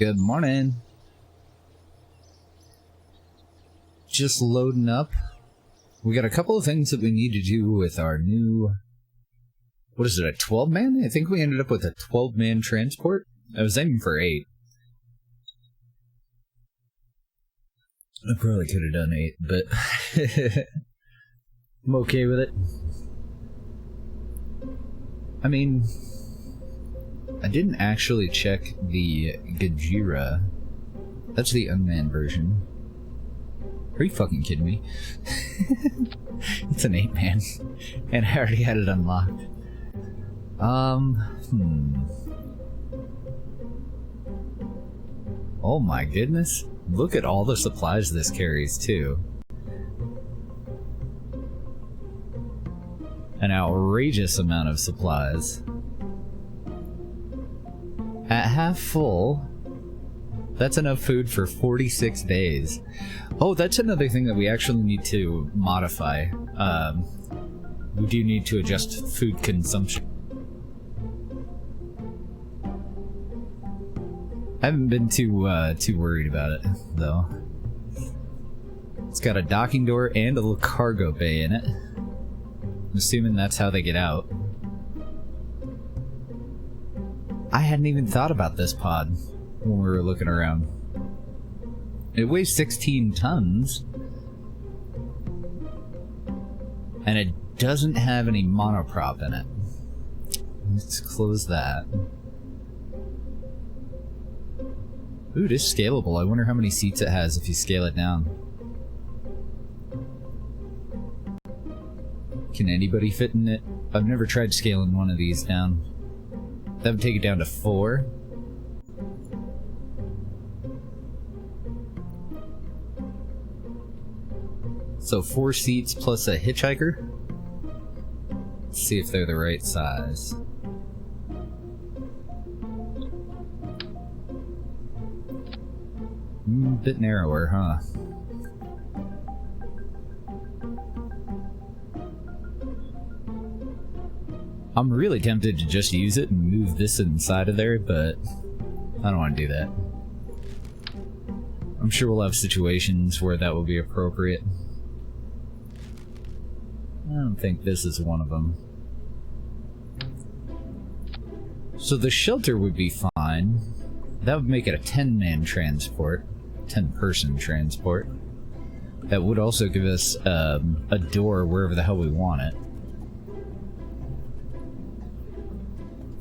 Good morning. Just loading up. We got a couple of things that we need to do with our new... What is it, a 12-man? I think we ended up with a 12-man transport. I was aiming for 8. I probably could have done 8, but... I'm okay with it. I mean... I didn't actually check the Gajira. That's the unmanned version. Are you fucking kidding me? It's an 8-man. And I already had it unlocked. Oh my goodness. Look at all the supplies this carries, too. An outrageous amount of supplies. At half full, that's enough food for 46 days. Oh, that's another thing that we actually need to modify. We do need to adjust food consumption. I haven't been too worried about it, though. It's got a docking door and a little cargo bay in it. I'm assuming that's how they get out. I hadn't even thought about this pod when we were looking around. It weighs 16 tons. And it doesn't have any monoprop in it. Let's close that. Ooh, it is scalable. I wonder how many seats it has if you scale it down. Can anybody fit in it? I've never tried scaling one of these down. That would take it down to 4. So 4 seats plus a hitchhiker? Let's see if they're the right size. Bit narrower, huh? I'm really tempted to just use it and move this inside of there, but I don't want to do that. I'm sure we'll have situations where that will be appropriate. I don't think this is one of them. So the shelter would be fine. That would make it a 10-man transport. 10-person transport. That would also give us a door wherever the hell we want it.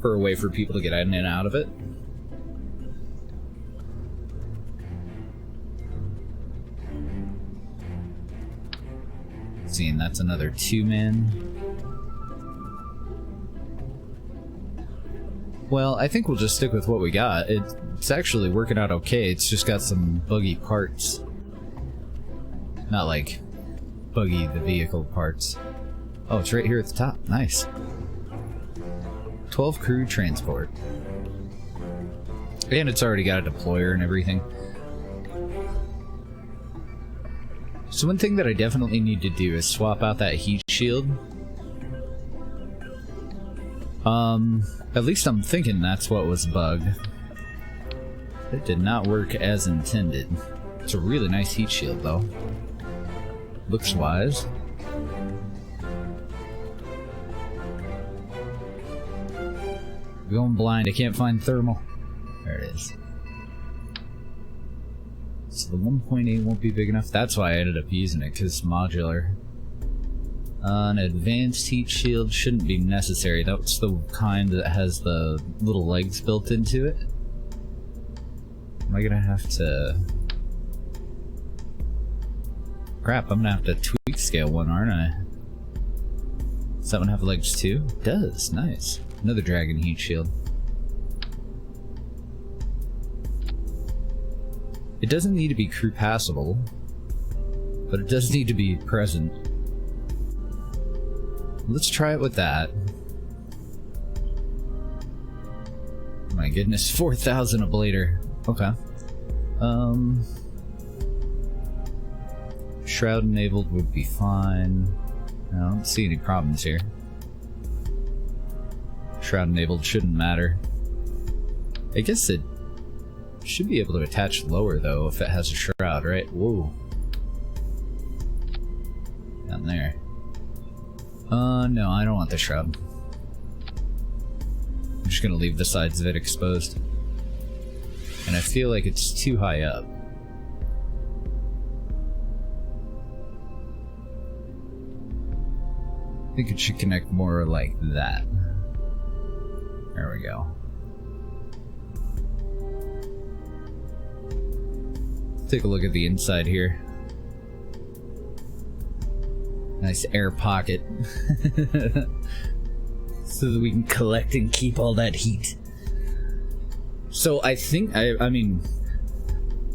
For a way for people to get in and out of it. Seeing that's another 2-man. Well, I think we'll just stick with what we got. It's actually working out okay. It's just got some buggy parts. Not like buggy the vehicle parts. Oh, it's right here at the top. Nice. 12 crew transport. And it's already got a deployer and everything. So one thing that I definitely need to do is swap out that heat shield. At least I'm thinking that's what was bugged. It did not work as intended. It's a really nice heat shield though. Looks wise. Going blind, I can't find thermal. There it is. So the 1.8 won't be big enough. That's why I ended up using it, because it's modular. An advanced heat shield shouldn't be necessary. That's the kind that has the little legs built into it. Am I gonna have to... Crap, I'm gonna have to tweak scale one, aren't I? Does that one have legs too? It does, nice. Another dragon heat shield. It doesn't need to be crew passable, but it does need to be present. Let's try it with that. My goodness, 4,000 ablator. Okay. Shroud enabled would be fine. I don't see any problems here. Shroud enabled shouldn't matter. I guess it Should be able to attach lower though if it has a shroud, right? Whoa. Down there. No, I don't want the shroud. I'm just gonna leave the sides of it exposed. And I feel like it's too high up. I think it should connect more like that. There we go. Take a look at the inside here. Nice air pocket. So that we can collect and keep all that heat. So I think, I mean,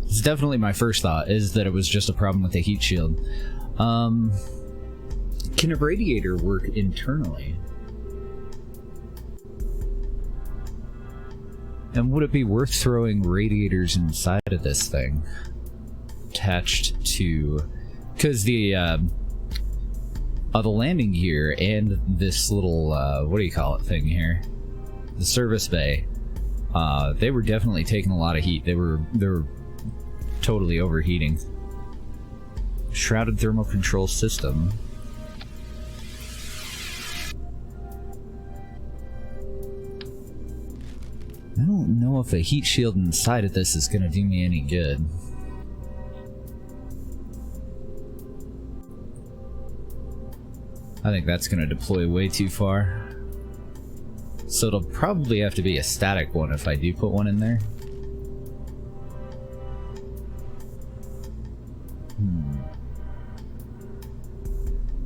it's definitely my first thought, is that it was just a problem with the heat shield. Can a radiator work internally? And would it be worth throwing radiators inside of this thing? Attached to... Because the landing gear and this little, what do you call it thing here? The service bay. They were definitely taking a lot of heat. They were totally overheating. Shrouded thermal control system. I don't know if a heat shield inside of this is going to do me any good. I think that's going to deploy way too far. So it'll probably have to be a static one if I do put one in there.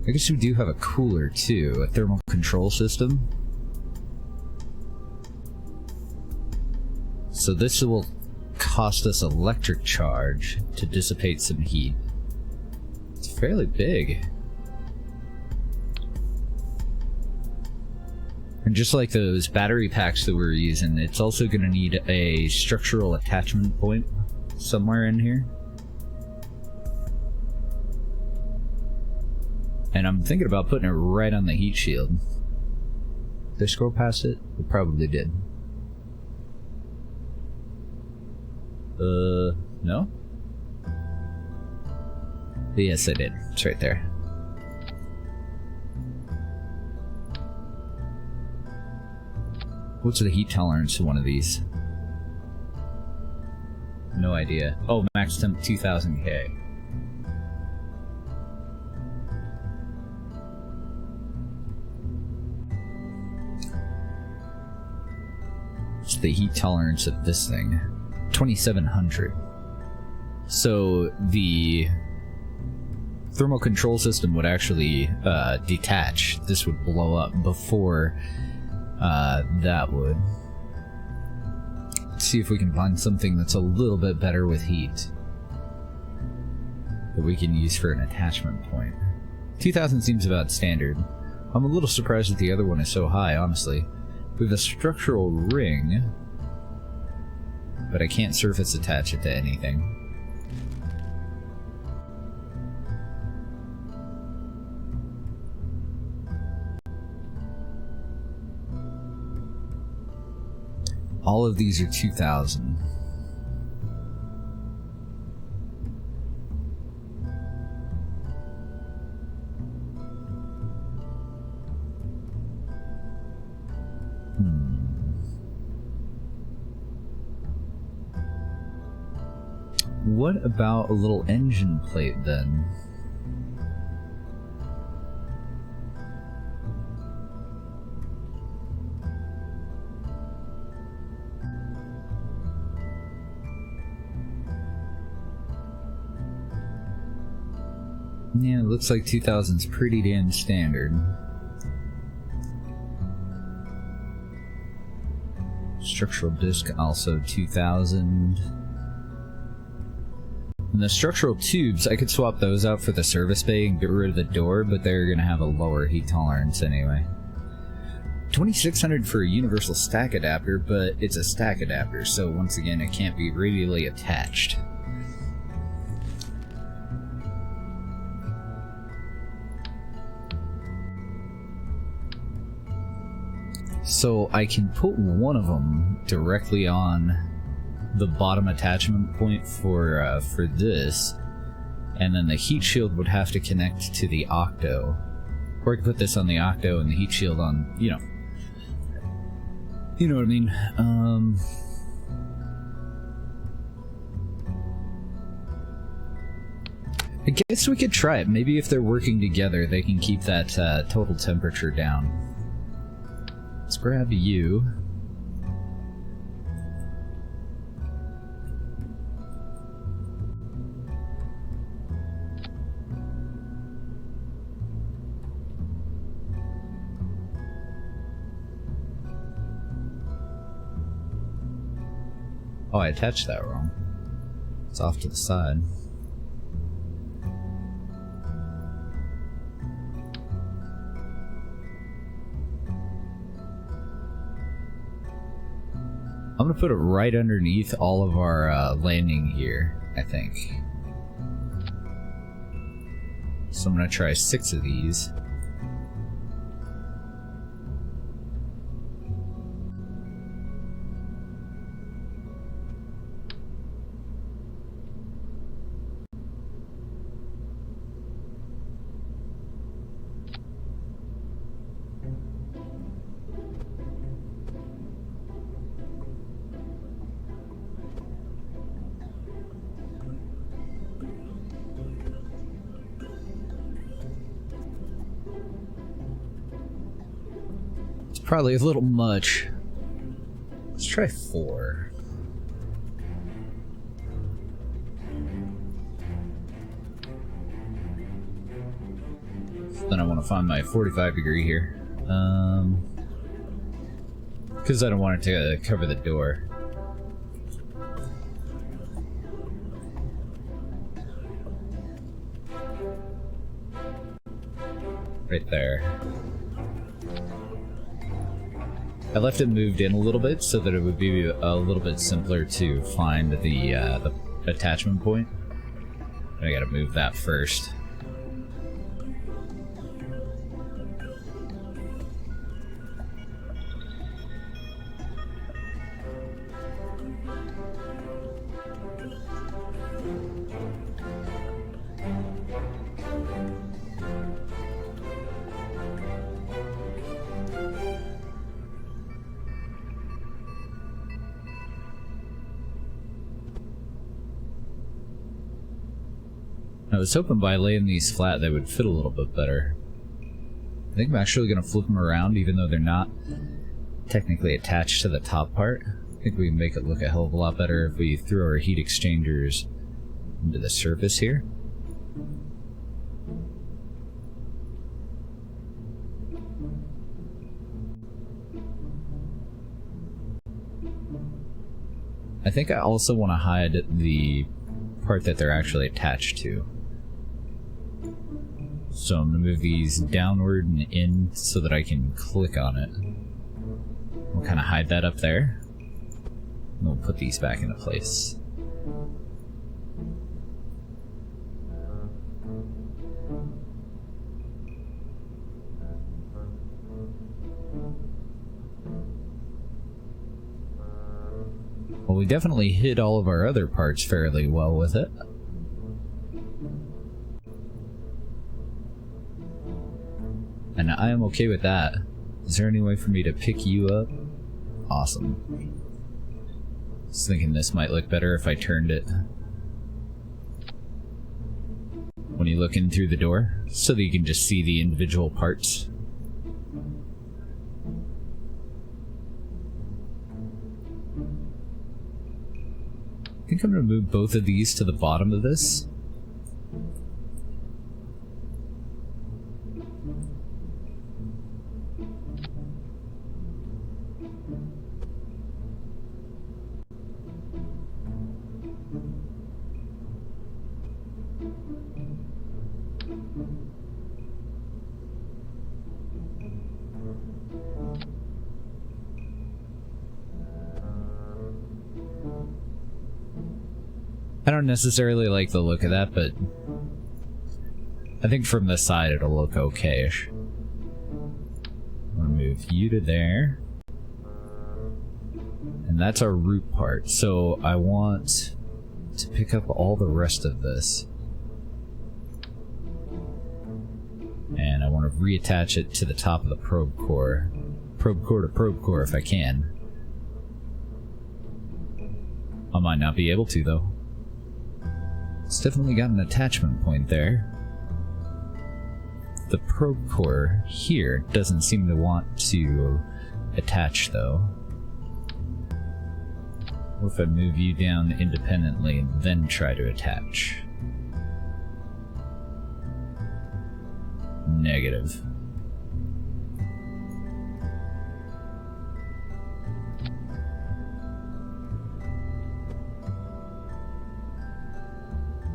I guess we do have a cooler too, a thermal control system. So this will cost us electric charge to dissipate some heat. It's fairly big. And just like those battery packs that we were using, it's also going to need a structural attachment point somewhere in here. And I'm thinking about putting it right on the heat shield. Did I scroll past it? It probably did. No? Yes, I did. It's right there. What's the heat tolerance of one of these? No idea. Oh, max temp 2000K. What's the heat tolerance of this thing? 2700. So the thermal control system would actually detach. This would blow up before that would. Let's see if we can find something that's a little bit better with heat that we can use for an attachment point. 2000 seems about standard. I'm a little surprised that the other one is so high, honestly. We have a structural ring, but I can't surface attach it to anything. All of these are 2000. What about a little engine plate then? Yeah, it looks like 2000's pretty damn standard. Structural disc also 2000. And the structural tubes, I could swap those out for the service bay and get rid of the door, but they're going to have a lower heat tolerance anyway. 2600 for a universal stack adapter, but it's a stack adapter, so once again it can't be radially attached. So I can put one of them directly on the bottom attachment point for this, and then the heat shield would have to connect to the octo. Or I could put this on the octo and the heat shield on, you know what I mean. I guess we could try it. Maybe if they're working together, they can keep that total temperature down. Let's grab you. Oh, I attached that wrong. It's off to the side. I'm gonna put it right underneath all of our landing gear, I think. So I'm gonna try 6 of these. Probably a little much. Let's try 4. Then I want to find my 45 degree here. Because I don't want it to cover the door. Right there. I left it moved in a little bit so that it would be a little bit simpler to find the attachment point. I gotta move that first. I was hoping by laying these flat they would fit a little bit better. I think I'm actually going to flip them around even though they're not technically attached to the top part. I think we can make it look a hell of a lot better if we throw our heat exchangers into the surface here. I think I also want to hide the part that they're actually attached to. So I'm going to move these downward and in so that I can click on it. We'll kind of hide that up there. And we'll put these back into place. Well, we definitely hid all of our other parts fairly well with it. And I am okay with that. Is there any way for me to pick you up? Awesome. Just thinking this might look better if I turned it when you look in through the door, so that you can just see the individual parts. I think I'm going to move both of these to the bottom of this. I don't necessarily like the look of that, but I think from the side it'll look okay-ish. I'm gonna move you to there. And that's our root part. So I want to pick up all the rest of this. And I want to reattach it to the top of the probe core. Probe core to probe core if I can. I might not be able to, though. It's definitely got an attachment point there. The probe core here doesn't seem to want to attach, though. What if I move you down independently and then try to attach? Negative.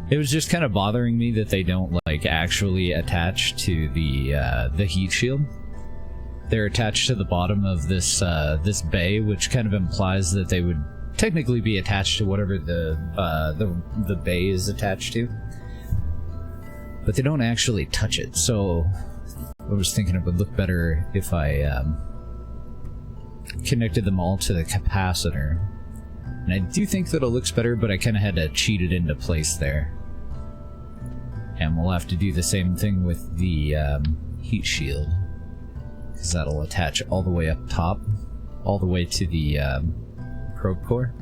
It was just kind of bothering me that they don't like actually attach to the heat shield. They're attached to the bottom of this this bay, which kind of implies that they would technically be attached to whatever the bay is attached to. But they don't actually touch it, so I was thinking it would look better if I connected them all to the capacitor. And I do think that it looks better, but I kind of had to cheat it into place there. And we'll have to do the same thing with the heat shield, because that'll attach all the way up top, all the way to the probe core.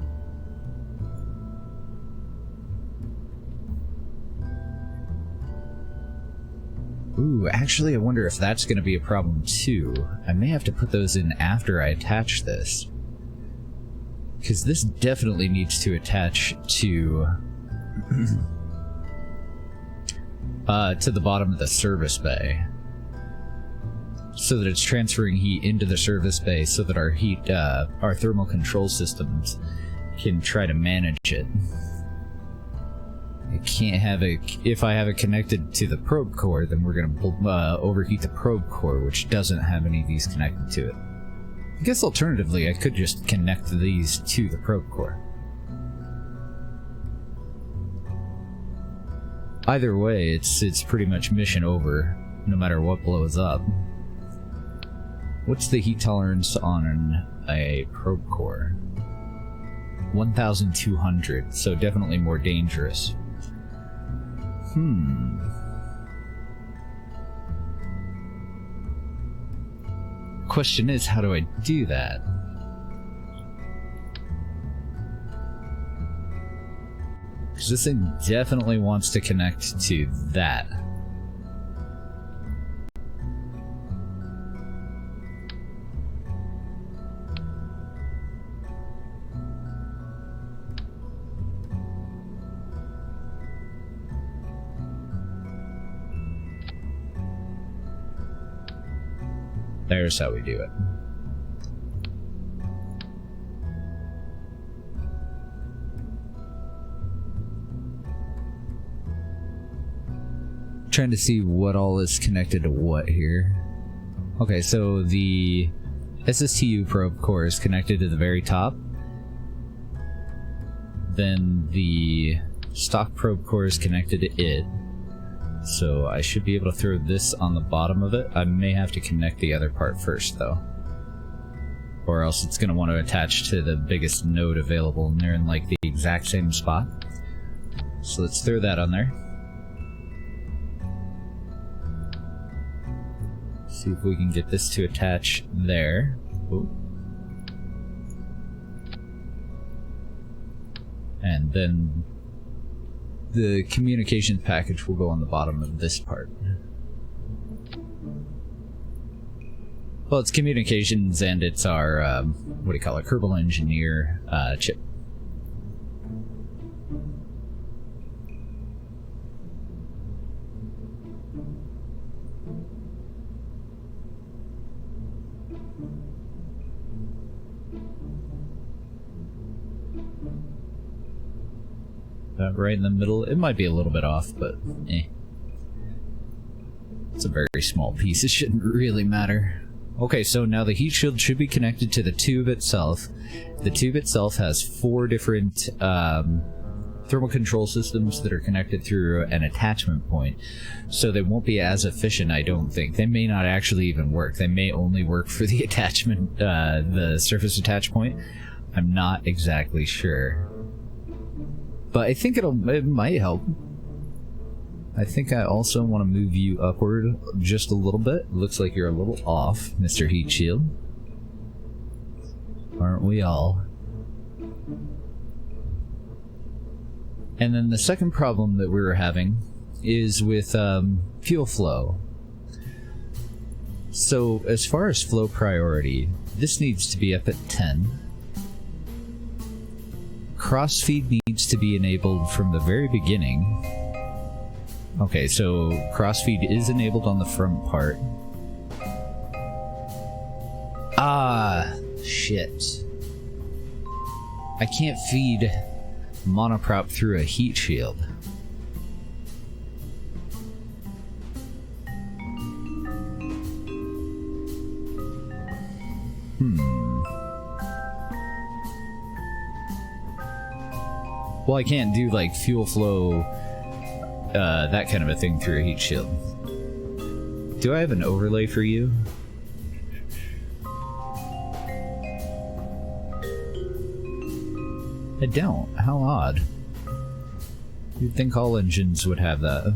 Ooh, actually I wonder if that's going to be a problem too. I may have to put those in after I attach this, because this definitely needs to attach to the bottom of the service bay, so that it's transferring heat into the service bay, so that our thermal control systems can try to manage it. I can't have it, if I have it connected to the probe core, then we're going to overheat the probe core, which doesn't have any of these connected to it. I guess alternatively, I could just connect these to the probe core. Either way, it's pretty much mission over, no matter what blows up. What's the heat tolerance on a probe core? 1,200, so definitely more dangerous. Question is, how do I do that? Because this thing definitely wants to connect to that. There's how we do it. Trying to see what all is connected to what here. Okay, so the SSTU probe core is connected to the very top. Then the stock probe core is connected to it. So I should be able to throw this on the bottom of it. I may have to connect the other part first, though. Or else it's going to want to attach to the biggest node available, and they're in like the exact same spot. So let's throw that on there. See if we can get this to attach there. Ooh. And then the communications package will go on the bottom of this part. Well, it's communications and it's our, what do you call it, Kerbal Engineer chip. Right in the middle. It might be a little bit off, but eh. It's a very small piece. It shouldn't really matter. Okay, so now the heat shield should be connected to the tube itself. The tube itself has 4 different thermal control systems that are connected through an attachment point, so they won't be as efficient, I don't think. They may not actually even work. They may only work for the attachment, the surface attach point. I'm not exactly sure. But I think it might help. I think I also want to move you upward just a little bit. Looks like you're a little off, Mr. Heat Shield. Aren't we all? And then the second problem that we were having is with fuel flow. So as far as flow priority, this needs to be up at 10. Crossfeed needs to be enabled from the very beginning. Okay, so crossfeed is enabled on the front part. Ah, shit. I can't feed monoprop through a heat shield. Well, I can't do like fuel flow, that kind of a thing through a heat shield. Do I have an overlay for you? I don't. How odd. You'd think all engines would have that.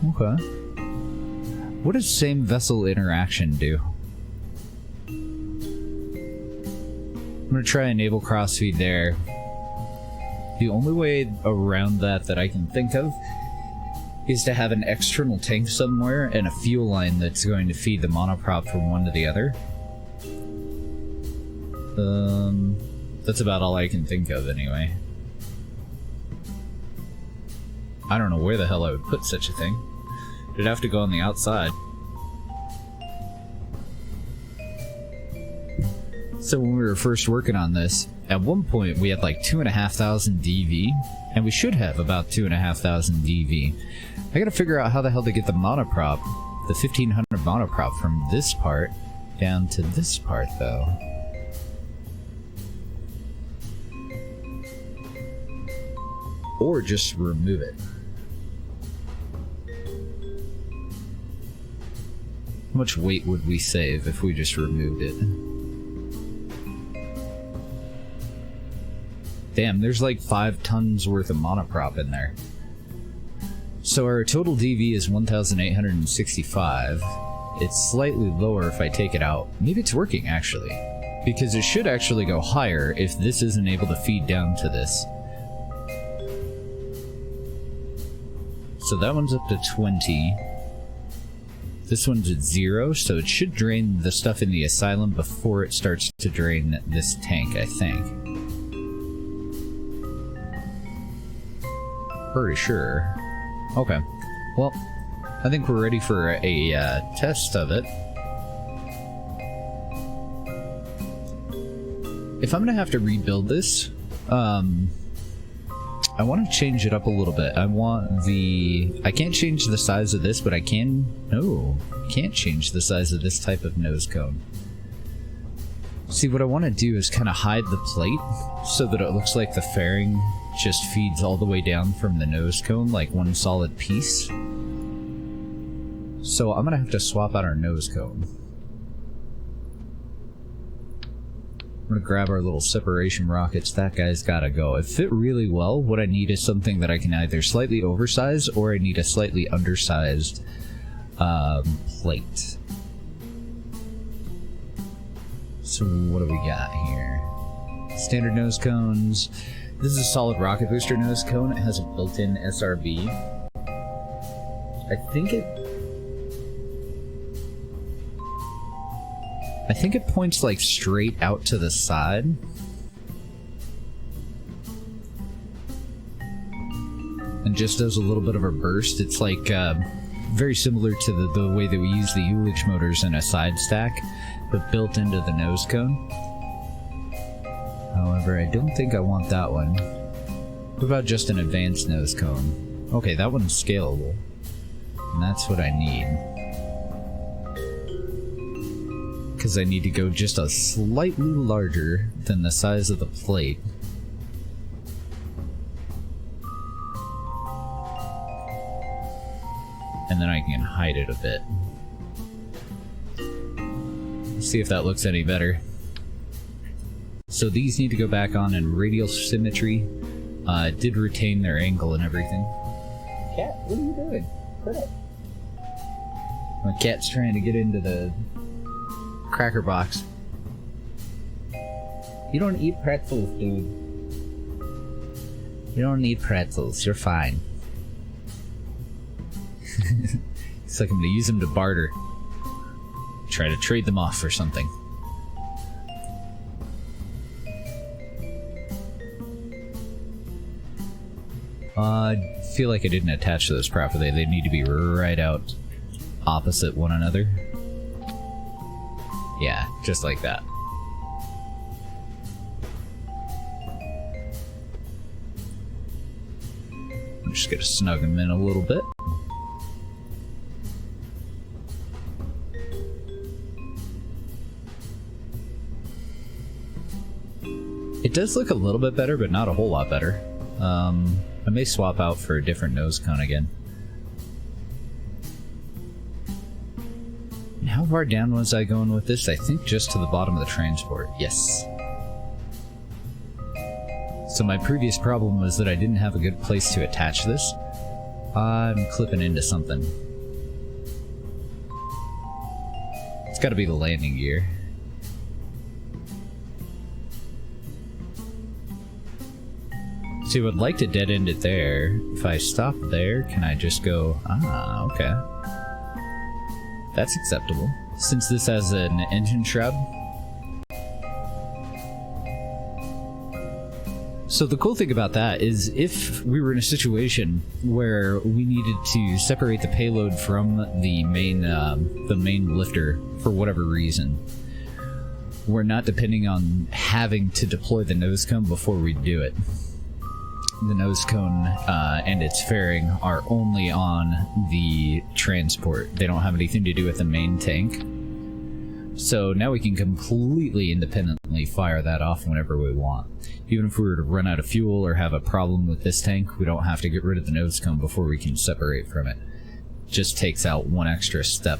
Okay. What does same vessel interaction do? I'm gonna try enable crossfeed there. The only way around that I can think of is to have an external tank somewhere and a fuel line that's going to feed the monoprop from one to the other. That's about all I can think of anyway. I don't know where the hell I would put such a thing. It'd have to go on the outside. So when we were first working on this, at one point we had like 2,500 DV, and we should have about 2,500 DV. I gotta figure out how the hell to get the monoprop, the 1500 monoprop from this part down to this part though. Or just remove it. How much weight would we save if we just removed it? Damn, there's like 5 tons worth of monoprop in there. So our total DV is 1,865. It's slightly lower if I take it out. Maybe it's working actually, because it should actually go higher if this isn't able to feed down to this. So that one's up to 20. This one's at 0, so it should drain the stuff in the asylum before it starts to drain this tank, I think. Pretty sure. Okay. Well, I think we're ready for a test of it. If I'm gonna have to rebuild this, I want to change it up a little bit. I want the... I can't change the size of this, but I can... No, can't change the size of this type of nose cone. See, what I want to do is kind of hide the plate so that it looks like the fairing just feeds all the way down from the nose cone, like one solid piece. So I'm going to have to swap out our nose cone. I'm gonna grab our little separation rockets. That guy's gotta go. It fit really well. What I need is something that I can either slightly oversize or I need a slightly undersized plate. So what do we got here? Standard nose cones. This is a solid rocket booster nose cone. It has a built-in SRB. I think it points like straight out to the side. And just does a little bit of a burst. It's like very similar to the way that we use the Ulich motors in a side stack, but built into the nose cone. However, I don't think I want that one. What about just an advanced nose cone? Okay, that one's scalable. And that's what I need. Because I need to go just a slightly larger than the size of the plate. and then I can hide it a bit. Let's see if that looks any better. So these need to go back on in radial symmetry. It did retain their angle and everything. Cat, what are you doing? Put it. My cat's trying to get into the cracker box. You don't eat pretzels, dude. You don't need pretzels. You're fine. It's like I'm gonna use them to barter. Try to trade them off for something. I feel like I didn't attach those properly. They need to be right out opposite one another. Yeah, just like that. I'm just gonna snug them in a little bit. It does look a little bit better, but not a whole lot better. I may swap out for a different nose cone again. And how far down was I going with this? I think just to the bottom of the transport. Yes. So my previous problem was that I didn't have a good place to attach this. I'm clipping into something. It's gotta be the landing gear. So I would like to dead end it there. If I stop there, can I just go, ah, okay. That's acceptable. Since this has an engine shroud. So the cool thing about that is if we were in a situation where we needed to separate the payload from the main lifter for whatever reason, we're not depending on having to deploy the nose cone before we do it. The nose cone and its fairing are only on the transport. They don't have anything to do with the main tank. So now we can completely independently fire that off whenever we want. Even if we were to run out of fuel or have a problem with this tank, we don't have to get rid of the nose cone before we can separate from it. Just takes out one extra step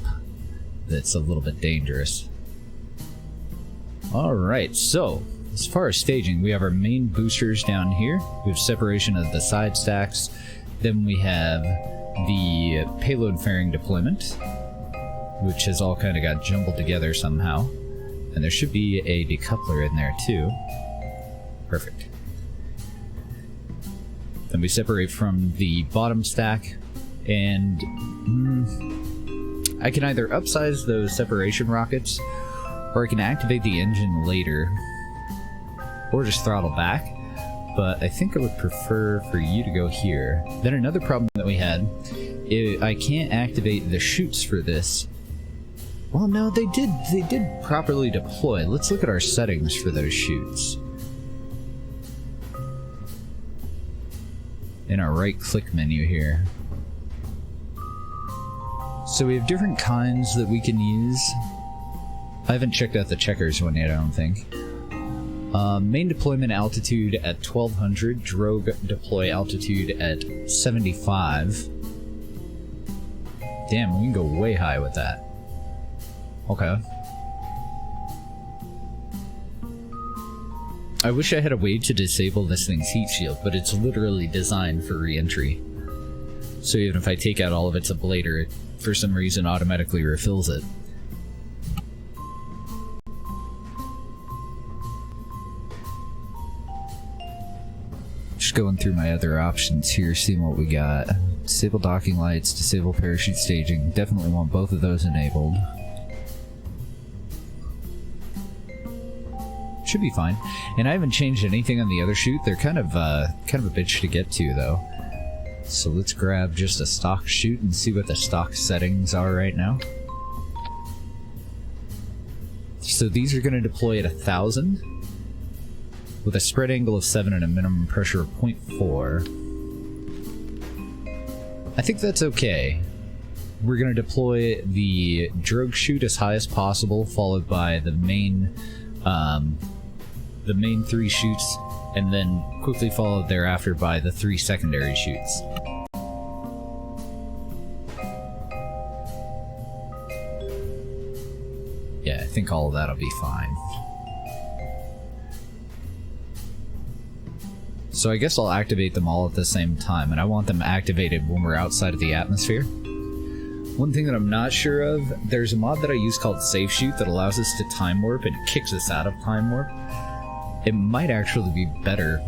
that's a little bit dangerous. Alright, so as far as staging, we have our main boosters down here. We have separation of the side stacks. Then we have the payload fairing deployment, which has all kind of got jumbled together somehow. And there should be a decoupler in there too. Perfect. Then we separate from the bottom stack, and I can either upsize those separation rockets, or I can activate the engine later, or just throttle back, but I think I would prefer for you to go here. Then another problem that we had, I can't activate the chutes for this. Well, no, they did properly deploy. Let's look at our settings for those chutes. In our right-click menu here. So we have different kinds that we can use. I haven't checked out the checkers one yet, I don't think. Main deployment altitude at 1200, drogue deploy altitude at 75. Damn, we can go way high with that. Okay. I wish I had a way to disable this thing's heat shield, but it's literally designed for re-entry. So even if I take out all of its ablator, it for some reason automatically refills it. Just going through my other options here, seeing what we got. Disable docking lights, disable parachute staging. Definitely want both of those enabled. Should be fine. And I haven't changed anything on the other chute. They're kind of a bitch to get to, though. So let's grab just a stock chute and see what the stock settings are right now. So these are going to deploy at 1,000 with a spread angle of 7 and a minimum pressure of 0.4. I think that's okay. We're going to deploy the drogue chute as high as possible, followed by the main 3 chutes, and then quickly followed thereafter by the 3 secondary chutes. think all of that'll be fine. So I guess I'll activate them all at the same time, and I want them activated when we're outside of the atmosphere. One thing that I'm not sure of, there's a mod that I use called Safe Shoot that allows us to time warp and kicks us out of time warp. It might actually be better.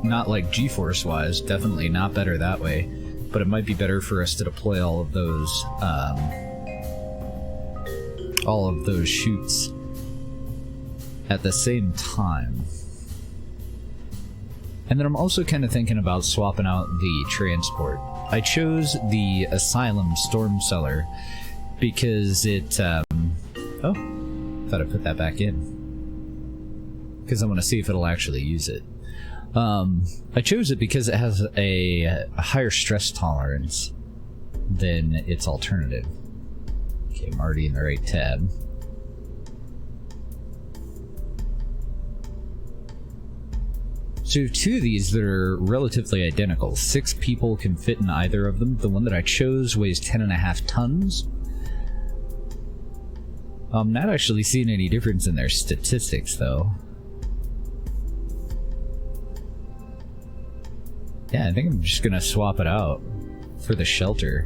Not like G-Force wise, definitely not better that way, but it might be better for us to deploy all of those shoots at the same time. And then I'm also kind of thinking about swapping out the transport. I chose the Asylum Storm Cellar because it, oh, thought I put that back in. Because I want to see if it'll actually use it. I chose it because it has a higher stress tolerance than its alternative. Okay, I'm already in the right tab. So two of these that are relatively identical. 6 people can fit in either of them. The one that I chose weighs 10.5 tons. I'm not actually seeing any difference in their statistics, though. Yeah, I think I'm just gonna swap it out for the shelter.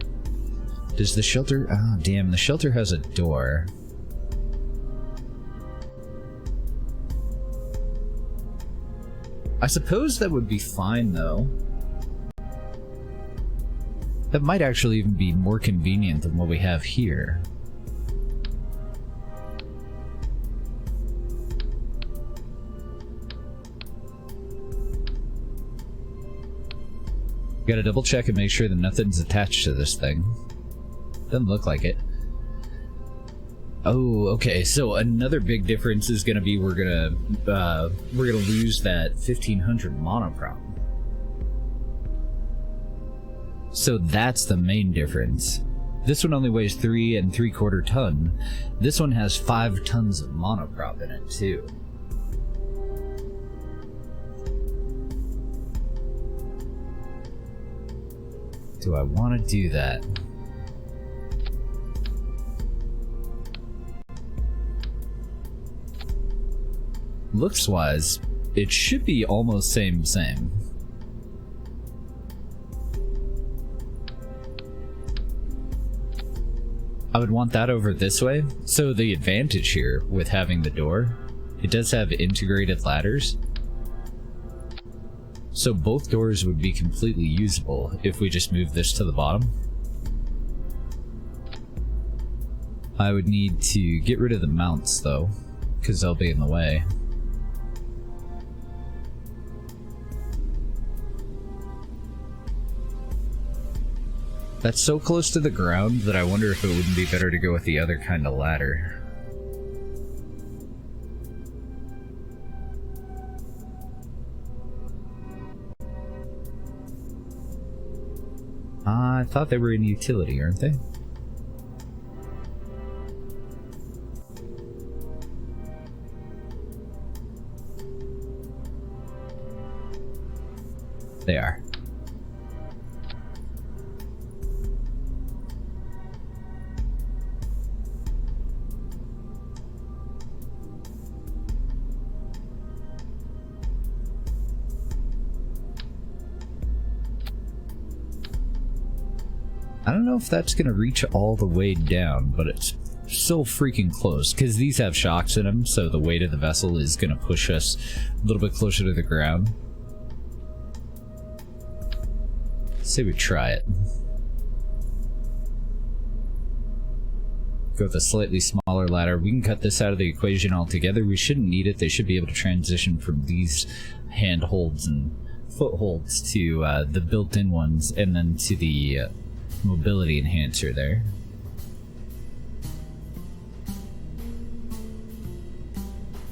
Does the shelter... Oh, damn, the shelter has a door. I suppose that would be fine, though. That might actually even be more convenient than what we have here. Gotta double check and make sure that nothing's attached to this thing. Doesn't look like it. Oh, okay, so another big difference is gonna be we're gonna lose that 1500 monoprop. So that's the main difference. This one only weighs 3 3/4 ton. This one has 5 tons of monoprop in it too. Do I want to do that? Looks wise, it should be almost same. I would want that over this way. So the advantage here with having the door, it does have integrated ladders. So both doors would be completely usable if we just move this to the bottom. I would need to get rid of the mounts though, because they'll be in the way. That's so close to the ground that I wonder if it wouldn't be better to go with the other kind of ladder. I thought they were in utility, aren't they? They are. I don't know if that's going to reach all the way down, but it's so freaking close, because these have shocks in them, so the weight of the vessel is going to push us a little bit closer to the ground. Let's say we try it. Go with a slightly smaller ladder. We can cut this out of the equation altogether. We shouldn't need it. They should be able to transition from these handholds and footholds to the built-in ones, and then to the mobility enhancer there.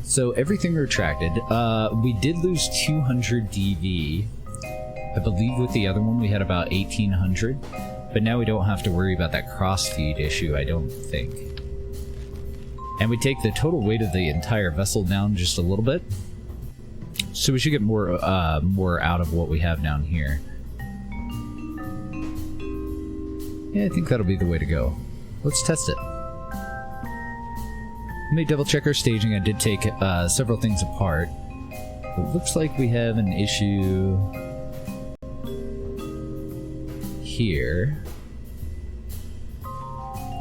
So everything retracted. We did lose 200 DV. I believe with the other one we had about 1800, but now we don't have to worry about that crossfeed issue, I don't think. And we take the total weight of the entire vessel down just a little bit, so we should get more out of what we have down here. Yeah, I think that'll be the way to go. Let's test it. Let me double check our staging. I did take several things apart. It looks like we have an issue here.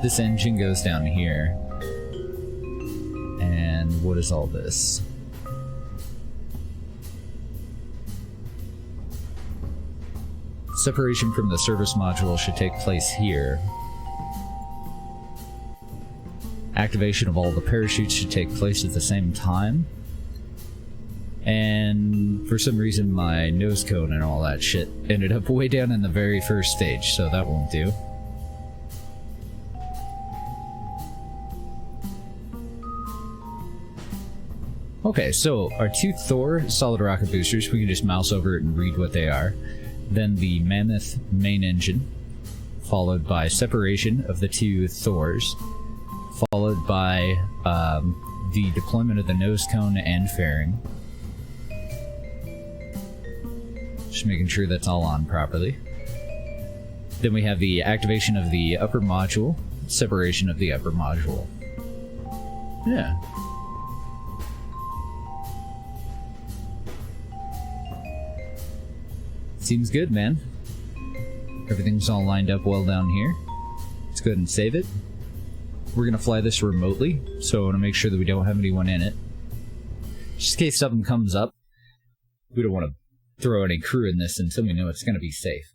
This engine goes down here. And what is all this? Separation from the service module should take place here. Activation of all the parachutes should take place at the same time. And for some reason my nose cone and all that shit ended up way down in the very first stage, so that won't do. Okay, so our two Thor solid rocket boosters, we can just mouse over it and read what they are. Then the Mammoth main engine, followed by separation of the two Thors, followed by the deployment of the nose cone and fairing. Just making sure that's all on properly. Then we have the activation of the upper module, separation of the upper module. Yeah. Seems good, man. Everything's all lined up well down here. Let's go ahead and save it. We're gonna fly this remotely, so I want to make sure that we don't have anyone in it. Just in case something comes up, we don't want to throw any crew in this until we know it's gonna be safe.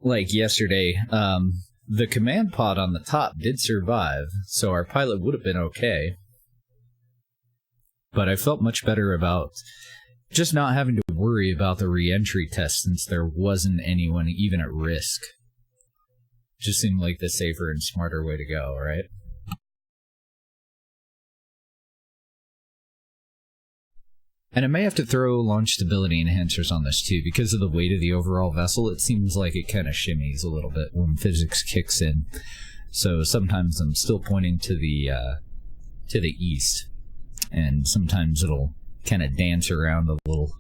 Like yesterday, the command pod on the top did survive, so our pilot would have been okay. But I felt much better about just not having to worry about the re-entry test since there wasn't anyone even at risk. Just seemed like the safer and smarter way to go, right? And I may have to throw launch stability enhancers on this too, because of the weight of the overall vessel. It seems like it kind of shimmies a little bit when physics kicks in. So sometimes I'm still pointing to the east, and sometimes it'll kind of dance around a little.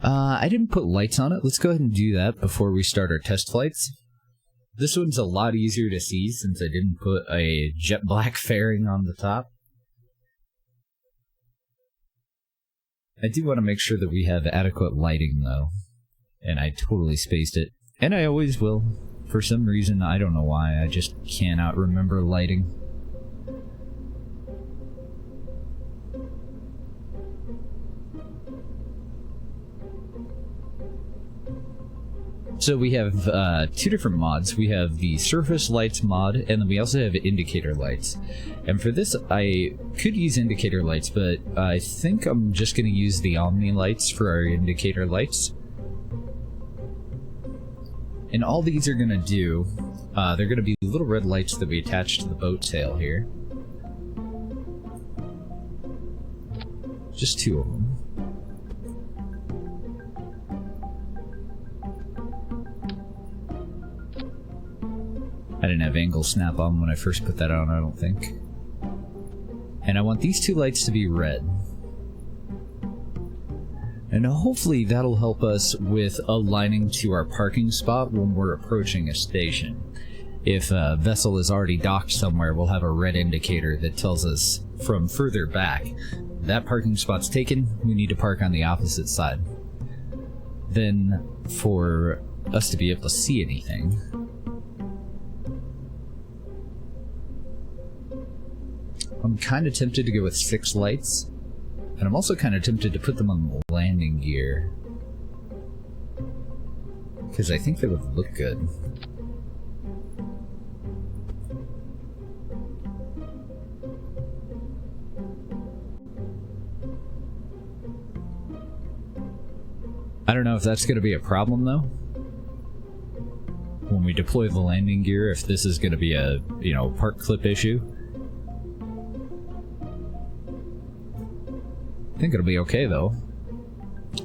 I didn't put lights on it. Let's go ahead and do that before we start our test flights. This one's a lot easier to see since I didn't put a jet black fairing on the top. I do want to make sure that we have adequate lighting though, and I totally spaced it. And I always will. For some reason, I don't know why, I just cannot remember lighting. So we have two different mods. We have the surface lights mod, and then we also have indicator lights. And for this, I could use indicator lights, but I think I'm just going to use the Omni lights for our indicator lights. And all these are going to do, they're going to be little red lights that we attach to the boat tail here. Just two of them. I didn't have angle snap on when I first put that on, I don't think. And I want these two lights to be red. And hopefully that'll help us with aligning to our parking spot when we're approaching a station. If a vessel is already docked somewhere, we'll have a red indicator that tells us from further back, that parking spot's taken, we need to park on the opposite side. Then, for us to be able to see anything, I'm kind of tempted to go with 6 lights, and I'm also kind of tempted to put them on the landing gear, because I think they would look good. I don't know if that's going to be a problem though. When we deploy the landing gear, if this is going to be a, you know, part clip issue. I think it'll be okay though.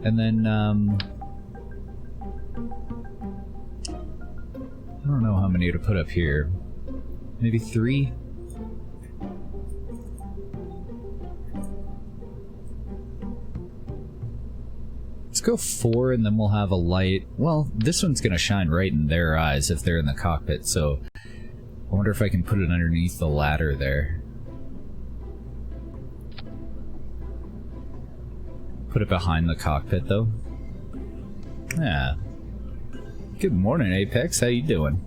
And then, I don't know how many to put up here. Maybe 3? Let's go 4 and then we'll have a light. Well, this one's gonna shine right in their eyes if they're in the cockpit, so I want wonder if I can put it underneath the ladder there. Put it behind the cockpit, though. Yeah. Good morning, Apex. How you doing?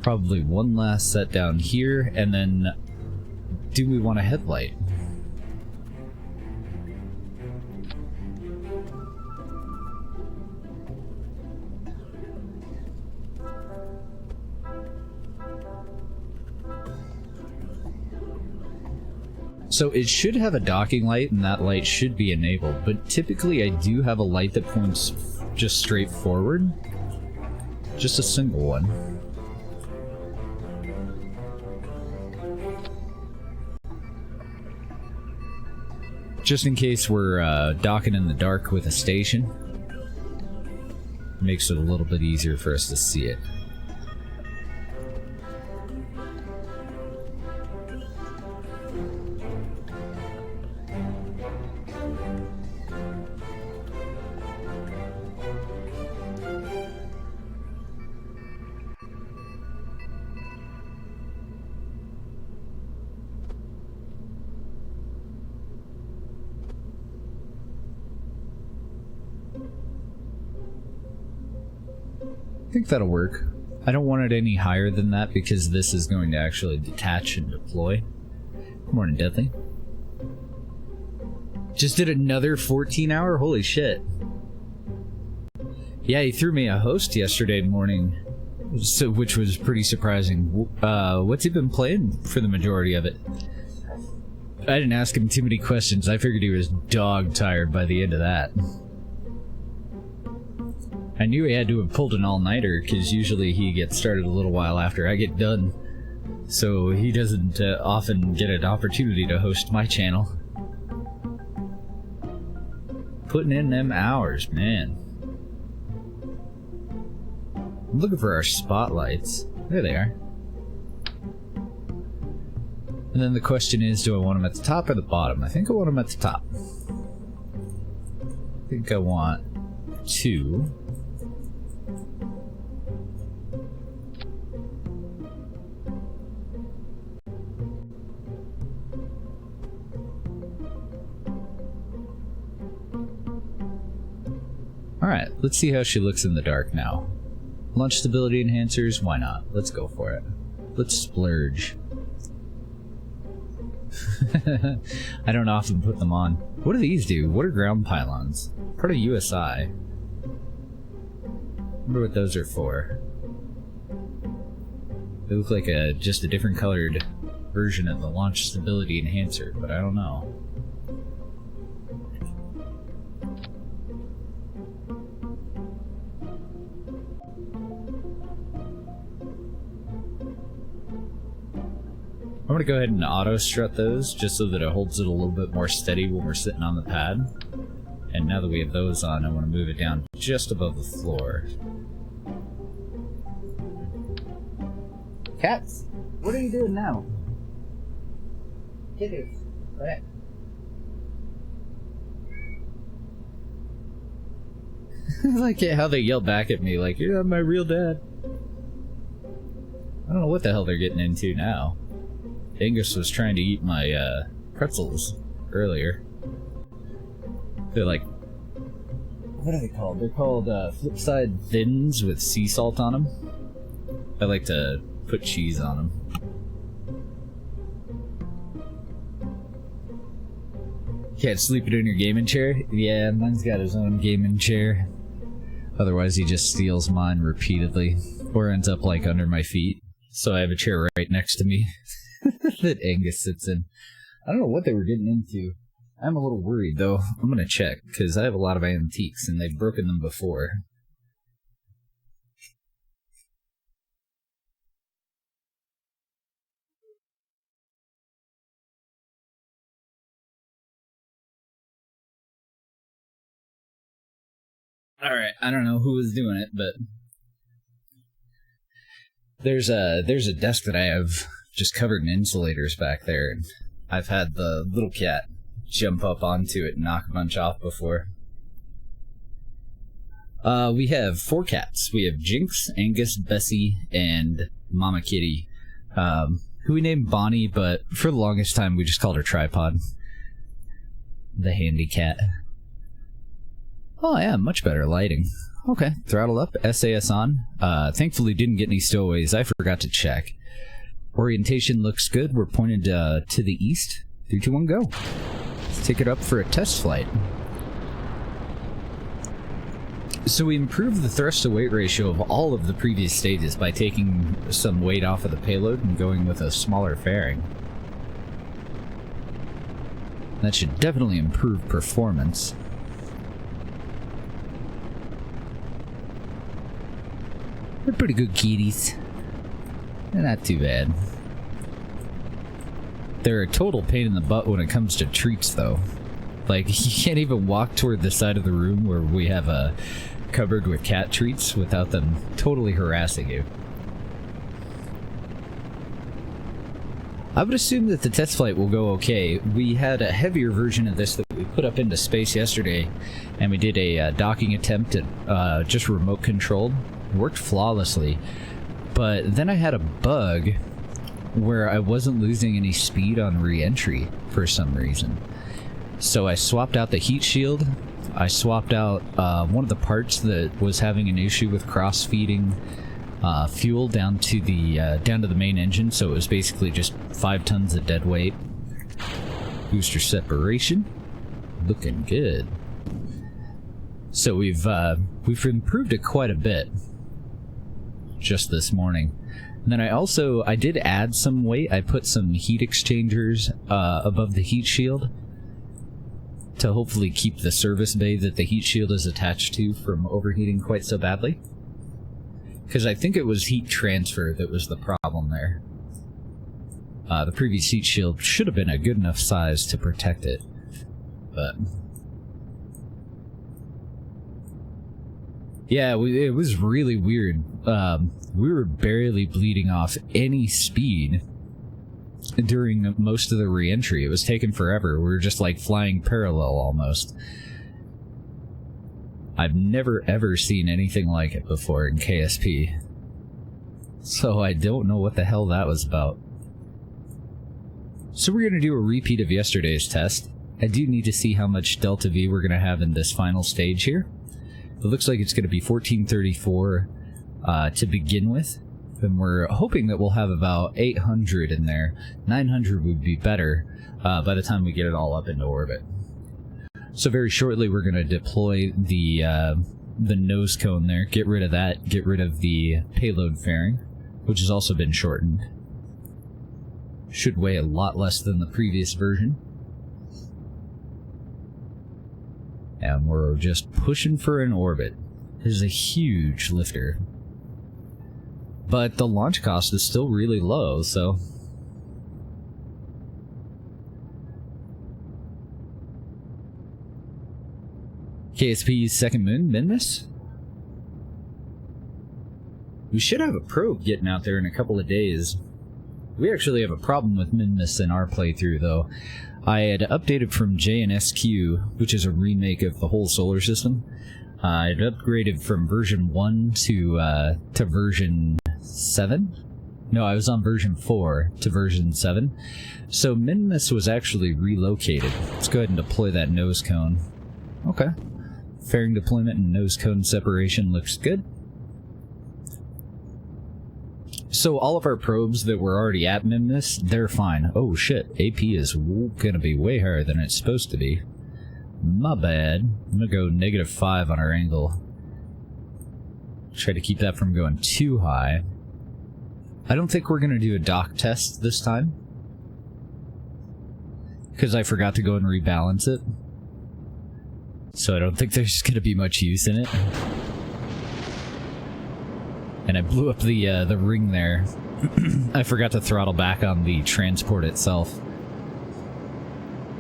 Probably one last set down here, and then do we want a headlight? So it should have a docking light, and that light should be enabled, but typically I do have a light that points just straight forward. Just a single one. Just in case we're docking in the dark with a station. Makes it a little bit easier for us to see it. I think that'll work. I don't want it any higher than that because this is going to actually detach and deploy. Good morning, Deadly. Just did another 14-hour? Holy shit. Yeah, he threw me a host yesterday morning, so, which was pretty surprising. What's he been playing for the majority of it? I didn't ask him too many questions. I figured he was dog-tired by the end of that. I knew he had to have pulled an all-nighter, because usually he gets started a little while after I get done. So he doesn't often get an opportunity to host my channel. Putting in them hours, man. I'm looking for our spotlights. There they are. And then the question is, do I want them at the top or the bottom? I think I want them at the top. I think I want 2. Alright, let's see how she looks in the dark now. Launch stability enhancers, why not? Let's go for it. Let's splurge. I don't often put them on. What do these do? What are ground pylons? Part of USI. I wonder what those are for. They look like just a different colored version of the launch stability enhancer, but I don't know. I'm gonna go ahead and auto strut those just so that it holds it a little bit more steady when we're sitting on the pad. And now that we have those on, I want to move it down just above the floor. Cats, what are you doing now? Kitties, right? I like it how they yell back at me like, you're not my real dad. I don't know what the hell they're getting into now. Angus was trying to eat my pretzels earlier. They're like, what are they called? They're called Flipside Thins with sea salt on them. I like to put cheese on them. Can't sleep it in your gaming chair? Yeah, mine's got his own gaming chair. Otherwise he just steals mine repeatedly. Or ends up like under my feet. So I have a chair right next to me. That Angus sits in. I don't know what they were getting into. I'm a little worried, though. I'm gonna check, because I have a lot of antiques, and they've broken them before. Alright, I don't know who was doing it, but... There's a desk that I have just covered in insulators back there, and I've had the little cat jump up onto it and knock a bunch off before. We have 4 cats. We have Jinx, Angus, Bessie, and Mama Kitty, who we named Bonnie, but for the longest time we just called her Tripod. The handy cat. Oh yeah, much better lighting. Okay, throttle up, SAS on. Thankfully didn't get any stowaways, I forgot to check. Orientation looks good, we're pointed to the east. 3, 2, 1, go. Let's take it up for a test flight. So we improved the thrust to weight ratio of all of the previous stages by taking some weight off of the payload and going with a smaller fairing. That should definitely improve performance. They're pretty good kitties. They're not too bad. They're a total pain in the butt when it comes to treats, though. Like, you can't even walk toward the side of the room where we have a cupboard with cat treats without them totally harassing you. I would assume that the test flight will go okay. We had a heavier version of this that we put up into space yesterday, and we did a docking attempt at just remote controlled. It worked flawlessly, but then I had a bug where I wasn't losing any speed on re-entry for some reason. So I swapped out the heat shield, I swapped out one of the parts that was having an issue with cross-feeding fuel down to the main engine, so it was basically just 5 tons of dead weight. Booster separation, looking good. So we've improved it quite a bit just this morning. And then I did add some weight. I put some heat exchangers above the heat shield to hopefully keep the service bay that the heat shield is attached to from overheating quite so badly. Because I think it was heat transfer that was the problem there. The previous heat shield should have been a good enough size to protect it, but yeah, it was really weird. We were barely bleeding off any speed during most of the re-entry. It was taking forever. We were just like flying parallel almost. I've never ever seen anything like it before in KSP. So I don't know what the hell that was about. So we're going to do a repeat of yesterday's test. I do need to see how much Delta V we're going to have in this final stage here. It looks like it's going to be 1434 to begin with. And we're hoping that we'll have about 800 in there. 900 would be better by the time we get it all up into orbit. So very shortly we're going to deploy the nose cone there, get rid of that, get rid of the payload fairing, which has also been shortened. Should weigh a lot less than the previous version. And we're just pushing for an orbit. This is a huge lifter. But the launch cost is still really low, so... KSP's second moon, Minmus? We should have a probe getting out there in a couple of days. We actually have a problem with Minmus in our playthrough, though. I had updated from JNSQ, which is a remake of the whole solar system. I had upgraded from version 1 to version 7? No, I was on version 4 to version 7. So Minmus was actually relocated. Let's go ahead and deploy that nose cone. Okay. Fairing deployment and nose cone separation looks good. So all of our probes that were already at Minmus, they're fine. Oh shit, AP is gonna be way higher than it's supposed to be. My bad. I'm gonna go -5 on our angle. Try to keep that from going too high. I don't think we're gonna do a dock test this time, because I forgot to go and rebalance it. So I don't think there's gonna be much use in it. And I blew up the ring there. I forgot to throttle back on the transport itself.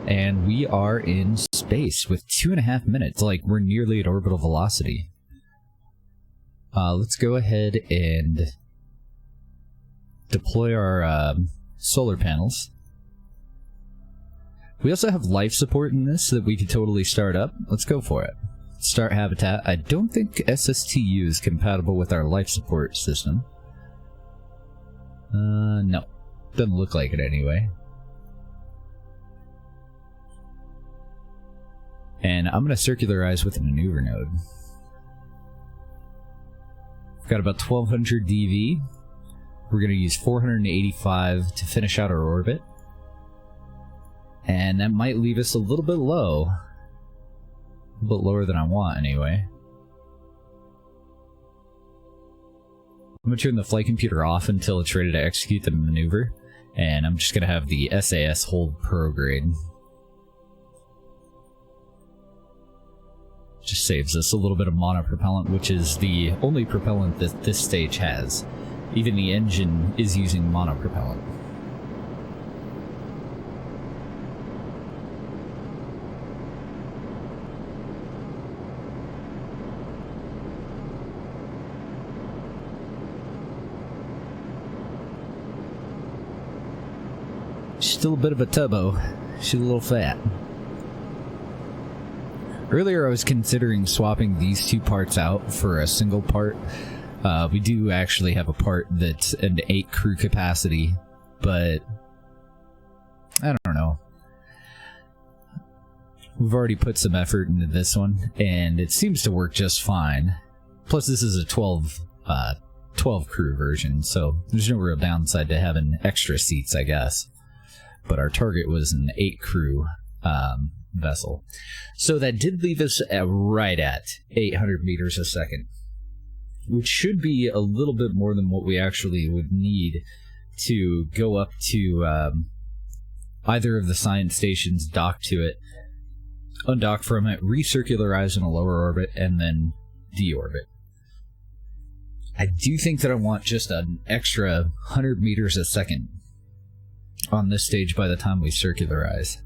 And we are in space with 2.5 minutes. Like, we're nearly at orbital velocity. Let's go ahead and deploy our solar panels. We also have life support in this that we could totally start up. Let's go for it. Start habitat. I don't think SSTU is compatible with our life support system. No. Doesn't look like it anyway. And I'm going to circularize with a maneuver node. We've got about 1200 DV. We're going to use 485 to finish out our orbit. And that might leave us a little bit low. A bit lower than I want, anyway. I'm going to turn the flight computer off until it's ready to execute the maneuver, and I'm just going to have the SAS hold prograde. Just saves us a little bit of monopropellant, which is the only propellant that this stage has. Even the engine is using monopropellant. Still a bit of a tubbo. She's a little fat. Earlier I was considering swapping these two parts out for a single part. We do actually have a part that's an 8 crew capacity, but I don't know. We've already put some effort into this one, and it seems to work just fine. Plus this is a 12 crew version, so there's no real downside to having extra seats, I guess. But our target was an 8 crew vessel. So that did leave us right at 800 meters a second, which should be a little bit more than what we actually would need to go up to either of the science stations, dock to it, undock from it, recircularize in a lower orbit, and then deorbit. I do think that I want just an extra 100 meters a second on this stage by the time we circularize.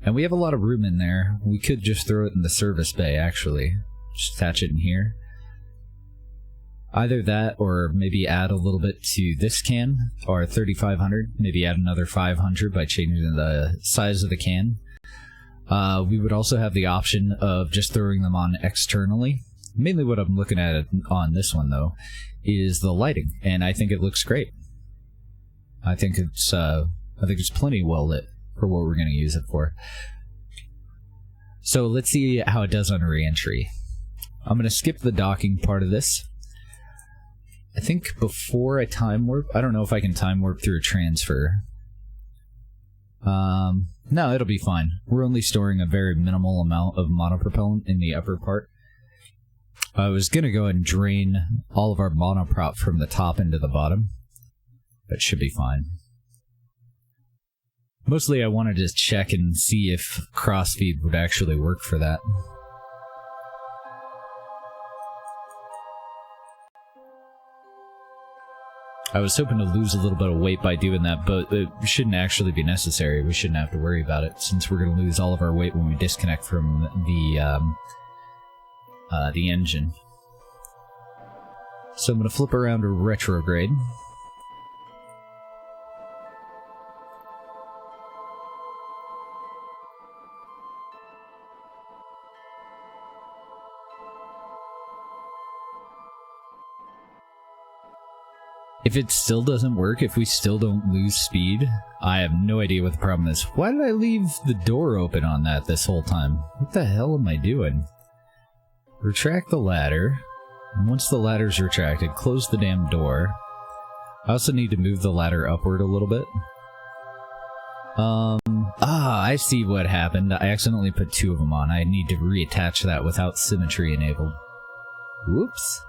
And we have a lot of room in there. We could just throw it in the service bay, actually. Just attach it in here. Either that, or maybe add a little bit to this can, or 3500. Maybe add another 500 by changing the size of the can. We would also have the option of just throwing them on externally. Mainly what I'm looking at on this one, though, is the lighting, and I think it looks great. I think it's plenty well lit for what we're going to use it for. So let's see how it does on re-entry. I'm going to skip the docking part of this. I think before I time warp, I don't know if I can time warp through a transfer. No, it'll be fine. We're only storing a very minimal amount of monopropellant in the upper part. I was going to go and drain all of our monoprop from the top into the bottom. That should be fine. Mostly I wanted to check and see if crossfeed would actually work for that. I was hoping to lose a little bit of weight by doing that, but it shouldn't actually be necessary. We shouldn't have to worry about it, since we're going to lose all of our weight when we disconnect from the engine. So I'm going to flip around to retrograde. If it still doesn't work, if we still don't lose speed, I have no idea what the problem is. Why did I leave the door open on that this whole time? What the hell am I doing? Retract the ladder. And once the ladder's retracted, close the damn door. I also need to move the ladder upward a little bit. I see what happened. I accidentally put 2 of them on. I need to reattach that without symmetry enabled. Whoops.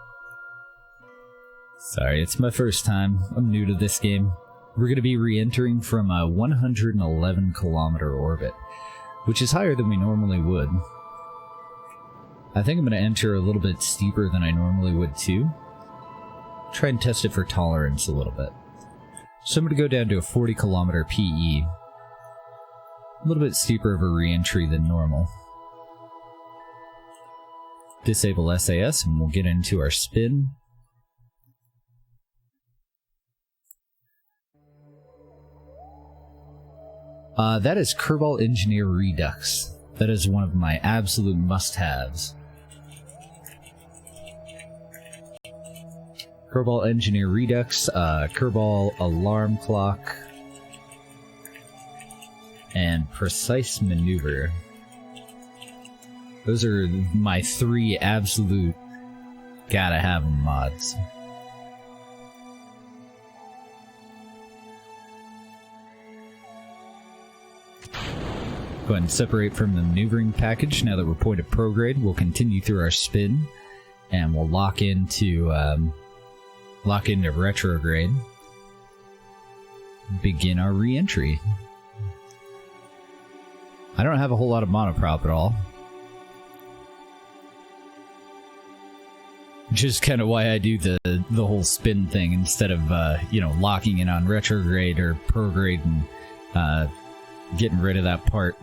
Sorry, it's my first time. I'm new to this game. We're going to be re-entering from a 111 kilometer orbit, which is higher than we normally would. I think I'm going to enter a little bit steeper than I normally would too. Try and test it for tolerance a little bit. So I'm going to go down to a 40 kilometer PE. A little bit steeper of a re-entry than normal. Disable SAS and we'll get into our spin. That is Kerbal Engineer Redux. That is one of my absolute must-haves. Kerbal Engineer Redux, Kerbal Alarm Clock, and Precise Maneuver. Those are my 3 absolute gotta have them mods. Go ahead and separate from the maneuvering package. Now that we're pointed prograde, we'll continue through our spin, and we'll lock into retrograde. Begin our re-entry. I don't have a whole lot of monoprop at all, which is kind of why I do the whole spin thing instead of you know, locking in on retrograde or prograde and getting rid of that part.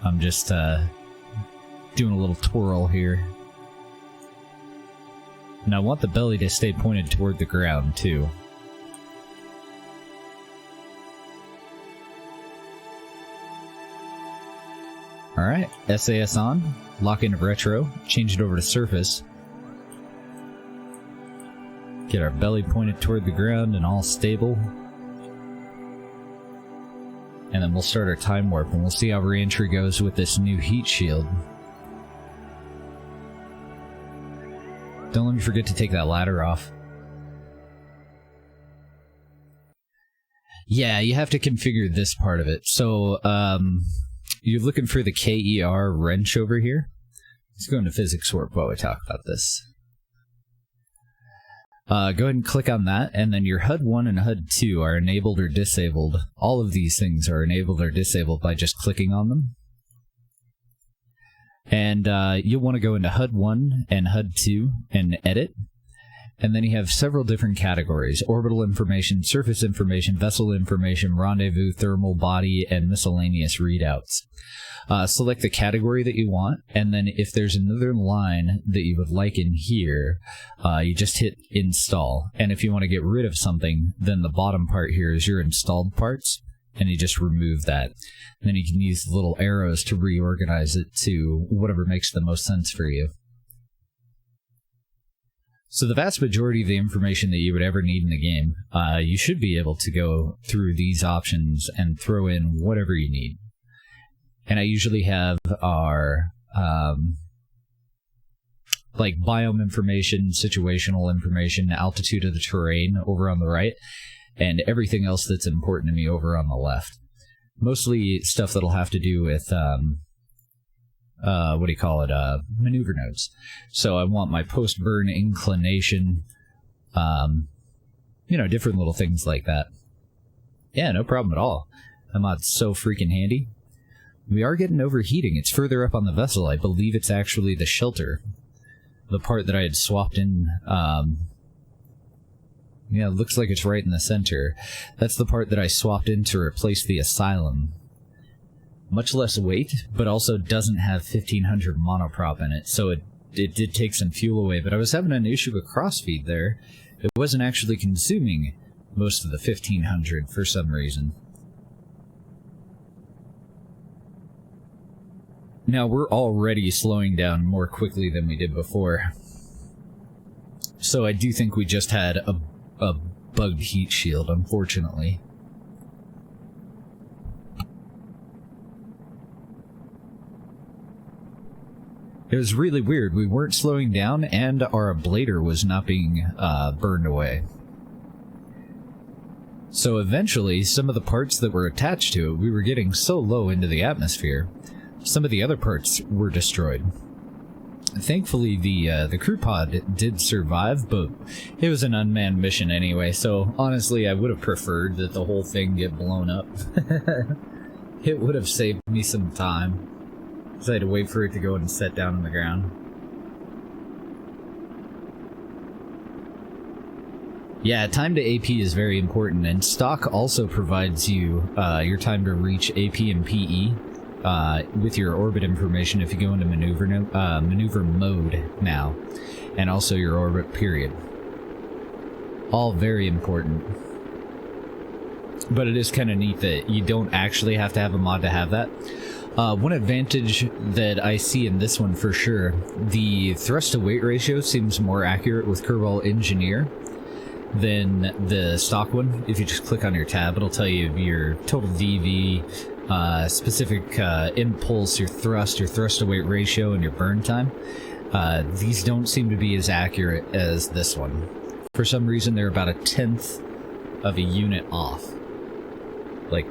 I'm just doing a little twirl here. And I want the belly to stay pointed toward the ground, too. Alright, SAS on. Lock into retro. Change it over to surface. Get our belly pointed toward the ground and all stable. And then we'll start our time warp, and we'll see how re-entry goes with this new heat shield. Don't let me forget to take that ladder off. Yeah, you have to configure this part of it. So, you're looking for the KER wrench over here. Let's go into physics warp while we talk about this. Go ahead and click on that, and then your HUD 1 and HUD 2 are enabled or disabled. All of these things are enabled or disabled by just clicking on them. And you'll want to go into HUD 1 and HUD 2 and edit. And then you have several different categories: orbital information, surface information, vessel information, rendezvous, thermal, body, and miscellaneous readouts. Select the category that you want, and then if there's another line that you would like in here, you just hit install. And if you want to get rid of something, then the bottom part here is your installed parts, and you just remove that. And then you can use the little arrows to reorganize it to whatever makes the most sense for you. So the vast majority of the information that you would ever need in the game, you should be able to go through these options and throw in whatever you need. And I usually have our like biome information, situational information, altitude of the terrain over on the right, and everything else that's important to me over on the left. Mostly stuff that'll have to do with maneuver nodes. So I want my post-burn inclination, you know, different little things like that. Yeah, no problem at all. That mod's so freaking handy. We are getting overheating. It's further up on the vessel. I believe it's actually the shelter. The part that I had swapped in, yeah, it looks like it's right in the center. That's the part that I swapped in to replace the asylum. Much less weight, but also doesn't have 1500 monoprop in it, so it did take some fuel away, but I was having an issue with crossfeed there. It wasn't actually consuming most of the 1500 for some reason. Now, we're already slowing down more quickly than we did before. So I do think we just had a bugged heat shield, unfortunately. It was really weird. We weren't slowing down, and our ablator was not being burned away. So eventually, some of the parts that were attached to it, we were getting so low into the atmosphere, some of the other parts were destroyed. Thankfully, the crew pod did survive, but it was an unmanned mission anyway, so honestly, I would have preferred that the whole thing get blown up. It would have saved me some time. So I had to wait for it to go and set down on the ground. Yeah, time to AP is very important, and stock also provides you your time to reach AP and PE with your orbit information if you go into maneuver mode now, and also your orbit period. All very important. But it is kind of neat that you don't actually have to have a mod to have that. One advantage that I see in this one for sure, the thrust to weight ratio seems more accurate with Kerbal Engineer than the stock one. If you just click on your tab, it'll tell you your total DV, specific impulse, your thrust to weight ratio, and your burn time. These don't seem to be as accurate as this one. For some reason, they're about 1/10 of a unit off. Like,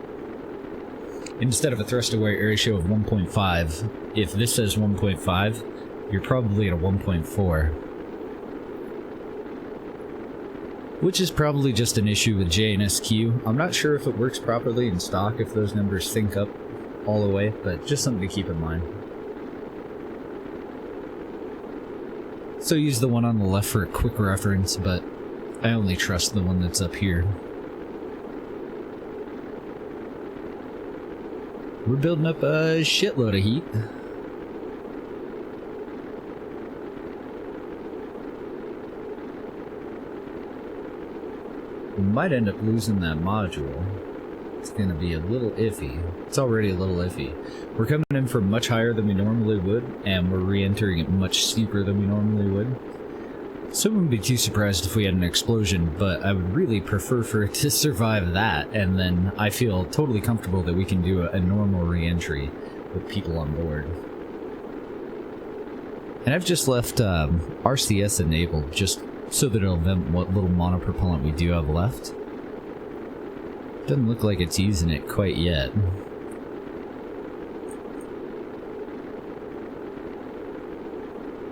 instead of a thrust to weight ratio of 1.5, if this says 1.5, you're probably at a 1.4. Which is probably just an issue with JNSQ. I'm not sure if it works properly in stock, if those numbers sync up all the way, but just something to keep in mind. So use the one on the left for a quick reference, but I only trust the one that's up here. We're building up a shitload of heat. We might end up losing that module. It's gonna be a little iffy. It's already a little iffy. We're coming in from much higher than we normally would, and we're re-entering it much steeper than we normally would. So I wouldn't be too surprised if we had an explosion, but I would really prefer for it to survive that, and then I feel totally comfortable that we can do a normal re-entry with people on board. And I've just left RCS enabled just so that it'll vent what little monopropellant we do have left. Doesn't look like it's using it quite yet.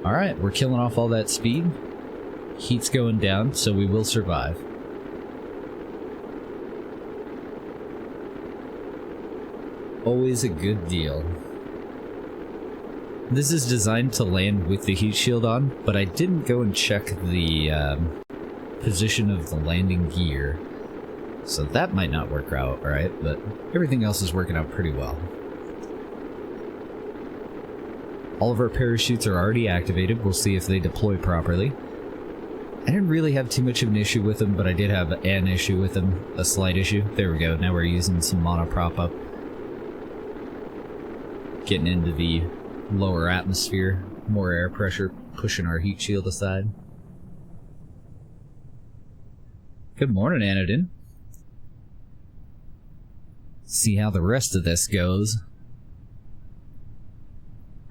Alright, we're killing off all that speed. Heat's going down, so we will survive. Always a good deal. This is designed to land with the heat shield on, but I didn't go and check the position of the landing gear. So that might not work out right, but everything else is working out pretty well. All of our parachutes are already activated. We'll see if they deploy properly. I didn't really have too much of an issue with them, but I did have an issue with them, a slight issue. There we go, now we're using some monoprop up. Getting into the lower atmosphere, more air pressure, pushing our heat shield aside. Good morning, Anodin. See how the rest of this goes.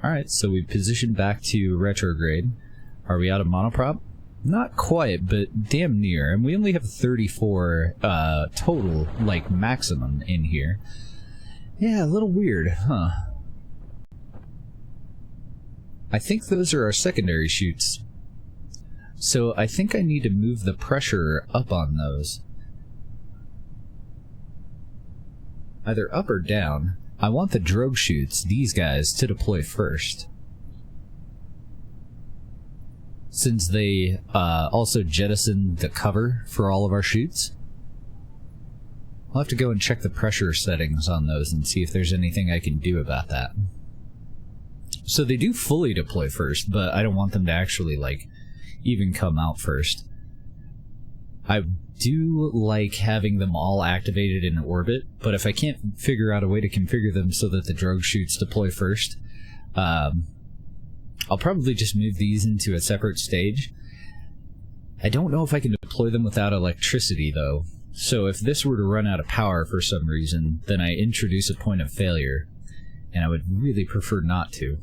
Alright, so we positioned back to retrograde. Are we out of monoprop? Not quite, but damn near. And we only have 34 total, like, maximum in here. Yeah, a little weird, huh? I think those are our secondary chutes. So I think I need to move the pressure up on those. Either up or down. I want the drogue chutes, these guys, to deploy first. Since they also jettisoned the cover for all of our chutes. I'll have to go and check the pressure settings on those and see if there's anything I can do about that. So they do fully deploy first, but I don't want them to actually, like, even come out first. I do like having them all activated in orbit, but if I can't figure out a way to configure them so that the drogue chutes deploy first, I'll probably just move these into a separate stage. I don't know if I can deploy them without electricity, though. So if this were to run out of power for some reason, then I introduce a point of failure, and I would really prefer not to.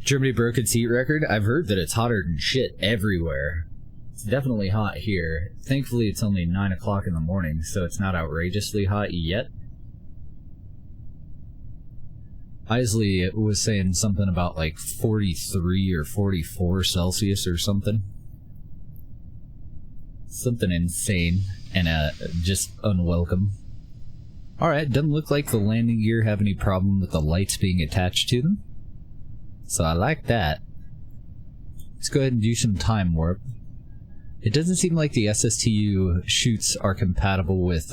Germany broke its heat record. I've heard that it's hotter than shit everywhere. It's definitely hot here. Thankfully, it's only 9 o'clock in the morning, so it's not outrageously hot yet. Isley was saying something about like 43 or 44 Celsius or something. Something insane and just unwelcome. Alright, doesn't look like the landing gear have any problem with the lights being attached to them. So I like that. Let's go ahead and do some time warp. It doesn't seem like the SSTU chutes are compatible with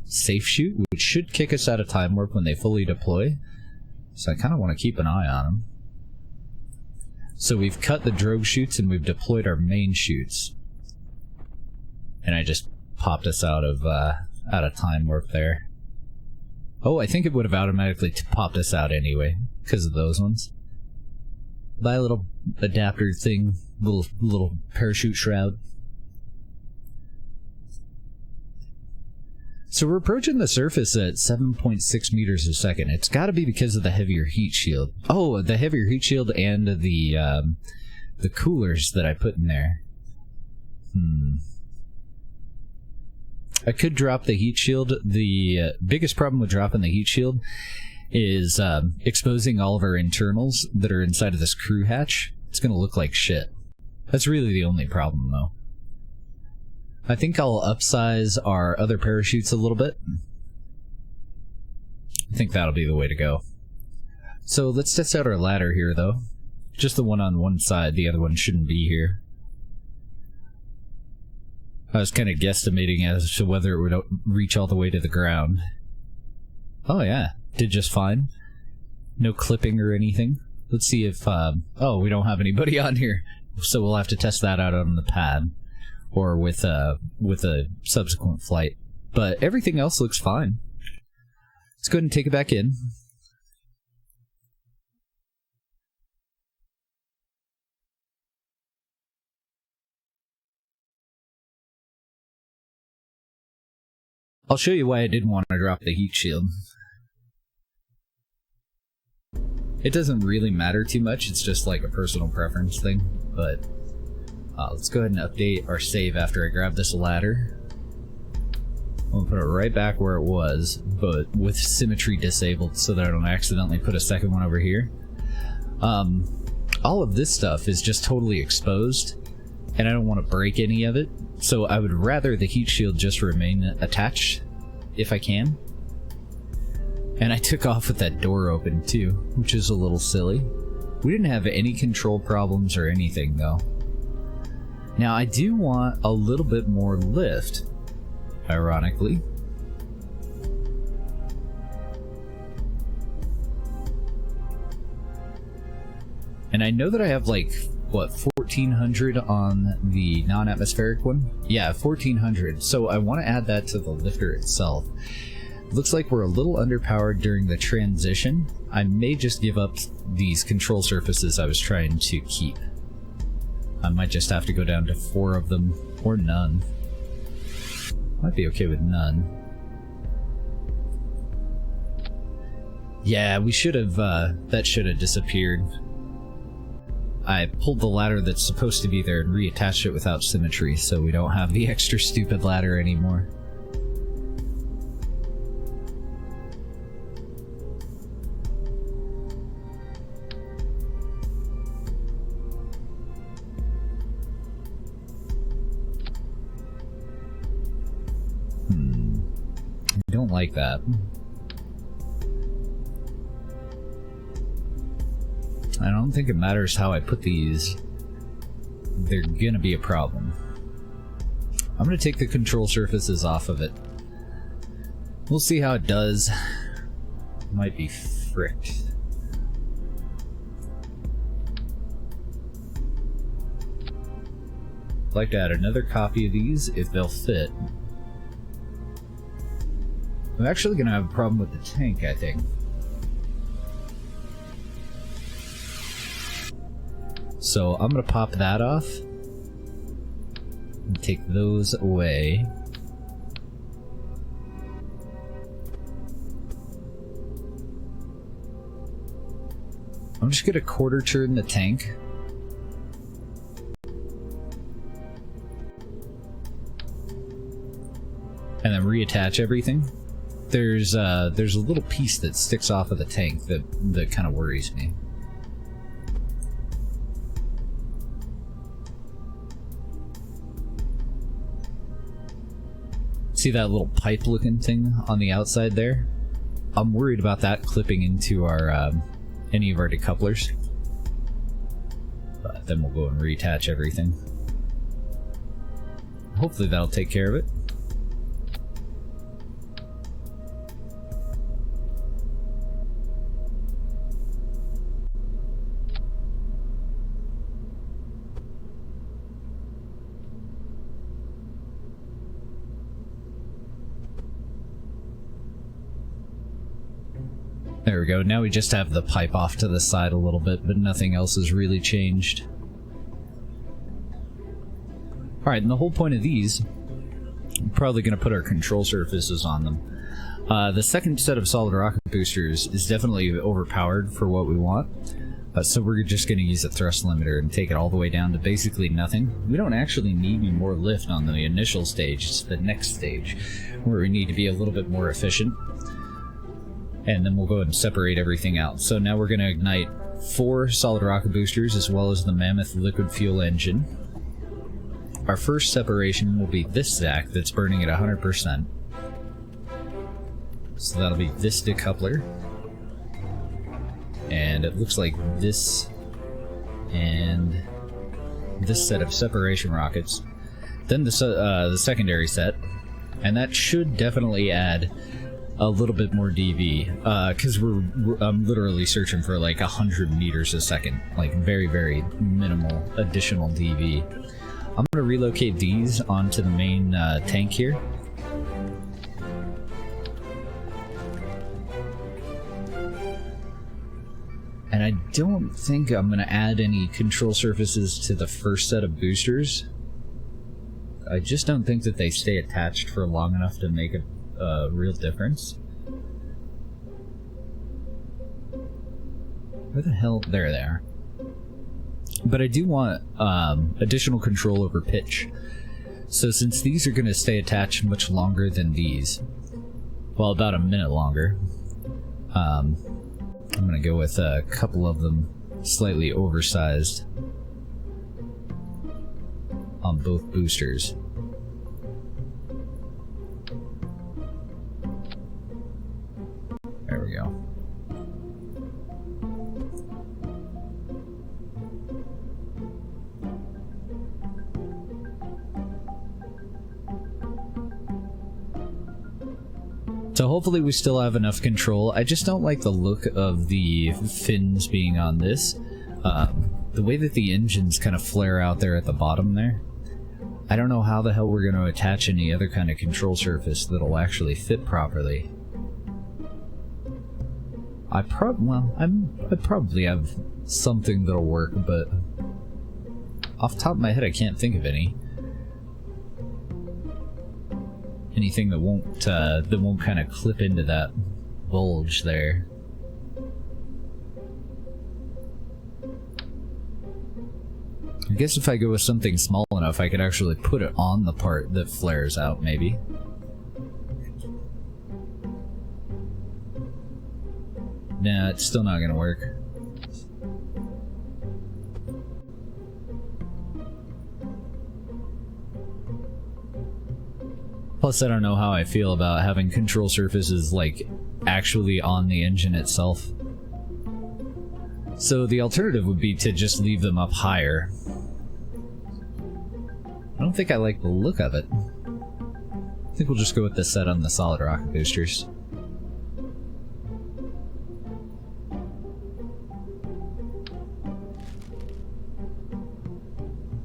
safe chute, which should kick us out of time warp when they fully deploy. So I kind of want to keep an eye on them. So we've cut the drogue chutes and we've deployed our main chutes. And I just popped us out of time warp there. Oh, I think it would have automatically popped us out anyway, because of those ones. Buy a little adapter thing, little parachute shroud. So we're approaching the surface at 7.6 meters a second. It's got to be because of the heavier heat shield. Oh, the heavier heat shield and the coolers that I put in there. I could drop the heat shield. The biggest problem with dropping the heat shield is exposing all of our internals that are inside of this crew hatch. It's going to look like shit. That's really the only problem, though. I think I'll upsize our other parachutes a little bit. I think that'll be the way to go. So let's test out our ladder here, though. Just the one on one side, the other one shouldn't be here. I was kind of guesstimating as to whether it would reach all the way to the ground. Oh yeah, did just fine. No clipping or anything. Let's see if, oh, we don't have anybody on here. So we'll have to test that out on the pad. Or with a subsequent flight. But everything else looks fine. Let's go ahead and take it back in. I'll show you why I didn't want to drop the heat shield. It doesn't really matter too much, it's just like a personal preference thing, but let's go ahead and update our save after I grab this ladder. I'll put it right back where it was, but with symmetry disabled so that I don't accidentally put a second one over here. All of this stuff is just totally exposed, and I don't want to break any of it, so I would rather the heat shield just remain attached, if I can. And I took off with that door open too, which is a little silly. We didn't have any control problems or anything though. Now I do want a little bit more lift, ironically. And I know that I have like, what, 1400 on the non-atmospheric one? Yeah, 1400. So I want to add that to the lifter itself. Looks like we're a little underpowered during the transition. I may just give up these control surfaces I was trying to keep. I might just have to go down to 4 of them, or none. Might be okay with none. Yeah, we should have, that should have disappeared. I pulled the ladder that's supposed to be there and reattached it without symmetry, so we don't have the extra stupid ladder anymore. I don't like that. I don't think it matters how I put these. They're gonna be a problem. I'm gonna take the control surfaces off of it. We'll see how it does. Might be fricked. I'd like to add another copy of these if they'll fit. I'm actually gonna have a problem with the tank, I think. So I'm gonna pop that off and take those away. I'm just gonna quarter turn the tank. And then reattach everything. There's a little piece that sticks off of the tank that kind of worries me. See that little pipe looking thing on the outside there? I'm worried about that clipping into our any of our decouplers. But then we'll go and reattach everything. Hopefully that'll take care of it. we go. Now we just have the pipe off to the side a little bit, but nothing else has really changed. Alright, and the whole point of these, I'm probably going to put our control surfaces on them. The second set of solid rocket boosters is definitely overpowered for what we want, so we're just going to use a thrust limiter and take it all the way down to basically nothing. We don't actually need any more lift on the initial stage, it's the next stage, where we need to be a little bit more efficient. And then we'll go ahead and separate everything out. So now we're going to ignite 4 solid rocket boosters as well as the Mammoth liquid fuel engine. Our first separation will be this stack that's burning at 100%. So that'll be this decoupler. And it looks like this and this set of separation rockets. Then the secondary set. And that should definitely add a little bit more DV, because I'm literally searching for like 100 meters a second, like very, very minimal additional DV. I'm going to relocate these onto the main tank here. And I don't think I'm going to add any control surfaces to the first set of boosters. I just don't think that they stay attached for long enough to make a real difference. Where the hell? There they are. But I do want additional control over pitch. So since these are going to stay attached much longer than these, well, about a minute longer, I'm going to go with a couple of them slightly oversized on both boosters. There we go. So hopefully we still have enough control. I just don't like the look of the fins being on this. The way that the engines kind of flare out there at the bottom there. I don't know how the hell we're going to attach any other kind of control surface that'll actually fit properly. I probably have something that'll work, but off the top of my head I can't think of anything that won't kind of clip into that bulge there. I guess if I go with something small enough, I could actually put it on the part that flares out, maybe. Nah, it's still not gonna work. Plus, I don't know how I feel about having control surfaces, like, actually on the engine itself. So the alternative would be to just leave them up higher. I don't think I like the look of it. I think we'll just go with the set on the solid rocket boosters.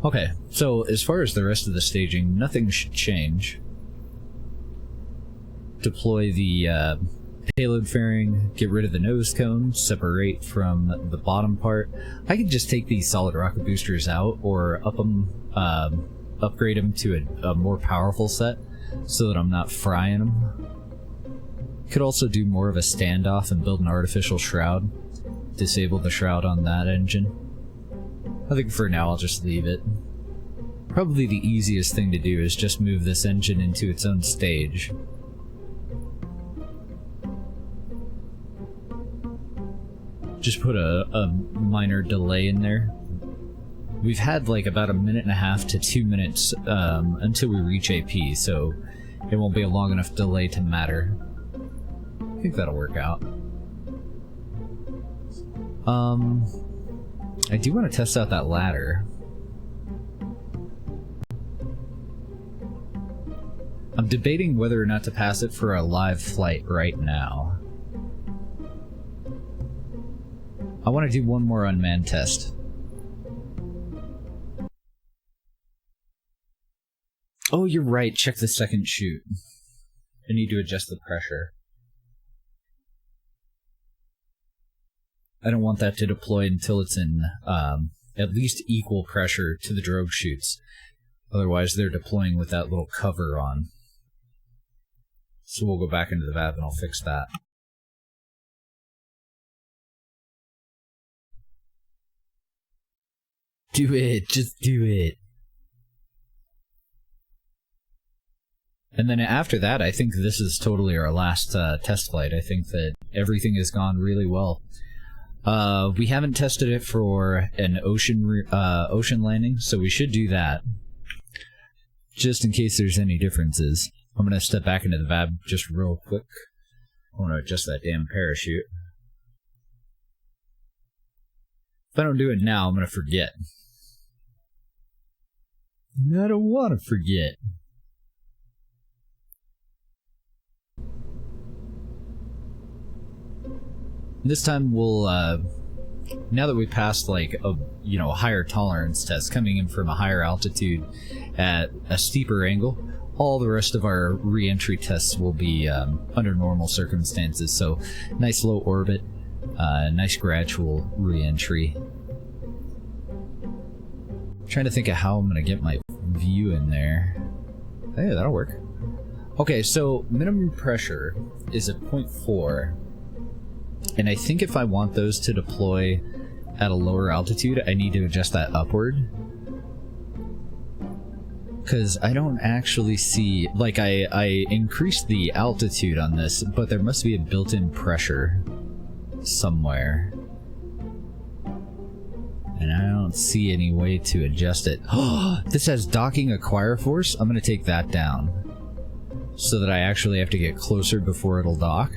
Okay, so as far as the rest of the staging, nothing should change. Deploy the payload fairing, get rid of the nose cone, separate from the bottom part. I could just take these solid rocket boosters out or upgrade them to a more powerful set so that I'm not frying them. Could also do more of a standoff and build an artificial shroud. Disable the shroud on that engine. I think for now I'll just leave it. Probably the easiest thing to do is just move this engine into its own stage. Just put a minor delay in there. We've had like about 1.5 to 2 minutes until we reach AP, so it won't be a long enough delay to matter. I think that'll work out. I do want to test out that ladder. I'm debating whether or not to pass it for a live flight right now. I want to do one more unmanned test. Oh, you're right. Check the second chute. I need to adjust the pressure. I don't want that to deploy until it's in at least equal pressure to the drogue chutes. Otherwise, they're deploying with that little cover on. So we'll go back into the VAB and I'll fix that. Do it, just do it. And then after that, I think this is totally our last test flight. I think that everything has gone really well. We haven't tested it for an ocean landing, so we should do that. Just in case there's any differences. I'm going to step back into the VAB just real quick. I want to adjust that damn parachute. If I don't do it now, I'm going to forget. I don't want to forget. This time we'll, now that we passed like a higher tolerance test, coming in from a higher altitude at a steeper angle, all the rest of our re-entry tests will be under normal circumstances. So nice low orbit, nice gradual re-entry. Trying to think of how I'm going to get my view in there. Hey, that'll work. Okay, so minimum pressure is at 0.4. And I think if I want those to deploy at a lower altitude, I need to adjust that upward. Because I don't actually see... Like, I increased the altitude on this, but there must be a built-in pressure somewhere. And I don't see any way to adjust it. Oh, this has docking acquire force? I'm going to take that down. So that I actually have to get closer before it'll dock.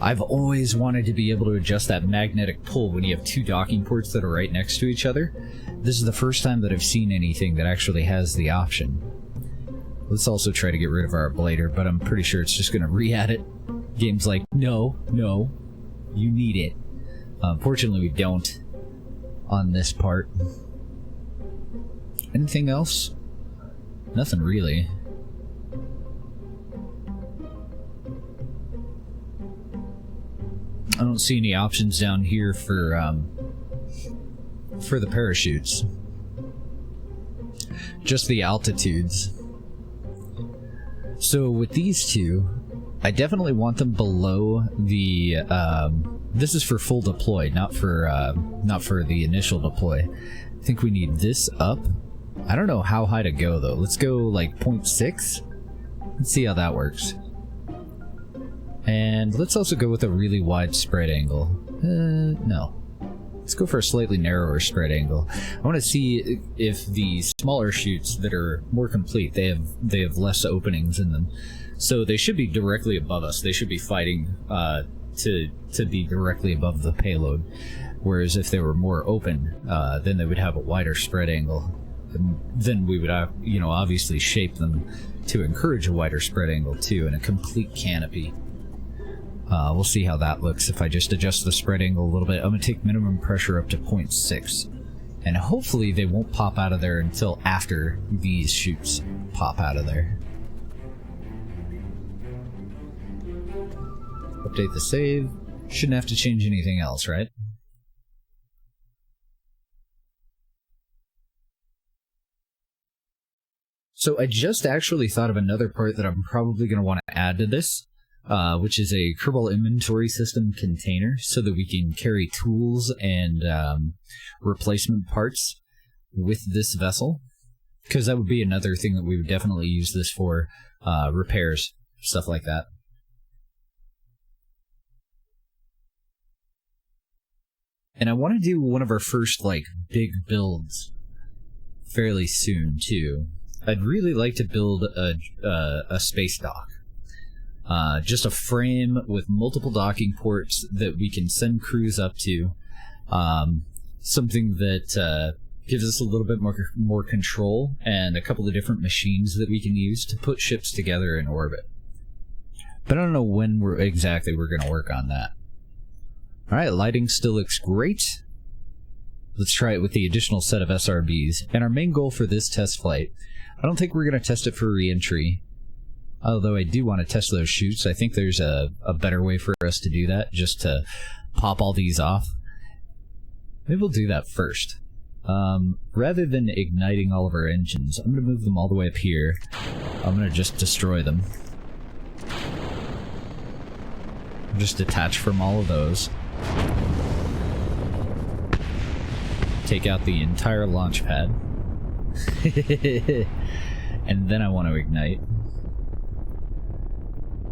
I've always wanted to be able to adjust that magnetic pull when you have two docking ports that are right next to each other. This is the first time that I've seen anything that actually has the option. Let's also try to get rid of our ablator, but I'm pretty sure it's just going to re-add it. Game's like, no, you need it. Unfortunately, we don't on this part. Anything else? Nothing really. I don't see any options down here for the parachutes. Just the altitudes. So with these two, I definitely want them below the. This is for full deploy, not for the initial deploy. I think we need this up. I don't know how high to go though. Let's go like 0.6. Let's see how that works. And let's also go with a really wide spread angle. No. Let's go for a slightly narrower spread angle. I want to see if the smaller chutes that are more complete, they have less openings in them. So they should be directly above us. They should be fighting to be directly above the payload. Whereas if they were more open, then they would have a wider spread angle. And then we would, obviously shape them to encourage a wider spread angle too, and a complete canopy. We'll see how that looks if I just adjust the spread angle a little bit. I'm going to take minimum pressure up to 0.6. And hopefully they won't pop out of there until after these chutes pop out of there. Update the save. Shouldn't have to change anything else, right? So I just actually thought of another part that I'm probably going to want to add to this. Which is a Kerbal inventory system container, so that we can carry tools and replacement parts with this vessel. Because that would be another thing that we would definitely use this for, repairs, stuff like that. And I want to do one of our first, big builds fairly soon, too. I'd really like to build a space dock. Just a frame with multiple docking ports that we can send crews up to. Something that gives us a little bit more control, and a couple of different machines that we can use to put ships together in orbit. But I don't know when exactly we're going to work on that. Alright, lighting still looks great. Let's try it with the additional set of SRBs. And our main goal for this test flight, I don't think we're going to test it for re-entry. Although I do want to test those chutes. I think there's a better way for us to do that, just to pop all these off. Maybe we'll do that first. Rather than igniting all of our engines, I'm going to move them all the way up here. I'm going to just destroy them. Just detach from all of those. Take out the entire launch pad. And then I want to ignite.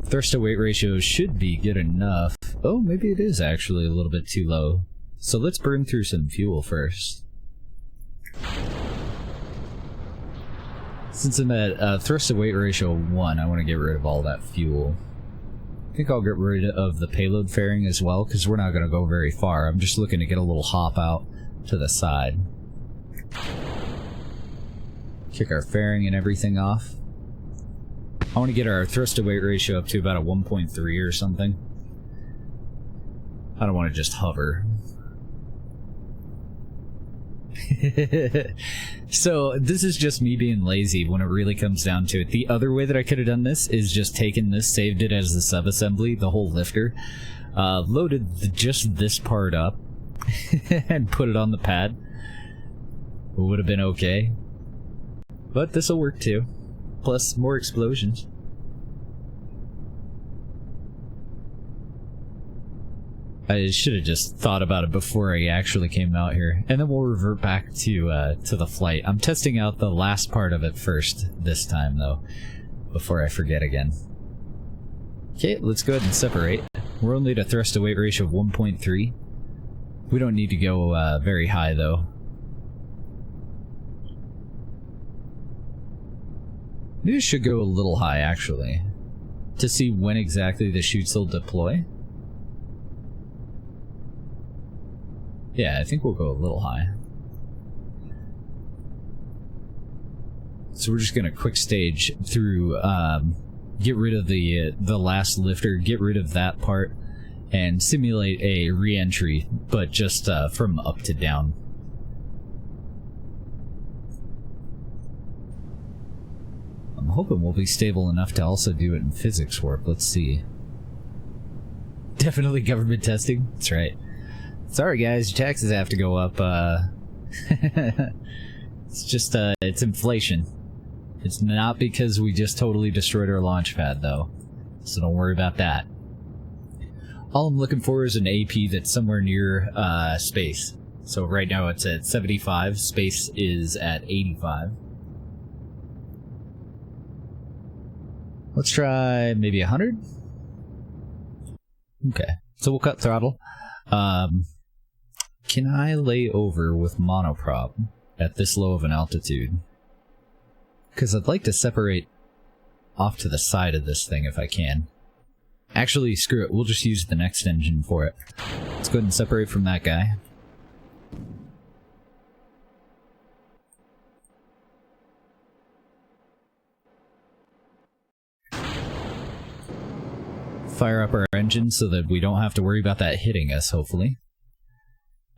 Thrust to weight ratio should be good enough. Oh, maybe it is actually a little bit too low. So let's burn through some fuel first. Since I'm at thrust to weight ratio 1, I want to get rid of all that fuel. I think I'll get rid of the payload fairing as well, because we're not going to go very far. I'm just looking to get a little hop out to the side. Kick our fairing and everything off. I want to get our thrust to weight ratio up to about a 1.3 or something. I don't want to just hover. So this is just me being lazy when it really comes down to it. The other way that I could have done this is just taken this, saved it as a sub-assembly, the whole lifter, loaded just this part up, and put it on the pad. It would have been okay. But this'll work too. Plus more explosions. I should have just thought about it before I actually came out here. And then we'll revert back to the flight. I'm testing out the last part of it first this time, though, before I forget again. Okay, let's go ahead and separate. We're only at a thrust to weight ratio of 1.3. We don't need to go very high, though. Maybe I should go a little high, actually, to see when exactly the chutes will deploy. Yeah, I think we'll go a little high. So we're just gonna quick stage through, get rid of the last lifter, get rid of that part, and simulate a re-entry, but just from up to down. I'm hoping we'll be stable enough to also do it in physics warp. Let's see. Definitely government testing. That's right. Sorry guys, your taxes have to go up. It's just, it's inflation. It's not because we just totally destroyed our launch pad, though. So don't worry about that. All I'm looking for is an AP that's somewhere near, space. So right now it's at 75, space is at 85. Let's try maybe 100? Okay, so we'll cut throttle. Can I lay over with monoprop at this low of an altitude? Because I'd like to separate off to the side of this thing if I can. Actually, screw it, we'll just use the next engine for it. Let's go ahead and separate from that guy. Fire up our engine so that we don't have to worry about that hitting us, hopefully.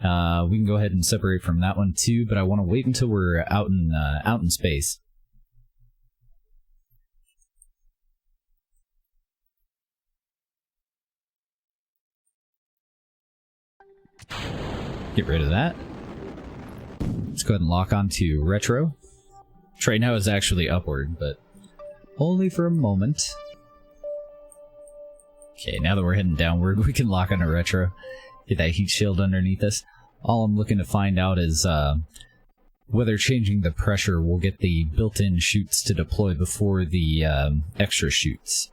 We can go ahead and separate from that one too, but I want to wait until we're out in space. Get rid of that. Let's go ahead and lock onto retro. Right now is actually upward, but only for a moment. Okay, now that we're heading downward, we can lock on a retro. Get that heat shield underneath us. All I'm looking to find out is whether changing the pressure will get the built-in chutes to deploy before the extra chutes.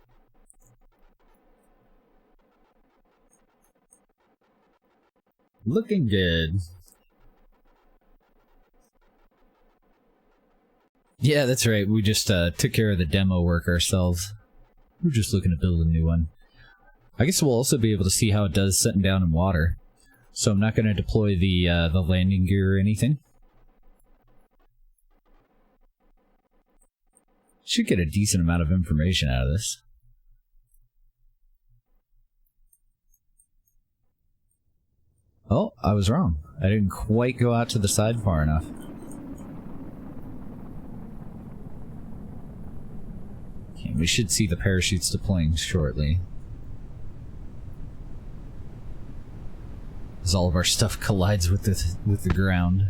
Looking good. Yeah, that's right. We just took care of the demo work ourselves. We're just looking to build a new one. I guess we'll also be able to see how it does setting down in water. So I'm not going to deploy the landing gear or anything. Should get a decent amount of information out of this. Oh, I was wrong. I didn't quite go out to the side far enough. Okay, we should see the parachutes deploying shortly. as all of our stuff collides with the ground.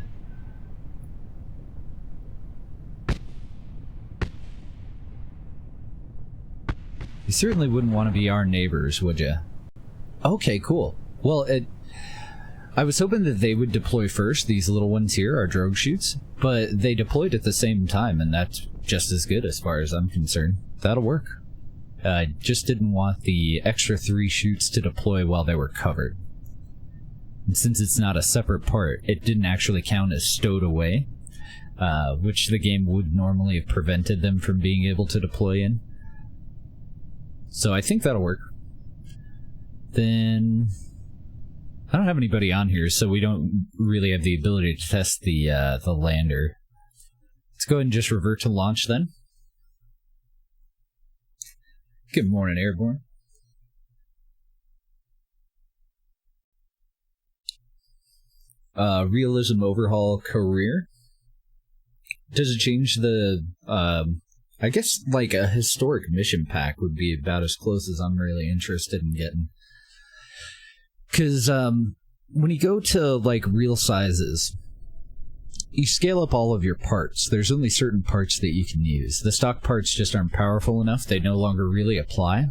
You certainly wouldn't want to be our neighbors, would you? Okay, cool. Well, I was hoping that they would deploy first, these little ones here, our drogue chutes, but they deployed at the same time, and that's just as good as far as I'm concerned. That'll work. I just didn't want the extra 3 chutes to deploy while they were covered. And since it's not a separate part, it didn't actually count as stowed away, which the game would normally have prevented them from being able to deploy in. So I think that'll work. Then I don't have anybody on here, so we don't really have the ability to test the lander. Let's go ahead and just revert to launch then. Good morning, Airborne. Realism Overhaul Career. Does it change the, I guess like a historic mission pack would be about as close as I'm really interested in getting. Because when you go to like real sizes, you scale up all of your parts. There's only certain parts that you can use. The stock parts just aren't powerful enough. They no longer really apply.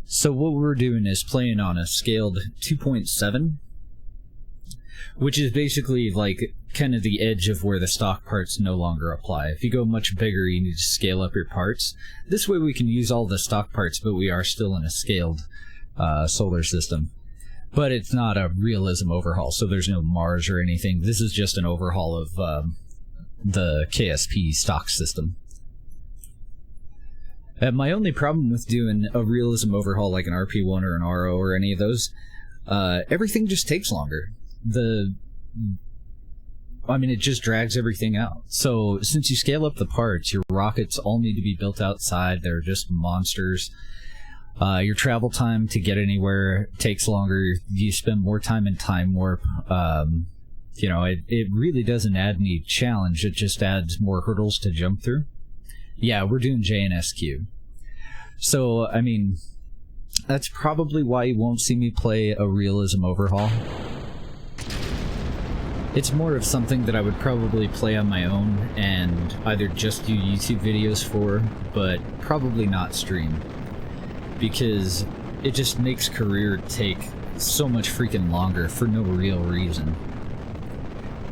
So what we're doing is playing on a scaled 2.7, which is basically like kind of the edge of where the stock parts no longer apply. If you go much bigger, you need to scale up your parts. This way we can use all the stock parts, but we are still in a scaled solar system. But it's not a realism overhaul, so there's no Mars or anything. This is just an overhaul of the KSP stock system. My only problem with doing a realism overhaul like an RP1 or an RO or any of those, everything just takes longer. I mean, it just drags everything out. So since you scale up the parts, your rockets all need to be built outside. They're just monsters. Your travel time to get anywhere takes longer. You spend more time in time warp. You know, it really doesn't add any challenge. It just adds more hurdles to jump through. Yeah, we're doing JNSQ. So, I mean, that's probably why you won't see me play a realism overhaul. It's more of something that I would probably play on my own and either just do YouTube videos for, but probably not stream. Because it just makes career take so much freaking longer for no real reason.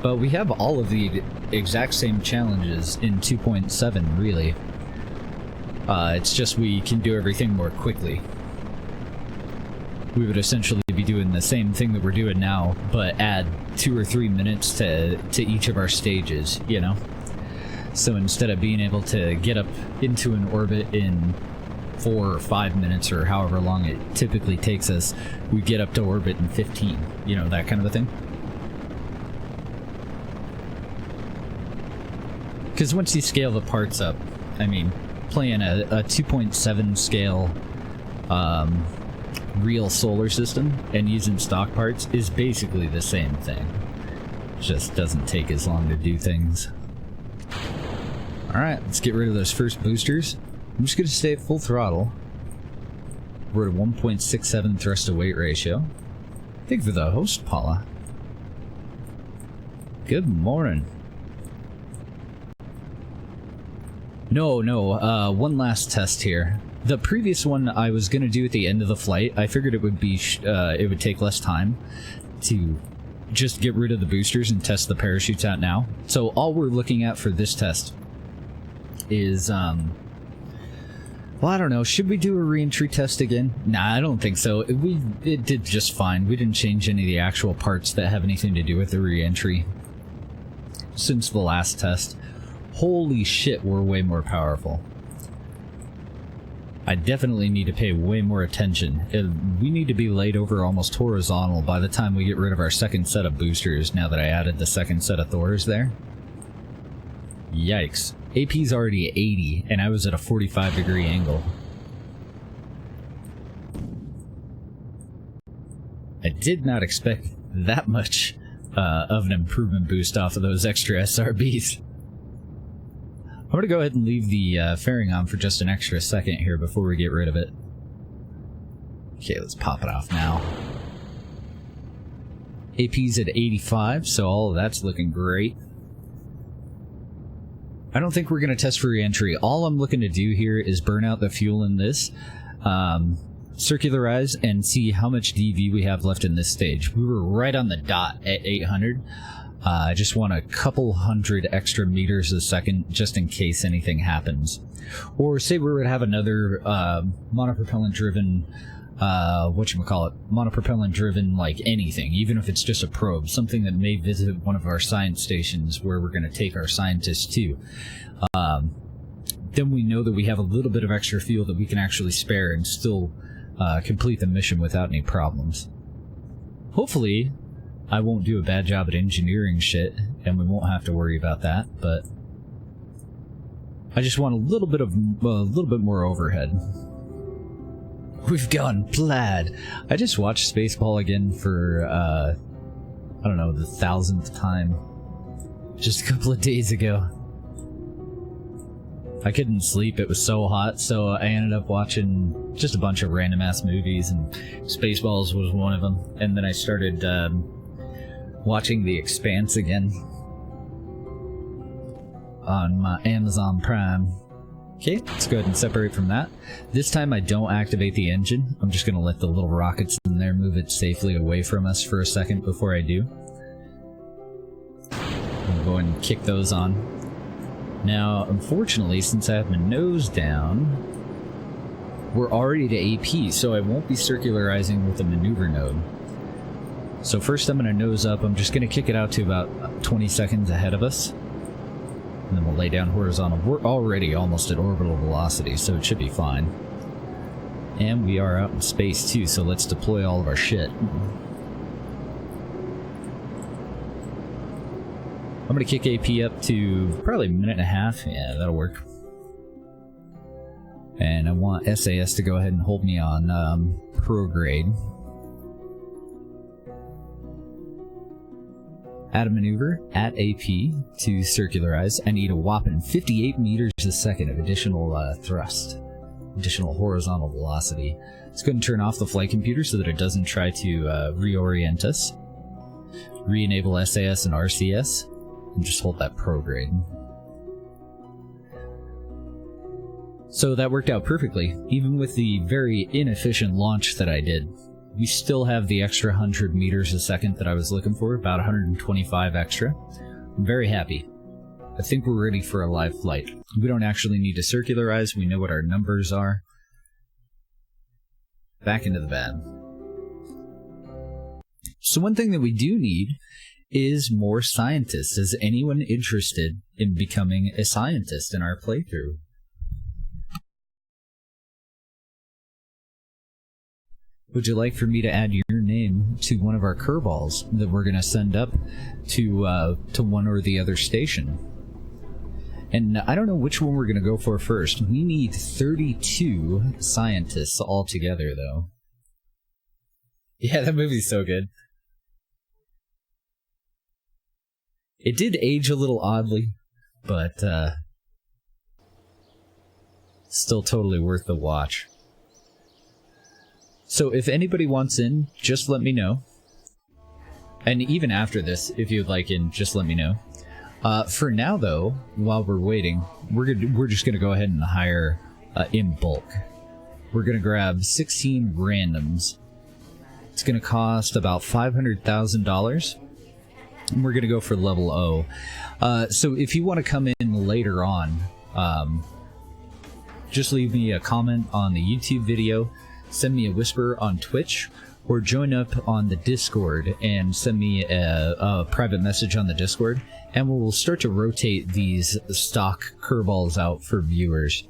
But we have all of the exact same challenges in 2.7, really. It's just we can do everything more quickly. We would essentially be doing the same thing that we're doing now, but add 2 or 3 minutes to each of our stages, you know? So instead of being able to get up into an orbit in 4 or 5 minutes or however long it typically takes us, we get up to orbit in 15, you know, that kind of a thing. Because once you scale the parts up, I mean, playing a 2.7 scale real solar system and using stock parts is basically the same thing. It just doesn't take as long to do things. Alright, let's get rid of those first boosters. I'm just going to stay at full throttle. We're at a 1.67 thrust to weight ratio. Thank you for the host, Paula. Good morning. No, one last test here. The previous one I was going to do at the end of the flight, I figured it would be it would take less time to just get rid of the boosters and test the parachutes out now. So all we're looking at for this test is, well, I don't know, should we do a re-entry test again? Nah, I don't think so. It did just fine. We didn't change any of the actual parts that have anything to do with the re-entry since the last test. Holy shit, we're way more powerful. I definitely need to pay way more attention. We need to be laid over almost horizontal by the time we get rid of our second set of boosters, now that I added the second set of Thors there. Yikes. AP's already 80, and I was at a 45-degree angle. I did not expect that much of an improvement boost off of those extra SRBs. I'm going to go ahead and leave the fairing on for just an extra second here before we get rid of it. Okay, let's pop it off now. AP's at 85, so all of that's looking great. I don't think we're going to test for re-entry. All I'm looking to do here is burn out the fuel in this, circularize, and see how much DV we have left in this stage. We were right on the dot at 800. I just want a couple hundred extra meters a second just in case anything happens. Or say we were to have another monopropellant driven, monopropellant driven like anything, even if it's just a probe, something that may visit one of our science stations where we're going to take our scientists to. Then we know that we have a little bit of extra fuel that we can actually spare and still complete the mission without any problems. Hopefully, I won't do a bad job at engineering shit, and we won't have to worry about that, but I just want a little bit more overhead. We've gone plaid. I just watched Spaceball again for, I don't know, the 1000th time. Just a couple of days ago. I couldn't sleep, it was so hot, so I ended up watching just a bunch of random-ass movies, and Spaceballs was one of them. And then I started watching The Expanse again on my Amazon Prime. Okay, let's go ahead and separate from that. This time I don't activate the engine. I'm just going to let the little rockets in there move it safely away from us for a second before I do. I'll go ahead and kick those on. Now, unfortunately, since I have my nose down, we're already to AP, so I won't be circularizing with the maneuver node. So first I'm going to nose up. I'm just going to kick it out to about 20 seconds ahead of us. And then we'll lay down horizontal. We're already almost at orbital velocity, so it should be fine. And we are out in space too, so let's deploy all of our shit. I'm going to kick AP up to probably a minute and a half. Yeah, that'll work. And I want SAS to go ahead and hold me on prograde. Add a maneuver at AP to circularize. I need a whopping 58 meters a second of additional thrust, additional horizontal velocity. Let's go ahead and turn off the flight computer so that it doesn't try to reorient us. Re-enable SAS and RCS, and just hold that prograde. So that worked out perfectly. Even with the very inefficient launch that I did, we still have the extra 100 meters a second that I was looking for, about 125 extra. I'm very happy. I think we're ready for a live flight. We don't actually need to circularize, we know what our numbers are. Back into the van. So one thing that we do need is more scientists. Is anyone interested in becoming a scientist in our playthrough? Would you like for me to add your name to one of our curveballs that we're going to send up to one or the other station? And I don't know which one we're going to go for first. We need 32 scientists altogether, though. Yeah, that movie's so good. It did age a little oddly, but still totally worth the watch. So if anybody wants in, just let me know. And even after this, if you'd like in, just let me know. For now, though, while we're waiting, we're just going to go ahead and hire in bulk. We're going to grab 16 randoms. It's going to cost about $500,000. And we're going to go for level O. So if you want to come in later on, just leave me a comment on the YouTube video, send me a whisper on Twitch, or join up on the Discord and send me a private message on the Discord, and we'll start to rotate these stock curveballs out for viewers.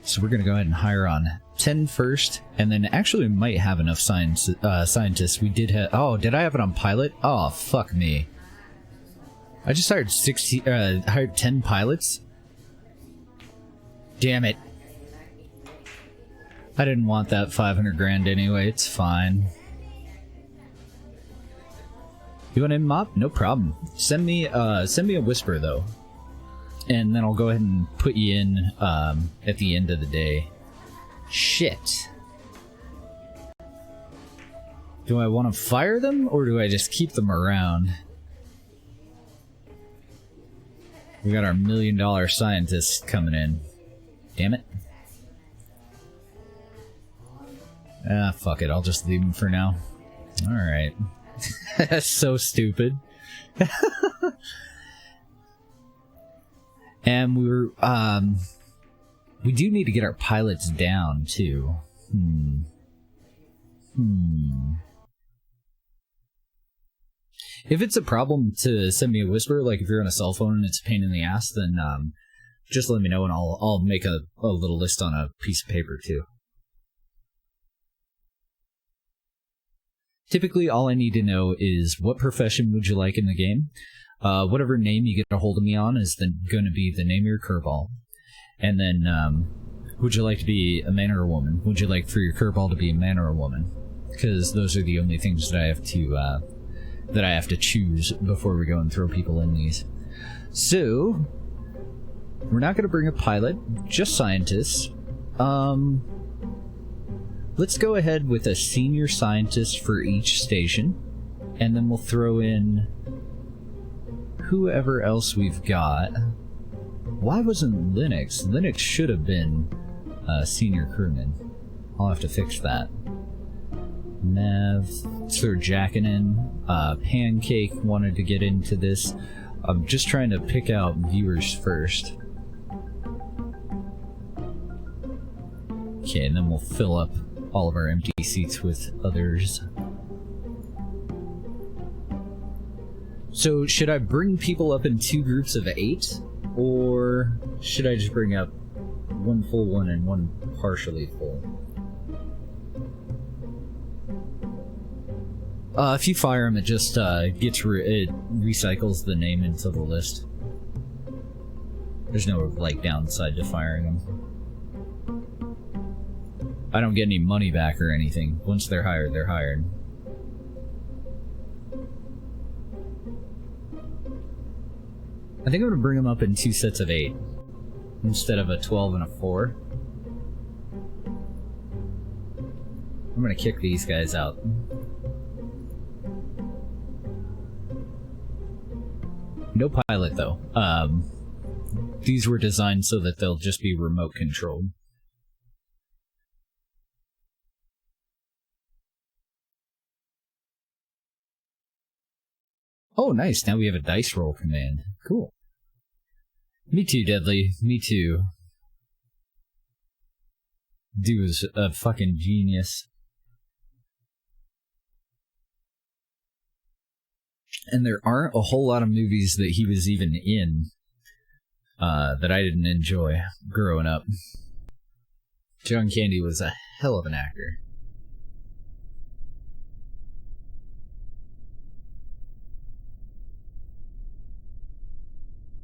So we're going to go ahead and hire on 10 first, and then actually we might have enough scientists. We did have... Oh, did I have it on pilot? Oh, fuck me. I just hired 10 pilots? Damn it. I didn't want that 500 grand anyway, it's fine. You want in, Mop? No problem. Send me a whisper, though. And then I'll go ahead and put you in at the end of the day. Shit. Do I want to fire them, or do I just keep them around? We got our $1 million scientists coming in. Damn it. Ah, fuck it. I'll just leave them for now. Alright. That's so stupid. And we do need to get our pilots down, too. If it's a problem to send me a whisper, like if you're on a cell phone and it's a pain in the ass, then just let me know and I'll make a little list on a piece of paper, too. Typically, all I need to know is what profession would you like in the game. Whatever name you get a hold of me on is going to be the name of your curveball. And then, would you like to be a man or a woman? Would you like for your curveball to be a man or a woman? Because those are the only things that I have to choose before we go and throw people in these. So, we're not going to bring a pilot, just scientists. Let's go ahead with a senior scientist for each station, and then we'll throw in whoever else we've got. Why wasn't Linux? Linux should have been a senior crewman. I'll have to fix that. Nav, Sir Jackanin, Pancake wanted to get into this. I'm just trying to pick out viewers first. Okay, and then we'll fill up all of our empty seats with others. So, should I bring people up in 2 groups of 8? Or should I just bring up one full one and one partially full? If you fire them, it just it recycles the name into the list. There's no, like, downside to firing them. I don't get any money back or anything. Once they're hired, they're hired. I think I'm going to bring them up in 2 sets of 8 instead of a 12 and a 4. I'm going to kick these guys out. No pilot, though. These were designed so that they'll just be remote controlled. Oh, nice. Now we have a dice roll command. Cool. Me too, Deadly. Me too. Dude is a fucking genius. And there aren't a whole lot of movies that he was even in that I didn't enjoy growing up. John Candy was a hell of an actor.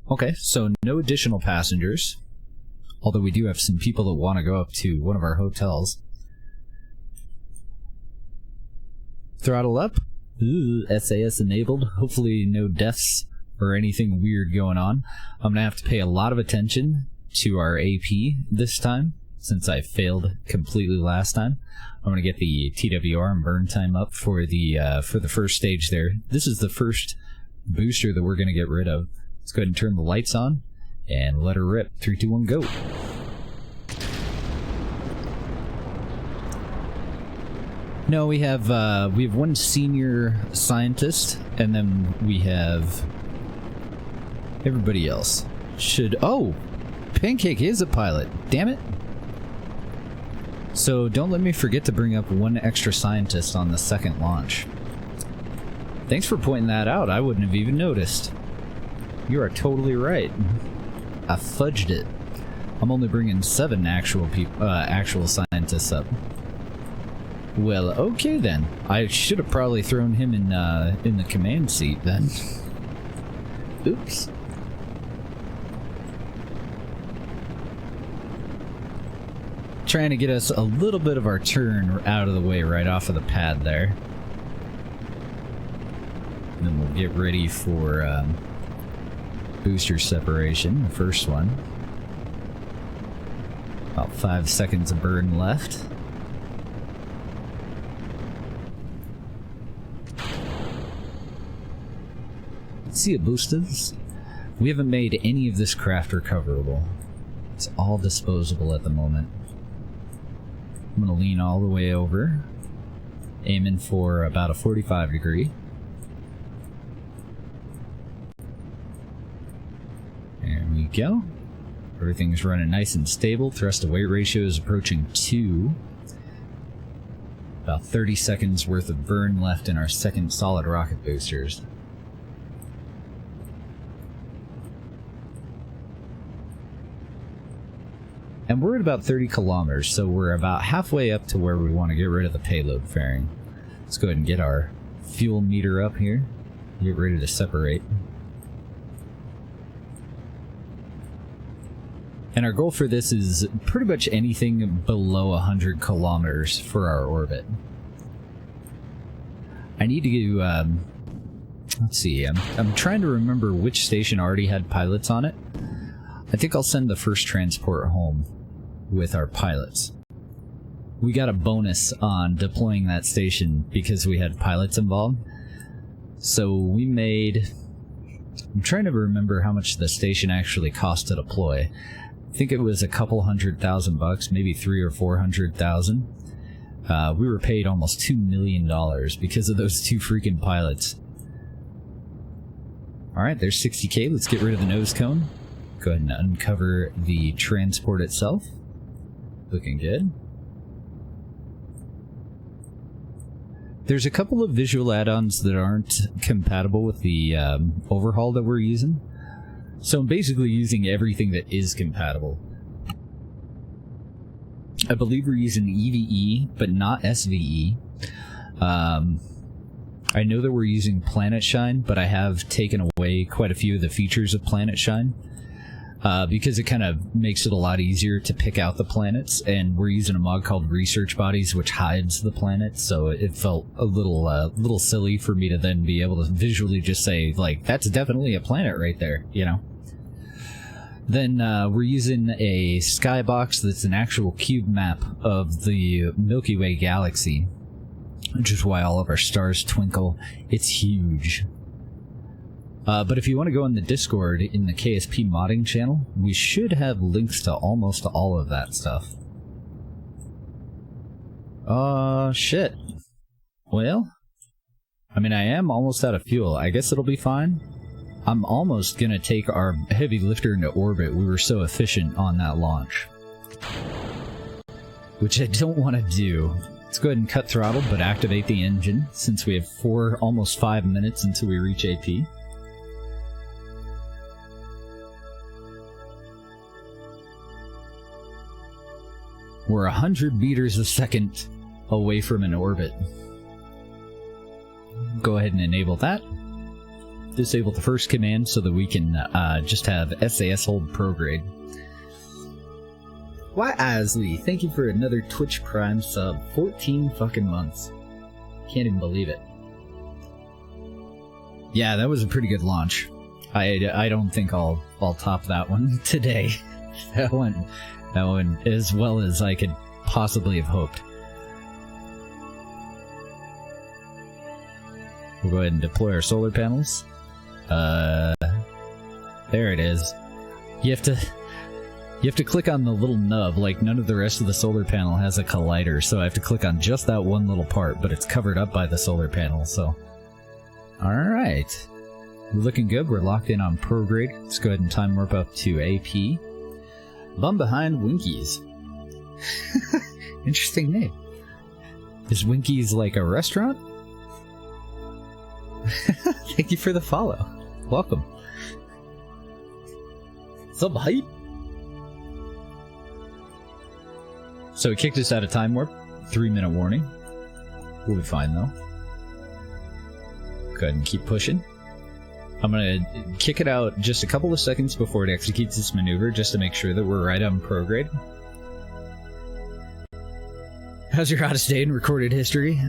Okay, so no additional passengers. Although we do have some people that want to go up to one of our hotels. Throttle up. Ooh, SAS enabled. Hopefully no deaths or anything weird going on. I'm going to have to pay a lot of attention to our AP this time, since I failed completely last time. I'm going to get the TWR and burn time up for the first stage there. This is the first booster that we're going to get rid of. Let's go ahead and turn the lights on and let her rip. 3, 2, 1, go. No, we have one senior scientist, and then we have everybody else. Oh, Pancake is a pilot. Damn it. So don't let me forget to bring up one extra scientist on the second launch. Thanks for pointing that out. I wouldn't have even noticed. You are totally right. I fudged it. I'm only bringing 7 actual scientists up. Well, okay then. I should have probably thrown him in the command seat then. Oops. Trying to get us a little bit of our turn out of the way right off of the pad there. And then we'll get ready for booster separation, the first one. About 5 seconds of burn left. See ya, boosters. We haven't made any of this craft recoverable. It's all disposable at the moment. I'm gonna lean all the way over, aiming for about a 45 degree. There we go. Everything's running nice and stable. Thrust to weight ratio is approaching 2. About 30 seconds worth of burn left in our second solid rocket boosters. And we're at about 30 kilometers, so we're about halfway up to where we want to get rid of the payload fairing. Let's go ahead and get our fuel meter up here. Get ready to separate. And our goal for this is pretty much anything below 100 kilometers for our orbit. I need to, let's see, I'm trying to remember which station already had pilots on it. I think I'll send the first transport home with our pilots. We got a bonus on deploying that station because we had pilots involved. So we made... I'm trying to remember how much the station actually cost to deploy. I think it was a couple $100,000, maybe $300,000 or $400,000. We were paid almost $2 million because of those 2 freaking pilots. Alright, there's 60K. Let's get rid of the nose cone. Go ahead and uncover the transport itself. Looking good. There's a couple of visual add-ons that aren't compatible with the overhaul that we're using. So I'm basically using everything that is compatible. I believe we're using EVE, but not SVE. I know that we're using Planet Shine, but I have taken away quite a few of the features of Planet Shine. Because it kind of makes it a lot easier to pick out the planets, and we're using a mod called Research Bodies, which hides the planets, so it felt a little silly for me to then be able to visually just say, like, that's definitely a planet right there, you know? Then we're using a skybox that's an actual cube map of the Milky Way galaxy, which is why all of our stars twinkle. It's huge. But if you want to go in the Discord in the KSP modding channel, we should have links to almost all of that stuff. Shit. Well, I mean, I am almost out of fuel. I guess it'll be fine. I'm almost gonna take our heavy lifter into orbit. We were so efficient on that launch. Which I don't want to do. Let's go ahead and cut throttle, but activate the engine, since we have almost 5 minutes until we reach AP. We're 100 meters a second away from an orbit. Go ahead and enable that. Disable the first command so that we can just have SAS hold prograde. Why, Isley, thank you for another Twitch Prime sub. 14 fucking months. Can't even believe it. Yeah, that was a pretty good launch. I don't think I'll top that one today. That one as well as I could possibly have hoped. We'll go ahead and deploy our solar panels. There it is. You have to click on the little nub, like none of the rest of the solar panel has a collider, so I have to click on just that one little part, but it's covered up by the solar panel, so... Alright. We're looking good, we're locked in on prograde. Let's go ahead and time warp up to AP. Bum behind Winkies. Interesting name. Is Winkies like a restaurant? Thank you for the follow. Welcome. Sub hype. So it kicked us out of time warp. 3-minute warning. We'll be fine though. Go ahead and keep pushing. I'm gonna kick it out just a couple of seconds before it executes this maneuver, just to make sure that we're right on prograde. How's your hottest day in recorded history?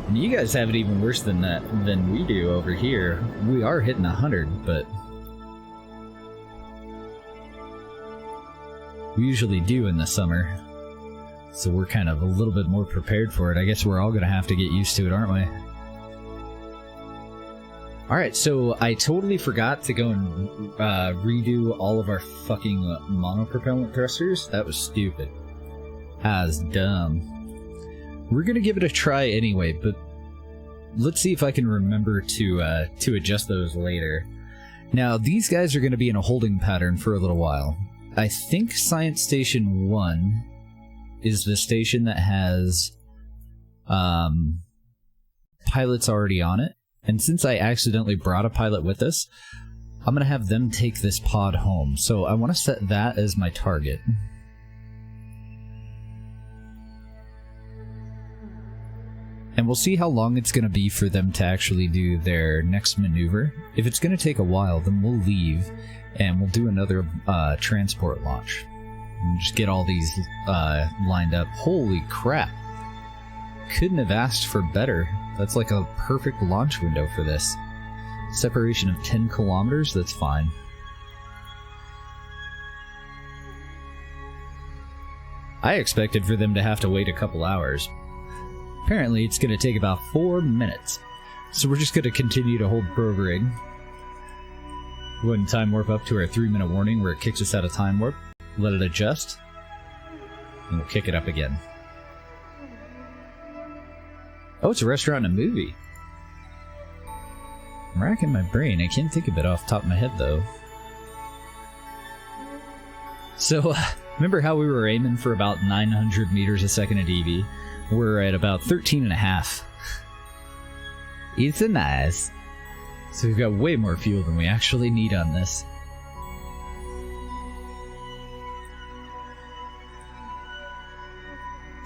And you guys have it even worse than that, than we do over here. We are hitting 100, but we usually do in the summer. So we're kind of a little bit more prepared for it. I guess we're all gonna have to get used to it, aren't we? Alright, so I totally forgot to go and redo all of our fucking monopropellant thrusters. That was stupid. As dumb. We're gonna give it a try anyway, but let's see if I can remember to adjust those later. Now, these guys are gonna be in a holding pattern for a little while. I think Science Station 1 is the station that has pilots already on it. And since I accidentally brought a pilot with us, I'm going to have them take this pod home. So I want to set that as my target. And we'll see how long it's going to be for them to actually do their next maneuver. If it's going to take a while, then we'll leave and we'll do another transport launch. And just get all these lined up. Holy crap. Couldn't have asked for better. That's like a perfect launch window for this. Separation of 10 kilometers, that's fine. I expected for them to have to wait a couple hours. Apparently it's going to take about 4 minutes. So we're just going to continue to hold prograde. Go ahead and time warp up to our 3-minute warning where it kicks us out of time warp. Let it adjust. And we'll kick it up again. Oh, it's a restaurant and a movie. I'm racking my brain. I can't think of it off the top of my head, though. So, remember how we were aiming for about 900 meters a second at EV? We're at about 13.5. It's a nice. So we've got way more fuel than we actually need on this.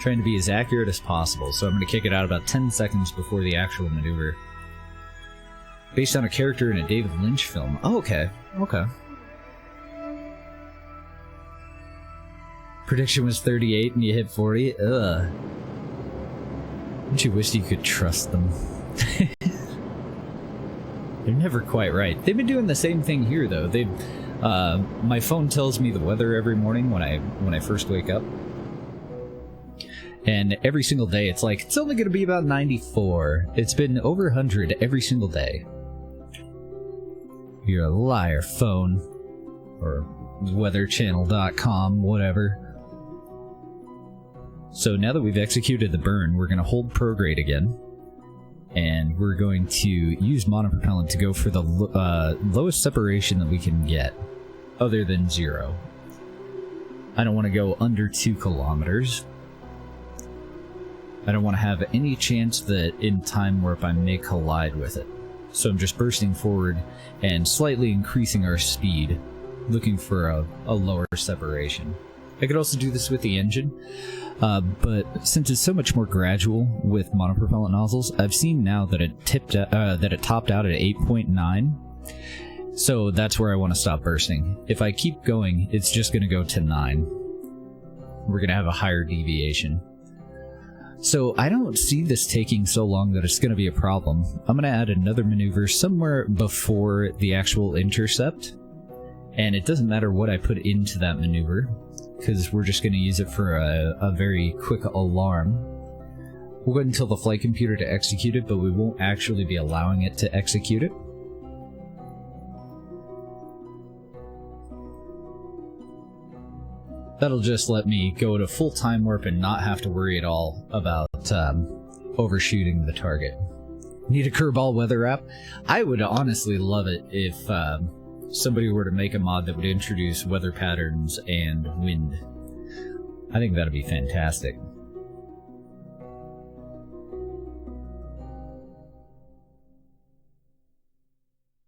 Trying to be as accurate as possible, so I'm going to kick it out about 10 seconds before the actual maneuver. Based on a character in a David Lynch film. Oh, okay. Okay. Prediction was 38 and you hit 40? Ugh. Don't you wish you could trust them? They're never quite right. They've been doing the same thing here, though. They've, my phone tells me the weather every morning when I first wake up. And every single day, it's like, it's only going to be about 94. It's been over 100 every single day. You're a liar, phone. Or weatherchannel.com, whatever. So now that we've executed the burn, we're going to hold prograde again. And we're going to use monopropellant to go for the lowest separation that we can get, other than 0. I don't want to go under 2 kilometers. I don't want to have any chance that in time warp I may collide with it. So I'm just bursting forward and slightly increasing our speed, looking for a lower separation. I could also do this with the engine, but since it's so much more gradual with monopropellant nozzles, I've seen now that it topped out at 8.9. So that's where I want to stop bursting. If I keep going, it's just going to go to 9. We're going to have a higher deviation. So I don't see this taking so long that it's going to be a problem. I'm going to add another maneuver somewhere before the actual intercept. And it doesn't matter what I put into that maneuver, because we're just going to use it for a very quick alarm. We'll go ahead and tell the flight computer to execute it, but we won't actually be allowing it to execute it. That'll just let me go to full time warp and not have to worry at all about overshooting the target. Need a curveball weather app? I would honestly love it if somebody were to make a mod that would introduce weather patterns and wind. I think that'd be fantastic.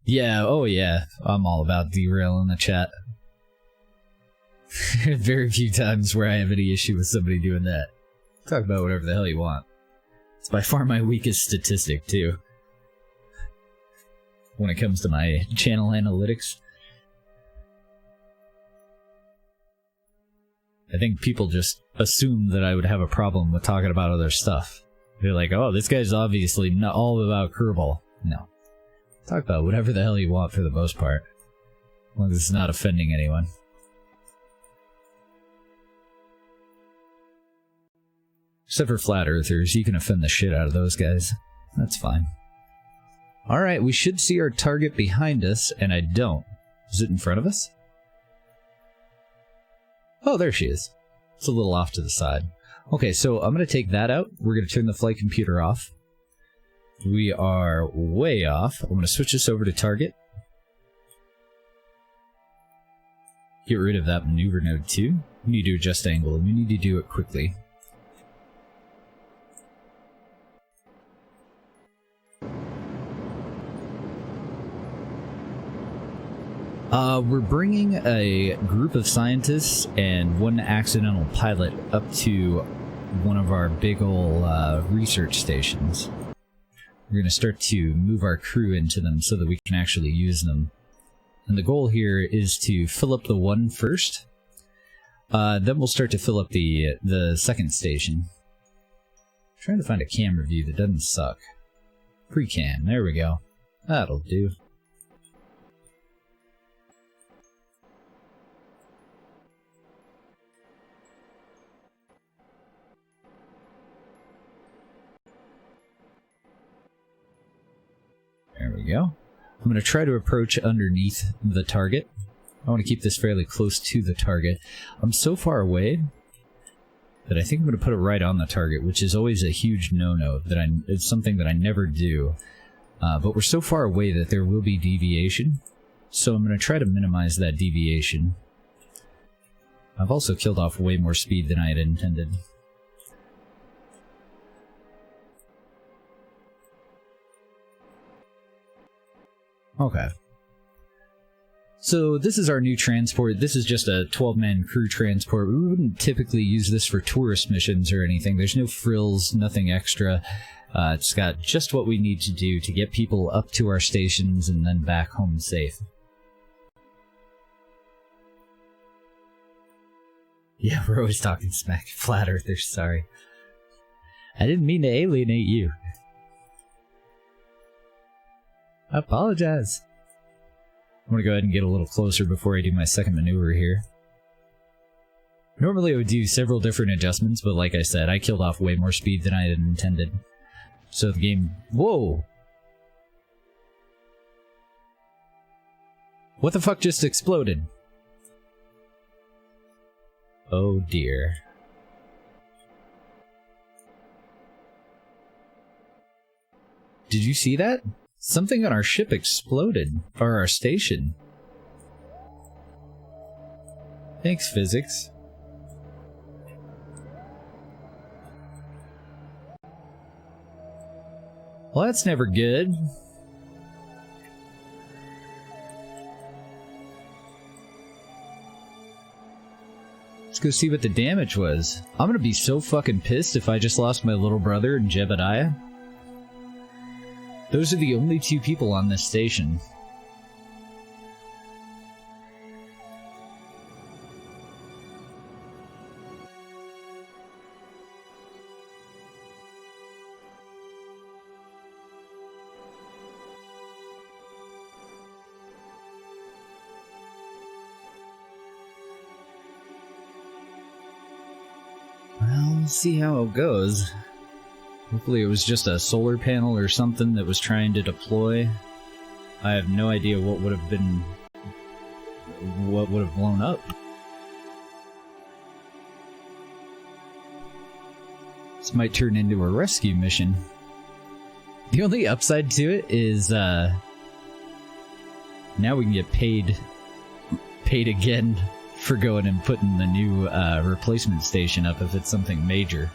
Yeah, oh yeah, I'm all about derailing the chat. Very few times where I have any issue with somebody doing that. Talk about whatever the hell you want. It's by far my weakest statistic, too. When it comes to my channel analytics. I think people just assume that I would have a problem with talking about other stuff. They're like, oh, this guy's obviously not all about curveball. No. Talk about whatever the hell you want for the most part. As long as it's not offending anyone. Except for flat earthers, you can offend the shit out of those guys. That's fine. Alright, we should see our target behind us, and I don't. Is it in front of us? Oh, there she is. It's a little off to the side. Okay, so I'm going to take that out. We're going to turn the flight computer off. We are way off. I'm going to switch this over to target. Get rid of that maneuver node too. We need to adjust angle, and we need to do it quickly. We're bringing a group of scientists and one accidental pilot up to one of our big ol' research stations. We're going to start to move our crew into them so that we can actually use them. And the goal here is to fill up the one first. Then we'll start to fill up the second station. I'm trying to find a camera view that doesn't suck. Pre-cam, there we go. That'll do. There we go. I'm going to try to approach underneath the target. I want to keep this fairly close to the target. I'm so far away that I think I'm going to put it right on the target, which is always a huge no-no. It's something that I never do. But we're so far away that there will be deviation. So I'm going to try to minimize that deviation. I've also killed off way more speed than I had intended. Okay. So this is our new transport. This is just a 12-man crew transport. We wouldn't typically use this for tourist missions or anything. There's no frills, nothing extra. It's got just what we need to do to get people up to our stations and then back home safe. Yeah, we're always talking smack. Flat Earthers, sorry. I didn't mean to alienate you. I apologize. I'm gonna go ahead and get a little closer before I do my second maneuver here. Normally I would do several different adjustments, but like I said, I killed off way more speed than I had intended. So the game... Whoa! What the fuck just exploded? Oh dear. Did you see that? Something on our ship exploded. Or our station. Thanks, physics. Well, that's never good. Let's go see what the damage was. I'm gonna be so fucking pissed if I just lost my little brother and Jebediah. Those are the only two people on this station. Well, we'll see how it goes. Hopefully it was just a solar panel or something that was trying to deploy. I have no idea what would have been... what would have blown up. This might turn into a rescue mission. The only upside to it is, now we can get paid again for going and putting the new, replacement station up if it's something major.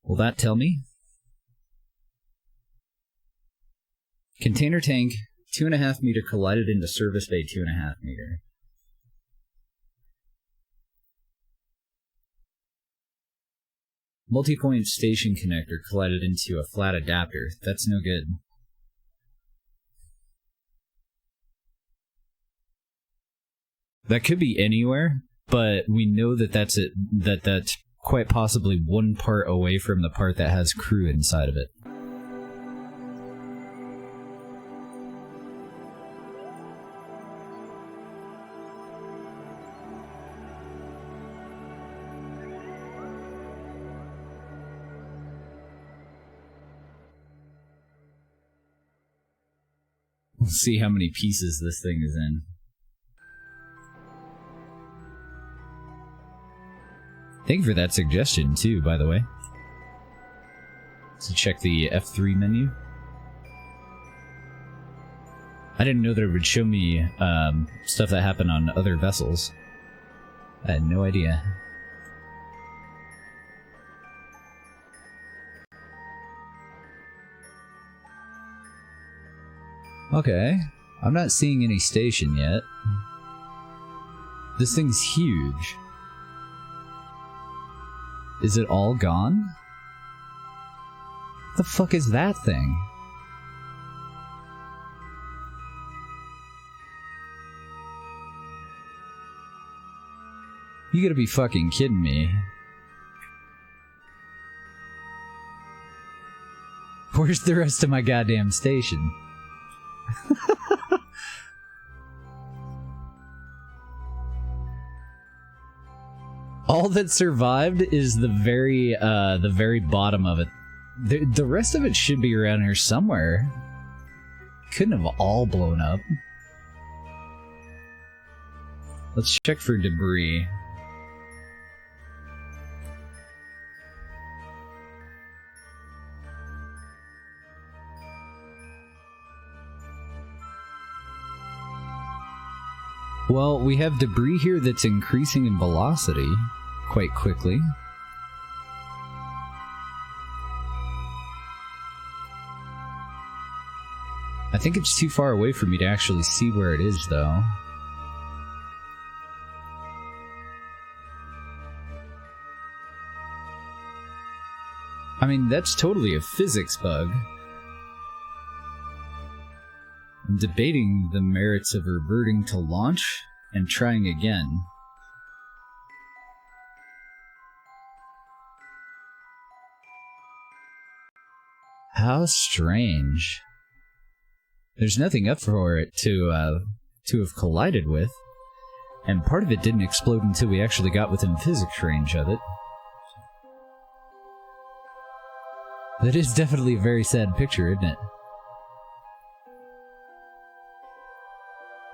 Will that tell me? Container tank, 2.5 meter collided into service bay 2.5 meter. Multi-point station connector collided into a flat adapter. That's no good. That could be anywhere, but we know that that's it. That's quite possibly one part away from the part that has crew inside of it. We'll see how many pieces this thing is in. Thank you for that suggestion, too, by the way. To check the F3 menu. I didn't know that it would show me stuff that happened on other vessels. I had no idea. Okay, I'm not seeing any station yet. This thing's huge. Is it all gone? The fuck is that thing? You gotta be fucking kidding me. Where's the rest of my goddamn station? All that survived is the very bottom of it. The rest of it should be around here somewhere. Couldn't have all blown up. Let's check for debris. Well, we have debris here that's increasing in velocity quite quickly. I think it's too far away for me to actually see where it is, though. I mean, that's totally a physics bug. I'm debating the merits of reverting to launch and trying again. How strange. There's nothing up for it to have collided with, and part of it didn't explode until we actually got within physics range of it. That is definitely a very sad picture, isn't it?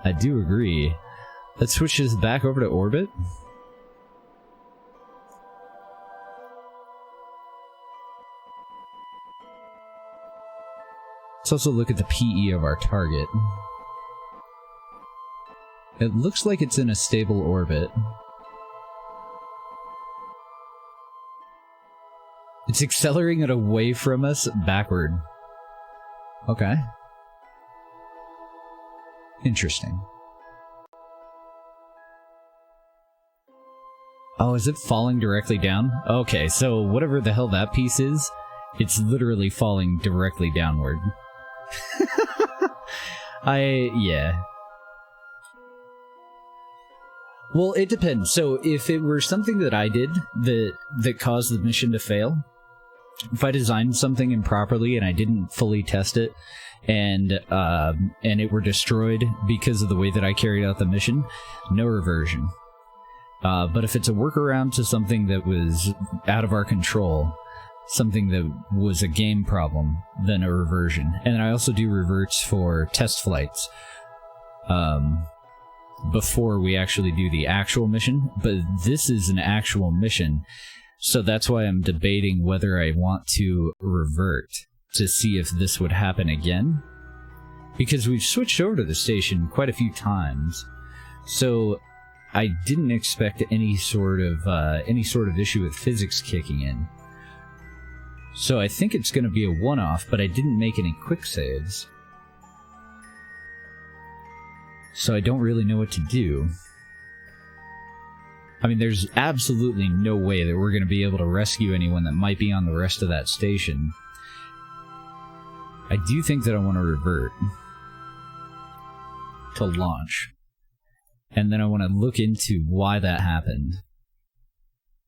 I do agree. Let's switch this back over to orbit. Let's also look at the PE of our target. It looks like it's in a stable orbit. It's accelerating it away from us backward. Okay. Interesting. Oh, is it falling directly down? Okay, so whatever the hell that piece is, it's literally falling directly downward. Yeah. Well, it depends. So if it were something that I did that caused the mission to fail, if I designed something improperly and I didn't fully test it, and it were destroyed because of the way that I carried out the mission, no reversion. But if it's a workaround to something that was out of our control, something that was a game problem, then a reversion. And I also do reverts for test flights before we actually do the actual mission. But this is an actual mission, so that's why I'm debating whether I want to revert to see if this would happen again. Because we've switched over to the station quite a few times, so I didn't expect any sort of issue with physics kicking in. So I think it's going to be a one-off, but I didn't make any quick saves. So I don't really know what to do. I mean, there's absolutely no way that we're going to be able to rescue anyone that might be on the rest of that station. I do think that I want to revert to launch. And then I want to look into why that happened.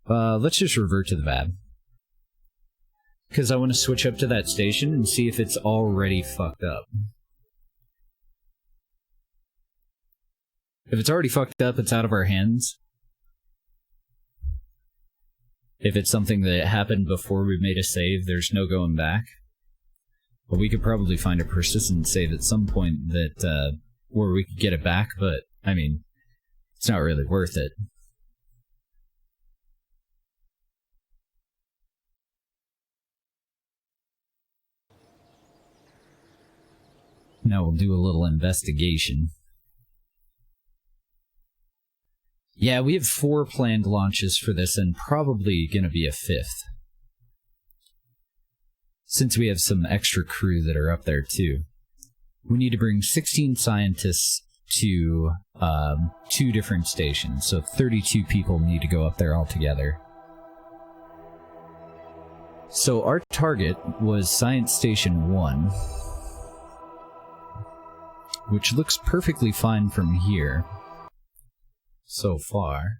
Let's just revert to the VAB. Because I want to switch up to that station and see if it's already fucked up. If it's already fucked up, it's out of our hands. If it's something that happened before we made a save, there's no going back. But we could probably find a persistent save at some point that, where we could get it back, but, I mean, it's not really worth it. Now we'll do a little investigation. Yeah, we have 4 planned launches for this, and probably gonna be a 5th. Since we have some extra crew that are up there too. We need to bring 16 scientists to 2 different stations, so 32 people need to go up there altogether. So our target was Science Station 1, which looks perfectly fine from here so far.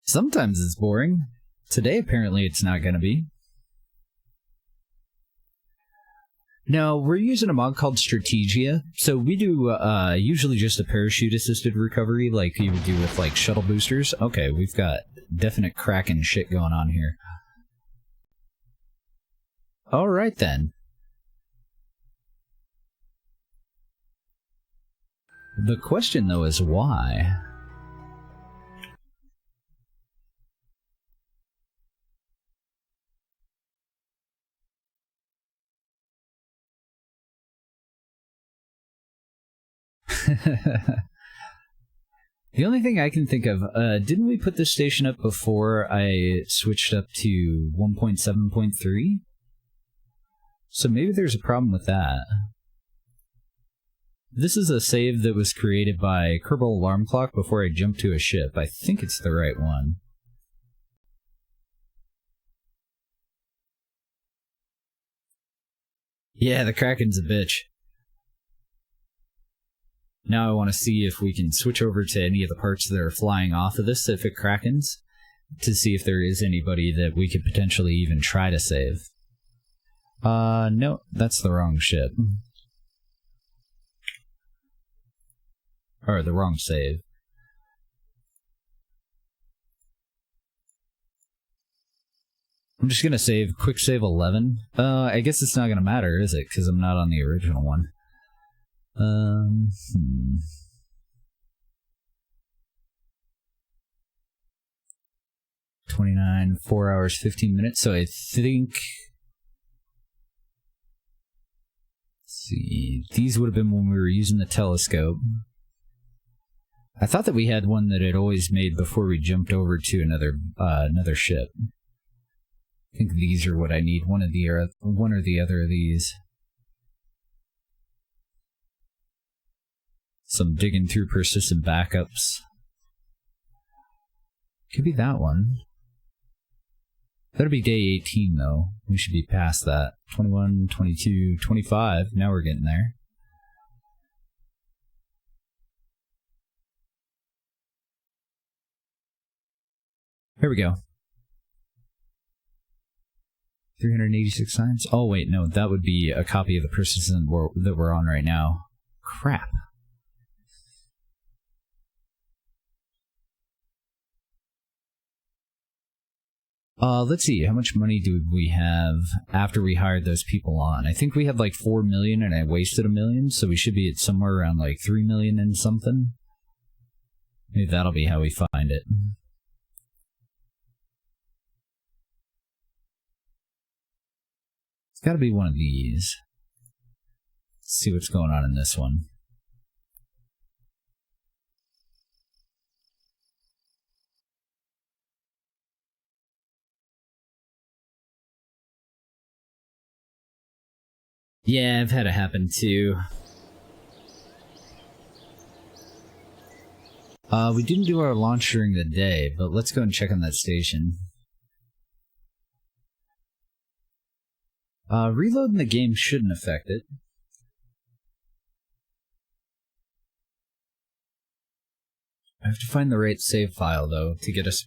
Sometimes it's boring. Today, apparently, it's not going to be. No, we're using a mod called Strategia. So we do usually just a parachute-assisted recovery like you would do with, like, shuttle boosters. Okay, we've got definite Kraken shit going on here. Alright then. The question, though, is why? The only thing I can think of, didn't we put this station up before I switched up to 1.7.3? So maybe there's a problem with that. This is a save that was created by Kerbal Alarm Clock before I jumped to a ship. I think it's the right one. Yeah, the Kraken's a bitch. Now I want to see if we can switch over to any of the parts that are flying off of this if it Krakens, to see if there is anybody that we could potentially even try to save. No, that's the wrong ship. Or the wrong save. I'm just gonna save quick save 11. I guess it's not gonna matter, is it? Because I'm not on the original one. 29, 4 hours, 15 minutes. So I think, let's see, these would have been when we were using the telescope. I thought that we had one that had always made before we jumped over to another ship. I think these are what I need. One or the other of these. Some digging through persistent backups. Could be that one. That'll be day 18, though. We should be past that. 21, 22, 25. Now we're getting there. Here we go. 386 signs? Oh, wait, no. That would be a copy of the persistent that we're on right now. Crap. Let's see, how much money do we have after we hired those people on? I think we had like 4 million and I wasted $1 million, so we should be at somewhere around like 3 million and something. Maybe that'll be how we find it. It's gotta be one of these. Let's see what's going on in this one. Yeah, I've had it happen too. We didn't do our launch during the day, but let's go and check on that station. Reloading the game shouldn't affect it. I have to find the right save file, though, to get us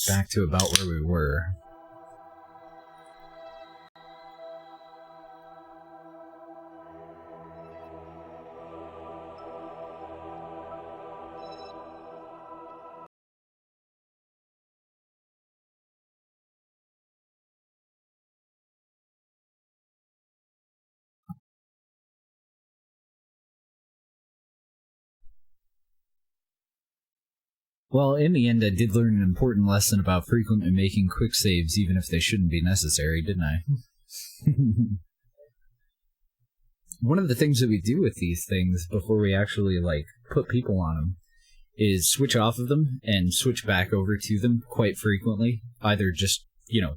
back to about where we were. Well, in the end, I did learn an important lesson about frequently making quick saves, even if they shouldn't be necessary, didn't I? One of the things that we do with these things before we actually, like, put people on them is switch off of them and switch back over to them quite frequently. Either just, you know,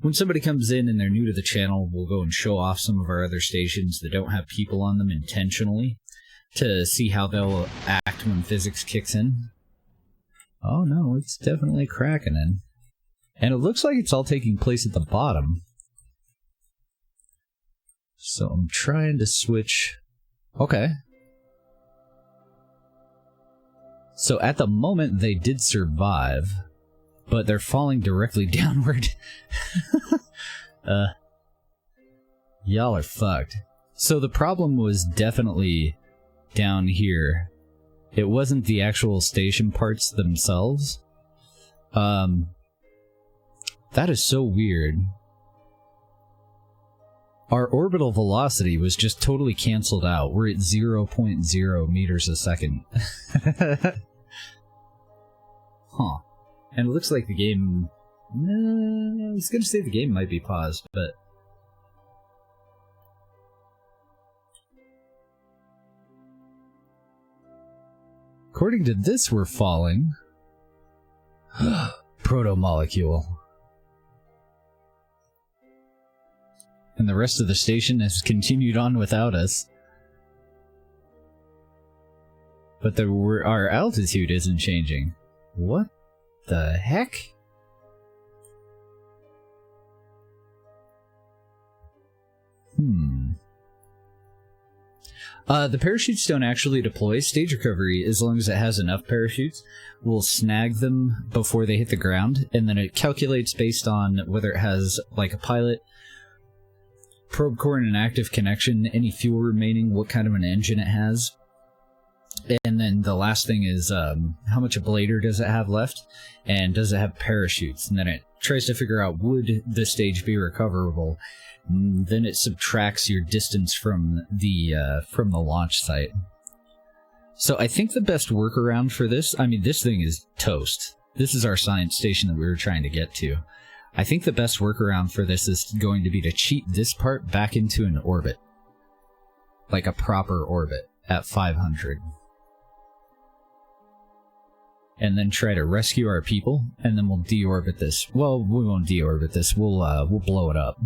when somebody comes in and they're new to the channel, we'll go and show off some of our other stations that don't have people on them intentionally to see how they'll act when physics kicks in. Oh no, it's definitely cracking in. And it looks like it's all taking place at the bottom. So I'm trying to switch... Okay. So at the moment they did survive, but they're falling directly downward. Y'all are fucked. So the problem was definitely down here. It wasn't the actual station parts themselves. That is so weird. Our orbital velocity was just totally canceled out. We're at 0.0 meters a second. Huh. And it looks like the game... I was gonna say the game might be paused, but... According to this, we're falling. Proto-molecule. And the rest of the station has continued on without us. But our altitude isn't changing. What the heck? The parachutes don't actually deploy. Stage recovery, as long as it has enough parachutes, will snag them before they hit the ground, and then it calculates based on whether it has, like, a pilot, probe core and an active connection, any fuel remaining, what kind of an engine it has. And then the last thing is how much ablator does it have left, and does it have parachutes? And then it tries to figure out, would the stage be recoverable? Then it subtracts your distance from the launch site. So I think the best workaround for this, I mean, this thing is toast. This is our science station that we were trying to get to. I think the best workaround for this is going to be to cheat this part back into an orbit. Like a proper orbit at 500. And then try to rescue our people, and then we'll deorbit this. Well, we won't deorbit this, we'll blow it up.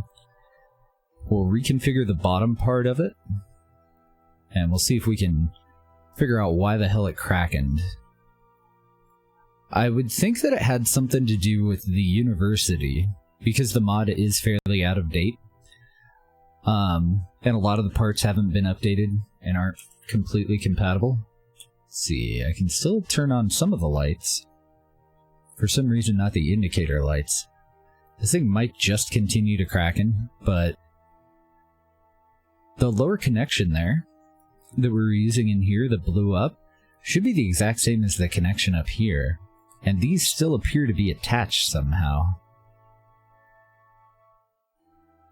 We'll reconfigure the bottom part of it, and we'll see if we can figure out why the hell it crackened. I would think that it had something to do with the university, because the mod is fairly out of date. And a lot of the parts haven't been updated and aren't completely compatible. Let's see, I can still turn on some of the lights. For some reason, not the indicator lights. This thing might just continue to cracken, but the lower connection there that we were using in here that blew up should be the exact same as the connection up here, and these still appear to be attached somehow.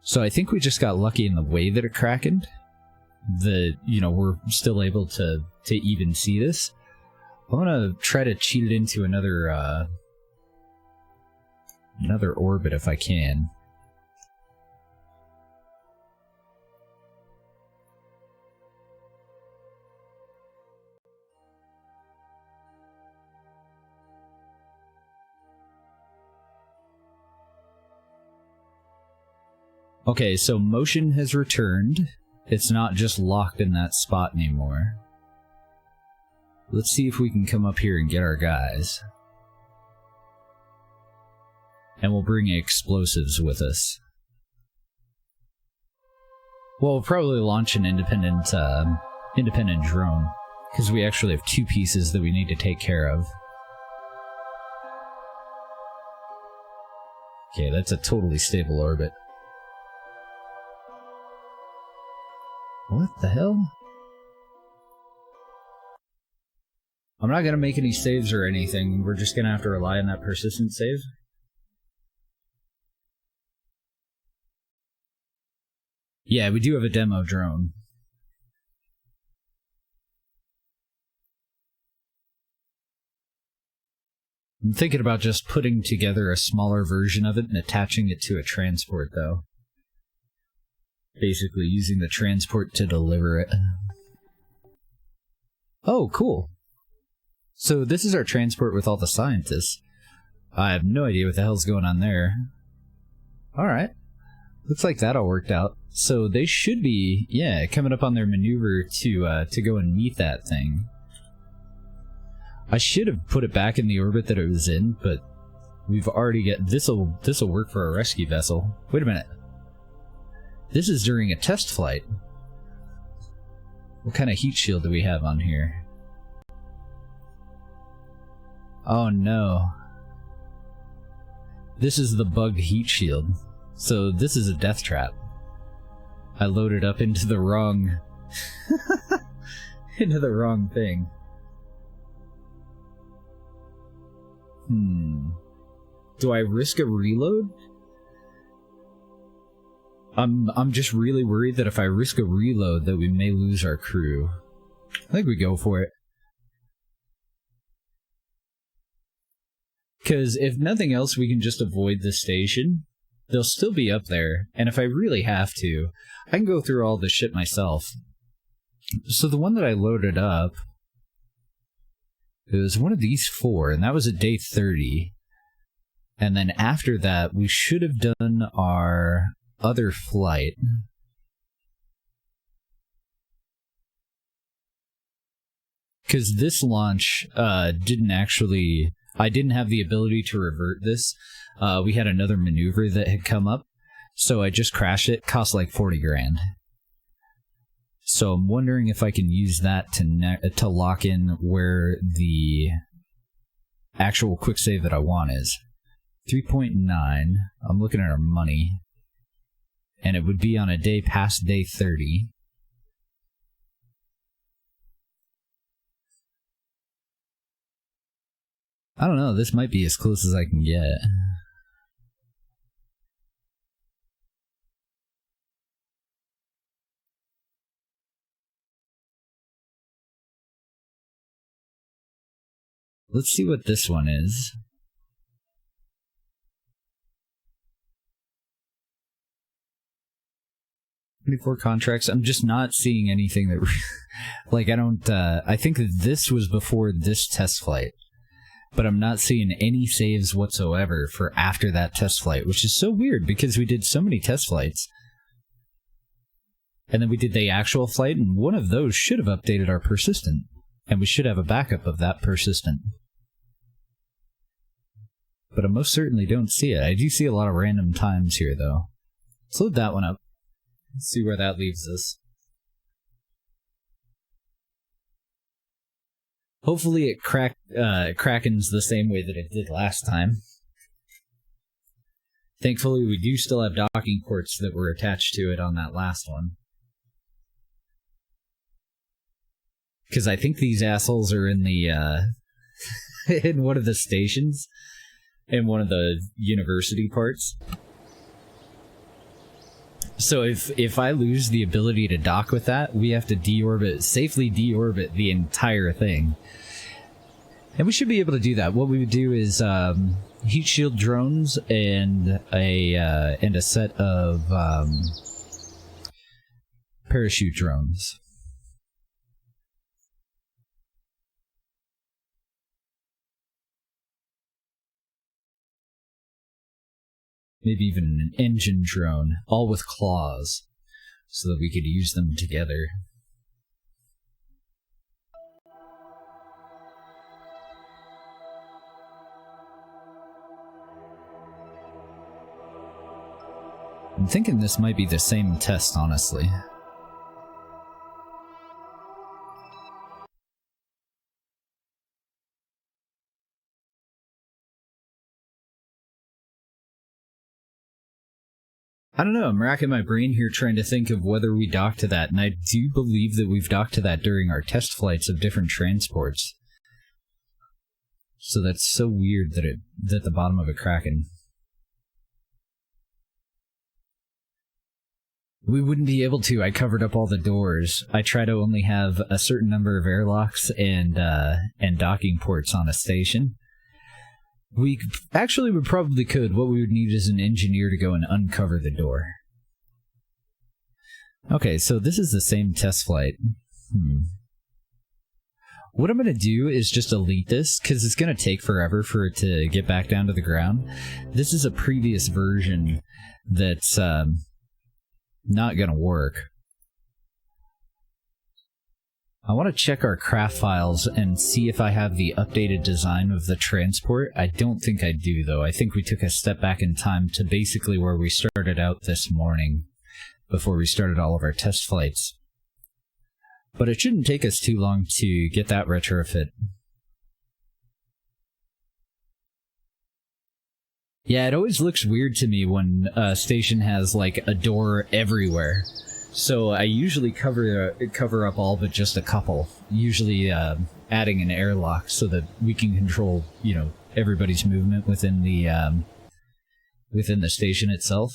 So I think we just got lucky in the way that it crackened, that, you know, we're still able to even see this. I'm gonna try to cheat it into another orbit if I can. Okay, so motion has returned. It's not just locked in that spot anymore. Let's see if we can come up here and get our guys. And we'll bring explosives with us. Well, we'll probably launch an independent drone. Because we actually have 2 pieces that we need to take care of. Okay, that's a totally stable orbit. What the hell? I'm not gonna make any saves or anything, we're just gonna have to rely on that persistent save. Yeah, we do have a demo drone. I'm thinking about just putting together a smaller version of it and attaching it to a transport, though. Basically using the transport to deliver it. Oh, cool. So this is our transport with all the scientists. I have no idea what the hell's going on there. Alright. Looks like that all worked out. So they should be, yeah, coming up on their maneuver to go and meet that thing. I should have put it back in the orbit that it was in, but we've already got... This'll work for a rescue vessel. Wait a minute. This is during a test flight. What kind of heat shield do we have on here? Oh no. This is the bugged heat shield. So this is a death trap. I loaded up into the wrong... into the wrong thing. Do I risk a reload? I'm just really worried that if I risk a reload that we may lose our crew. I think we go for it. Because if nothing else, we can just avoid the station. They'll still be up there, and if I really have to, I can go through all this shit myself. So the one that I loaded up, it was one of these 4, and that was at day 30. And then after that, we should have done our other flight. Because this launch didn't actually... I didn't have the ability to revert this. We had another maneuver that had come up, so I just crashed it. Cost like 40 grand. So I'm wondering if I can use that to lock in where the actual quick save that I want is. 3.9. I'm looking at our money. And it would be on a day past day 30. I don't know, this might be as close as I can get. Let's see what this one is. 24 contracts. I'm just not seeing anything that... like, I don't... I think that this was before this test flight. But I'm not seeing any saves whatsoever for after that test flight, which is so weird because we did so many test flights. And then we did the actual flight, and one of those should have updated our persistent. And we should have a backup of that persistent. But I most certainly don't see it. I do see a lot of random times here, though. Let's load that one up. Let's see where that leaves us. Hopefully it krakens the same way that it did last time. Thankfully, we do still have docking ports that were attached to it on that last one. Because I think these assholes are in the, in one of the stations. In one of the university parts. So if I lose the ability to dock with that, we have to deorbit, safely deorbit the entire thing. And we should be able to do that. What we would do is heat shield drones and a set of parachute drones. Maybe even an engine drone, all with claws, so that we could use them together. I'm thinking this might be the same test, honestly. I don't know, I'm racking my brain here trying to think of whether we docked to that, and I do believe that we've docked to that during our test flights of different transports. So that's so weird that it's at the bottom of a Kraken. We wouldn't be able to. I covered up all the doors. I try to only have a certain number of airlocks and docking ports on a station. We probably could. What we would need is an engineer to go and uncover the door. Okay, so this is the same test flight. What I'm going to do is just delete this, because it's going to take forever for it to get back down to the ground. This is a previous version that's not going to work. I want to check our craft files and see if I have the updated design of the transport. I don't think I do, though. I think we took a step back in time to basically where we started out this morning, before we started all of our test flights. But it shouldn't take us too long to get that retrofit. Yeah, it always looks weird to me when a station has, like, a door everywhere. So I usually cover up all but just a couple, usually adding an airlock so that we can control, you know, everybody's movement within the station itself.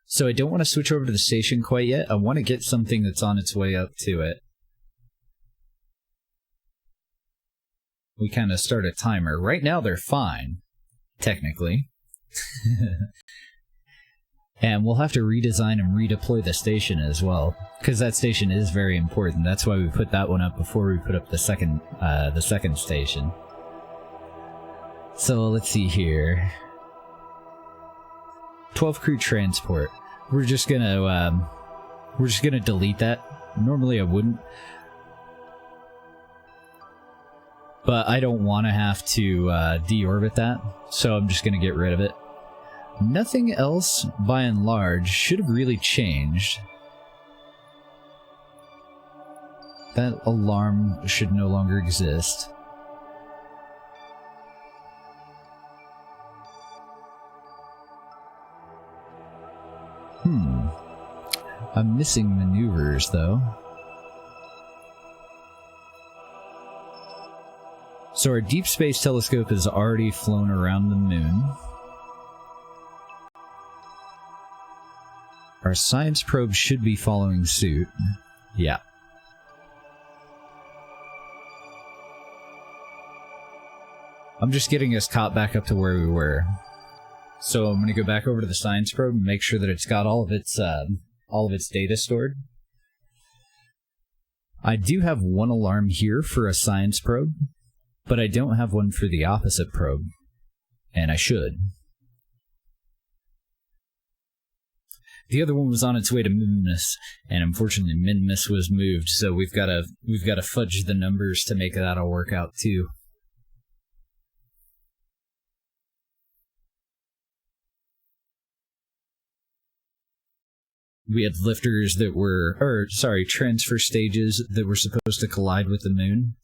So I don't want to switch over to the station quite yet. I want to get something that's on its way up to it. We kind of start a timer. Right now they're fine, technically. And we'll have to redesign and redeploy the station as well, because that station is very important. That's why we put that one up before we put up the second station. So let's see here. 12 crew transport. We're just gonna delete that. Normally I wouldn't, but I don't want to have to deorbit that, so I'm just gonna get rid of it. Nothing else, by and large, should have really changed. That alarm should no longer exist. I'm missing maneuvers, though. So our deep space telescope has already flown around the moon. Our science probe should be following suit. Yeah. I'm just getting us caught back up to where we were. So I'm going to go back over to the science probe and make sure that it's got all of its data stored. I do have one alarm here for a science probe, but I don't have one for the opposite probe, and I should. The other one was on its way to Minmus, and unfortunately Minmus was moved, so we've got to fudge the numbers to make that all work out too. We had lifters that were, transfer stages that were supposed to collide with the moon.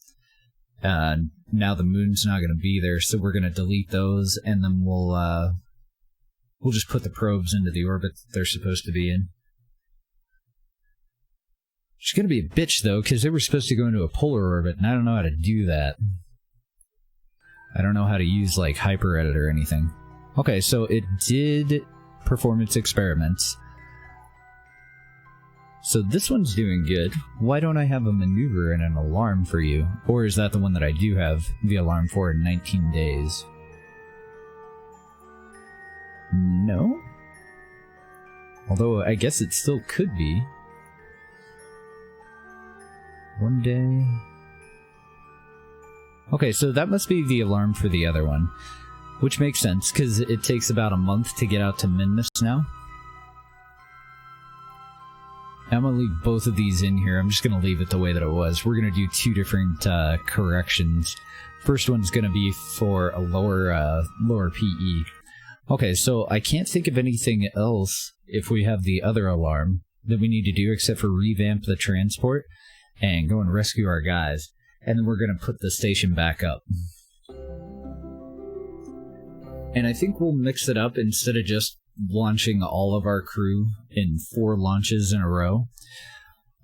Now the moon's not going to be there, so we're going to delete those, and then we'll just put the probes into the orbit that they're supposed to be in. It's going to be a bitch, though, because they were supposed to go into a polar orbit, and I don't know how to do that. I don't know how to use, like, HyperEdit or anything. Okay, so it did perform its experiments. So this one's doing good. Why don't I have a maneuver and an alarm for you? Or is that the one that I do have the alarm for in 19 days? No? Although, I guess it still could be. One day... Okay, so that must be the alarm for the other one. Which makes sense, because it takes about a month to get out to Minmus now. I'm going to leave both of these in here. I'm just going to leave it the way that it was. We're going to do two different corrections. First one's going to be for a lower PE. Okay, so I can't think of anything else if we have the other alarm that we need to do except for revamp the transport and go and rescue our guys. And then we're going to put the station back up. And I think we'll mix it up instead of just launching all of our crew in 4 launches in a row.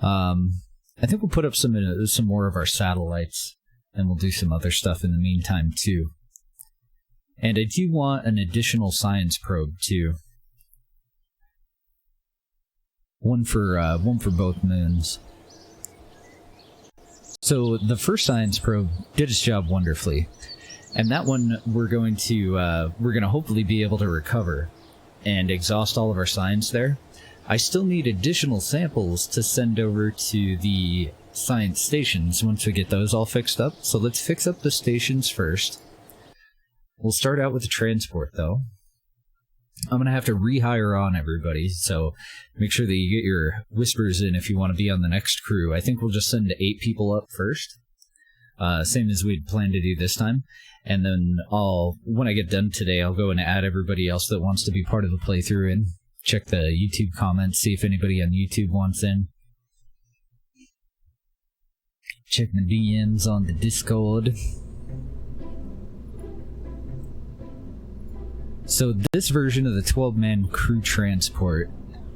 I think we'll put up some more of our satellites, and we'll do some other stuff in the meantime too. And I do want an additional science probe too. One for both moons. So the first science probe did its job wonderfully, and that one we're going to hopefully be able to recover and exhaust all of our science there. I still need additional samples to send over to the science stations once we get those all fixed up. So let's fix up the stations first. We'll start out with the transport though. I'm going to have to rehire on everybody, so make sure that you get your whispers in if you want to be on the next crew. I think we'll just send 8 people up first, same as we'd planned to do this time. And then when I get done today, I'll go and add everybody else that wants to be part of the playthrough in. Check the YouTube comments, see if anybody on YouTube wants in. Check my DMs on the Discord. So this version of the 12-man crew transport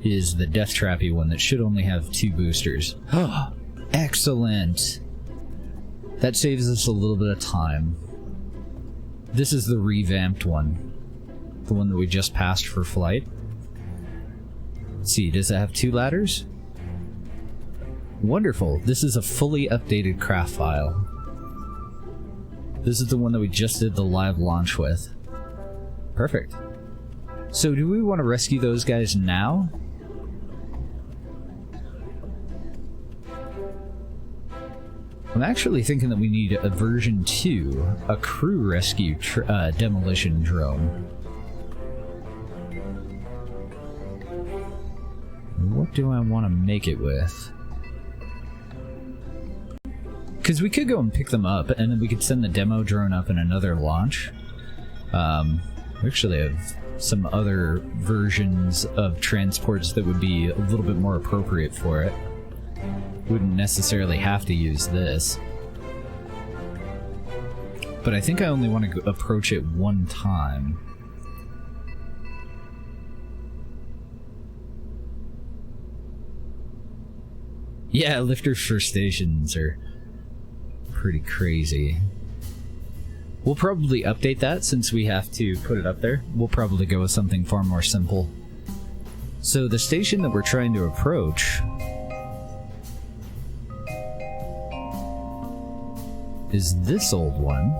is the Death Trappy one that should only have 2 boosters. Oh, excellent! That saves us a little bit of time. This is the revamped one. The one that we just passed for flight. Let's see, does it have 2 ladders? Wonderful. This is a fully updated craft file. This is the one that we just did the live launch with. Perfect. So do we want to rescue those guys now? I'm actually thinking that we need a version 2, a crew rescue demolition drone. What do I want to make it with? Because we could go and pick them up, and then we could send the demo drone up in another launch. We actually have some other versions of transports that would be a little bit more appropriate for it. Wouldn't necessarily have to use this. But I think I only want to approach it one time. Yeah, lifters for stations are pretty crazy. We'll probably update that since we have to put it up there. We'll probably go with something far more simple. So the station that we're trying to approach is this old one.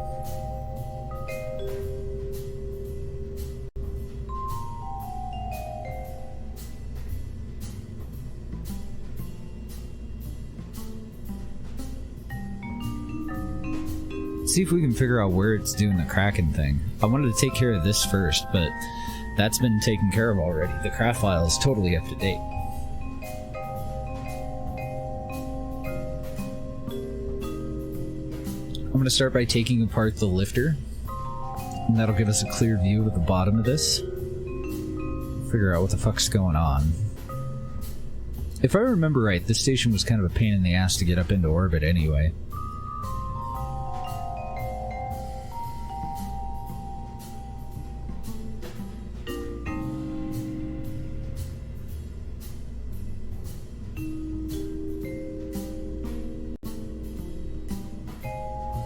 See if we can figure out where it's doing the Kraken thing. I wanted to take care of this first, but that's been taken care of already. The craft file is totally up to date. I'm going to start by taking apart the lifter, and that'll give us a clear view of the bottom of this. Figure out what the fuck's going on. If I remember right, this station was kind of a pain in the ass to get up into orbit anyway.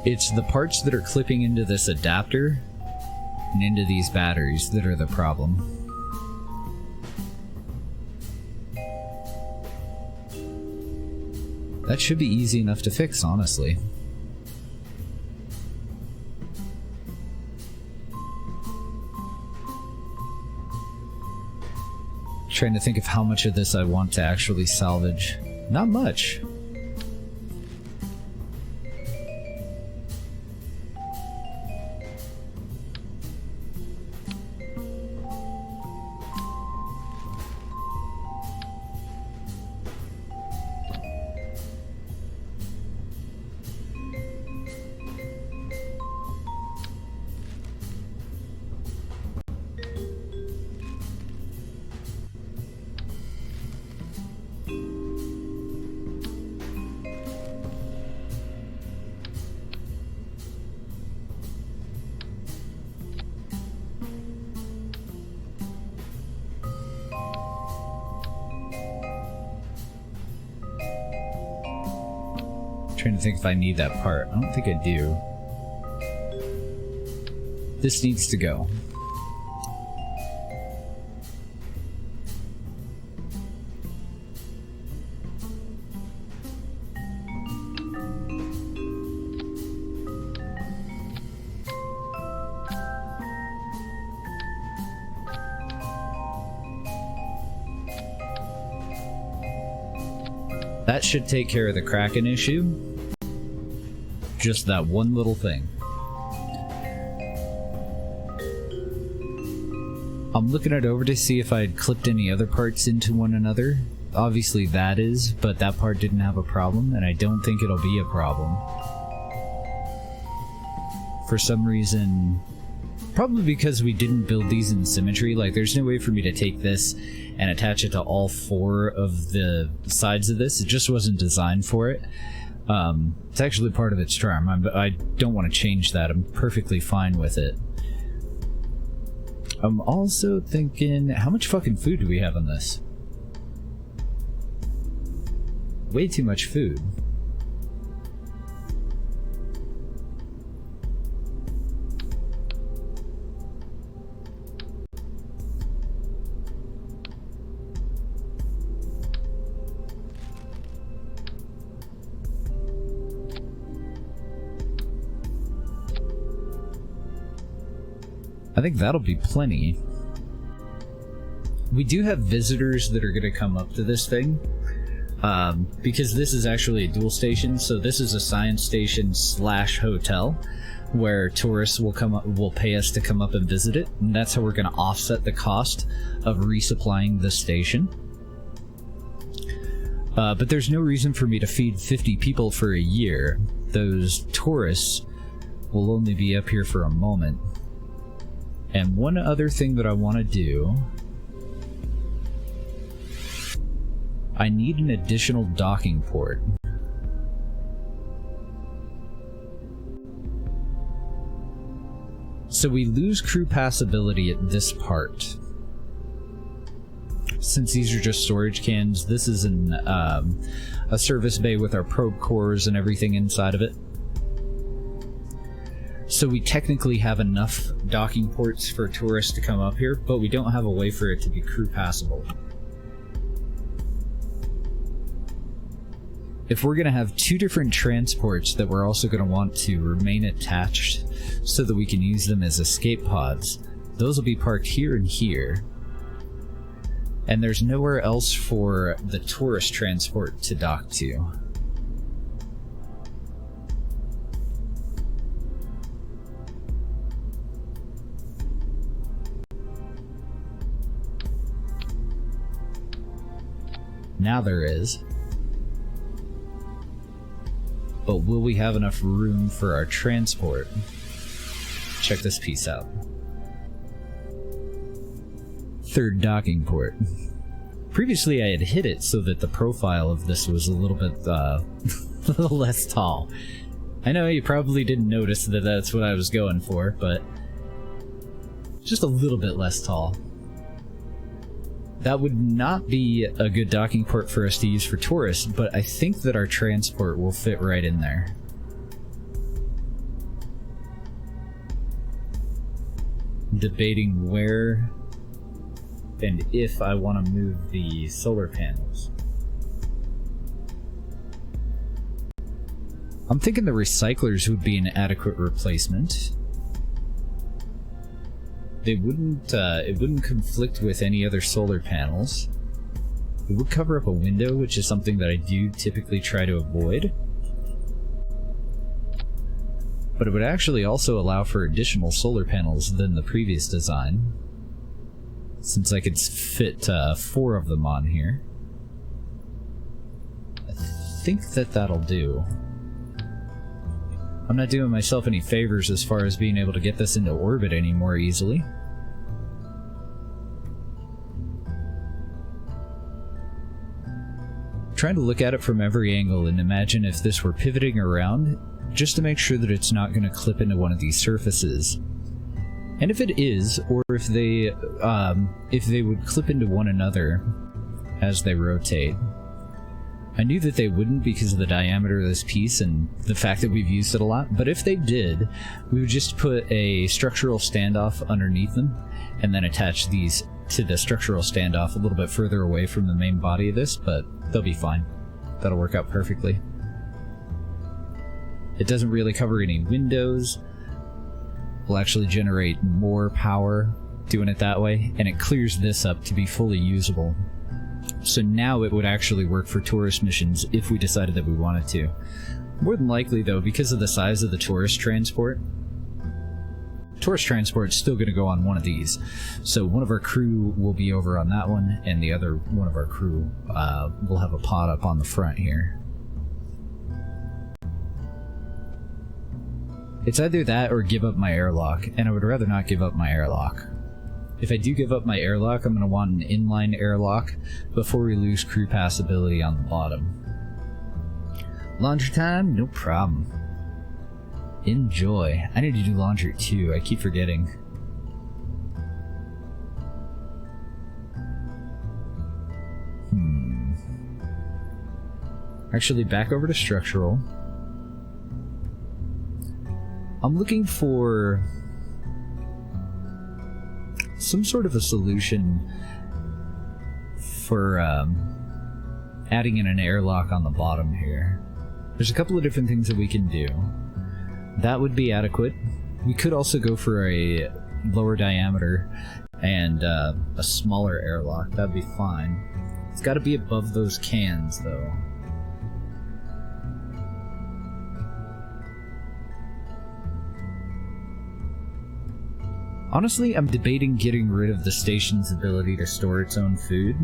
It's the parts that are clipping into this adapter and into these batteries that are the problem. That should be easy enough to fix, honestly. Trying to think of how much of this I want to actually salvage. Not much. Trying to think if I need that part. I don't think I do. This needs to go. That should take care of the Kraken issue. Just that one little thing. I'm looking it over to see if I had clipped any other parts into one another. Obviously that is, but that part didn't have a problem, and I don't think it'll be a problem. For some reason, probably because we didn't build these in symmetry, like there's no way for me to take this and attach it to all 4 of the sides of this. It just wasn't designed for it. It's actually part of its charm. I don't want to change that. I'm perfectly fine with it. I'm also thinking, how much fucking food do we have on this? Way too much food. I think that'll be plenty. We do have visitors that are going to come up to this thing, because this is actually a dual station, so this is a science station / hotel, where tourists will pay us to come up and visit it, and that's how we're going to offset the cost of resupplying the station. But there's no reason for me to feed 50 people for a year. Those tourists will only be up here for a moment. And one other thing that I want to do, I need an additional docking port. So we lose crew passability at this part. Since these are just storage cans, this is a service bay with our probe cores and everything inside of it. So we technically have enough docking ports for tourists to come up here, but we don't have a way for it to be crew passable. If we're going to have 2 different transports that we're also going to want to remain attached so that we can use them as escape pods, those will be parked here and here. And there's nowhere else for the tourist transport to dock to. Now there is. But will we have enough room for our transport? Check this piece out. 3rd docking port. Previously I had hit it so that the profile of this was a little bit a little less tall. I know you probably didn't notice that that's what I was going for, but just a little bit less tall. That would not be a good docking port for us to use for tourists, but I think that our transport will fit right in there. Debating where and if I want to move the solar panels. I'm thinking the recyclers would be an adequate replacement. They wouldn't, it wouldn't conflict with any other solar panels. It would cover up a window, which is something that I do typically try to avoid. But it would actually also allow for additional solar panels than the previous design, since I could fit 4 of them on here. I think that that'll do. I'm not doing myself any favors as far as being able to get this into orbit any more easily. Trying to look at it from every angle and imagine if this were pivoting around, just to make sure that it's not going to clip into one of these surfaces. And if it is, or if they would clip into one another as they rotate, I knew that they wouldn't because of the diameter of this piece and the fact that we've used it a lot, but if they did, we would just put a structural standoff underneath them and then attach these to the structural standoff a little bit further away from the main body of this, but they'll be fine. That'll work out perfectly. It doesn't really cover any windows. We'll actually generate more power doing it that way, and it clears this up to be fully usable. So now it would actually work for tourist missions if we decided that we wanted to. More than likely, though, because of the size of the tourist transport is still going to go on one of these. So one of our crew will be over on that one, and the other one of our crew will have a pod up on the front here. It's either that or give up my airlock, and I would rather not give up my airlock. If I do give up my airlock, I'm going to want an inline airlock before we lose crew passability on the bottom. Laundry time? No problem. Enjoy. I need to do laundry too, I keep forgetting. Actually, back over to structural. I'm looking for some sort of a solution for adding in an airlock on the bottom here. There's a couple of different things that we can do. That would be adequate. We could also go for a lower diameter and a smaller airlock. That'd be fine. It's got to be above those cans, though. Honestly, I'm debating getting rid of the station's ability to store its own food.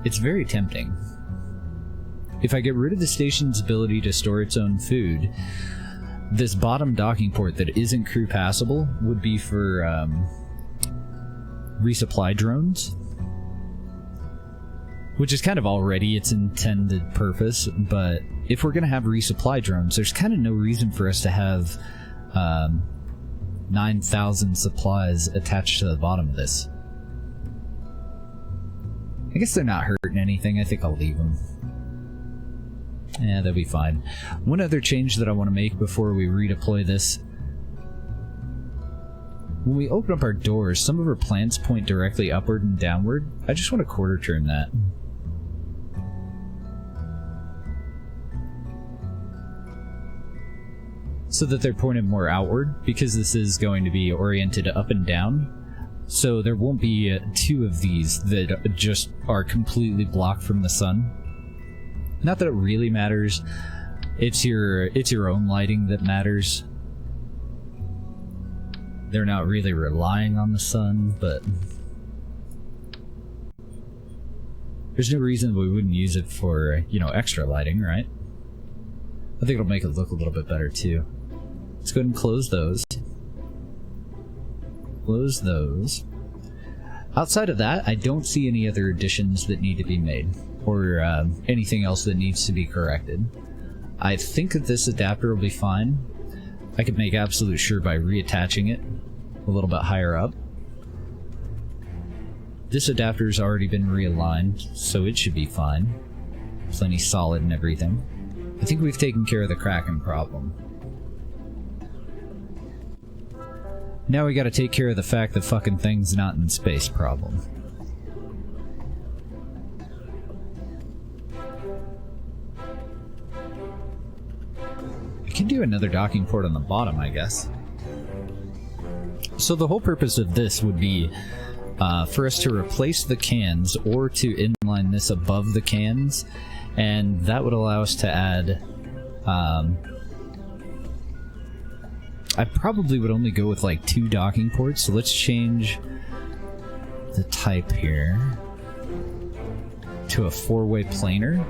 It's very tempting. If I get rid of the station's ability to store its own food, this bottom docking port that isn't crew passable would be for resupply drones, which is kind of already its intended purpose, but if we're going to have resupply drones, there's kind of no reason for us to have 9,000 supplies attached to the bottom of this. I guess they're not hurting anything. I think I'll leave them. Yeah, that'll be fine. One other change that I want to make before we redeploy this. When we open up our doors, some of our plants point directly upward and downward. I just want to quarter turn that. So that they're pointed more outward, because this is going to be oriented up and down. So there won't be two of these that just are completely blocked from the sun. Not that it really matters. It's your own lighting that matters. They're not really relying on the sun, but there's no reason we wouldn't use it for, you know, extra lighting, right? I think it'll make it look a little bit better too. Let's go ahead and close those. Close those. Outside of that, I don't see any other additions that need to be made, or anything else that needs to be corrected. I think that this adapter will be fine. I could make absolute sure by reattaching it a little bit higher up. This adapter's already been realigned, so it should be fine. Plenty solid and everything. I think we've taken care of the Kraken problem. Now we gotta take care of the fact that fucking thing's not in space problem. I can do another docking port on the bottom, I guess. So the whole purpose of this would be for us to replace the cans or to inline this above the cans, and that would allow us to add I probably would only go with like 2 docking ports, so let's change the type here to a 4-way planar.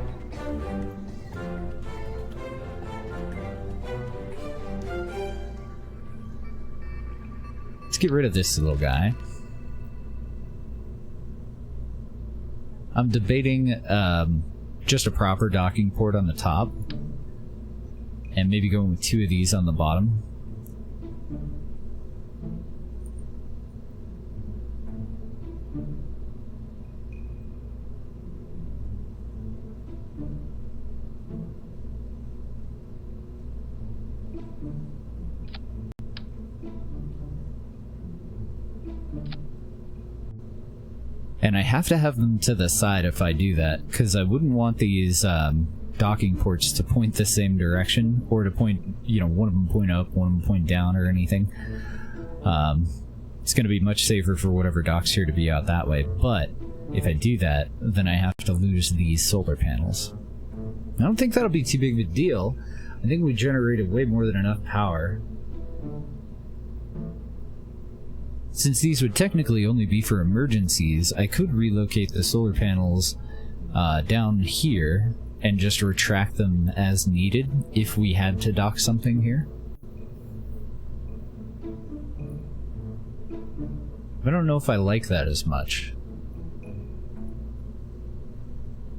Let's get rid of this little guy. I'm debating just a proper docking port on the top, and maybe going with 2 of these on the bottom. And I have to have them to the side if I do that, because I wouldn't want these docking ports to point the same direction, or to point, you know, one of them point up, one of them point down, or anything. It's going to be much safer for whatever docks here to be out that way, but if I do that, then I have to lose these solar panels. I don't think that'll be too big of a deal. I think we generated way more than enough power. Since these would technically only be for emergencies, I could relocate the solar panels down here and just retract them as needed if we had to dock something here. I don't know if I like that as much.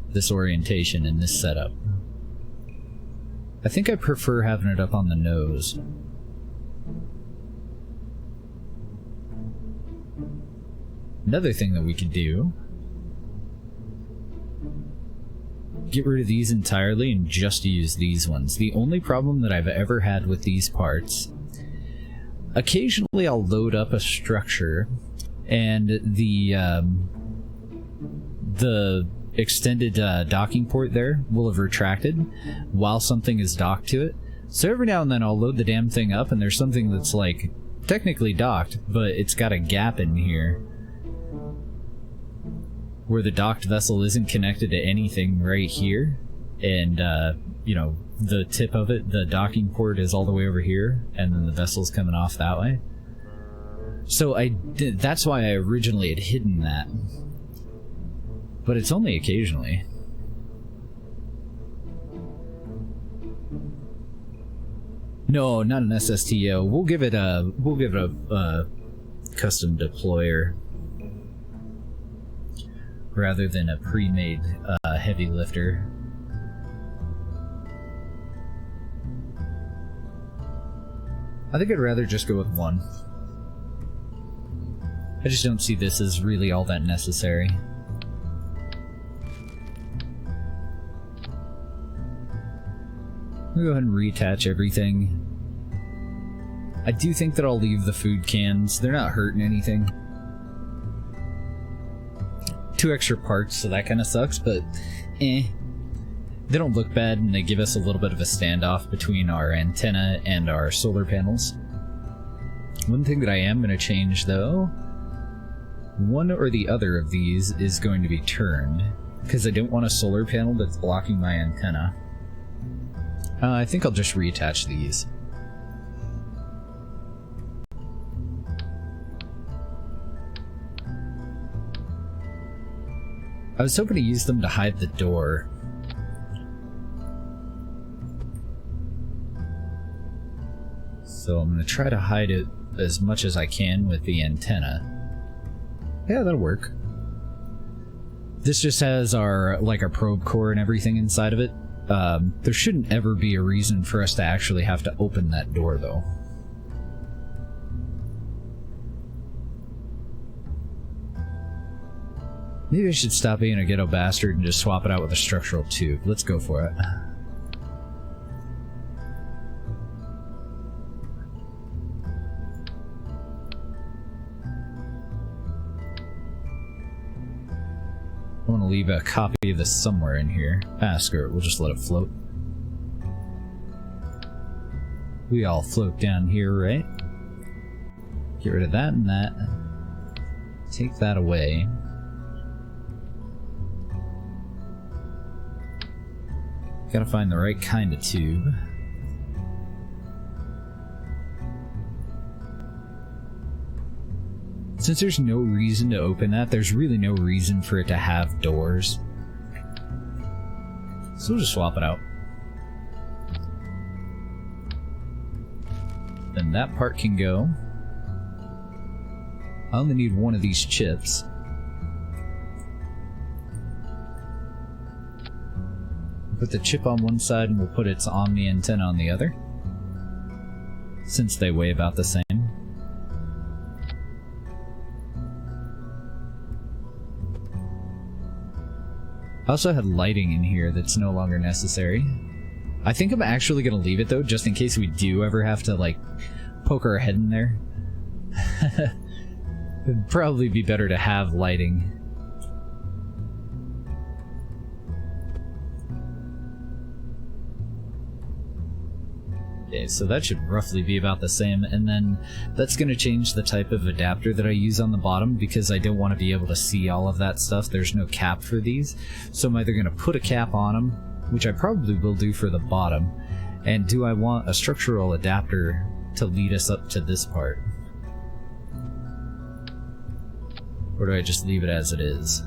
This orientation and this setup. I think I prefer having it up on the nose. Another thing that we could do, get rid of these entirely and just use these ones. The only problem that I've ever had with these parts, occasionally I'll load up a structure and the extended docking port there will have retracted while something is docked to it. So every now and then I'll load the damn thing up and there's something that's like technically docked, but it's got a gap in here where the docked vessel isn't connected to anything right here, and you know, the tip of it, the docking port, is all the way over here, and then the vessel's coming off that way. So that's why I originally had hidden that. But it's only occasionally. No, not an SSTO. We'll give it a custom deployer rather than a pre-made heavy lifter. I think I'd rather just go with one. I just don't see this as really all that necessary. I'll go ahead and reattach everything. I do think that I'll leave the food cans. They're not hurting anything. 2 extra parts, so that kind of sucks, but They don't look bad, and they give us a little bit of a standoff between our antenna and our solar panels. One thing that I am going to change, though, one or the other of these is going to be turned, because I don't want a solar panel that's blocking my antenna. I think I'll just reattach these. I was hoping to use them to hide the door. So I'm going to try to hide it as much as I can with the antenna. Yeah, that'll work. This just has our probe core and everything inside of it. There shouldn't ever be a reason for us to actually have to open that door, though. Maybe I should stop being a ghetto bastard and just swap it out with a structural tube. Let's go for it. I want to leave a copy of this somewhere in here. Ah, screw it. We'll just let it float. We all float down here, right? Get rid of that and that. Take that away. Gotta find the right kind of tube. Since there's no reason to open that, there's really no reason for it to have doors. So we'll just swap it out. Then that part can go. I only need one of these chips. Put the chip on one side and we'll put its Omni antenna on the other, since they weigh about the same. I also had lighting in here that's no longer necessary. I think I'm actually going to leave it though, just in case we do ever have to poke our head in there. It'd probably be better to have lighting. Okay, so that should roughly be about the same, and then that's going to change the type of adapter that I use on the bottom because I don't want to be able to see all of that stuff. There's no cap for these, so I'm either going to put a cap on them, which I probably will do for the bottom, and do I want a structural adapter to lead us up to this part? Or do I just leave it as it is?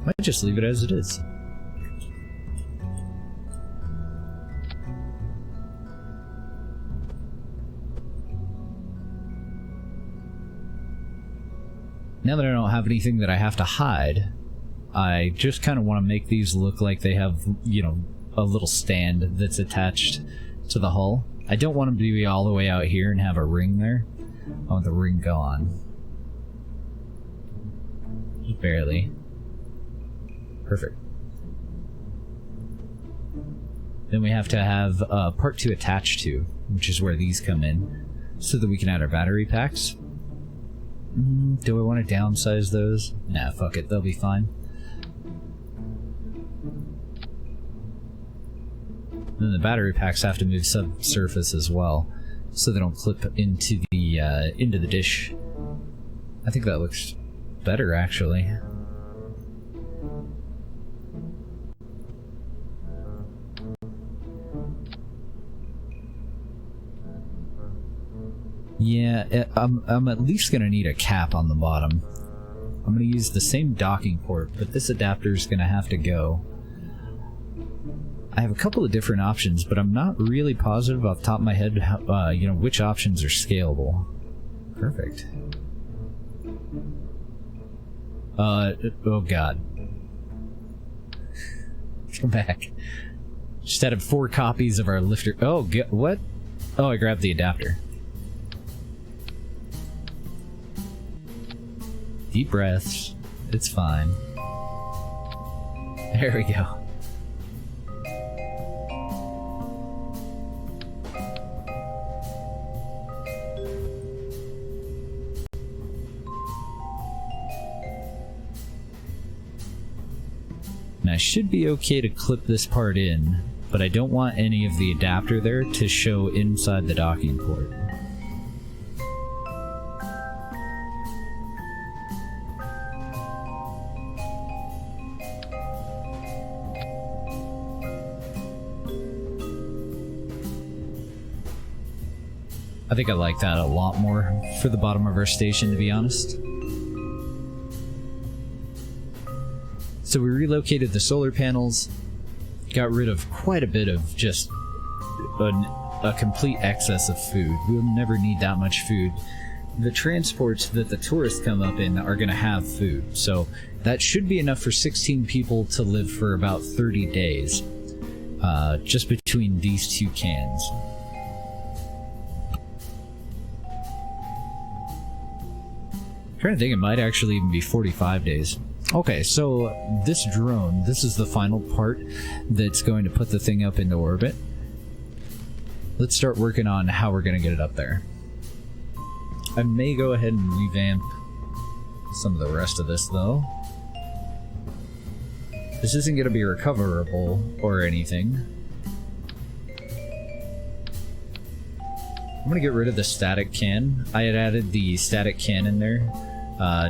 I might just leave it as it is. Now that I don't have anything that I have to hide, I just kind of want to make these look like they have, you know, a little stand that's attached to the hull. I don't want them to be all the way out here and have a ring there. I want the ring gone. Just barely. Perfect. Then we have to have part 2 attached to, which is where these come in, so that we can add our battery packs. Do I want to downsize those? Nah, fuck it, they'll be fine. Then the battery packs have to move subsurface as well, so they don't clip into the dish. I think that looks better, actually. Yeah, I'm at least gonna need a cap on the bottom. I'm gonna use the same docking port, but this adapter is gonna have to go. I have a couple of different options, but I'm not really positive off the top of my head how, you know, which options are scalable. Perfect. Oh god. Come back. Just added 4 copies of our lifter. Oh, what? Oh, I grabbed the adapter. Deep breaths. It's fine. There we go. And I should be okay to clip this part in, but I don't want any of the adapter there to show inside the docking port. I think I like that a lot more for the bottom of our station, to be honest. So we relocated the solar panels, got rid of quite a bit of just a complete excess of food. We'll never need that much food. The transports that the tourists come up in are going to have food, so that should be enough for 16 people to live for about 30 days, just between these 2 cans. I'm trying to think, it might actually even be 45 days. Okay, so this drone, this is the final part that's going to put the thing up into orbit. Let's start working on how we're going to get it up there. I may go ahead and revamp some of the rest of this, though. This isn't going to be recoverable or anything. I'm going to get rid of the static can. I had added the static can in there,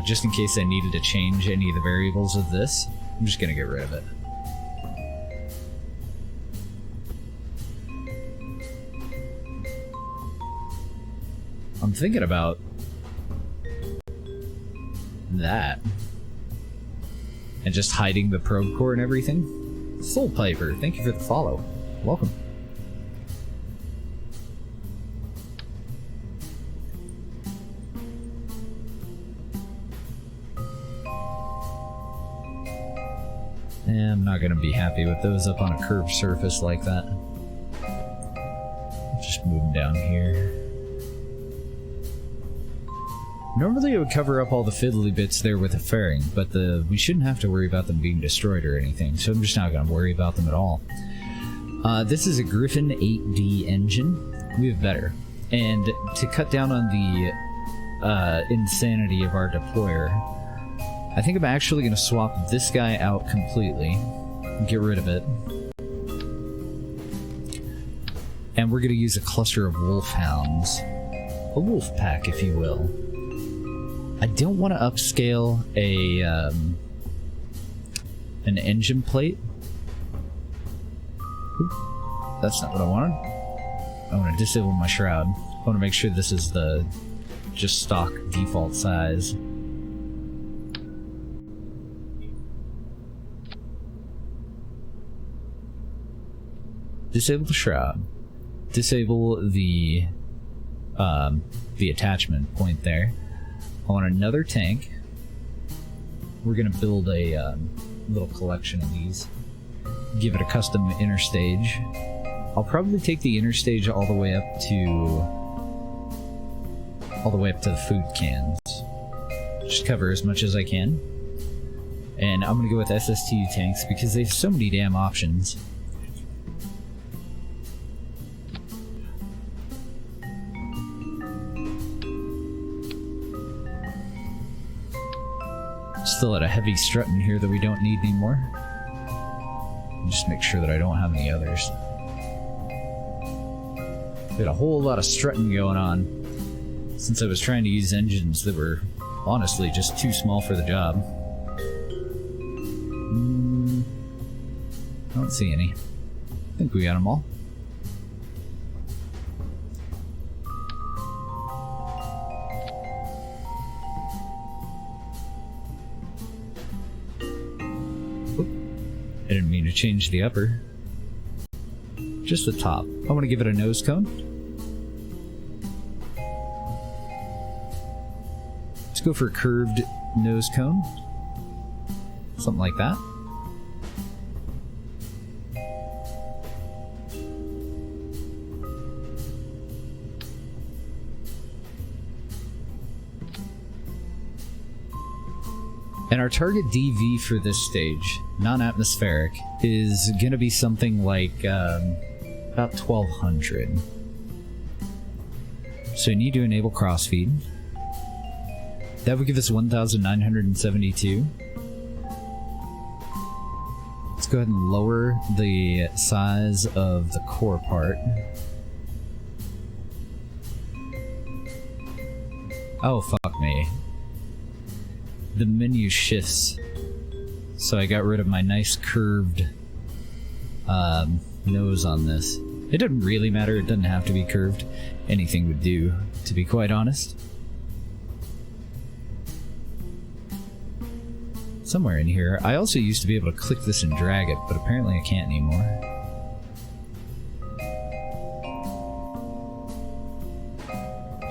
just in case I needed to change any of the variables of this. I'm just going to get rid of it. I'm thinking about that. And just hiding the probe core and everything. Soul Piper, thank you for the follow. Welcome. I'm not going to be happy with those up on a curved surface like that. Just move them down here. Normally it would cover up all the fiddly bits there with a fairing, but we shouldn't have to worry about them being destroyed or anything, so I'm just not going to worry about them at all. This is a Griffin 8D engine. We have better. And to cut down on the insanity of our deployer, I think I'm actually going to swap this guy out completely and get rid of it. And we're going to use a cluster of wolfhounds. A wolf pack, if you will. I don't want to upscale an engine plate. Oop, that's not what I wanted. I want to disable my shroud. I want to make sure this is the just stock default size. Disable the shroud. Disable the attachment point there. I want another tank. We're gonna build a little collection of these. Give it a custom inner stage. I'll probably take the inner stage all the way up to the food cans. Just cover as much as I can. And I'm gonna go with SSTU tanks because they have so many damn options. Still at a heavy strut in here that we don't need anymore. Just make sure that I don't have any others. We had a whole lot of strutting going on since I was trying to use engines that were honestly just too small for the job. I don't see any. I think we got them all. I didn't mean to change the upper. Just the top. I want to give it a nose cone. Let's go for a curved nose cone. Something like that. And our target DV for this stage, non-atmospheric, is gonna be something like about 1200. So you need to enable crossfeed. That would give us 1972. Let's go ahead and lower the size of the core part. Oh, fuck me. The menu shifts, so I got rid of my nice curved nose on this. It doesn't really matter, it doesn't have to be curved. Anything would do, to be quite honest. Somewhere in here, I also used to be able to click this and drag it, but apparently I can't anymore.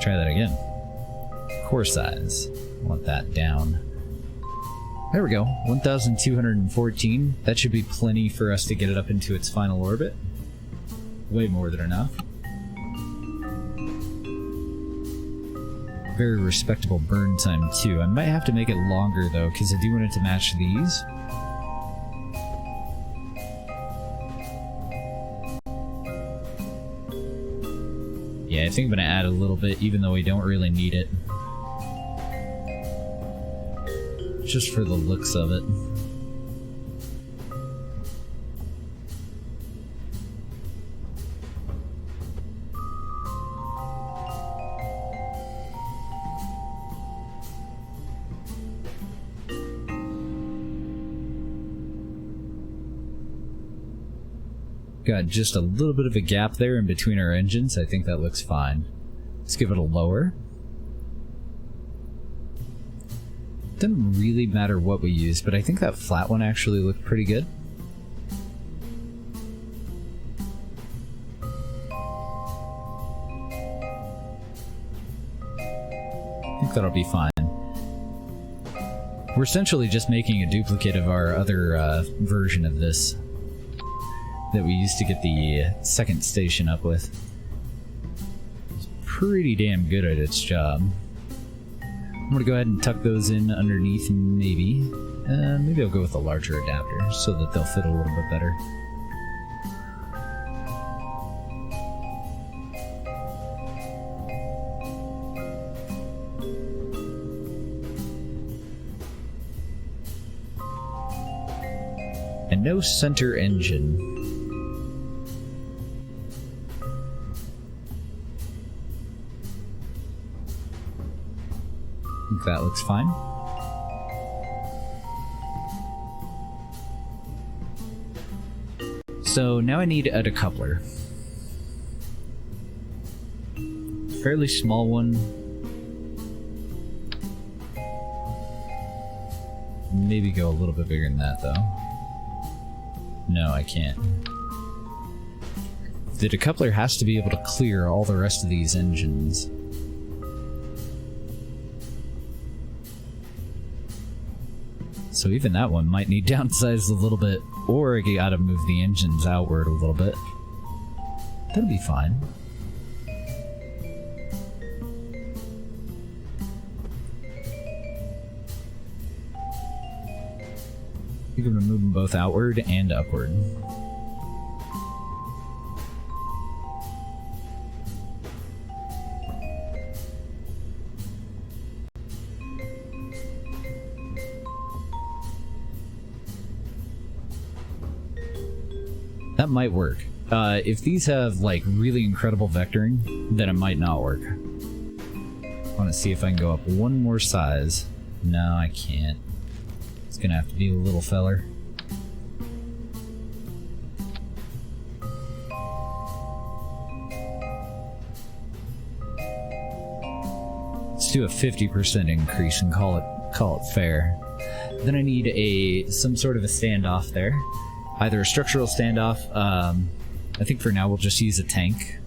Try that again. Core size, I want that down. There we go, 1214. That should be plenty for us to get it up into its final orbit. Way more than enough. Very respectable burn time too. I might have to make it longer though, because I do want it to match these. Yeah, I think I'm gonna add a little bit, even though we don't really need it. Just for the looks of it. Got just a little bit of a gap there in between our engines. I think that looks fine. Let's give it a lower. Doesn't really matter what we use, but I think that flat one actually looked pretty good. I think that'll be fine. We're essentially just making a duplicate of our other version of this that we used to get the second station up with. It's pretty damn good at its job. I'm gonna go ahead and tuck those in underneath, maybe. Maybe I'll go with a larger adapter so that they'll fit a little bit better. And no center engine. think that looks fine. So now I need a decoupler. Fairly small one. Maybe go a little bit bigger than that though. No, I can't. The decoupler has to be able to clear all the rest of these engines. So even that one might need downsized a little bit, or you gotta move the engines outward a little bit. That'll be fine. I think I'm gonna move them both outward and upward. That might work. If these have like really incredible vectoring, then it might not work. I want to see if I can go up one more size. No, I can't. It's gonna have to be a little feller. Let's do a 50% increase and call it fair. Then I need some sort of a standoff there. Either a structural standoff, I think for now we'll just use a tank.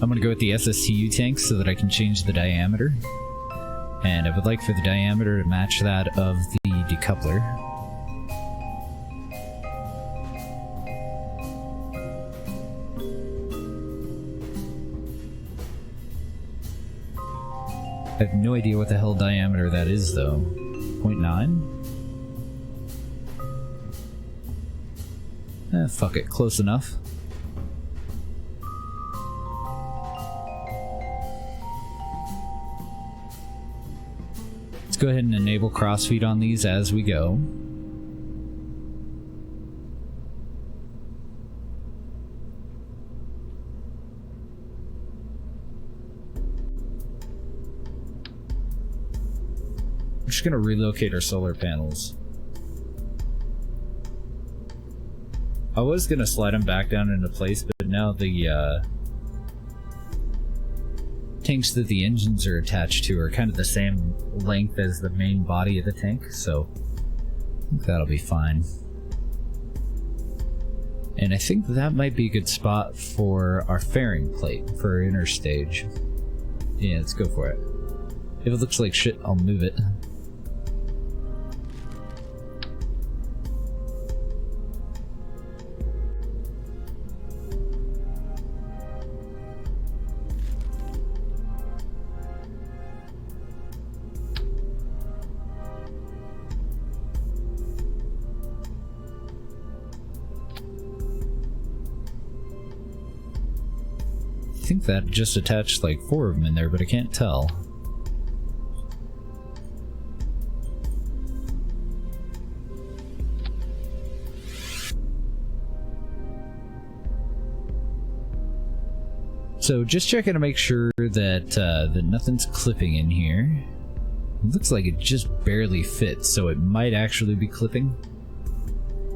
I'm gonna go with the SSTU tank so that I can change the diameter. And I would like for the diameter to match that of the decoupler. I have no idea what the hell diameter that is though. 0.9? Fuck it, close enough. Let's go ahead and enable crossfeed on these as we go. I'm just gonna relocate our solar panels. I was gonna slide them back down into place, but now the tanks that the engines are attached to are kind of the same length as the main body of the tank, so I think that'll be fine. And I think that might be a good spot for our fairing plate for our inner stage. Yeah, let's go for it. If it looks like shit, I'll move it. I think that just attached like 4 of them in there, but I can't tell. So just checking to make sure that nothing's clipping in here. It looks like it just barely fits, so it might actually be clipping.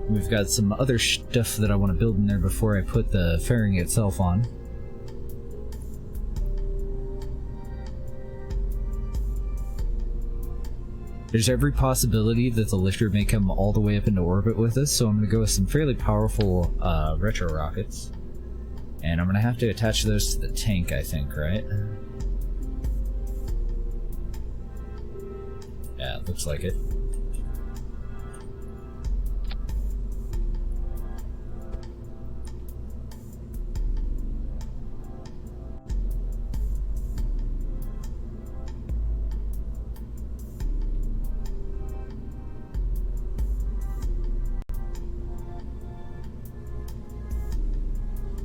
We've got some other stuff that I want to build in there before I put the fairing itself on. There's every possibility that the lifter may come all the way up into orbit with us, so I'm going to go with some fairly powerful retro rockets. And I'm going to have to attach those to the tank, I think, right? Yeah, it looks like it.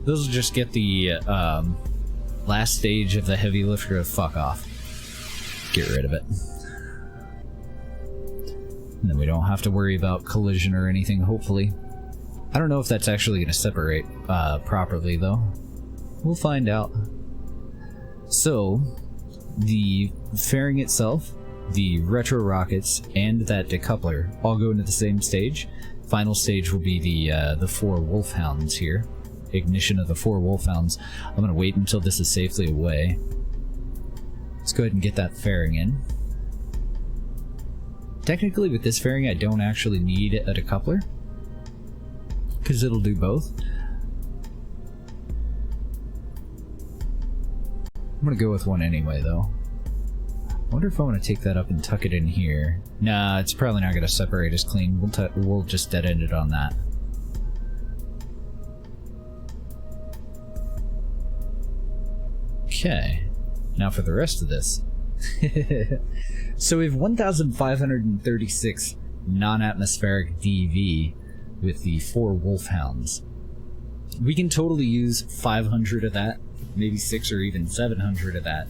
Those will just get the last stage of the heavy lifter to fuck off. Get rid of it. And then we don't have to worry about collision or anything, hopefully. I don't know if that's actually going to separate properly, though. We'll find out. So, the fairing itself, the retro rockets, and that decoupler all go into the same stage. Final stage will be the 4 wolfhounds here. Ignition of the 4 wolfhounds. I'm going to wait until this is safely away. Let's go ahead and get that fairing in. Technically with this fairing I don't actually need a decoupler, because it'll do both. I'm going to go with one anyway though. I wonder if I want to take that up and tuck it in here. Nah, it's probably not going to separate as clean. We'll just dead end it on that. Okay, now for the rest of this. So we have 1,536 non-atmospheric DV with the 4 wolfhounds. We can totally use 500 of that, maybe 6 or even 700 of that,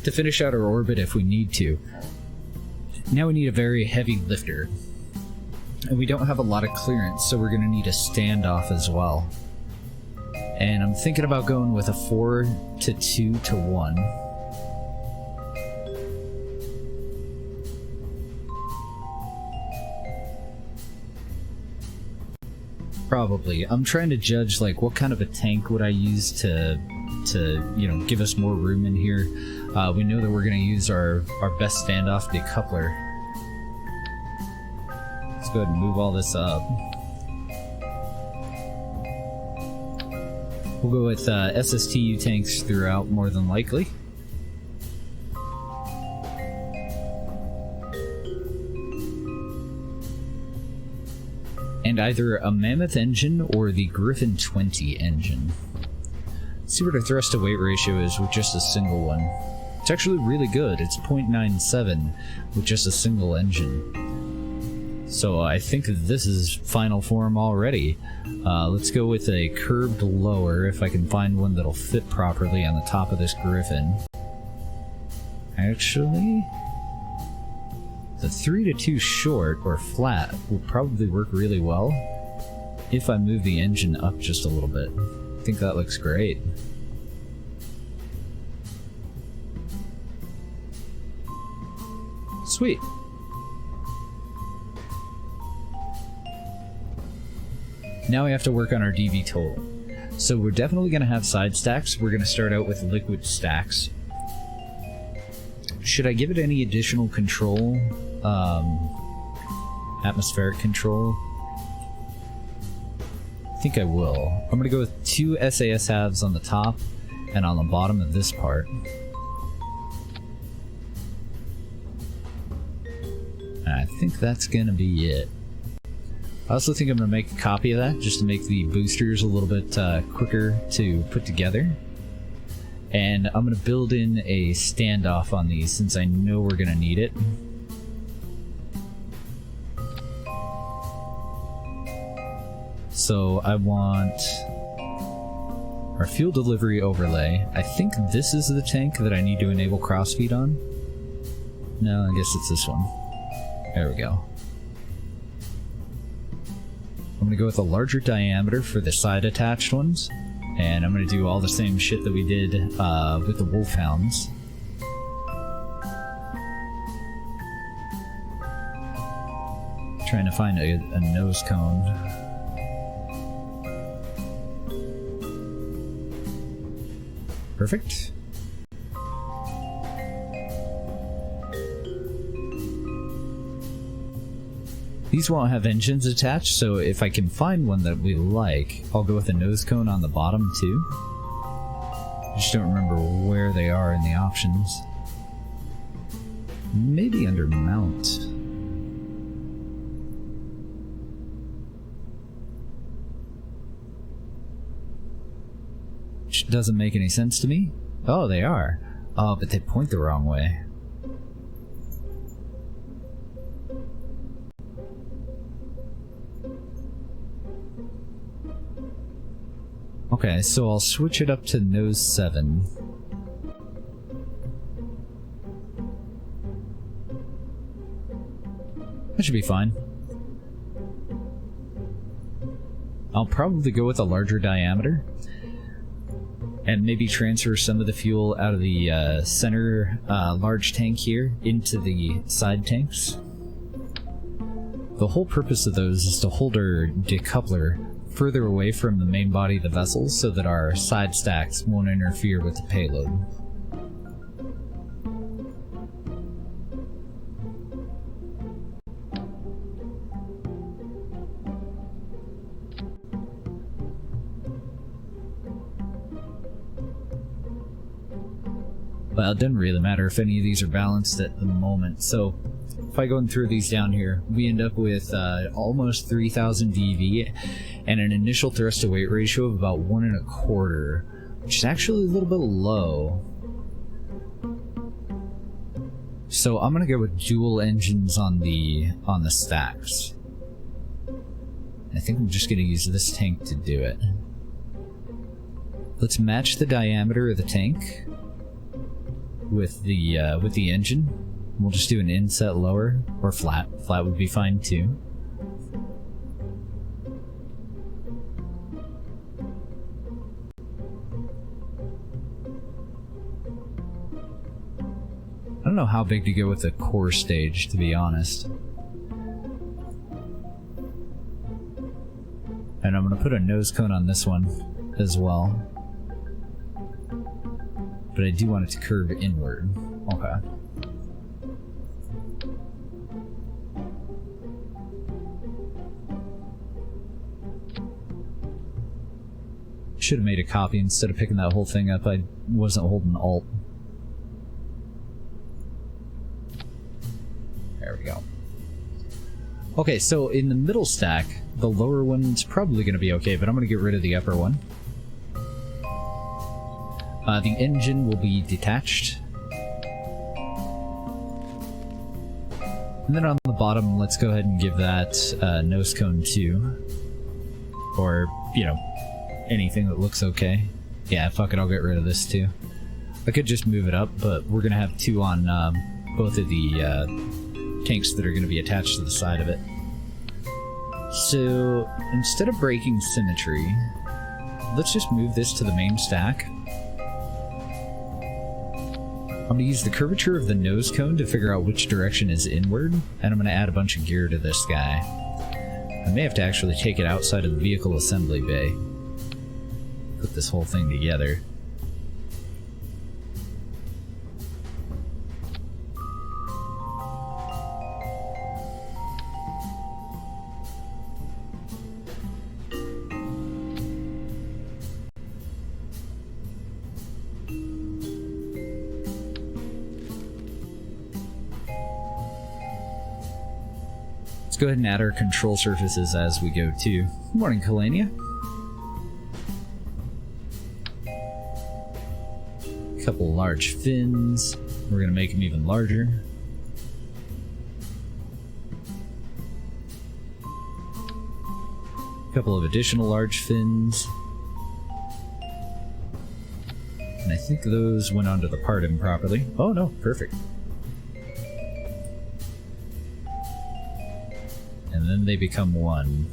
to finish out our orbit if we need to. Now we need a very heavy lifter. And we don't have a lot of clearance, so we're going to need a standoff as well. And I'm thinking about going with a 4-2-1. Probably. I'm trying to judge like what kind of a tank would I use to you know, give us more room in here. We know that we're going to use our best standoff decoupler. Let's go ahead and move all this up. We'll go with SSTU tanks throughout, more than likely. And either a Mammoth engine or the Griffin 20 engine. Let's see what our thrust to weight ratio is with just a single one. It's actually really good. It's 0.97 with just a single engine. So I think this is final form already. Let's go with a curved lower if I can find one that'll fit properly on the top of this Griffin. Actually, the 3-2 short or flat will probably work really well if I move the engine up just a little bit. I think that looks great. Sweet. Now we have to work on our DV total. So we're definitely going to have side stacks. We're going to start out with liquid stacks. Should I give it any additional control? Atmospheric control? I think I will. I'm going to go with 2 SAS halves on the top and on the bottom of this part. I think that's going to be it. I also think I'm going to make a copy of that just to make the boosters a little bit quicker to put together. And I'm going to build in a standoff on these since I know we're going to need it. So I want our fuel delivery overlay. I think this is the tank that I need to enable crossfeed on. No, I guess it's this one. There we go. I'm going to go with a larger diameter for the side attached ones. And I'm going to do all the same shit that we did with the wolfhounds. Trying to find a nose cone. Perfect. These won't have engines attached, so if I can find one that we like, I'll go with a nose cone on the bottom too. I just don't remember where they are in the options. Maybe under mount. Which doesn't make any sense to me. Oh, they are. Oh, but they point the wrong way. Okay, so I'll switch it up to nose 7. That should be fine. I'll probably go with a larger diameter. And maybe transfer some of the fuel out of the center large tank here into the side tanks. The whole purpose of those is to hold our decoupler further away from the main body of the vessel so that our side stacks won't interfere with the payload. Well, it doesn't really matter if any of these are balanced at the moment. So if I go and throw these down here, we end up with almost 3,000 DV and an initial thrust to weight ratio of about 1.25, which is actually a little bit low. So I'm gonna go with dual engines on the stacks. I think I'm just gonna use this tank to do it. Let's match the diameter of the tank with the engine. We'll just do an inset lower or flat. Flat would be fine too. I don't know how big to go with the core stage, to be honest. And I'm gonna put a nose cone on this one as well. But I do want it to curve inward. Okay. Should have made a copy instead of picking that whole thing up. I wasn't holding Alt. There we go. Okay, so in the middle stack, the lower one's probably going to be okay, but I'm going to get rid of the upper one. The engine will be detached. And then on the bottom, let's go ahead and give that nose cone 2. Or, you know, anything that looks okay. Yeah, fuck it, I'll get rid of this too. I could just move it up, but we're gonna have 2 on both of the tanks that are gonna be attached to the side of it. So, instead of breaking symmetry, let's just move this to the main stack. I'm going to use the curvature of the nose cone to figure out which direction is inward, and I'm going to add a bunch of gear to this guy. I may have to actually take it outside of the vehicle assembly bay. Put this whole thing together. Let's go ahead and add our control surfaces as we go too. Good morning, Kalania. Couple large fins. We're gonna make them even larger. Couple of additional large fins. And I think those went onto the part improperly. Oh no, perfect. And then they become one.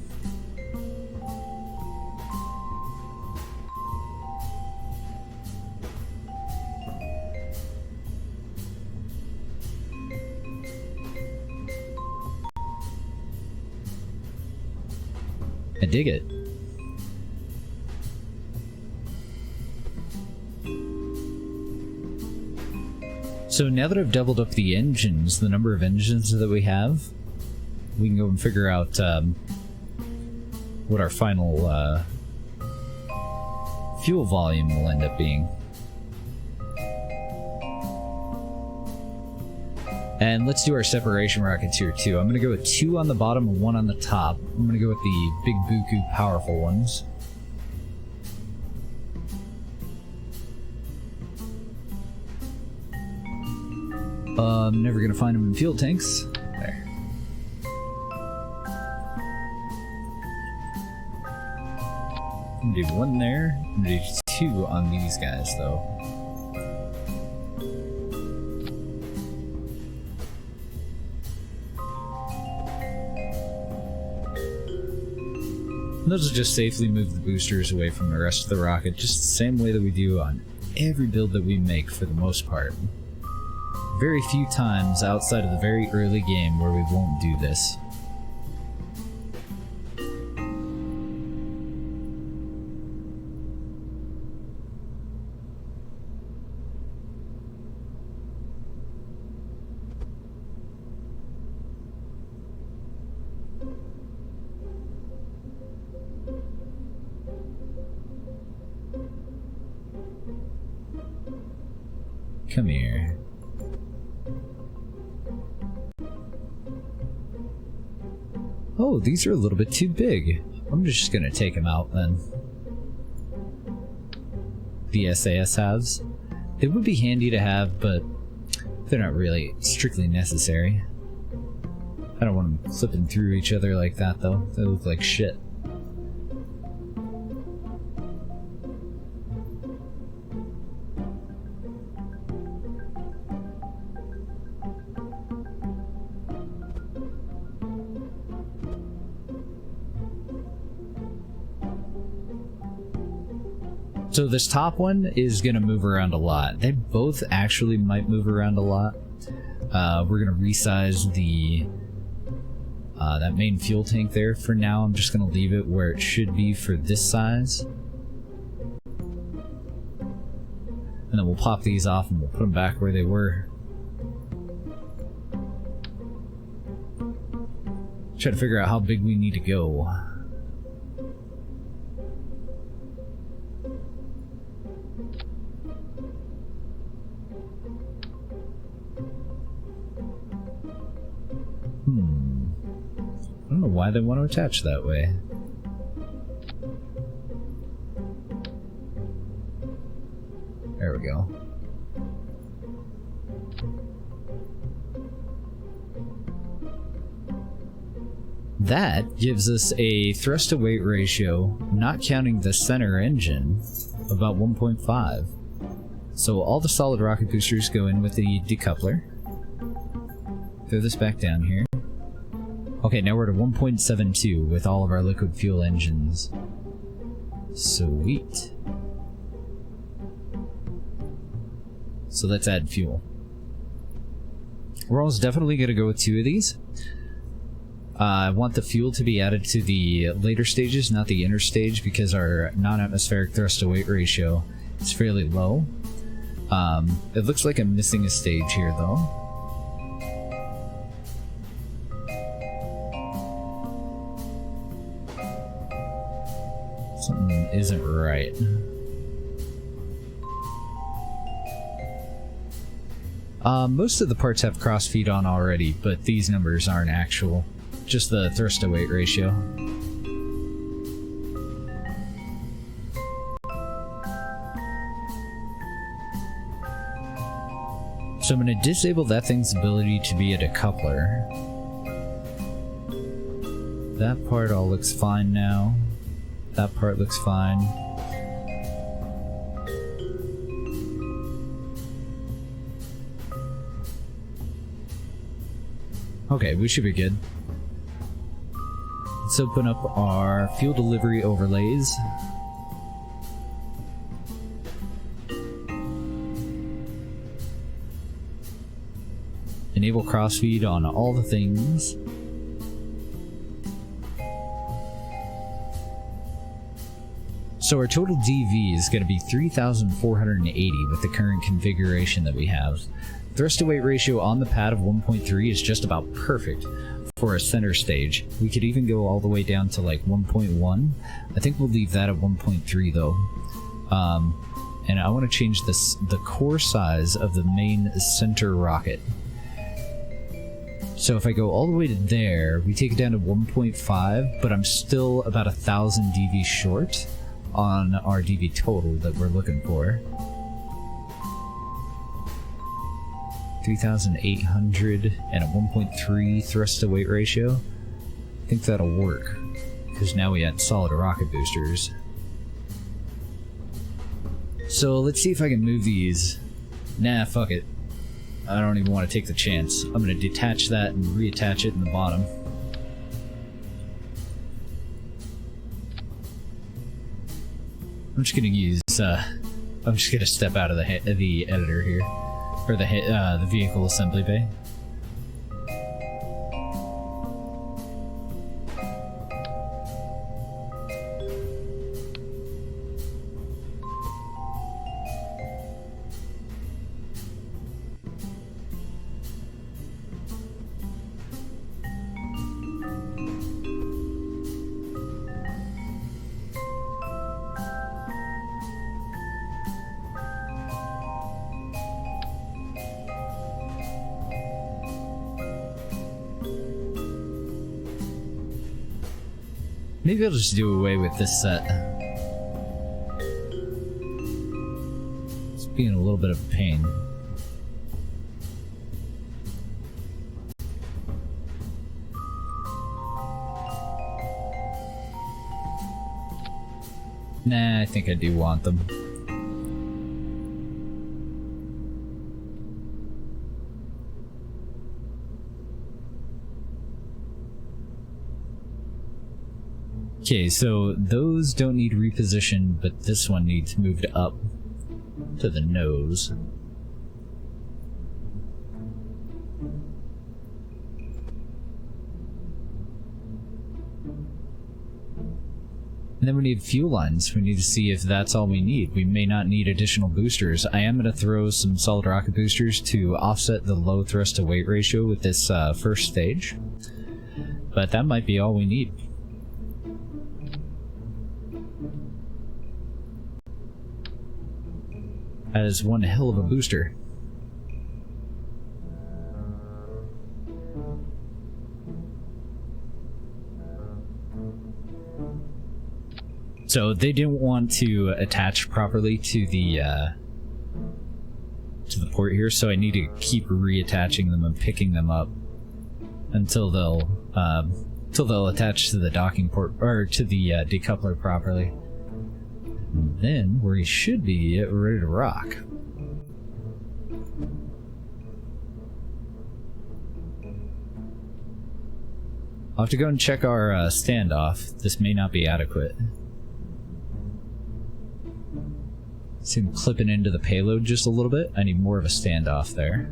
I dig it. So now that I've doubled up the engines, the number of engines that we have, we can go and figure out what our final fuel volume will end up being. And let's do our separation rockets here too. I'm going to go with 2 on the bottom and 1 on the top. I'm going to go with the big buku powerful ones. I'm never going to find them in fuel tanks. There. I'm going to do 1 there. I'm going to do 2 on these guys though. And those will just safely move the boosters away from the rest of the rocket, just the same way that we do on every build that we make for the most part. Very few times outside of the very early game where we won't do this. Come here. Oh, these are a little bit too big. I'm just gonna take them out then. The SAS halves. They would be handy to have, but they're not really strictly necessary. I don't want them flipping through each other like that though. They look like shit. So this top one is going to move around a lot. They both actually might move around a lot. We're going to resize the that main fuel tank there. For now, I'm just going to leave it where it should be for this size. And then we'll pop these off and we'll put them back where they were. Try to figure out how big we need to go. I don't know why they want to attach that way. There we go. That gives us a thrust to weight ratio, not counting the center engine, about 1.5. So all the solid rocket boosters go in with the decoupler. Throw this back down here. Okay, now we're at a 1.72 with all of our liquid fuel engines. Sweet. So let's add fuel. We're almost definitely going to go with 2 of these. I want the fuel to be added to the later stages, not the inner stage, because our non-atmospheric thrust-to-weight ratio is fairly low. It looks like I'm missing a stage here, though. Something isn't right. Most of the parts have cross-feed on already, but these numbers aren't actual. Just the thrust-to-weight ratio. So I'm going to disable that thing's ability to be a decoupler. That part all looks fine now. That part looks fine. Okay, we should be good. Let's open up our fuel delivery overlays. Enable crossfeed on all the things. So our total DV is going to be 3,480 with the current configuration that we have. Thrust-to-weight ratio on the pad of 1.3 is just about perfect for a center stage. We could even go all the way down to like 1.1. I think we'll leave that at 1.3 though. And I want to change the core size of the main center rocket. So if I go all the way to there, we take it down to 1.5, but I'm still about 1,000 DV short on our DV total that we're looking for. 3,800 and a 1.3 thrust to weight ratio. I think that'll work, because now we add solid rocket boosters. So let's see if I can move these. Nah, fuck it. I don't even want to take the chance. I'm going to detach that and reattach it in the bottom. I'm just gonna use, I'm just gonna step out of the editor here. Or the vehicle assembly bay. Maybe I'll just do away with this set. It's being a little bit of a pain. Nah, I think I do want them. Okay, so those don't need repositioned, but this one needs moved up to the nose. And then we need fuel lines. We need to see if that's all we need. We may not need additional boosters. I am going to throw some solid rocket boosters to offset the low thrust to weight ratio with this first stage. But that might be all we need. That is one hell of a booster. So they didn't want to attach properly to the port here, so I need to keep reattaching them and picking them up until they'll attach to the docking port or to the decoupler properly. And then we should be ready to rock. I'll have to go and check our standoff. This may not be adequate. See him clipping into the payload just a little bit. I need more of a standoff there.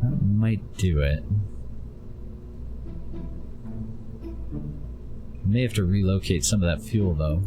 That might do it. May have to relocate some of that fuel though.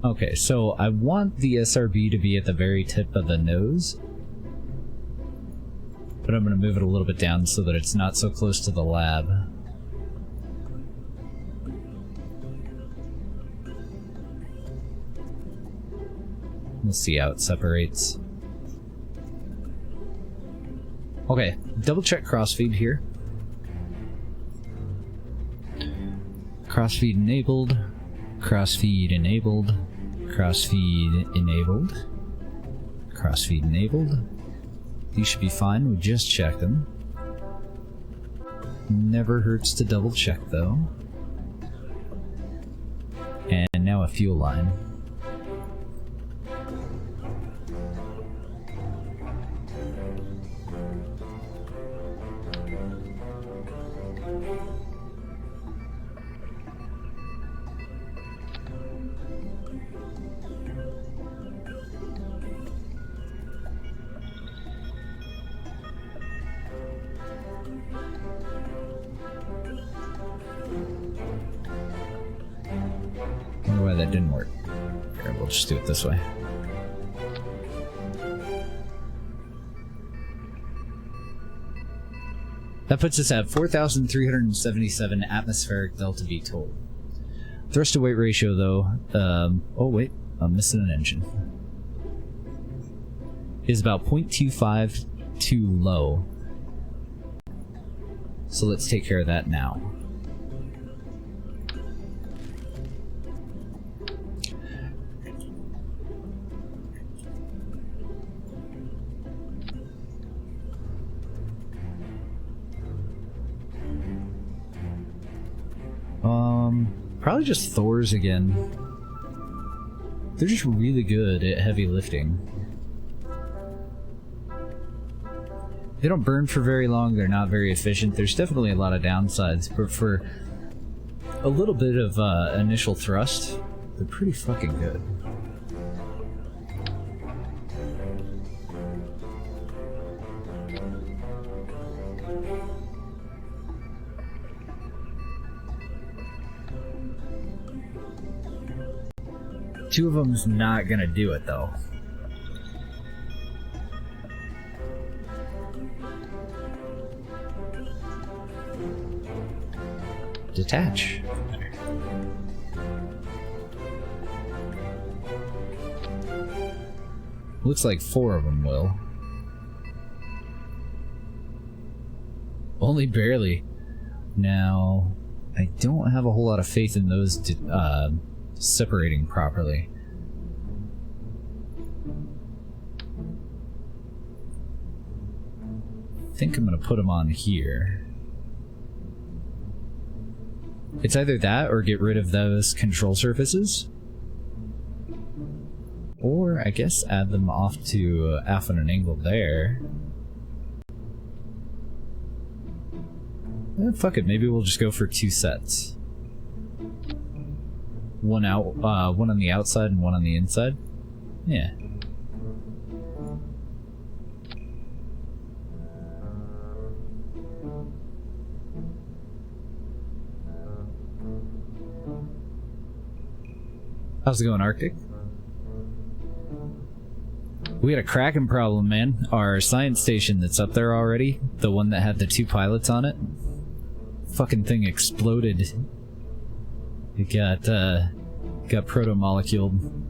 Okay, so I want the SRB to be at the very tip of the nose, but I'm going to move it a little bit down so that it's not so close to the lab. We'll see how it separates. Okay, double check crossfeed here. Crossfeed enabled. Crossfeed enabled. Crossfeed enabled. Crossfeed enabled. These should be fine, we just checked them. Never hurts to double check though. And now a fuel line. That didn't work. Here, we'll just do it this way. That puts us at 4,377 atmospheric delta V total. Thrust to weight ratio, though, oh wait, I'm missing an engine. Is about 0.25 too low. So let's take care of that now. Probably just Thor's again. They're just really good at heavy lifting. They don't burn for very long, they're not very efficient. There's definitely a lot of downsides, but for a little bit of initial thrust, they're pretty fucking good. Two of them's not gonna do it though. Detach. Looks like 4 of them will. Only barely. Now, I don't have a whole lot of faith in those separating properly. I think I'm gonna put them on here. It's either that or get rid of those control surfaces. Or, I guess, add them off to half at an angle there. Fuck it, maybe we'll just go for 2 sets. One on the outside and one on the inside. Yeah. How's it going, Arctic? We had a Kraken problem, man. Our science station that's up there already, the one that had the 2 pilots on it, fucking thing exploded. It got proto-moleculed.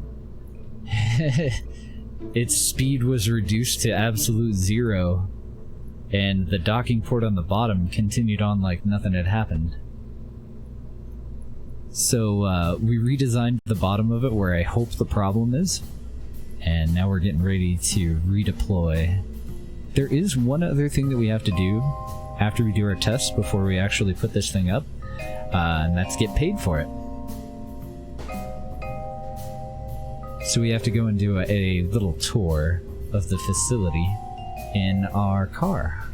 Its speed was reduced to absolute 0, and the docking port on the bottom continued on like nothing had happened. So we redesigned the bottom of it where I hope the problem is, and now we're getting ready to redeploy. There is one other thing that we have to do after we do our tests before we actually put this thing up, and that's get paid for it. So we have to go and do a little tour of the facility in our car.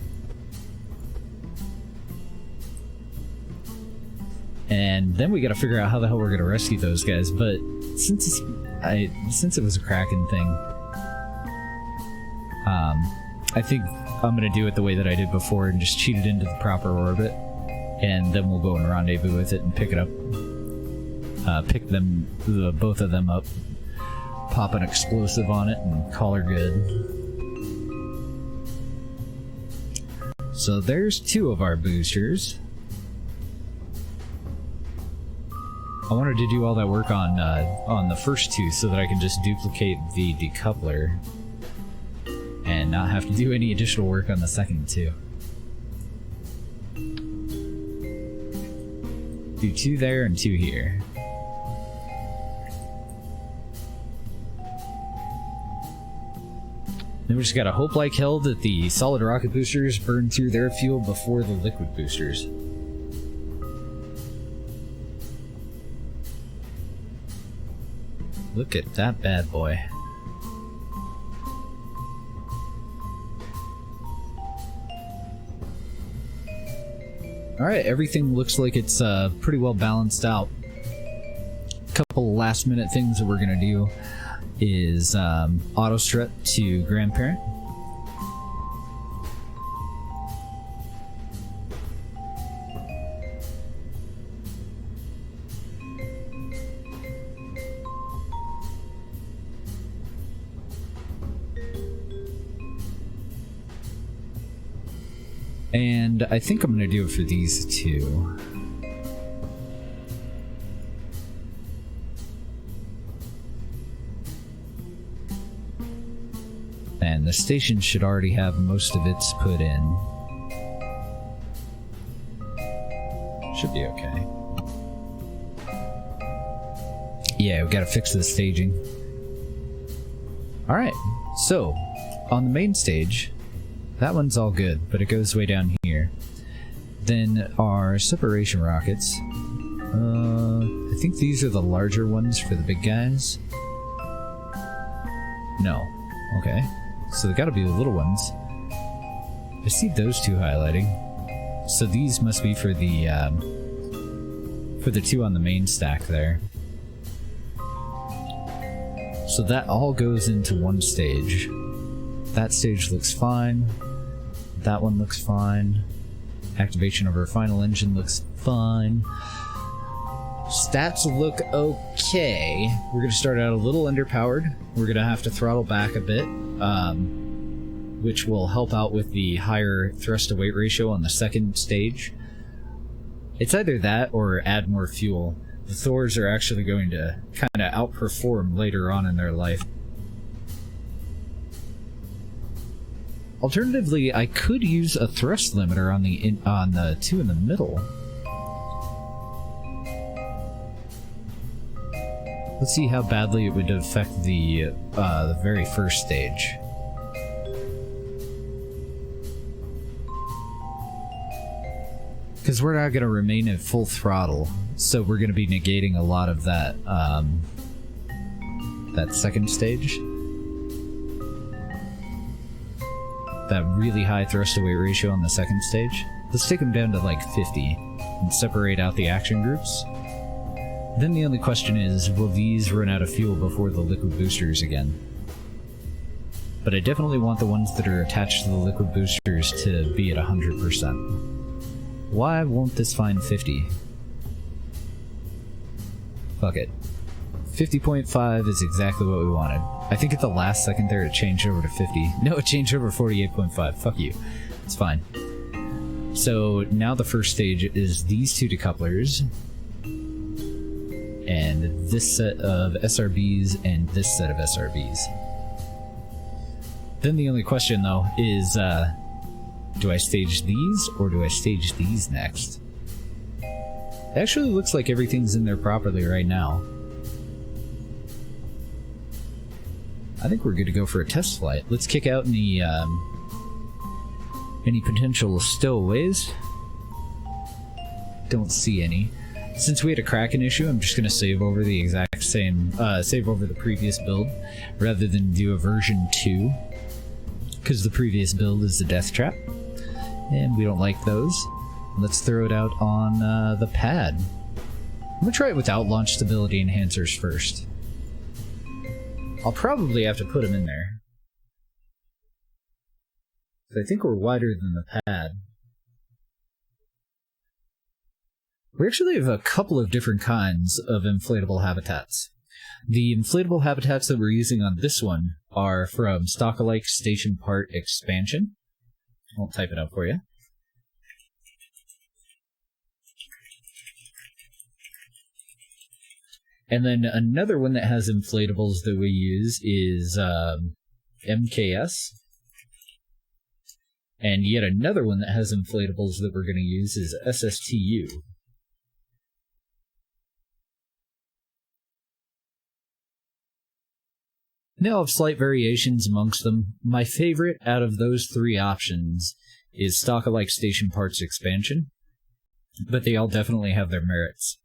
And then we gotta figure out how the hell we're gonna rescue those guys, but since it was a Kraken thing, I think I'm gonna do it the way that I did before and just cheat it into the proper orbit, and then we'll go and rendezvous with it and pick it up. Pick them, both of them up, pop an explosive on it, and call her good. So there's 2 of our boosters. I wanted to do all that work on the first 2 so that I can just duplicate the decoupler and not have to do any additional work on the second 2. Do 2 there and 2 here. Then we just gotta hope like hell that the solid rocket boosters burn through their fuel before the liquid boosters. Look at that bad boy. Alright, everything looks like it's pretty well balanced out. Couple last minute things that we're gonna do is auto strut to grandparent. And I think I'm gonna do it for these two. And the station should already have most of its put in. Should be okay. Yeah, we gotta fix the staging. Alright, so, on the main stage, that one's all good, but it goes way down here. Then our separation rockets. I think these are the larger ones for the big guys. No. Okay. So they gotta be the little ones. I see those two highlighting. So these must be for the two on the main stack there. So that all goes into one stage. That stage looks fine. That one looks fine. Activation of our final engine looks fine. Stats look okay. We're going to start out a little underpowered. We're going to have to throttle back a bit, which will help out with the higher thrust to weight ratio on the second stage. It's either that or add more fuel. The Thors are actually going to kind of outperform later on in their life. Alternatively, I could use a thrust limiter on the two in the middle. Let's see how badly it would affect the very first stage. Because we're not going to remain at full throttle, so we're going to be negating a lot of that that second stage. That really high thrust to weight ratio on the second stage. Let's take them down to like 50 and separate out the action groups. Then the only question is, will these run out of fuel before the liquid boosters again? But I definitely want the ones that are attached to the liquid boosters to be at 100%. Why won't this find 50? Fuck it. 50.5 is exactly what we wanted. I think at the last second there it changed over to 50. No, it changed over to 48.5. Fuck you. It's fine. So now the first stage is these two decouplers, and this set of SRBs, and this set of SRBs. Then the only question though is, do I stage these, or do I stage these next? It actually looks like everything's in there properly right now. I think we're good to go for a test flight. Let's kick out any potential stowaways. Don't see any. Since we had a Kraken issue, I'm just going to save over the exact same, save over the previous build, rather than do a version 2. Because the previous build is a death trap. And we don't like those. Let's throw it out on the pad. I'm going to try it without launch stability enhancers first. I'll probably have to put them in there. So I think we're wider than the pad. We actually have a couple of different kinds of inflatable habitats. The inflatable habitats that we're using on this one are from Stock-alike Station Part Expansion. I'll type it out for you. And then another one that has inflatables that we use is MKS. And yet another one that has inflatables that we're going to use is SSTU. They'll have slight variations amongst them. My favorite out of those three options is Stock-alike Station Parts Expansion, but they all definitely have their merits.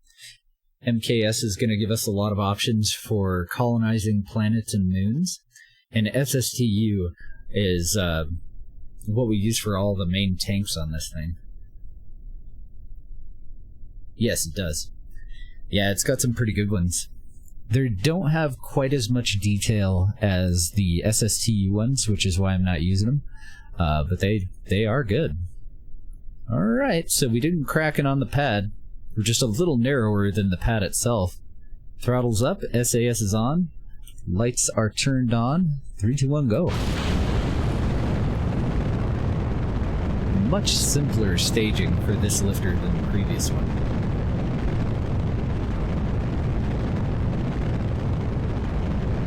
MKS is going to give us a lot of options for colonizing planets and moons, and SSTU is what we use for all the main tanks on this thing. Yes, it does. Yeah, it's got some pretty good ones. They don't have quite as much detail as the SSTU ones, which is why I'm not using them, but they are good. Alright, so we didn't crack it on the pad. We're just a little narrower than the pad itself. Throttle's up, SAS is on, lights are turned on. 3, 2, 1, go. much simpler staging for this lifter than the previous one.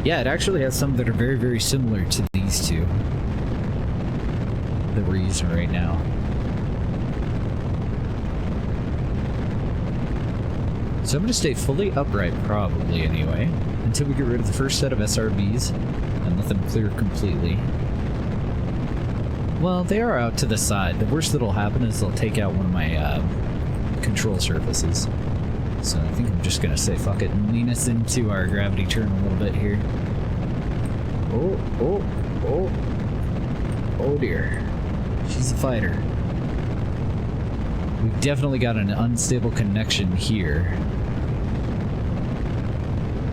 Yeah, it actually has some that are very, very similar to these two that we're using right now. So I'm going to stay fully upright, probably, anyway, until we get rid of the first set of SRBs and let them clear completely. Well, they are out to the side. The worst that'll happen is they'll take out one of my control surfaces. So I think I'm just going to say fuck it and lean us into our gravity turn a little bit here. Oh dear. She's a fighter. We've definitely got an unstable connection here,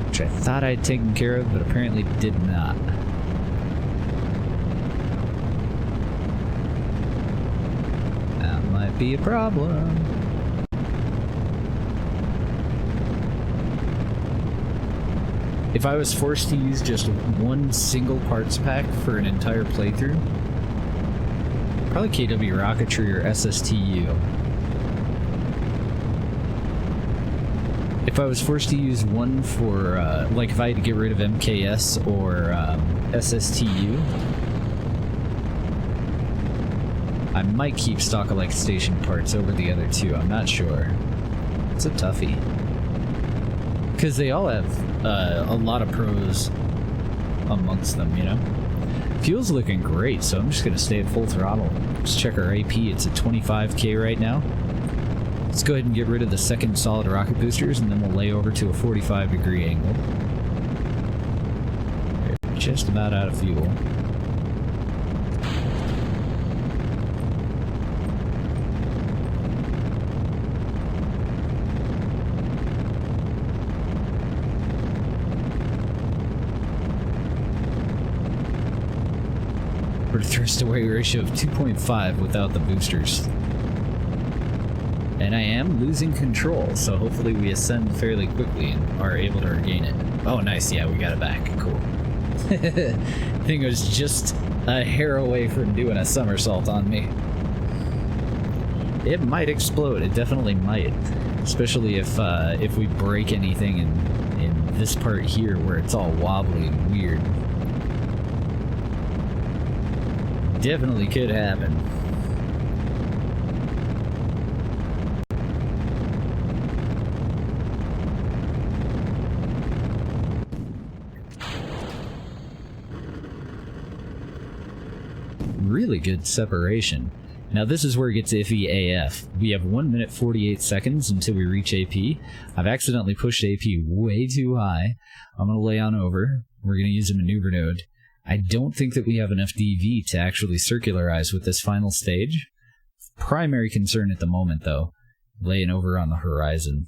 which I thought I'd taken care of, but apparently did not. That might be a problem. If I was forced to use just one single parts pack for an entire playthrough, probably KW Rocketry or SSTU. If I was forced to use one for, like if I had to get rid of MKS or SSTU, I might keep stock of like station parts over the other two, I'm not sure. It's a toughie. Because they all have a lot of pros amongst them, you know? Fuel's looking great, so I'm just going to stay at full throttle. Let's check our AP, it's at 25k right now. Let's go ahead and get rid of the second solid rocket boosters, and then we'll lay over to a 45-degree angle. We're just about out of fuel. We're at a thrust-to-weight ratio of 2.5 without the boosters. And I am losing control, so hopefully we ascend fairly quickly and are able to regain it. Oh, nice. Yeah, we got it back. Cool. I think it was just a hair away from doing a somersault on me. It might explode. It definitely might. Especially if we break anything in this part here where it's all wobbly and weird. Definitely could happen. Really good separation. Now this is where it gets iffy AF. We have 1 minute 48 seconds until we reach AP. I've accidentally pushed AP way too high. I'm going to lay on over. We're going to use a maneuver node. I don't think that we have enough DV to actually circularize with this final stage. Primary concern at the moment, though, laying over on the horizon,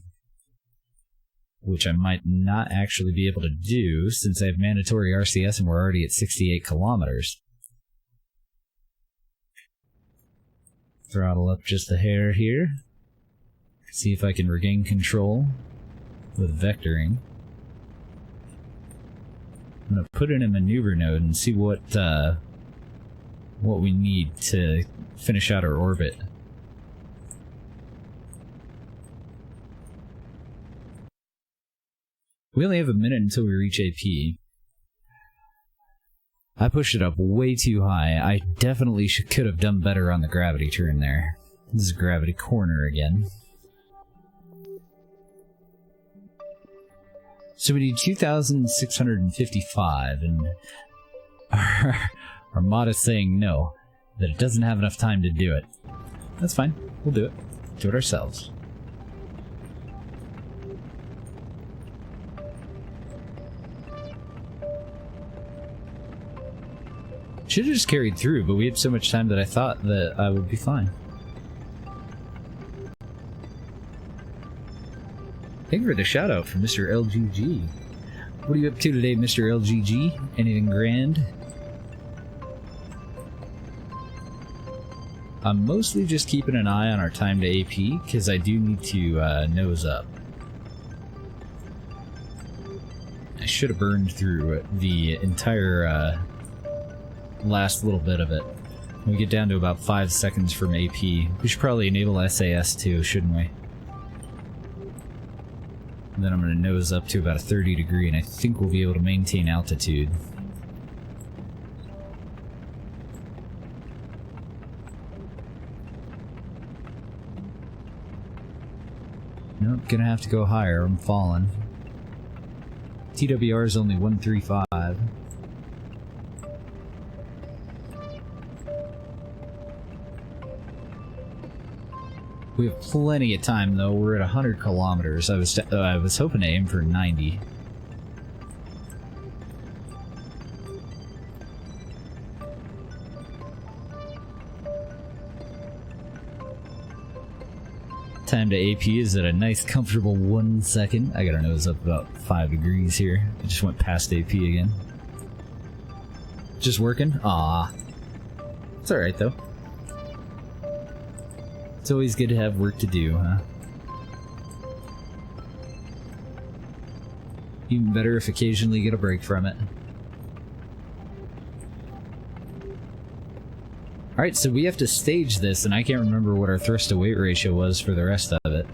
which I might not actually be able to do since I have mandatory RCS and we're already at 68 kilometers. Throttle up just a hair here. See if I can regain control with vectoring. I'm going to put in a maneuver node and see what we need to finish out our orbit. We only have a minute until we reach AP. I pushed it up way too high. I definitely could have done better on the gravity turn there. This is gravity corner again. So we need 2,655, and our mod is saying no, that it doesn't have enough time to do it. That's fine. We'll do it. Do it ourselves. Should have just carried through, but we had so much time that I thought that I would be fine. Thank you for the shout out from Mr. LGG. What are you up to today, Mr. LGG? Anything grand? I'm mostly just keeping an eye on our time to AP, because I do need to nose up. I should have burned through the entire last little bit of it. We get down to about 5 seconds from AP. We should probably enable SAS too, shouldn't we? And then I'm going to nose up to about a 30 degree, and I think we'll be able to maintain altitude. Nope, gonna have to go higher. I'm falling. TWR is only 135. We have plenty of time, though. We're at 100 kilometers. I was hoping to aim for 90. Time to AP is at a nice, comfortable 1 second. I got our nose up about 5 degrees here. I just went past AP again. Just working? Aw. It's alright, though. It's always good to have work to do, huh? Even better if occasionally you get a break from it. Alright, so we have to stage this, and I can't remember what our thrust-to-weight ratio was for the rest of it.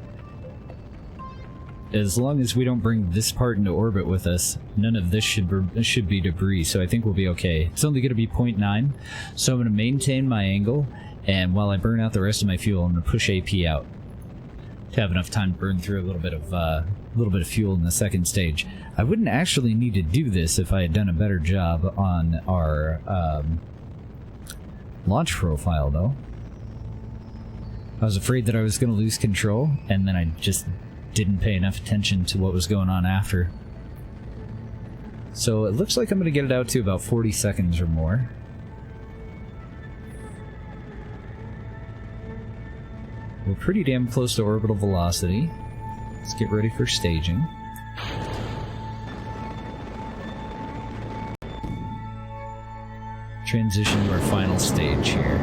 As long as we don't bring this part into orbit with us, none of this should be debris, so I think we'll be okay. It's only going to be 0.9, so I'm going to maintain my angle, and while I burn out the rest of my fuel, I'm going to push AP out to have enough time to burn through a little bit of fuel in the second stage. I wouldn't actually need to do this if I had done a better job on our launch profile, though. I was afraid that I was going to lose control, and then I just didn't pay enough attention to what was going on after. So it looks like I'm going to get it out to about 40 seconds or more. We're pretty damn close to orbital velocity. Let's get ready for staging. Transition to our final stage here.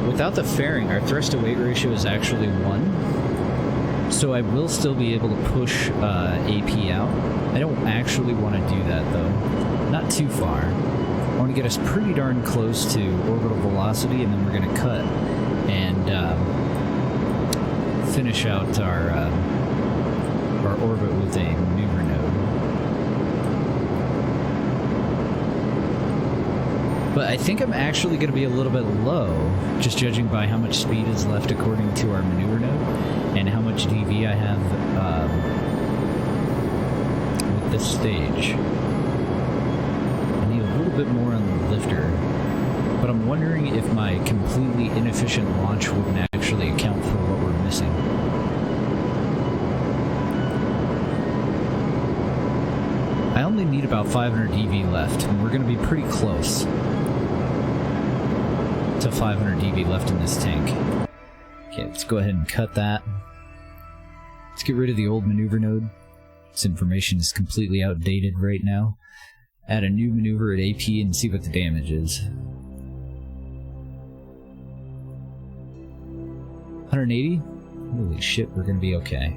Without the fairing, our thrust-to-weight ratio is actually 1, so I will still be able to push AP out. I don't actually want to do that, though. Not too far. I want to get us pretty darn close to orbital velocity, and then we're going to cut and finish out our orbit with a maneuver node. But I think I'm actually going to be a little bit low, just judging by how much speed is left according to our maneuver node, and how much DV I have with this stage. I need a little bit more on the lifter, but I'm wondering if my completely inefficient launch wouldn't actually account for what we're missing. I only need about 500 DV left, and we're going to be pretty close to 500 DV left in this tank. Okay, let's go ahead and cut that. Let's get rid of the old maneuver node. This information is completely outdated right now. Add a new maneuver at AP and see what the damage is. 180? Holy shit, we're gonna be okay.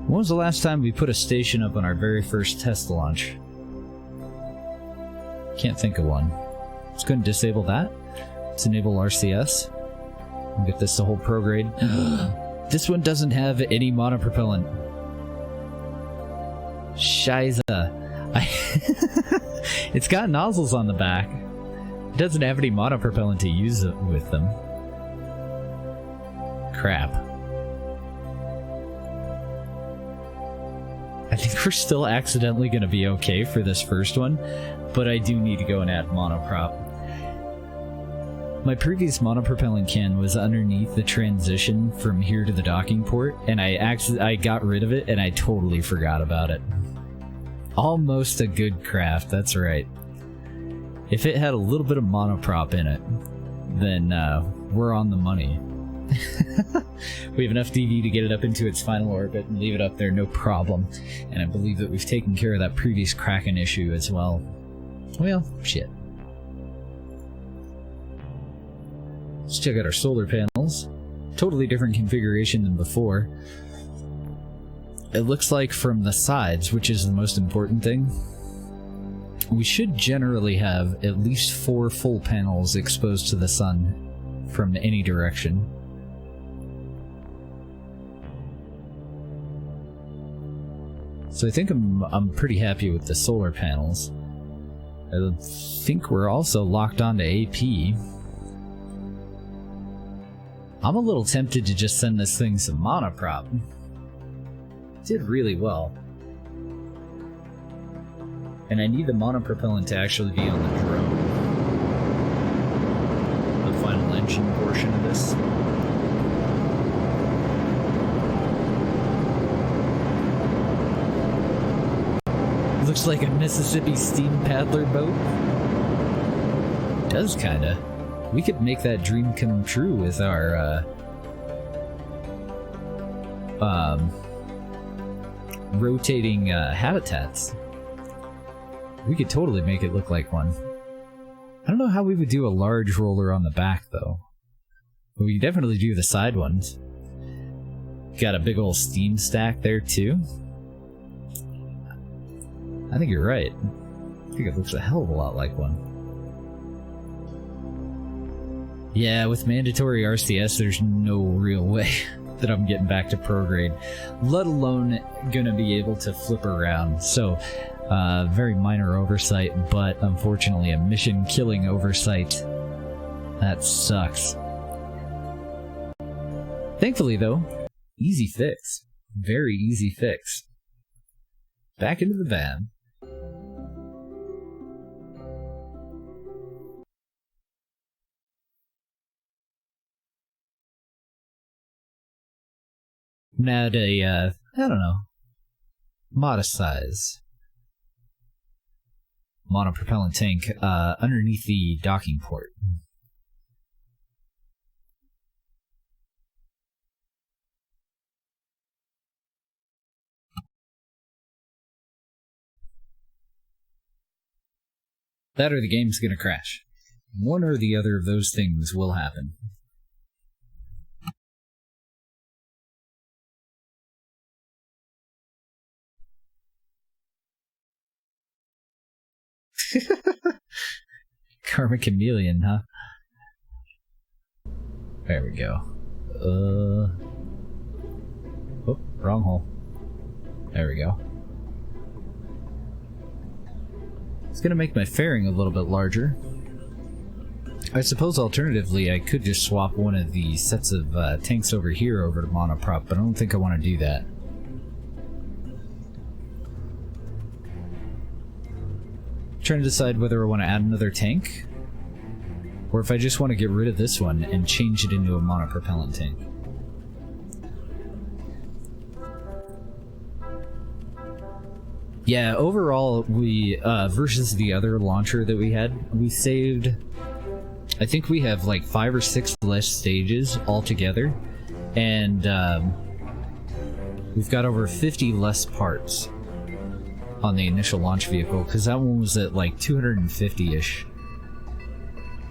When was the last time we put a station up on our very first test launch? Can't think of one. Let's go ahead and disable that. Let's enable RCS. We'll get this to hold prograde. This one doesn't have any monopropellant. Shiza. It's got nozzles on the back. It doesn't have any monopropellant to use it with them. Crap. I think we're still accidentally going to be okay for this first one, but I do need to go and add monoprop. My previous monopropellant can was underneath the transition from here to the docking port, and I got rid of it, and I totally forgot about it. Almost a good craft, that's right. If it had a little bit of monoprop in it, then we're on the money. We have enough DV to get it up into its final orbit and leave it up there, no problem. And I believe that we've taken care of that previous Kraken issue as well. Well, shit. Let's check out our solar panels. Totally different configuration than before. It looks like from the sides, which is the most important thing, we should generally have at least 4 full panels exposed to the sun from any direction. So I think I'm pretty happy with the solar panels. I think we're also locked onto AP. I'm a little tempted to just send this thing some monoprop. Did really well. And I need the monopropellant to actually be on the drone. The final engine portion of this. Looks like a Mississippi steam paddler boat. Does kinda. We could make that dream come true with our rotating habitats. We could totally make it look like one. I don't know how we would do a large roller on the back though. But we could definitely do the side ones. Got a big old steam stack there too. I think you're right. I think it looks a hell of a lot like one. Yeah, with mandatory RCS, there's no real way that I'm getting back to prograde, let alone gonna be able to flip around. So, very minor oversight, but unfortunately a mission-killing oversight. That sucks. Thankfully, though, easy fix. Very easy fix. Back into the van. Now a, I don't know, modest size monopropellant tank underneath the docking port. That or the game's gonna crash. One or the other of those things will happen. Karma Chameleon, huh? There we go. Oh, wrong hole. There we go. It's gonna make my fairing a little bit larger. I suppose alternatively I could just swap one of the sets of tanks over here over to monoprop, but I don't think I want to do that. Trying to decide whether I want to add another tank, or if I just want to get rid of this one and change it into a monopropellant tank. Yeah, overall, we, versus the other launcher that we had, we saved, I think we have like 5 or 6 less stages altogether, and we've got over 50 less parts on the initial launch vehicle, because that one was at like 250-ish,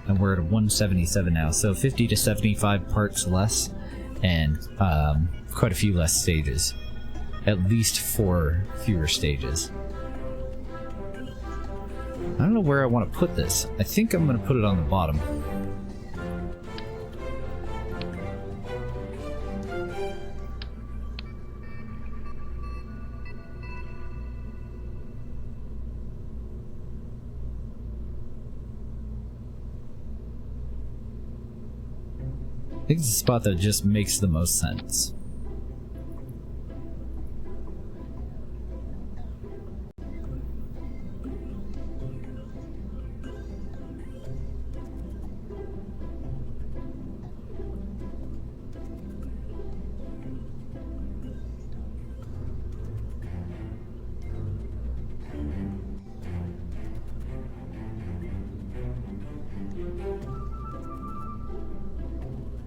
and we're at 177 now, so 50 to 75 parts less, and quite a few less stages. At least 4 fewer stages. I don't know where I want to put this. I think I'm going to put it on the bottom. I think it's a spot that just makes the most sense.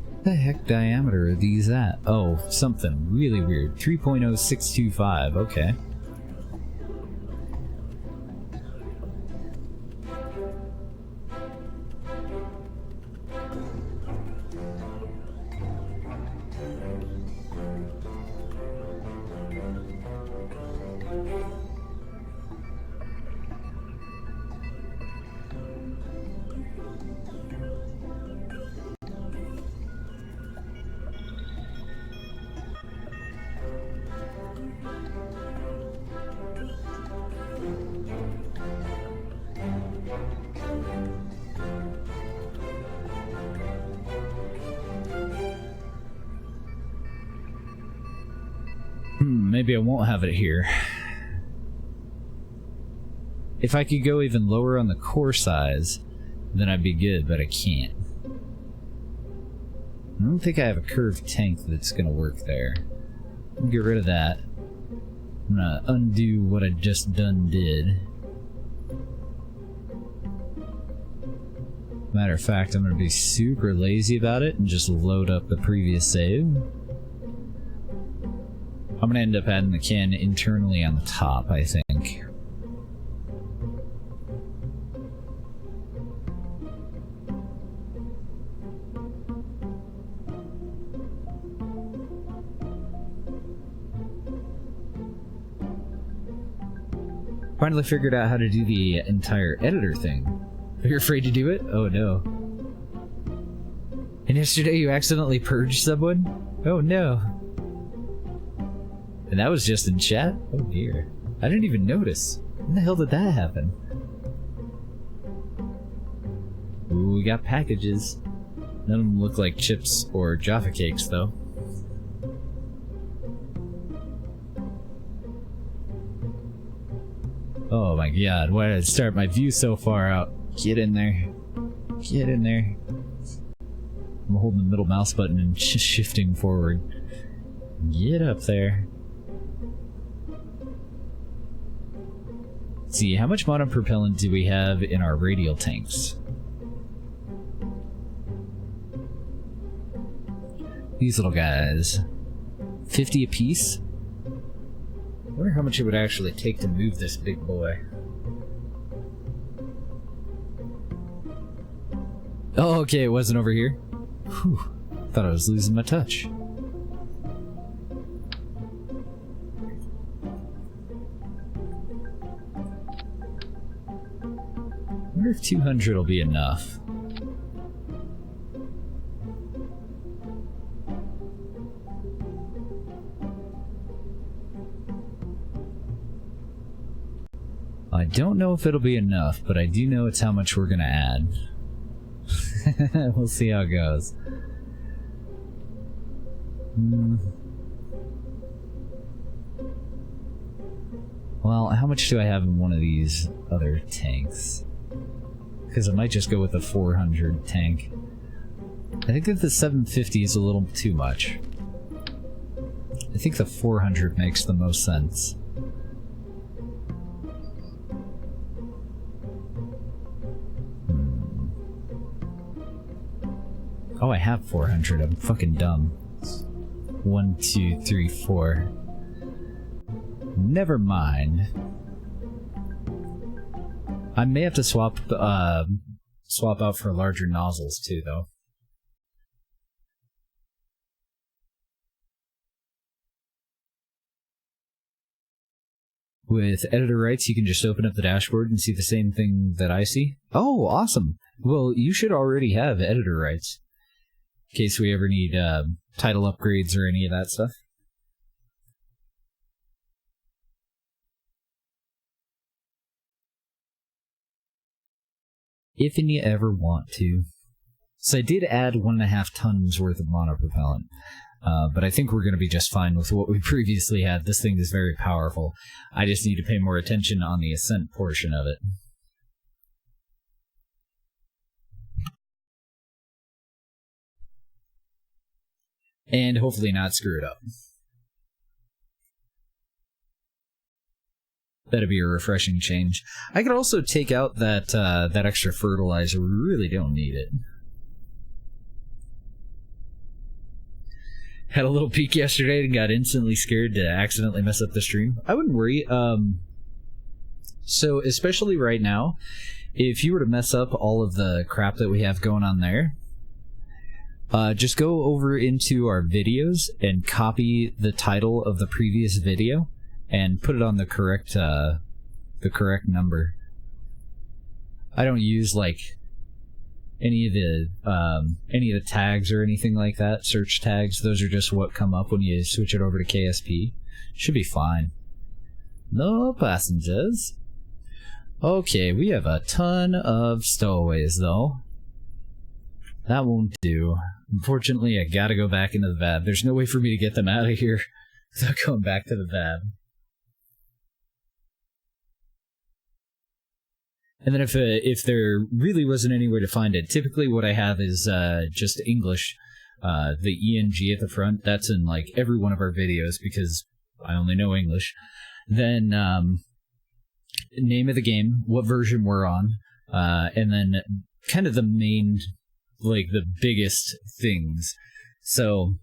What the heck diameter are these at? Oh, something really weird. 3.0625, okay. Maybe I won't have it here. If I could go even lower on the core size, then I'd be good, but I can't. I don't think I have a curved tank that's gonna work there. Get rid of that. I'm gonna undo what I just did. Matter of fact, I'm gonna be super lazy about it and just load up the previous save. I'm gonna end up adding the can internally on the top, I think. Finally figured out how to do the entire editor thing. Are you afraid to do it? Oh no. And yesterday you accidentally purged someone? Oh no. And that was just in chat? Oh dear. I didn't even notice. When the hell did that happen? Ooh, we got packages. None of them look like chips or Jaffa cakes though. Oh my god, why did I start my view so far out? Get in there. Get in there. I'm holding the middle mouse button and shifting forward. Get up there. Let's see, how much monopropellant do we have in our radial tanks? These little guys. 50 apiece? I wonder how much it would actually take to move this big boy. Oh, okay, it wasn't over here. Whew, thought I was losing my touch. I wonder if 200 will be enough. I don't know if it'll be enough, but I do know it's how much we're gonna add. We'll see how it goes. Well, how much do I have in one of these other tanks? Because I might just go with the 400 tank. I think that the 750 is a little too much. I think the 400 makes the most sense. Oh, I have 400. I'm fucking dumb. 1, 2, 3, 4. Never mind. I may have to swap out for larger nozzles too, though. With editor rights, you can just open up the dashboard and see the same thing that I see. Oh, awesome! Well, you should already have editor rights. In case we ever need title upgrades or any of that stuff. If and you ever want to. So I did add 1.5 tons worth of monopropellant. But I think we're going to be just fine with what we previously had. This thing is very powerful. I just need to pay more attention on the ascent portion of it. And hopefully not screw it up. That'd be a refreshing change. I could also take out that that extra fertilizer. We really don't need it. Had a little peek yesterday and got instantly scared to accidentally mess up the stream. I wouldn't worry. So especially right now, if you were to mess up all of the crap that we have going on there, just go over into our videos and copy the title of the previous video and put it on the correct number. I don't use like any of the tags or anything like that, search tags. Those are just what come up when you switch it over to KSP. Should be fine. No passengers. Okay, we have a ton of stowaways though. That won't do. Unfortunately, I gotta go back into the vat. There's no way for me to get them out of here. without going back to the VAB. And then if there really wasn't any way to find it, typically what I have is just English. The ENG at the front, that's in like every one of our videos because I only know English. Then name of the game, what version we're on, and then kind of the main, like the biggest things. So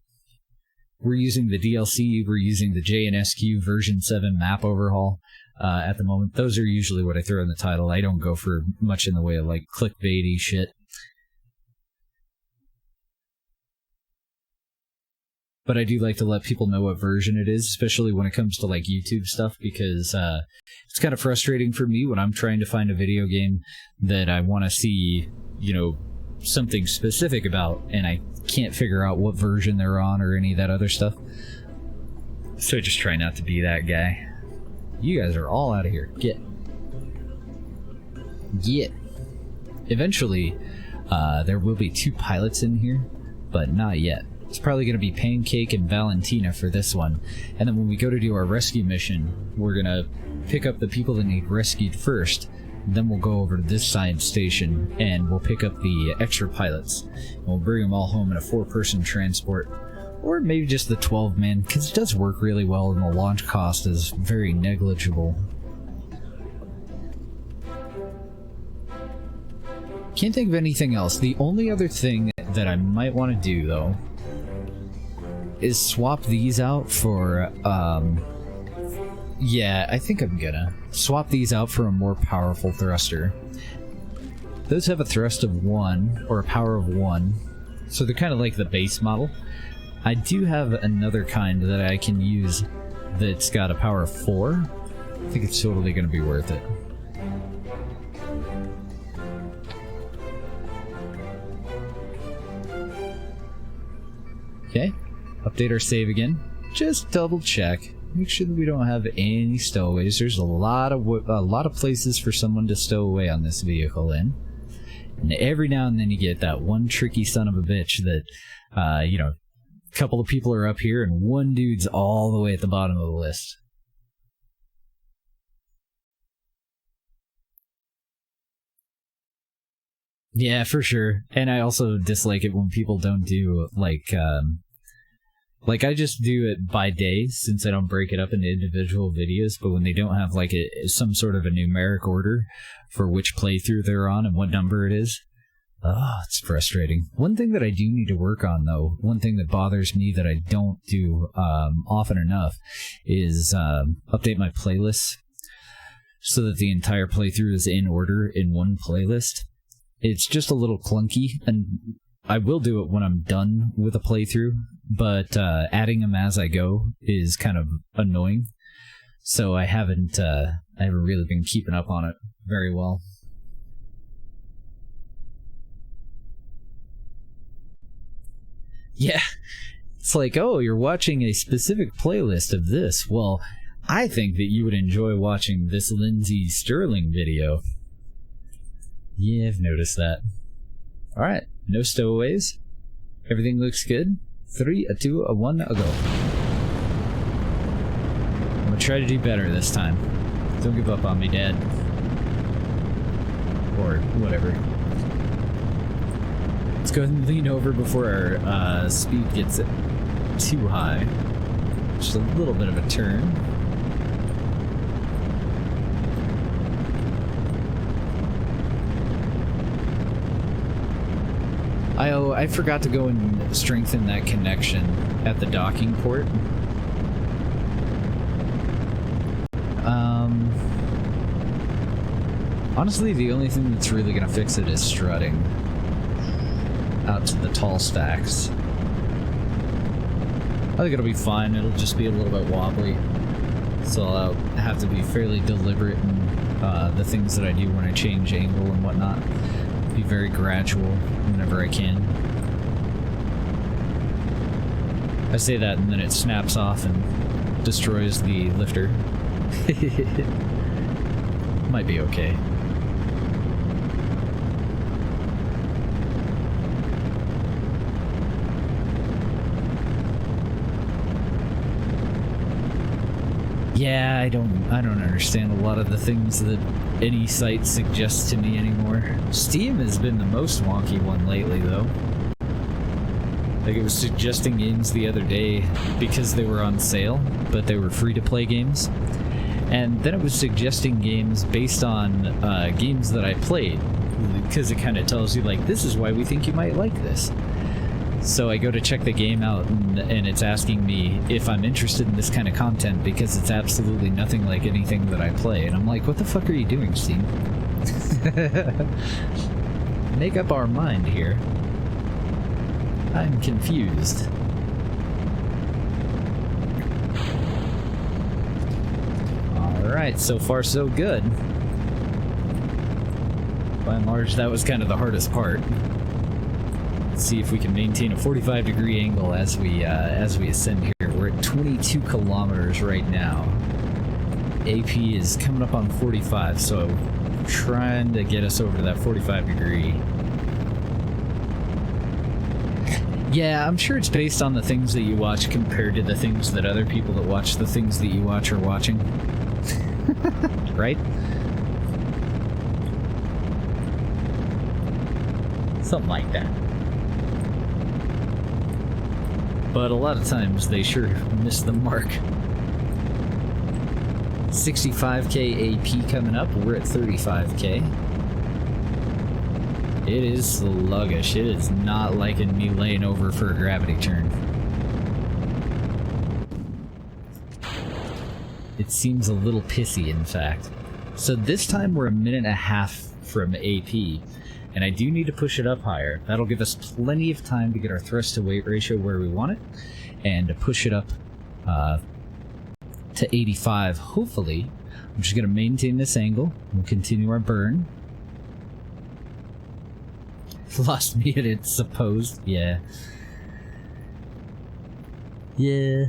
we're using the DLC, we're using the JNSQ version 7 map overhaul at the moment. Those are usually what I throw in the title. I don't go for much in the way of like clickbaity shit. But I do like to let people know what version it is, especially when it comes to like YouTube stuff, because it's kind of frustrating for me when I'm trying to find a video game that I want to see, you know, something specific about, and I can't figure out what version they're on or any of that other stuff. So I just try not to be that guy. You guys are all out of here. Get. Eventually, there will be 2 pilots in here, but not yet. It's probably going to be Pancake and Valentina for this one. And then when we go to do our rescue mission, we're going to pick up the people that need rescued first. Then we'll go over to this side station and we'll pick up the extra pilots. And we'll bring them all home in a 4-person transport. Or maybe just the 12-man, because it does work really well and the launch cost is very negligible. Can't think of anything else. The only other thing that I might want to do, though, is swap these out for, yeah, I think I'm gonna swap these out for a more powerful thruster. Those have a thrust of 1, or a power of 1, so they're kind of like the base model. I do have another kind that I can use that's got a power of 4. I think it's totally gonna be worth it. Okay. Update our save again. Just double check. Make sure that we don't have any stowaways. There's a lot of places for someone to stow away on this vehicle in. And every now and then you get that one tricky son of a bitch that, you know, a couple of people are up here and one dude's all the way at the bottom of the list. Yeah, for sure. And I also dislike it when people don't do, like, I just do it by day, since I don't break it up into individual videos, but when they don't have, like, some sort of a numeric order for which playthrough they're on and what number it is, it's frustrating. One thing that I do need to work on, though, one thing that bothers me that I don't do often enough, is update my playlists so that the entire playthrough is in order in one playlist. It's just a little clunky, and I will do it when I'm done with a playthrough, but adding them as I go is kind of annoying. So I haven't really been keeping up on it very well. Yeah, it's like, oh, you're watching a specific playlist of this. Well, I think that you would enjoy watching this Lindsay Sterling video. Yeah, I've noticed that. Alright, no stowaways. Everything looks good. 3, a 2, a 1, a go. I'm gonna try to do better this time. Don't give up on me, Dad. Or whatever. Let's go ahead and lean over before our speed gets too high. Just a little bit of a turn. I forgot to go and strengthen that connection at the docking port. Honestly, the only thing that's really going to fix it is strutting out to the tall stacks. I think it'll be fine. It'll just be a little bit wobbly. So I'll have to be fairly deliberate in the things that I do when I change angle and whatnot. Be very gradual whenever I can. I say that and then it snaps off and destroys the lifter. Might be okay. Yeah, I don't understand a lot of the things that any site suggests to me anymore. Steam has been the most wonky one lately, though. Like, it was suggesting games the other day because they were on sale, but they were free-to-play games. And then it was suggesting games based on games that I played, because it kind of tells you, like, this is why we think you might like this. So I go to check the game out, and it's asking me if I'm interested in this kind of content because it's absolutely nothing like anything that I play. And I'm like, what the fuck are you doing, Steam? Make up our mind here. I'm confused. Alright, so far so good. By and large, that was kind of the hardest part. Let's see if we can maintain a 45-degree angle as we ascend here. We're at 22 kilometers right now. AP is coming up on 45, so trying to get us over to that 45-degree. Yeah, I'm sure it's based on the things that you watch compared to the things that other people that watch the things that you watch are watching. Right? Something like that. But a lot of times they sure miss the mark. 65k AP coming up. We're at 35k. It is sluggish. It is not liking me laying over for a gravity turn. It seems a little pissy, in fact. So this time we're a minute and a half from AP, and I do need to push it up higher. That'll give us plenty of time to get our thrust to weight ratio where we want it, and to push it up to 85, hopefully. I'm just going to maintain this angle. We'll continue our burn. Lost me at it, supposed. Yeah. Yeah.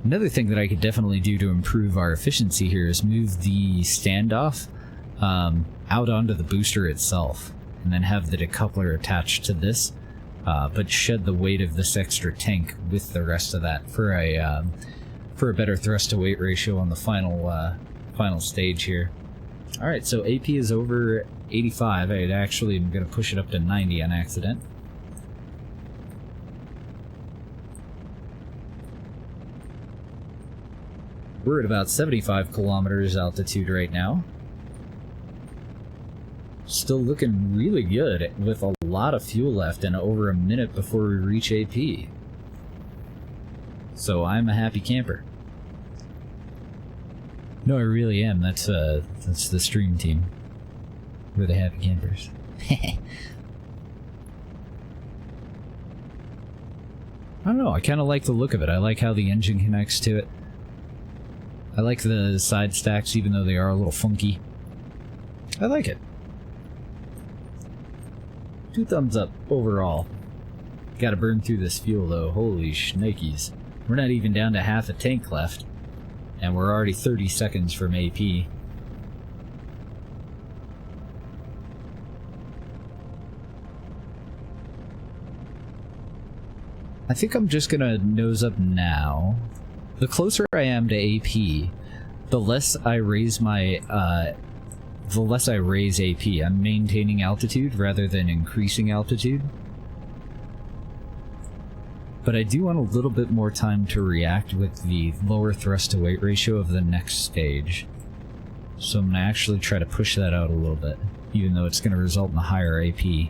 Another thing that I could definitely do to improve our efficiency here is move the standoff out onto the booster itself, and then have the decoupler attached to this, but shed the weight of this extra tank with the rest of that for a better thrust to weight ratio on the final stage here. Alright, so AP is over 85. I actually am going to push it up to 90 on accident. We're at about 75 kilometers altitude right now. Still looking really good with a lot of fuel left and over a minute before we reach AP. So I'm a happy camper. No, I really am. That's the stream team. We're the happy campers. I don't know, I kind of like the look of it. I like how the engine connects to it. I like the side stacks, even though they are a little funky. I like it. 2 thumbs up overall. Gotta burn through this fuel though. Holy shnikes. We're not even down to half a tank left. And we're already 30 seconds from AP. I think I'm just gonna nose up now. The closer I am to AP, the less I raise my, AP. I'm maintaining altitude rather than increasing altitude. But I do want a little bit more time to react with the lower thrust to weight ratio of the next stage. So I'm going to actually try to push that out a little bit, even though it's going to result in a higher AP.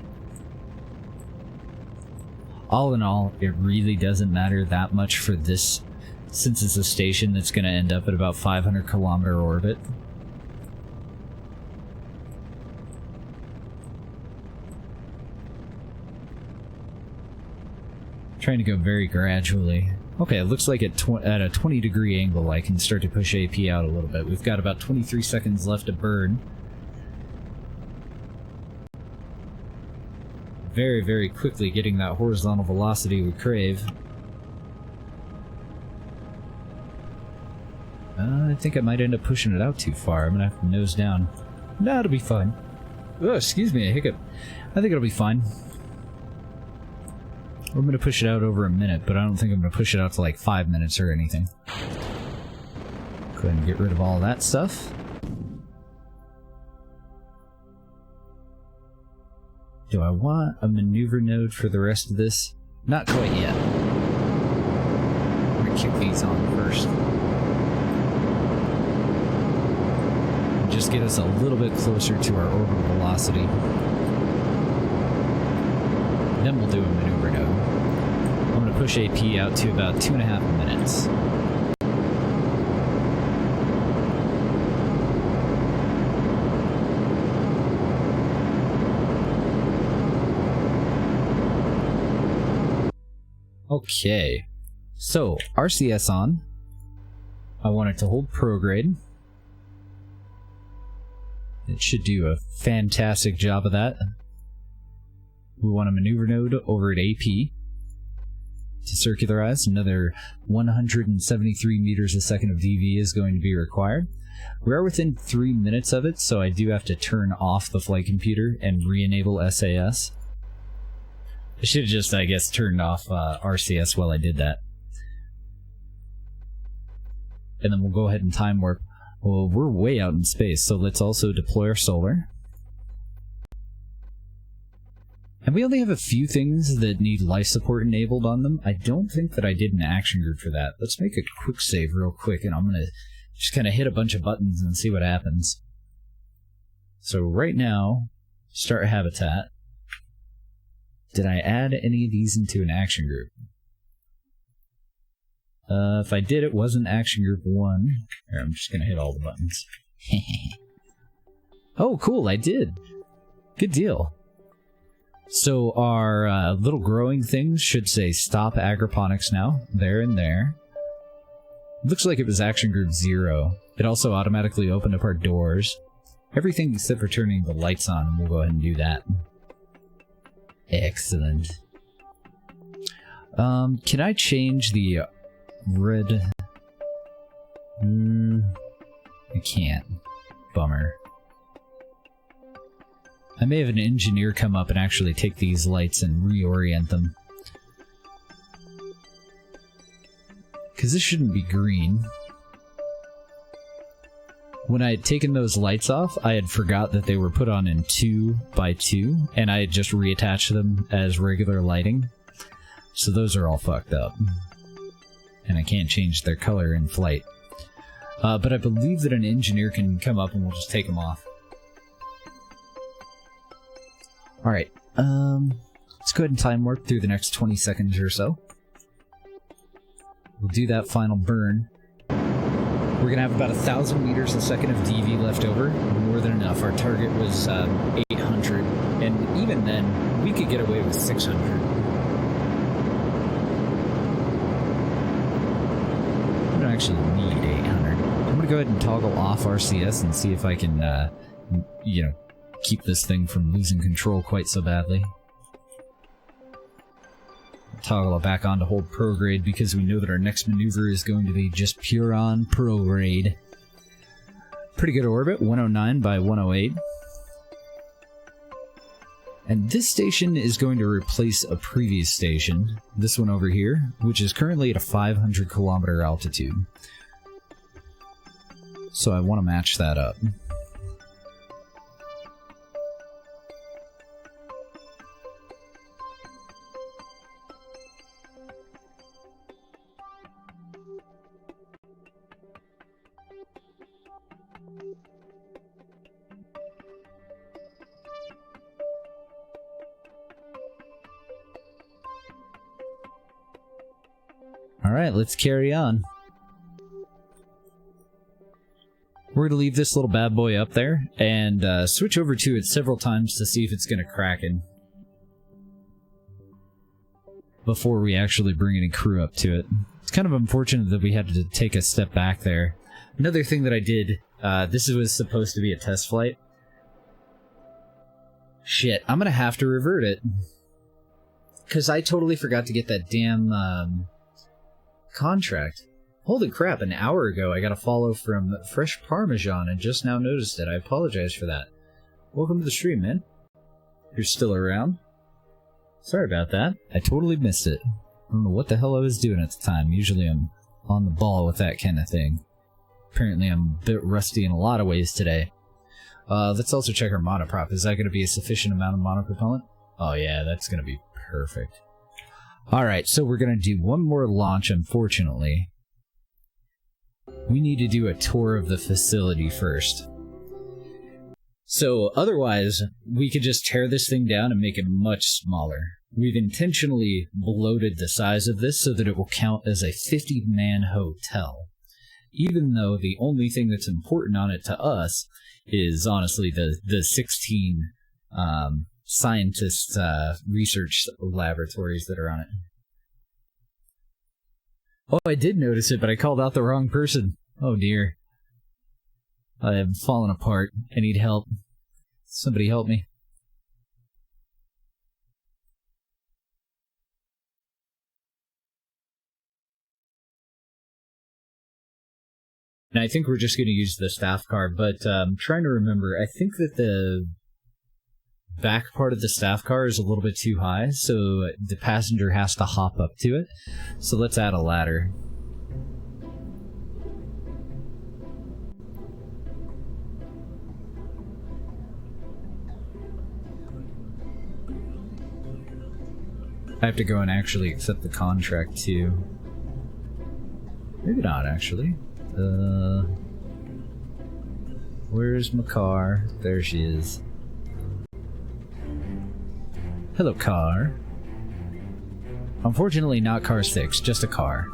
All in all, it really doesn't matter that much for this, since it's a station that's going to end up at about 500 kilometer orbit. Trying to go very gradually. Okay, it looks like at a 20-degree angle I can start to push AP out a little bit. We've got about 23 seconds left to burn. Very, very quickly getting that horizontal velocity we crave. I think I might end up pushing it out too far. I'm gonna have to nose down. No, it'll be fine. Oh, excuse me, a hiccup. I think it'll be fine. I'm going to push it out over a minute, but I don't think I'm going to push it out to like 5 minutes or anything. Go ahead and get rid of all that stuff. Do I want a maneuver node for the rest of this? Not quite yet. I'm gonna kick these on first. And just get us a little bit closer to our orbital velocity. Then we'll do a maneuver node. I'm gonna push AP out to about 2.5 minutes. Okay, so RCS on. I want it to hold prograde. It should do a fantastic job of that. We want a maneuver node over at AP to circularize. Another 173 meters a second of DV is going to be required. We are within 3 minutes of it, so I do have to turn off the flight computer and re-enable SAS. I should have just, I guess, turned off RCS while I did that. And then we'll go ahead and time warp. Well, we're way out in space, so let's also deploy our solar. And we only have a few things that need life support enabled on them. I don't think that I did an action group for that. Let's make a quick save real quick, and I'm going to just kind of hit a bunch of buttons and see what happens. So right now, start habitat. Did I add any of these into an action group? If I did, it wasn't action group 1. Here, I'm just going to hit all the buttons. Oh, cool, I did. Good deal. So our little growing things should say stop agroponics now. There and there. Looks like it was action group 0. It also automatically opened up our doors. Everything except for turning the lights on, and we'll go ahead and do that. Excellent. Can I change the red? I can't. Bummer. I may have an engineer come up and actually take these lights and reorient them. Because this shouldn't be green. When I had taken those lights off, I had forgot that they were put on in 2x2, and I had just reattached them as regular lighting. So those are all fucked up. And I can't change their color in flight. But I believe that an engineer can come up and we'll just take them off. Alright, let's go ahead and time warp through the next 20 seconds or so. We'll do that final burn. We're going to have about 1,000 meters a second of DV left over. More than enough. Our target was 800. And even then, we could get away with 600. We don't actually need 800. I'm going to go ahead and toggle off RCS and see if I can, you know, keep this thing from losing control quite so badly. Toggle it back on to hold prograde because we know that our next maneuver is going to be just pure on prograde. Pretty good orbit, 109 by 108. And this station is going to replace a previous station, this one over here, which is currently at a 500 kilometer altitude. So I want to match that up. Alright, let's carry on. We're going to leave this little bad boy up there and switch over to it several times to see if it's going to cracken before we actually bring any crew up to it. It's kind of unfortunate that we had to take a step back there. Another thing that I did, this was supposed to be a test flight. Shit, I'm going to have to revert it. Because I totally forgot to get that damn contract. Holy crap, an hour ago I got a follow from Fresh Parmesan and just now noticed it. I apologize for that. Welcome to the stream, man. You're still around? Sorry about that. I totally missed it. I don't know what the hell I was doing at the time. Usually I'm on the ball with that kind of thing. Apparently I'm a bit rusty in a lot of ways today. Let's also check our monoprop. Is that going to be a sufficient amount of monopropellant? Oh yeah, that's going to be perfect. Alright, so we're going to do one more launch, unfortunately. We need to do a tour of the facility first. So, otherwise, we could just tear this thing down and make it much smaller. We've intentionally bloated the size of this so that it will count as a 50-man hotel. Even though the only thing that's important on it to us is, honestly, the 16 scientist research laboratories that are on it. Oh, I did notice it, but I called out the wrong person. Oh dear. I have fallen apart. I need help. Somebody help me. And I think we're just going to use the staff car, but I'm trying to remember. I think that the back part of the staff car is a little bit too high, so the passenger has to hop up to it. So let's add a ladder. I have to go and actually accept the contract too. Maybe not, actually. Where's my car? There she is. Hello, car. Unfortunately, not car 6, just a car.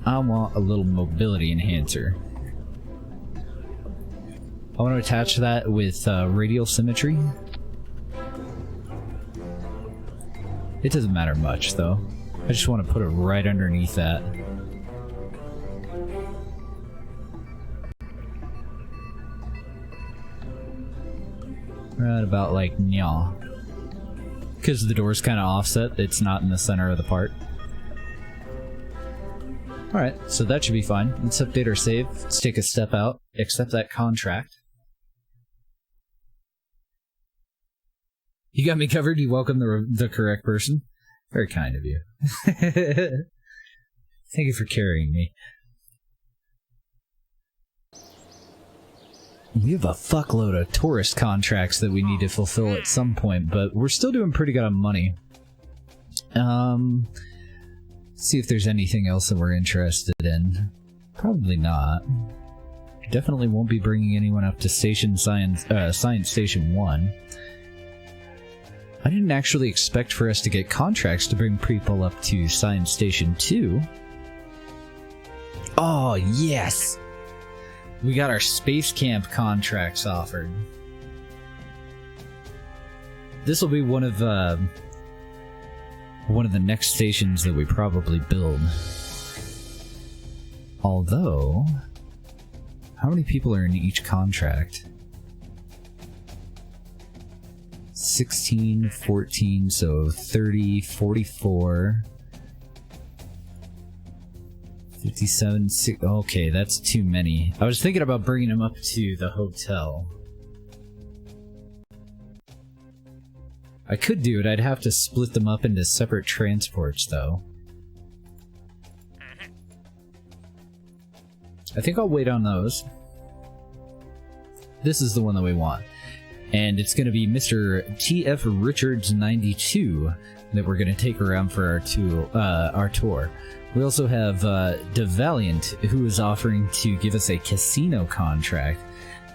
I want a little mobility enhancer. I want to attach that with radial symmetry. It doesn't matter much, though. I just want to put it right underneath that. Right about like nya. Because the door's kind of offset, it's not in the center of the part. Alright, so that should be fine. Let's update our save. Let's take a step out, accept that contract. You got me covered. You welcome the correct person. Very kind of you. Thank you for carrying me. We have a fuckload of tourist contracts that we need to fulfill at some point, but we're still doing pretty good on money. See if there's anything else that we're interested in. Probably not. Definitely won't be bringing anyone up to Science Station 1. I didn't actually expect for us to get contracts to bring people up to Science Station 2. Oh, yes! We got our space camp contracts offered. This will be one of the next stations that we probably build. Although, how many people are in each contract? 16, 14, so 30, 44, 57, 6, okay, that's too many. I was thinking about bringing them up to the hotel. I could do it, I'd have to split them up into separate transports, though. I think I'll wait on those. This is the one that we want. And it's going to be Mr. T.F. Richards 92 that we're going to take around for our tour. We also have De Valiant, who is offering to give us a casino contract,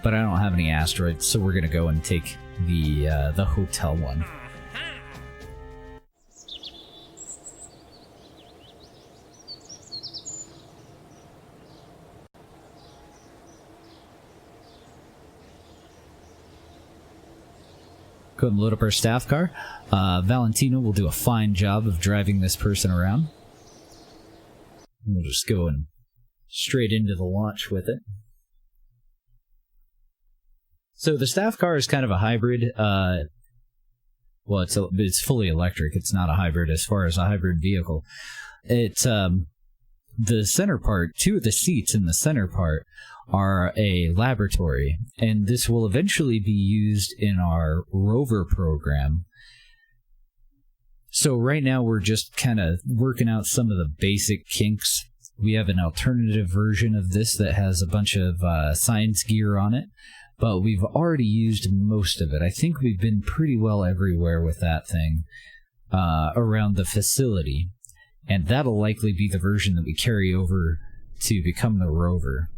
but I don't have any asteroids, so we're going to go and take the hotel one. Go ahead and load up our staff car. Valentino will do a fine job of driving this person around. We'll just go and straight into the launch with it. So the staff car is kind of a hybrid. Well, it's fully electric. It's not a hybrid as far as a hybrid vehicle. It's the center part, 2 of the seats in the center part are a laboratory, and this will eventually be used in our rover program. So right now we're just kind of working out some of the basic kinks. We have an alternative version of this that has a bunch of science gear on it, but we've already used most of it. I think we've been pretty well everywhere with that thing around the facility, and that'll likely be the version that we carry over to become the rover.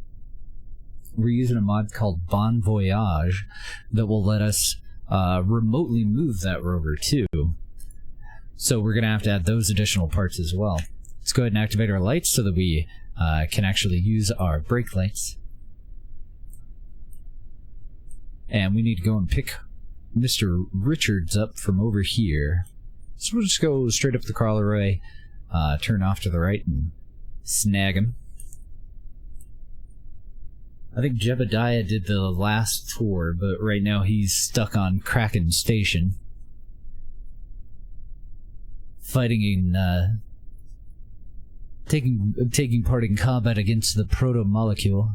We're using a mod called Bon Voyage that will let us remotely move that rover too. So we're going to have to add those additional parts as well. Let's go ahead and activate our lights so that we can actually use our brake lights. And we need to go and pick Mr. Richards up from over here. So we'll just go straight up the crawlerway, turn off to the right, and snag him. I think Jebediah did the last tour, but right now he's stuck on Kraken Station, fighting in, taking part in combat against the proto-molecule.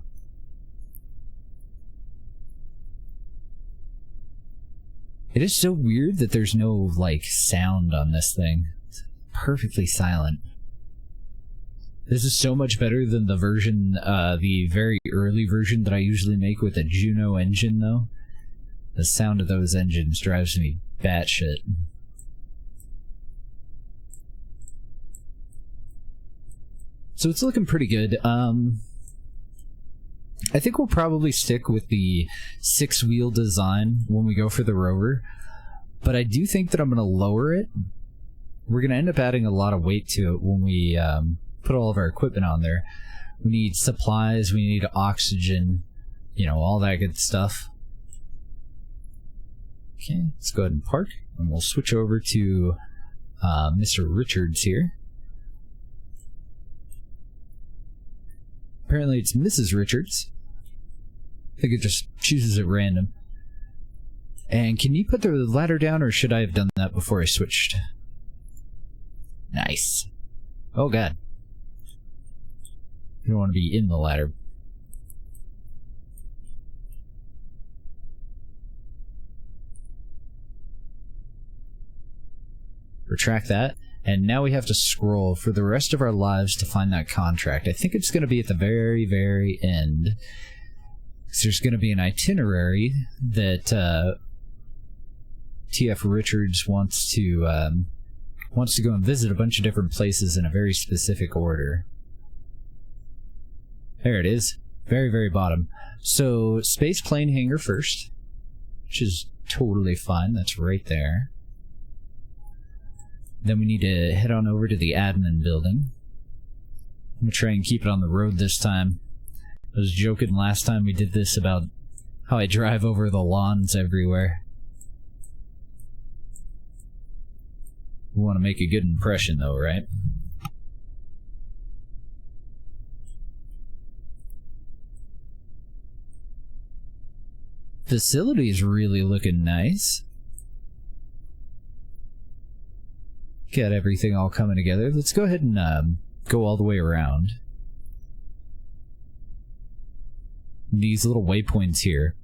It is so weird that there's no, like, sound on this thing. It's perfectly silent. This is so much better than the version, the very early version that I usually make with a Juno engine, though. The sound of those engines drives me batshit. So it's looking pretty good. I think we'll probably stick with the 6-wheel design when we go for the rover, but I do think that I'm going to lower it. We're going to end up adding a lot of weight to it when we put all of our equipment on there. We need supplies, we need oxygen, you know, all that good stuff. Okay, let's go ahead and park, and we'll switch over to Mr. Richards here. Apparently it's Mrs. Richards. I think it just chooses at random. And can you put the ladder down, or should I have done that before I switched? Nice. Oh god. You don't want to be in the ladder. Retract that. And now we have to scroll for the rest of our lives to find that contract. I think it's going to be at the very, very end. So there's going to be an itinerary that TF Richards wants to go and visit a bunch of different places in a very specific order. There it is. Very, very bottom. So space plane hangar first, which is totally fine. That's right there. Then we need to head on over to the admin building. I'm going to try and keep it on the road this time. I was joking last time we did this about how I drive over the lawns everywhere. We want to make a good impression though, right? Facility is really looking nice. Got everything all coming together. Let's go ahead and go all the way around. These little waypoints here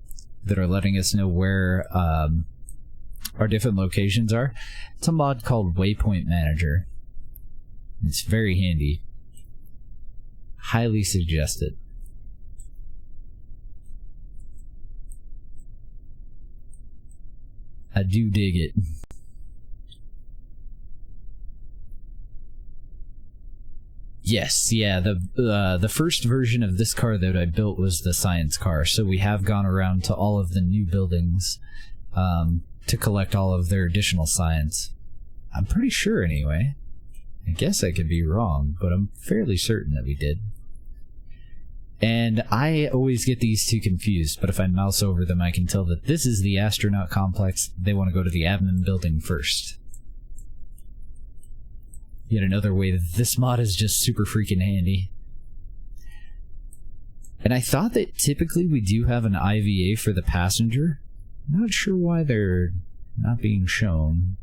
that are letting us know where our different locations are. It's a mod called Waypoint Manager. It's very handy. Highly suggested. I do dig it. Yes, yeah, the first version of this car that I built was the science car, so we have gone around to all of the new buildings to collect all of their additional science. I'm pretty sure, anyway. I guess I could be wrong, but I'm fairly certain that we did. And I always get these two confused, but if I mouse over them, I can tell that this is the astronaut complex. They want to go to the admin building first. Yet another way that this mod is just super freaking handy. And I thought that typically we do have an IVA for the passenger. I'm not sure why they're not being shown.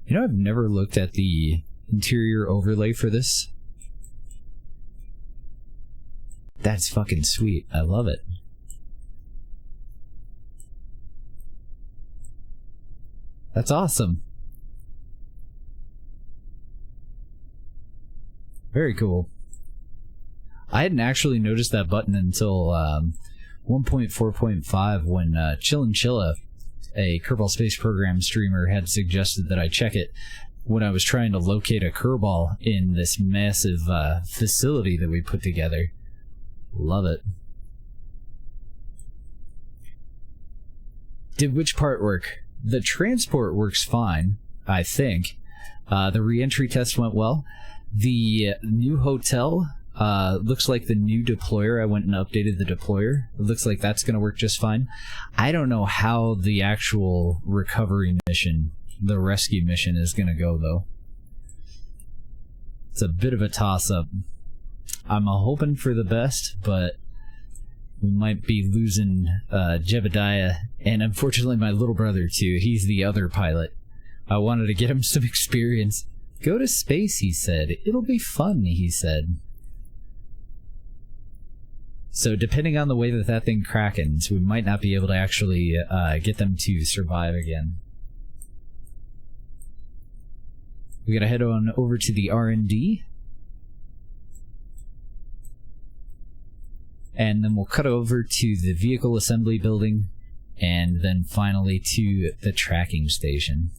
You know, I've never looked at the interior overlay for this. That's fucking sweet. I love it. That's awesome. Very cool. I hadn't actually noticed that button until 1.4.5 when Chillin' Chilla, a Kerbal Space Program streamer, had suggested that I check it when I was trying to locate a Kerbal in this massive facility that we put together. Love it. Did which part work? The transport works fine, I think. The re-entry test went well. The new hotel looks like the new deployer. I went and updated the deployer. It looks like that's going to work just fine. I don't know how the actual recovery mission, the rescue mission, is going to go, though. It's a bit of a toss-up. I'm hoping for the best, but we might be losing Jebediah, and unfortunately my little brother, too. He's the other pilot. I wanted to get him some experience. Go to space, he said. It'll be fun, he said. So depending on the way that that thing krakens, we might not be able to actually get them to survive again. We gotta head on over to the R&D. And then we'll cut over to the vehicle assembly building, and then finally to the tracking station.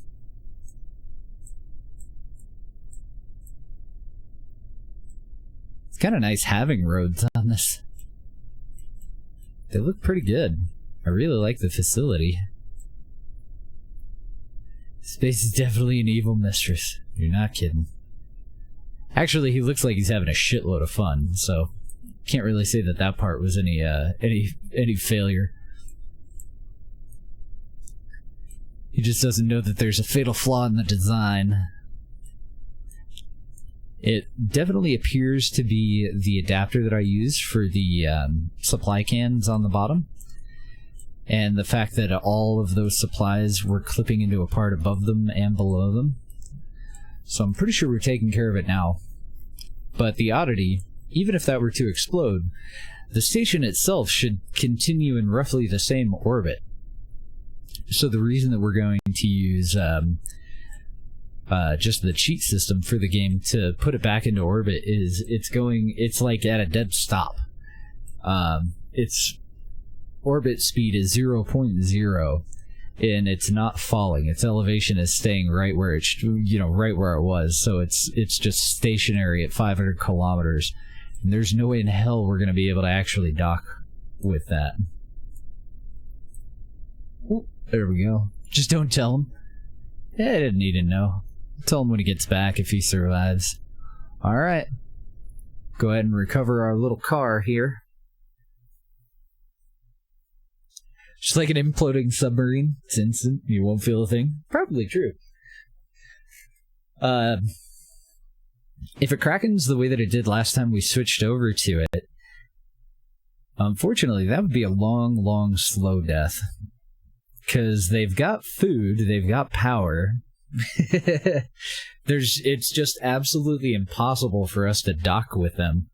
It's kind of nice having roads on this. They look pretty good. I really like the facility. Space is definitely an evil mistress. You're not kidding. Actually, he looks like he's having a shitload of fun, so can't really say that that part was any failure. He just doesn't know that there's a fatal flaw in the design. It definitely appears to be the adapter that I used for the supply cans on the bottom. And the fact that all of those supplies were clipping into a part above them and below them. So I'm pretty sure we're taking care of it now. But the oddity, even if that were to explode, the station itself should continue in roughly the same orbit. So the reason that we're going to use just the cheat system for the game to put it back into orbit is it's like at a dead stop. Its orbit speed is 0.0, and it's not falling. Its elevation is staying right where it right where it was. So it's just stationary at 500 kilometers. And there's no way in hell we're going to be able to actually dock with that. Ooh, there we go. Just don't tell him. I didn't need to know. Tell him when he gets back if he survives. Alright. Go ahead and recover our little car here. Just like an imploding submarine. It's instant. You won't feel a thing. Probably true. If it krakens the way that it did last time we switched over to it, unfortunately, that would be a long, long, slow death. Because they've got food, they've got power. It's just absolutely impossible for us to dock with them.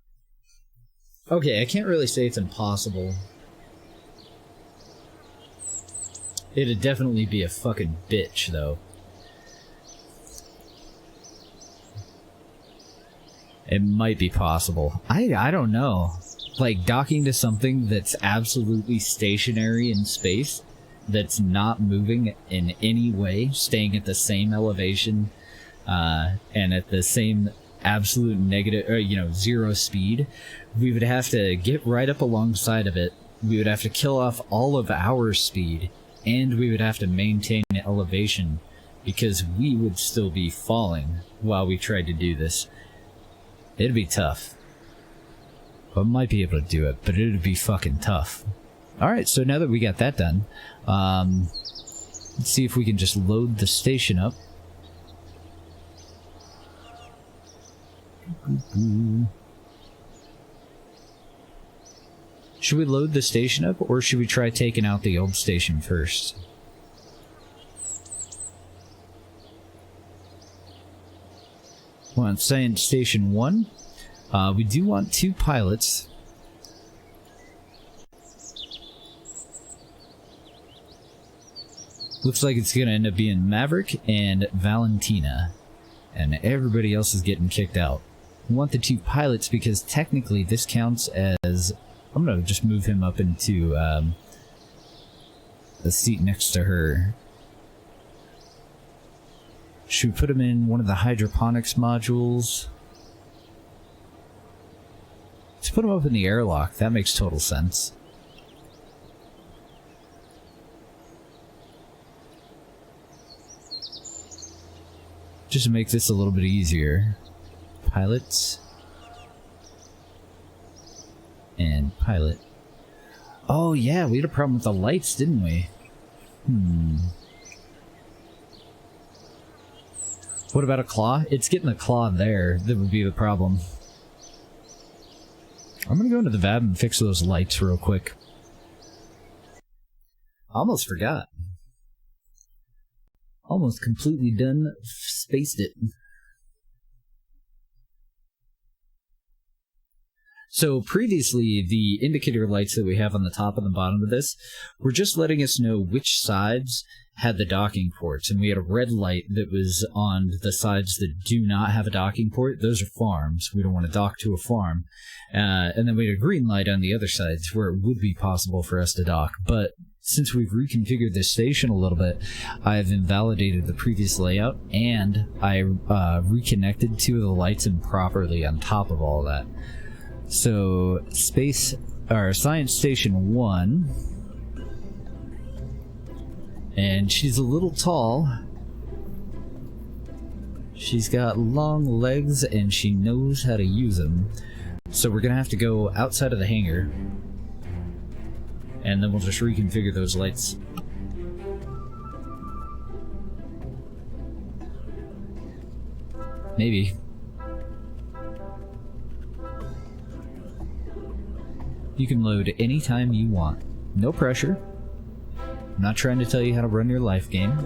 Okay, I can't really say it's impossible. It'd definitely be a fucking bitch, though. It might be possible. I don't know. Like, docking to something that's absolutely stationary in space, that's not moving in any way, staying at the same elevation, and at the same absolute negative, zero speed, we would have to get right up alongside of it. We would have to kill off all of our speed, and we would have to maintain elevation, because we would still be falling while we tried to do this. It'd be tough. I might be able to do it, but it'd be fucking tough. Alright, so now that we got that done, let's see if we can just load the station up. Should we load the station up, or should we try taking out the old station first? Want Science Station 1. We do want 2 pilots. Looks like it's going to end up being Maverick and Valentina. And everybody else is getting kicked out. We want the 2 pilots because technically this counts as... I'm gonna just move him up into the seat next to her. Should we put him in one of the hydroponics modules? Let's put him up in the airlock. That makes total sense. Just to make this a little bit easier. Pilots. And pilot. Oh yeah, we had a problem with the lights, didn't we? What about a claw? It's getting the claw there that would be the problem. I'm gonna go into the VAB and fix those lights real quick. Almost forgot. Almost completely done spaced it. So previously, the indicator lights that we have on the top and the bottom of this were just letting us know which sides had the docking ports. And we had a red light that was on the sides that do not have a docking port. Those are farms. We don't want to dock to a farm. And then we had a green light on the other sides where it would be possible for us to dock. But since we've reconfigured this station a little bit, I've invalidated the previous layout and I reconnected 2 of the lights improperly on top of all that. So, Science Station 1, and she's a little tall. She's got long legs and she knows how to use them. So we're gonna have to go outside of the hangar, and then we'll just reconfigure those lights. Maybe. You can load anytime you want. No pressure. I'm not trying to tell you how to run your life game.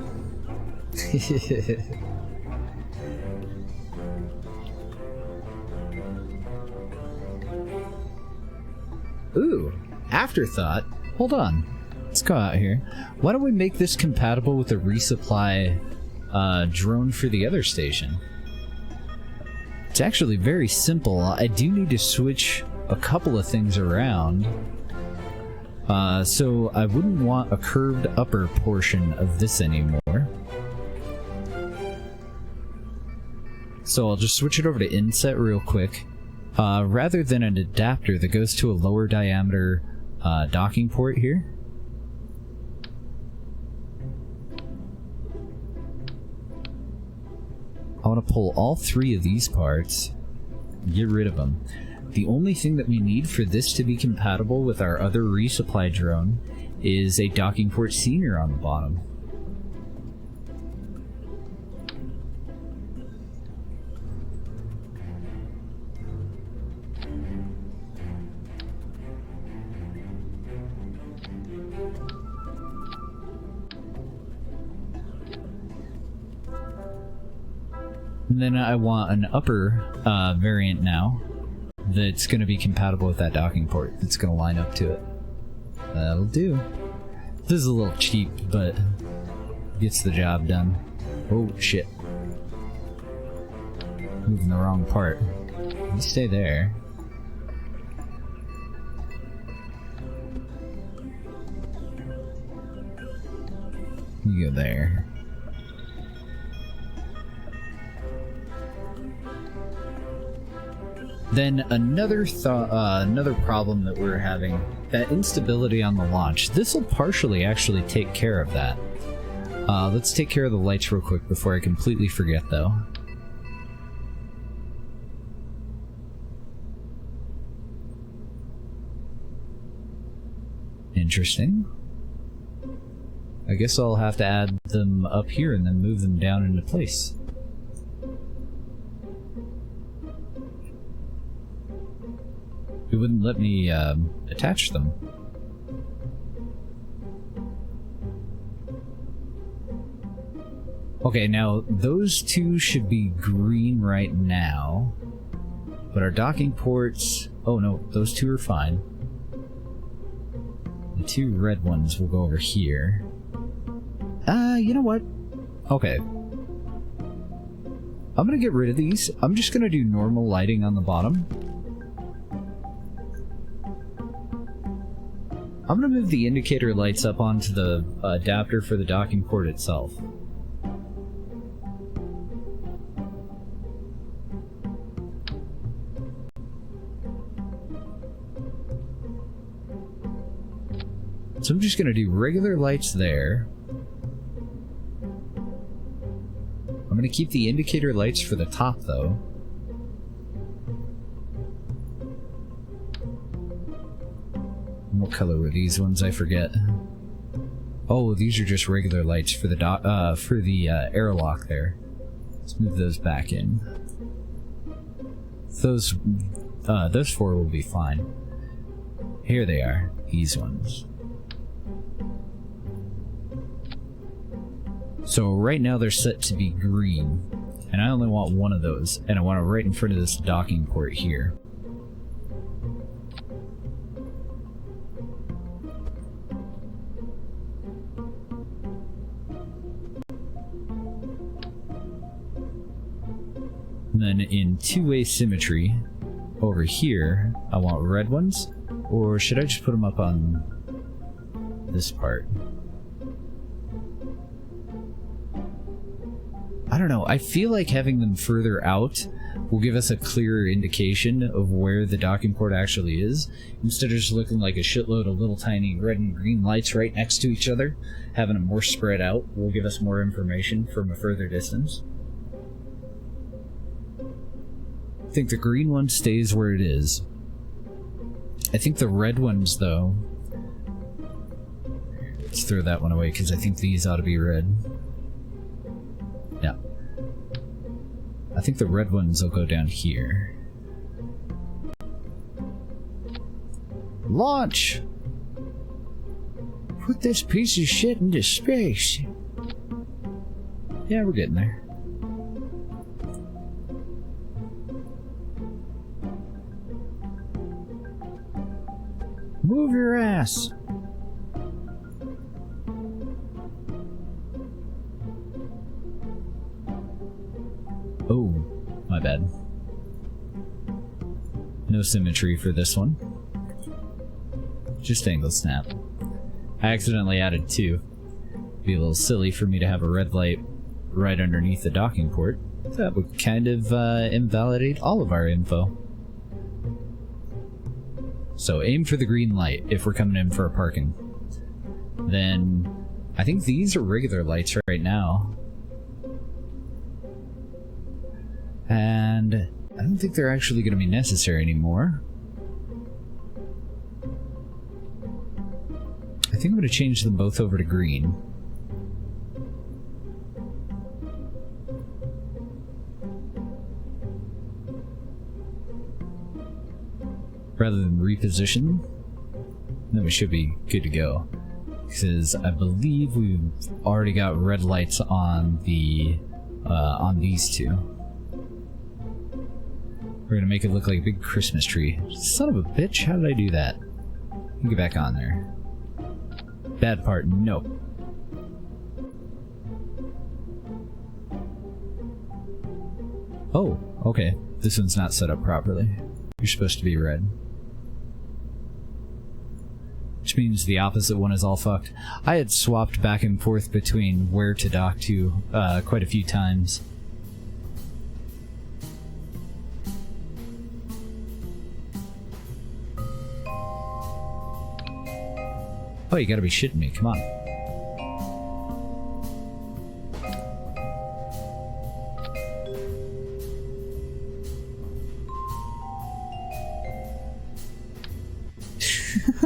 Ooh, afterthought. Hold on. Let's go out here. Why don't we make this compatible with the resupply drone for the other station? It's actually very simple. I do need to switch a couple of things around. So I wouldn't want a curved upper portion of this anymore. So I'll just switch it over to inset real quick. Rather than an adapter that goes to a lower diameter docking port here. I want to pull all 3 of these parts, get rid of them. The only thing that we need for this to be compatible with our other resupply drone is a docking port senior on the bottom. And then I want an upper variant now that's going to be compatible with that docking port. That's going to line up to it. That'll do. This is a little cheap, but gets the job done. Oh, shit. Moving the wrong part. You stay there. You go there. Then another problem that we're having, that instability on the launch. This will partially actually take care of that. Let's take care of the lights real quick before I completely forget, though. Interesting. I guess I'll have to add them up here and then move them down into place. It wouldn't let me attach them. Okay, now those 2 should be green right now, but our docking ports... Oh no, those 2 are fine. The 2 red ones will go over here. You know what? Okay. I'm gonna get rid of these. I'm just gonna do normal lighting on the bottom. I'm gonna move the indicator lights up onto the adapter for the docking port itself. So I'm just gonna do regular lights there. I'm gonna keep the indicator lights for the top though. What color were these ones? I forget. Oh, these are just regular lights for the airlock there. Let's move those back in. Those four will be fine. Here they are, these ones. So right now they're set to be green, and I only want one of those, and I want it right in front of this docking port here. And then in two-way symmetry, over here, I want red ones, or should I just put them up on this part? I don't know, I feel like having them further out will give us a clearer indication of where the docking port actually is, instead of just looking like a shitload of little tiny red and green lights right next to each other. Having them more spread out will give us more information from a further distance. I think the green one stays where it is. I think the red ones, though... Let's throw that one away, because I think these ought to be red. Yeah. I think the red ones will go down here. Launch! Put this piece of shit into space! Yeah, we're getting there. Move your ass! Oh, my bad. No symmetry for this one. Just angle snap. I accidentally added two. Be a little silly for me to have a red light right underneath the docking port. That would kind of invalidate all of our info. So aim for the green light if we're coming in for a parking. Then I think these are regular lights right now. And I don't think they're actually going to be necessary anymore. I think I'm going to change them both over to green. Rather than reposition, then we should be good to go. Because I believe we've already got red lights on the on these two. We're gonna make it look like a big Christmas tree. Son of a bitch, how did I do that? Get back on there. Bad part, nope. Oh, okay. This one's not set up properly. You're supposed to be red. Which means the opposite one is all fucked. I had swapped back and forth between where to dock to quite a few times. Oh, you gotta be shitting me, come on.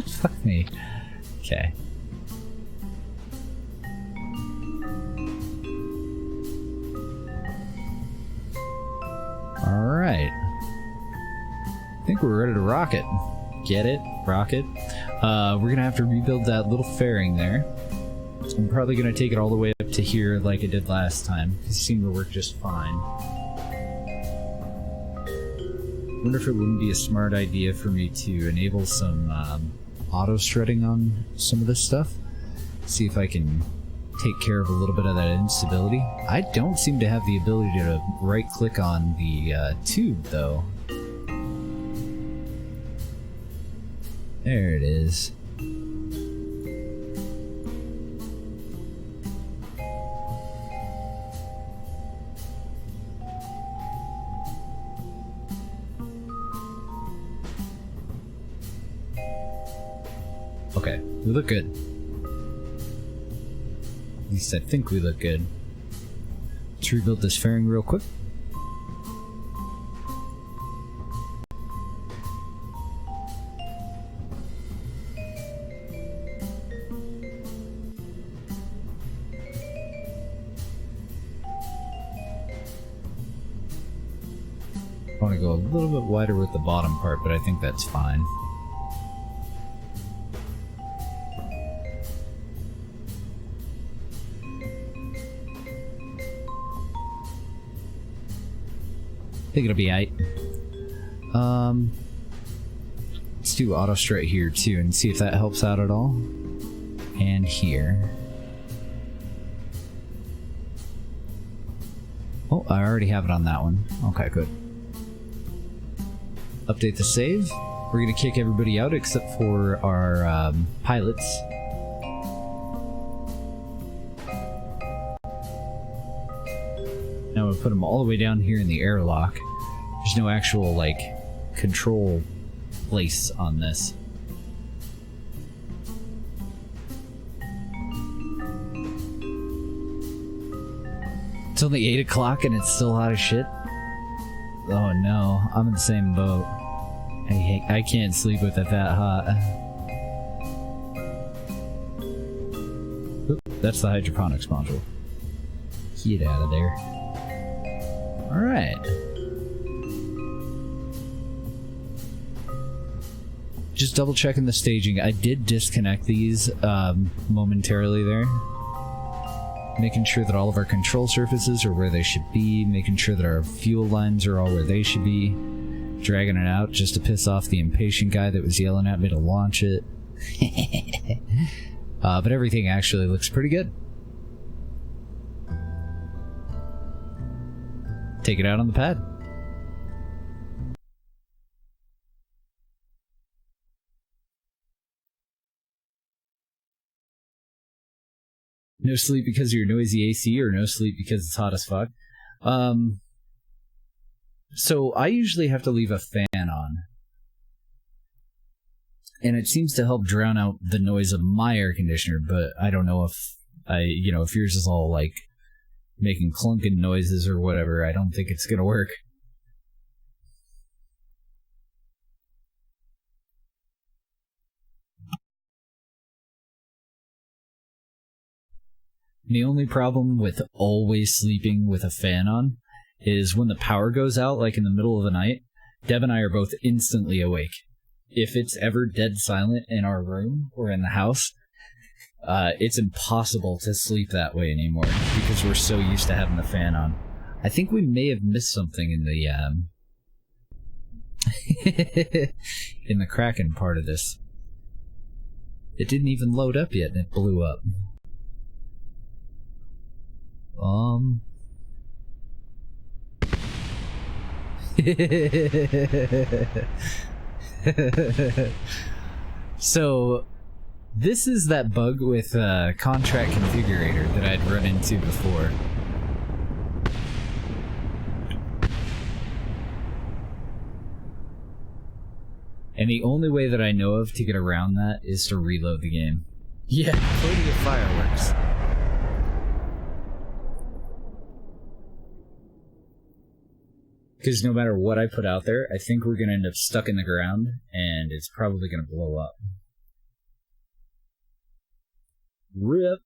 Fuck me. Okay. Alright. I think we're ready to rock it. Get it? Rock it. We're gonna have to rebuild that little fairing there. I'm probably gonna take it all the way up to here like I did last time. It seemed to work just fine. Wonder if it wouldn't be a smart idea for me to enable some auto strutting on some of this stuff. See if I can take care of a little bit of that instability. I don't seem to have the ability to right-click on the tube, though. There it is. Okay, we look good. At least I think we look good. Let's rebuild this fairing real quick. I want to go a little bit wider with the bottom part, but I think that's fine. I think it'll be aight. Let's do auto strut here too and see if that helps out at all. And here. Oh, I already have it on that one. Okay, good. Update the save. We're gonna kick everybody out except for our pilots. Now we'll put them all the way down here in the airlock. There's no actual, like, control place on this. It's only 8 o'clock and it's still hot as shit. Oh no, I'm in the same boat. I can't sleep with it that hot. Oop, that's the hydroponics module. Get out of there. Alright. Just double checking the staging. I did disconnect these momentarily there. Making sure that all of our control surfaces are where they should be, making sure that our fuel lines are all where they should be, dragging it out just to piss off the impatient guy that was yelling at me to launch it. But everything actually looks pretty good. Take it out on the pad. No sleep because of your noisy AC, or no sleep because it's hot as fuck. So I usually have to leave a fan on. And it seems to help drown out the noise of my air conditioner, but I don't know if if yours is all like making clunking noises or whatever. I don't think it's gonna work. The only problem with always sleeping with a fan on is when the power goes out, like in the middle of the night, Deb and I are both instantly awake. If it's ever dead silent in our room or in the house, it's impossible to sleep that way anymore because we're so used to having the fan on. I think we may have missed something in the in the Kraken part of this. It didn't even load up yet and it blew up. So this is that bug with contract configurator that I'd run into before. And the only way that I know of to get around that is to reload the game. Yeah, plenty of fireworks. Because no matter what I put out there, I think we're going to end up stuck in the ground, and it's probably going to blow up. RIP.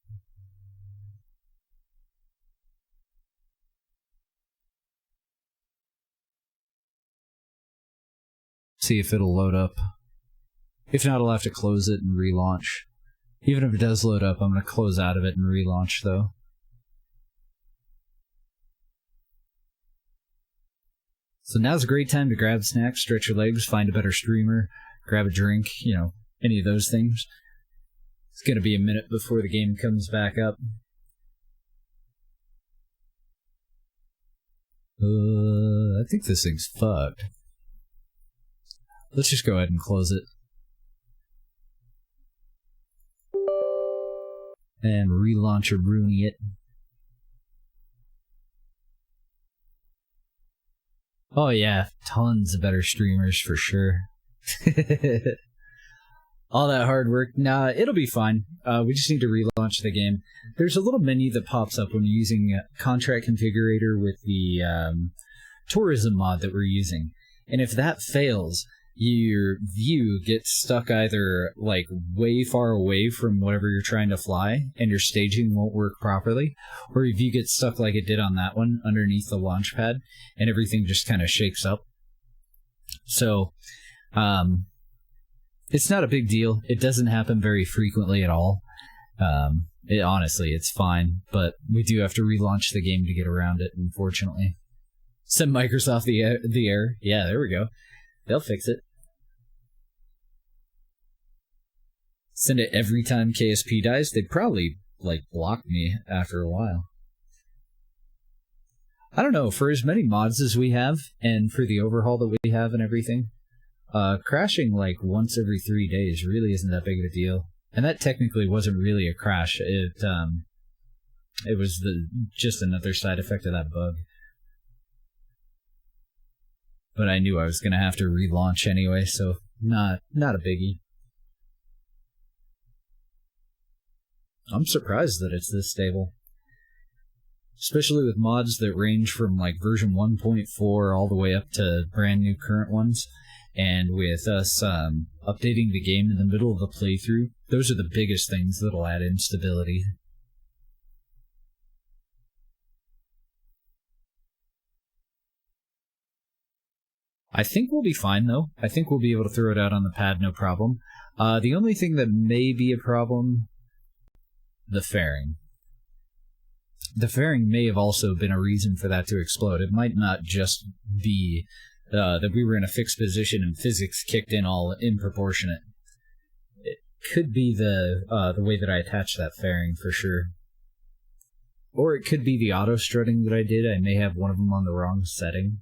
See if it'll load up. If not, I'll have to close it and relaunch. Even if it does load up, I'm going to close out of it and relaunch, though. So now's a great time to grab snacks, stretch your legs, find a better streamer, grab a drink, any of those things. It's going to be a minute before the game comes back up. I think this thing's fucked. Let's just go ahead and close it. And relaunch Rooney it. Oh yeah, tons of better streamers for sure. All that hard work. Nah, it'll be fine. We just need to relaunch the game. There's a little menu that pops up when you're using Contract Configurator with the tourism mod that we're using. And if that fails, your view gets stuck either like way far away from whatever you're trying to fly and your staging won't work properly, or your view gets stuck like it did on that one underneath the launch pad and everything just kind of shakes up. So it's not a big deal. It doesn't happen very frequently at all. Honestly, it's fine, but we do have to relaunch the game to get around it, unfortunately. Send Microsoft the error. Yeah, there we go. They'll fix it. Send it every time KSP dies. They'd probably, like, block me after a while. I don't know, for as many mods as we have, and for the overhaul that we have and everything, crashing, like, once every 3 days really isn't that big of a deal. And that technically wasn't really a crash. It was just another side effect of that bug. But I knew I was going to have to relaunch anyway, so not a biggie. I'm surprised that it's this stable. Especially with mods that range from like version 1.4 all the way up to brand new current ones. And with us updating the game in the middle of the playthrough, those are the biggest things that'll add instability. I think we'll be fine, though. I think we'll be able to throw it out on the pad, no problem. The only thing that may be a problem, the fairing. The fairing may have also been a reason for that to explode. It might not just be that we were in a fixed position and physics kicked in all improportionate. It could be the way that I attached that fairing for sure. Or it could be the auto strutting that I did. I may have one of them on the wrong setting.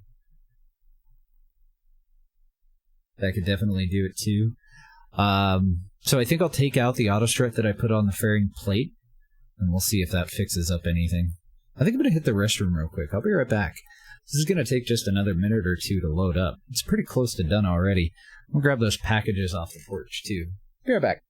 That could definitely do it too. So I think I'll take out the auto strut that I put on the fairing plate, and we'll see if that fixes up anything. I think I'm going to hit the restroom real quick. I'll be right back. This is going to take just another minute or two to load up. It's pretty close to done already. I'll grab those packages off the porch too. Be right back.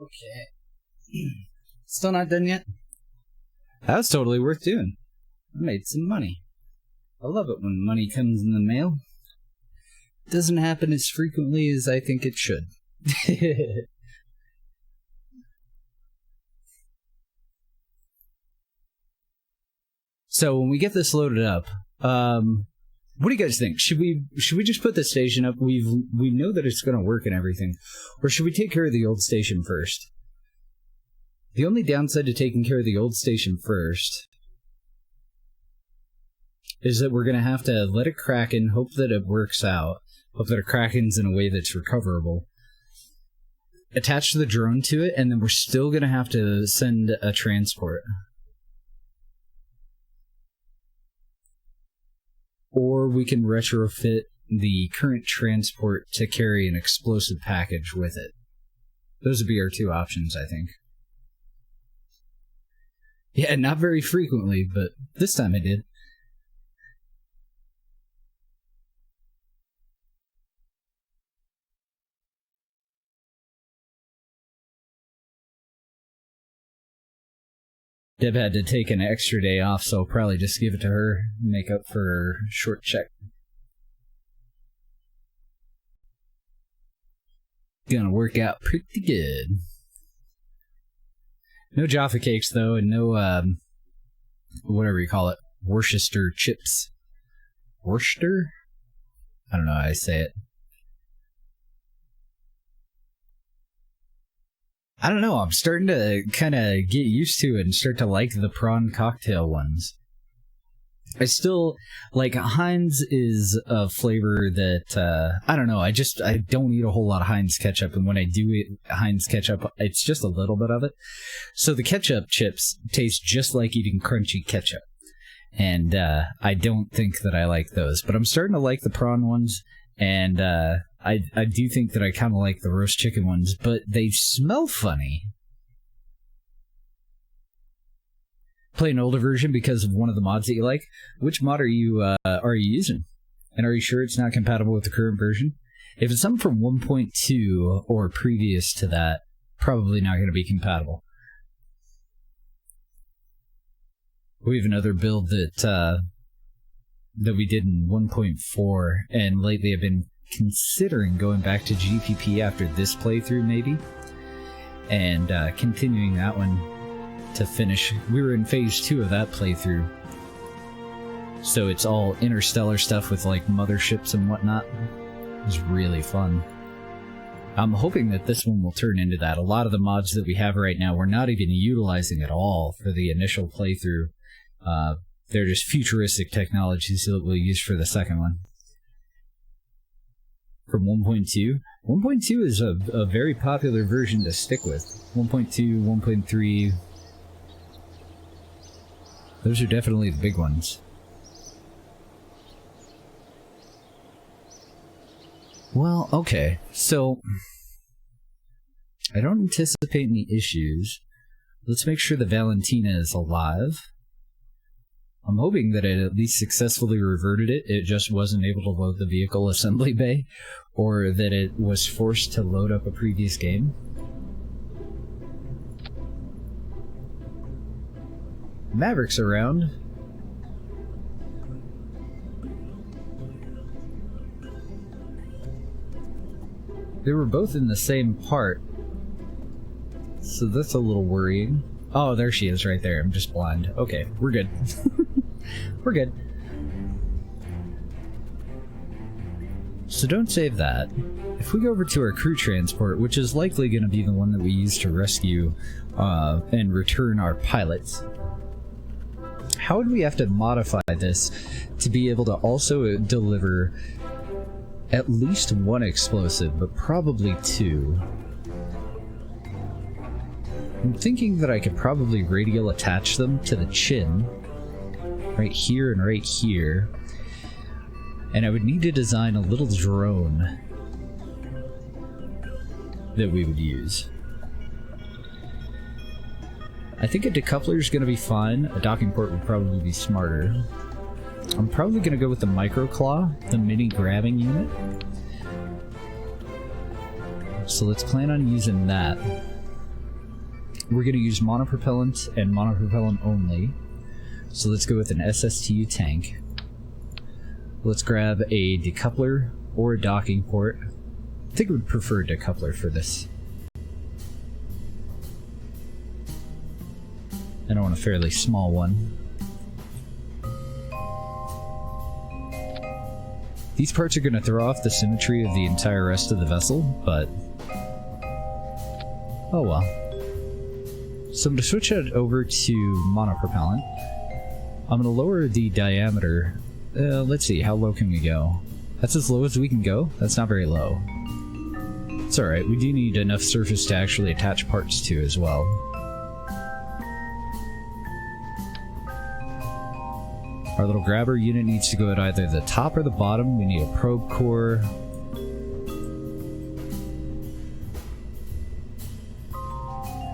Okay. Still not done yet? That was totally worth doing. I made some money. I love it when money comes in the mail. It doesn't happen as frequently as I think it should. So when we get this loaded up, what do you guys think? Should we just put the station up? We know that it's going to work and everything, or should we take care of the old station first? The only downside to taking care of the old station first is that we're going to have to let it kraken, hope that it works out, hope that it krakens in a way that's recoverable, attach the drone to it, and then we're still going to have to send a transport. Or we can retrofit the current transport to carry an explosive package with it. Those would be our two options, I think. Yeah, not very frequently, but this time I did. Deb had to take an extra day off, so I'll probably just give it to her, make up for her short check. Gonna work out pretty good. No Jaffa cakes, though, and no, whatever you call it, Worcester chips. Worcester? I don't know how I say it. I don't know, I'm starting to kind of get used to it and start to like the prawn cocktail ones. I still, like, Heinz is a flavor that, I don't know, I don't eat a whole lot of Heinz ketchup, and when I do eat Heinz ketchup, it's just a little bit of it. So the ketchup chips taste just like eating crunchy ketchup, and I don't think that I like those, but I'm starting to like the prawn ones, and I do think that I kind of like the roast chicken ones, but they smell funny. Play an older version because of one of the mods that you like. Which mod are you using? And are you sure it's not compatible with the current version? If it's something from 1.2 or previous to that, probably not going to be compatible. We have another build that we did in 1.4, and lately I've been considering going back to GPP after this playthrough, maybe, and continuing that one to finish. We were in phase 2 of that playthrough, so it's all interstellar stuff with like motherships and whatnot. It was really fun. I'm hoping that this one will turn into that. A lot of the mods that we have right now we're not even utilizing at all for the initial playthrough. They're just futuristic technologies that we'll use for the second one. From 1.2? 1.2 is a very popular version to stick with. 1.2, 1.3... those are definitely the big ones. Well, okay, so I don't anticipate any issues. Let's make sure that Valentina is alive. I'm hoping that it at least successfully reverted it. It just wasn't able to load the vehicle assembly bay, or that it was forced to load up a previous game. Maverick's around. They were both in the same part, so that's a little worrying. Oh, there she is right there. I'm just blind. Okay, we're good. We're good. So don't save that. If we go over to our crew transport, which is likely going to be the one that we use to rescue and return our pilots, how would we have to modify this to be able to also deliver at least one explosive, but probably two? I'm thinking that I could probably radial attach them to the chin, right here and right here, and I would need to design a little drone that we would use. I think a decoupler is going to be fine. A docking port would probably be smarter. I'm probably going to go with the microclaw, the mini grabbing unit. So let's plan on using that. We're going to use monopropellant and monopropellant only. So let's go with an SSTU tank. Let's grab a decoupler or a docking port. I think I would prefer a decoupler for this. And I want a fairly small one. These parts are going to throw off the symmetry of the entire rest of the vessel, but oh well. So I'm going to switch it over to monopropellant. I'm going to lower the diameter. Let's see, how low can we go? That's as low as we can go? That's not very low. It's alright, we do need enough surface to actually attach parts to as well. Our little grabber unit needs to go at either the top or the bottom. We need a probe core.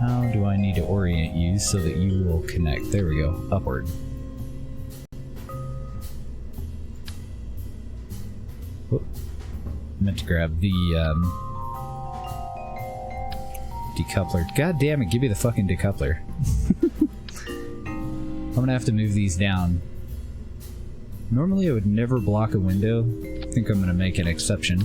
How do I need to orient you so that you will connect? There we go, upward. Whoop. Meant to grab the decoupler. God damn it, give me the fucking decoupler. I'm gonna have to move these down. Normally I would never block a window. I think I'm gonna make an exception.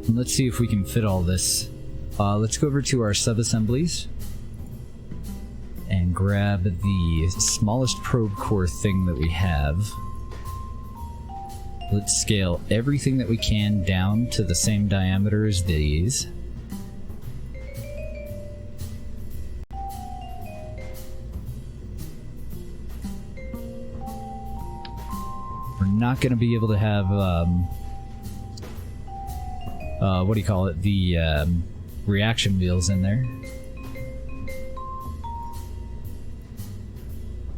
And let's see if we can fit all this. Let's go over to our sub-assemblies and grab the smallest probe core thing that we have. Let's scale everything that we can down to the same diameter as these. We're not going to be able to have, what do you call it, the reaction wheels in there.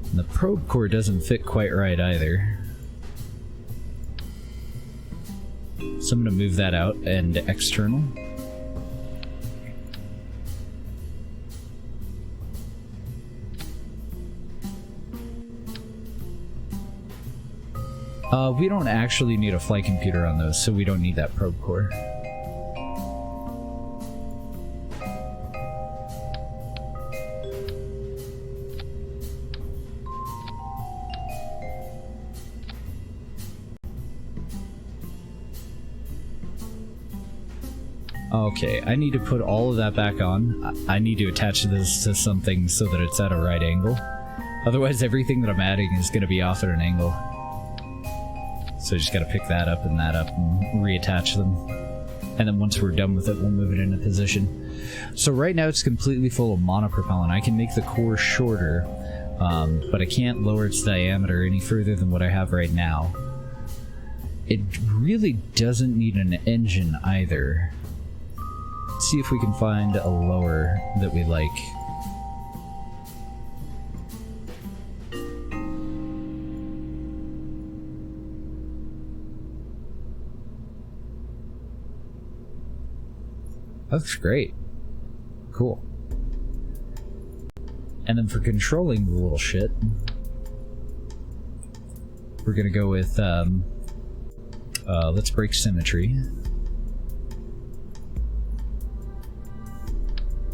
And the probe core doesn't fit quite right either. So I'm going to move that out and external. We don't actually need a flight computer on those, so we don't need that probe core. Okay, I need to put all of that back on. I need to attach this to something so that it's at a right angle. Otherwise, everything that I'm adding is going to be off at an angle. So I just got to pick that up and reattach them. And then once we're done with it, we'll move it into position. So right now it's completely full of monopropellant. I can make the core shorter, but I can't lower its diameter any further than what I have right now. It really doesn't need an engine either. Let's see if we can find a lower that we like. That looks great. Cool. And then for controlling the little shit, we're gonna go with, let's break symmetry.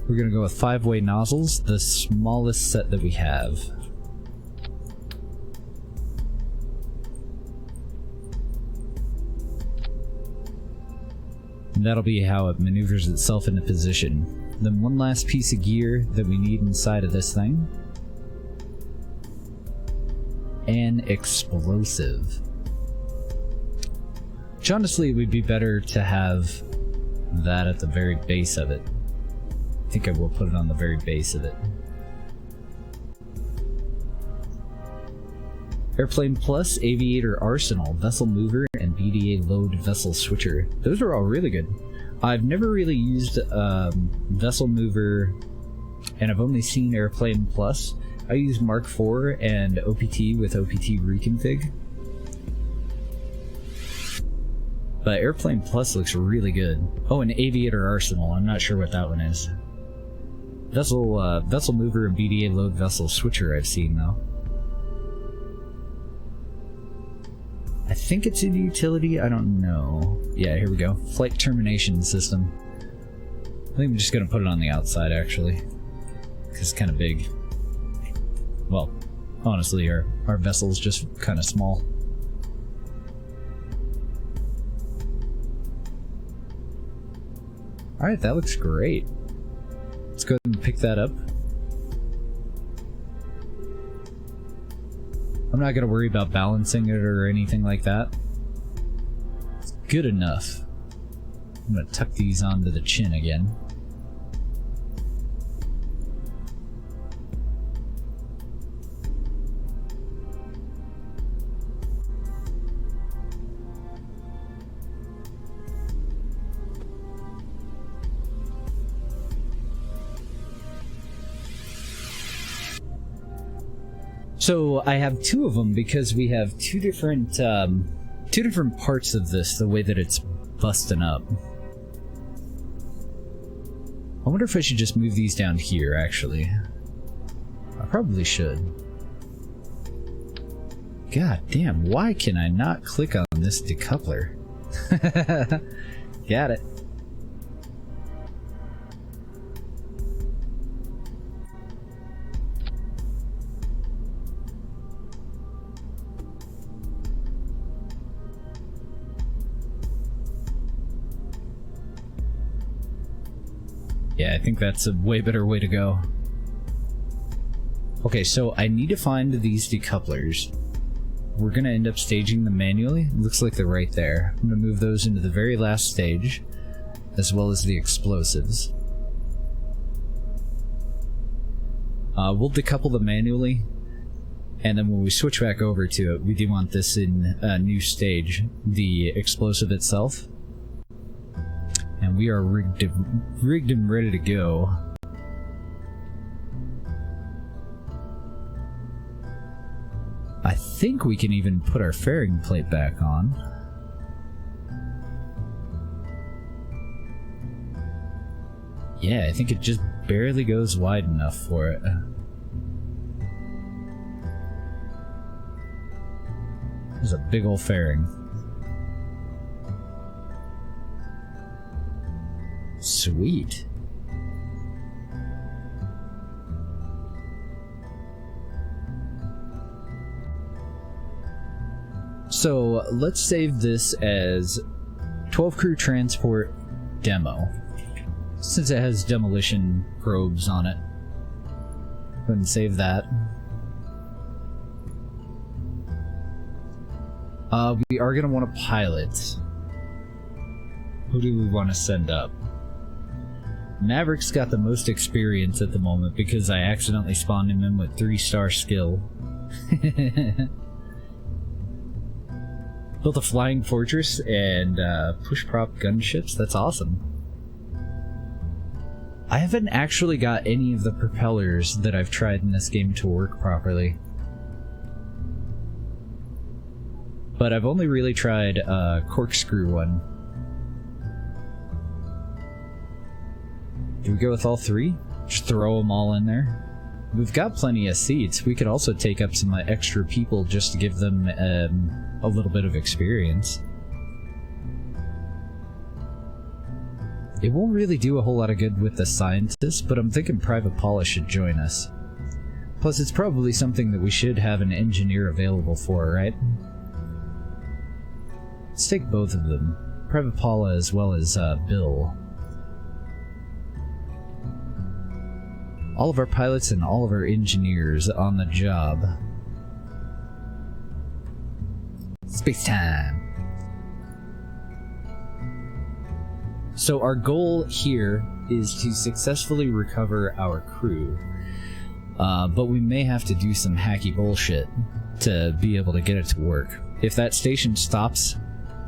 We're gonna go with 5-way nozzles, the smallest set that we have. And that'll be how it maneuvers itself into position. Then one last piece of gear that we need inside of this thing. An explosive. Which honestly, it would be better to have that at the very base of it. I think I will put it on the very base of it. Airplane Plus, Aviator Arsenal, Vessel Mover, and BDA Load Vessel Switcher. Those are all really good. I've never really used Vessel Mover, and I've only seen Airplane Plus. I use Mark IV and OPT with OPT Reconfig. But Airplane Plus looks really good. Oh, and Aviator Arsenal. I'm not sure what that one is. Vessel mover and BDA load vessel switcher I've seen, though. I think it's in utility, I don't know. Yeah, here we go. Flight termination system. I think I'm just gonna put it on the outside, actually. Because it's kind of big. Well, honestly, our vessel's just kind of small. Alright, that looks great. Let's go ahead and pick that up. I'm not going to worry about balancing it or anything like that. It's good enough. I'm going to tuck these onto the chin again. So I have two of them because we have two different parts of this, the way that it's busting up. I wonder if I should just move these down here, actually. I probably should. God damn, why can I not click on this decoupler? Got it. Yeah, I think that's a way better way to go. Okay, so I need to find these decouplers. We're gonna end up staging them manually. Looks like they're right there. I'm gonna move those into the very last stage, as well as the explosives. We'll decouple them manually, and then when we switch back over to it, we do want this in a new stage, the explosive itself. And we are rigged and ready to go. I think we can even put our fairing plate back on. Yeah, I think it just barely goes wide enough for it. There's a big old fairing. Sweet. So let's save this as 12 crew transport demo, since it has demolition probes on it. Go ahead and save that. We are going to want a pilot. Who do we want to send up? Maverick's got the most experience at the moment because I accidentally spawned him in with 3-star skill. Built a flying fortress and push-prop gunships. That's awesome. I haven't actually got any of the propellers that I've tried in this game to work properly. But I've only really tried a corkscrew one. Do we go with all three? Just throw them all in there? We've got plenty of seats. We could also take up some extra people just to give them a little bit of experience. It won't really do a whole lot of good with the scientists, but I'm thinking Private Paula should join us. Plus, it's probably something that we should have an engineer available for, right? Let's take both of them. Private Paula as well as Bill. All of our pilots and all of our engineers on the job. Space time! So our goal here is to successfully recover our crew. But we may have to do some hacky bullshit to be able to get it to work. If that station stops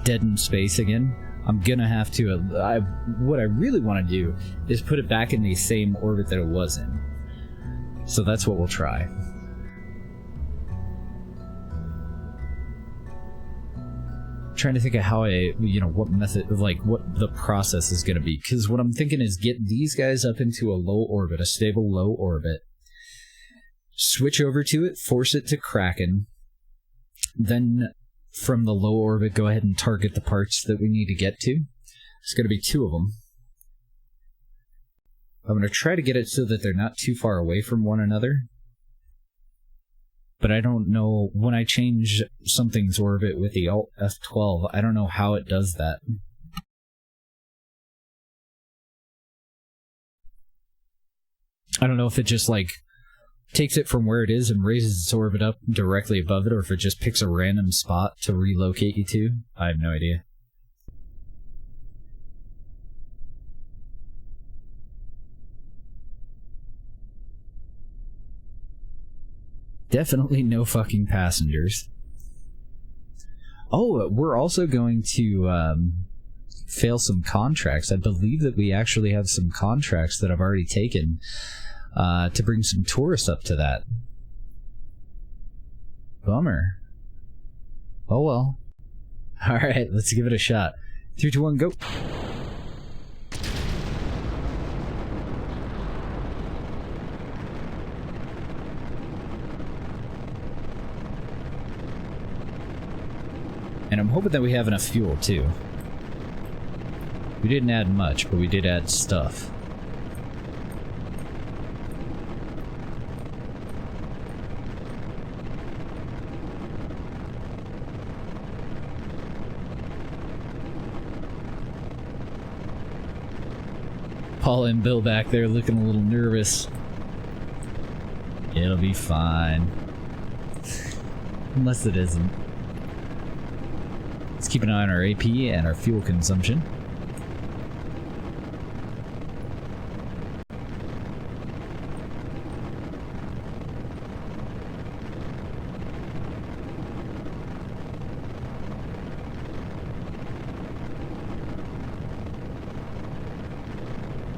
dead in space again, I'm gonna have to, what I really want to do is put it back in the same orbit that it was in. So that's what we'll try. trying to think of how what method, like, what the process is going to be. Because what I'm thinking is get these guys up into a low orbit, a stable low orbit, switch over to it, force it to Kraken, then from the low orbit, go ahead and target the parts that we need to get to. It's going to be 2 of them. I'm going to try to get it so that they're not too far away from one another. But I don't know, when I change something's orbit with the Alt F12, I don't know how it does that. I don't know if it just, like, takes it from where it is and raises its orbit up directly above it, or if it just picks a random spot to relocate you to. I have no idea. Definitely no fucking passengers. Oh, we're also going to fail some contracts. I believe that we actually have some contracts that I've already taken to bring some tourists up to that. Bummer. Oh well. Alright, let's give it a shot. 3, 2, 1, go! And I'm hoping that we have enough fuel, too. We didn't add much, but we did add stuff. Paul and Bill back there looking a little nervous. It'll be fine. Unless it isn't. Let's keep an eye on our AP and our fuel consumption.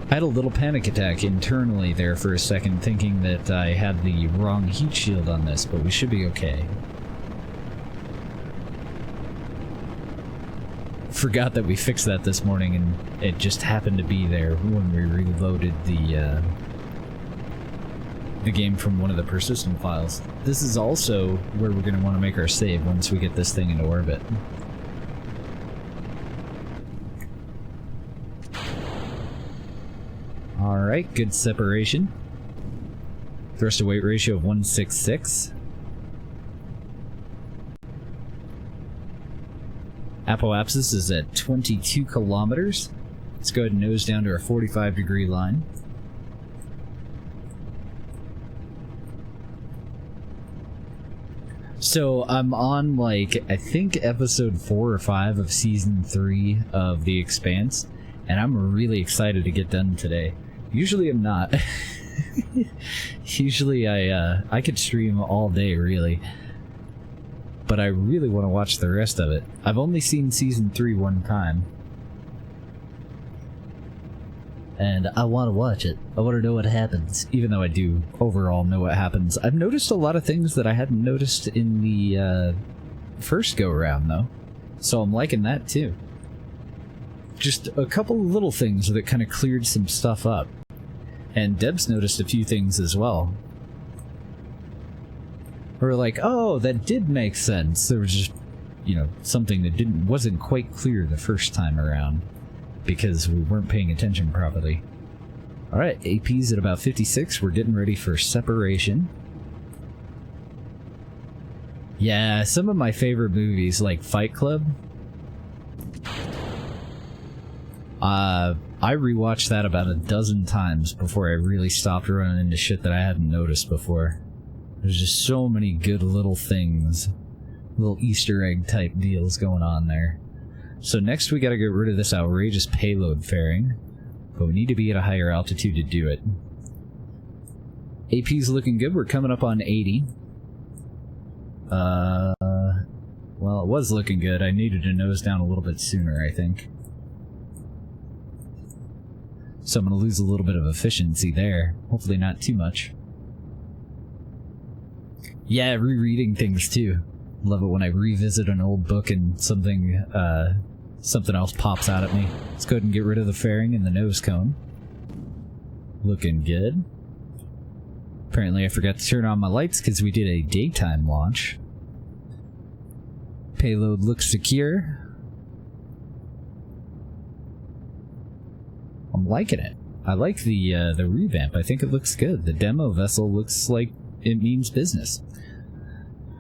I had a little panic attack internally there for a second, thinking that I had the wrong heat shield on this, but we should be okay. Forgot that we fixed that this morning, and it just happened to be there when we reloaded the game from one of the persistent files. This is also where we're going to want to make our save once we get this thing into orbit. Alright, good separation. Thrust to weight ratio of 166. Apoapsis is at 22 kilometers. Let's go ahead and nose down to our 45-degree line. So I'm on, like, I think episode 4 or 5 of season 3 of The Expanse, and I'm really excited to get done today. Usually I'm not. Usually I could stream all day, really. But I really want to watch the rest of it. I've only seen season 3 one time. And I want to watch it. I want to know what happens. Even though I do overall know what happens. I've noticed a lot of things that I hadn't noticed in the first go-around, though. So I'm liking that, too. Just a couple of little things that kind of cleared some stuff up. And Deb's noticed a few things as well. We're like, oh, that did make sense. There was just, you know, something that wasn't quite clear the first time around because we weren't paying attention properly. Alright, AP's at about 56. We're getting ready for separation. Yeah, some of my favorite movies, like Fight Club. I rewatched that about a dozen times before I really stopped running into shit that I hadn't noticed before. There's just so many good little things, little Easter egg type deals going on there. So next we gotta get rid of this outrageous payload fairing, but we need to be at a higher altitude to do it. AP's looking good, we're coming up on 80. Well, it was looking good, I needed to nose down a little bit sooner, I think. So I'm gonna lose a little bit of efficiency there, hopefully not too much. Yeah, rereading things too. Love it when I revisit an old book and something else pops out at me. Let's go ahead and get rid of the fairing and the nose cone. Looking good. Apparently I forgot to turn on my lights because we did a daytime launch. Payload looks secure. I'm liking it. I like the revamp. I think it looks good. The demo vessel looks like it means business.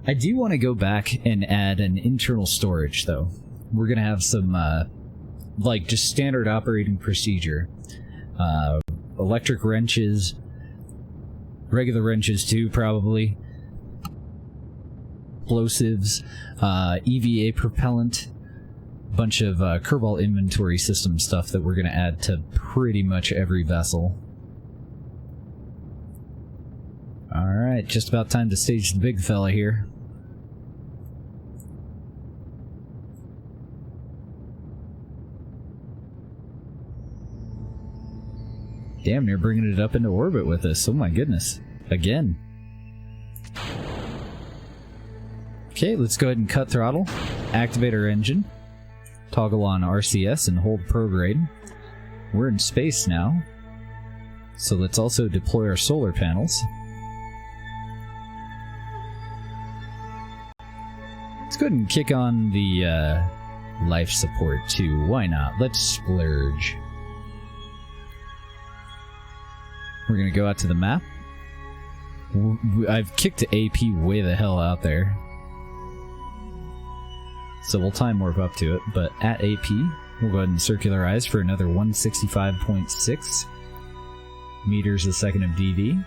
I do want to go back and add an internal storage, though. We're going to have some, like, just standard operating procedure. Electric wrenches, regular wrenches too, probably. Explosives, EVA propellant, bunch of Kerbal inventory system stuff that we're going to add to pretty much every vessel. Alright, just about time to stage the big fella here. Damn, they're bringing it up into orbit with us. Oh my goodness. Again. Okay, let's go ahead and cut throttle. Activate our engine. Toggle on RCS and hold prograde. We're in space now. So let's also deploy our solar panels. Let's go ahead and kick on the life support too. Why not? Let's splurge. We're gonna go out to the map. I've kicked AP way the hell out there. So we'll time warp up to it, but at AP, we'll go ahead and circularize for another 165.6 meters a second of DV. Go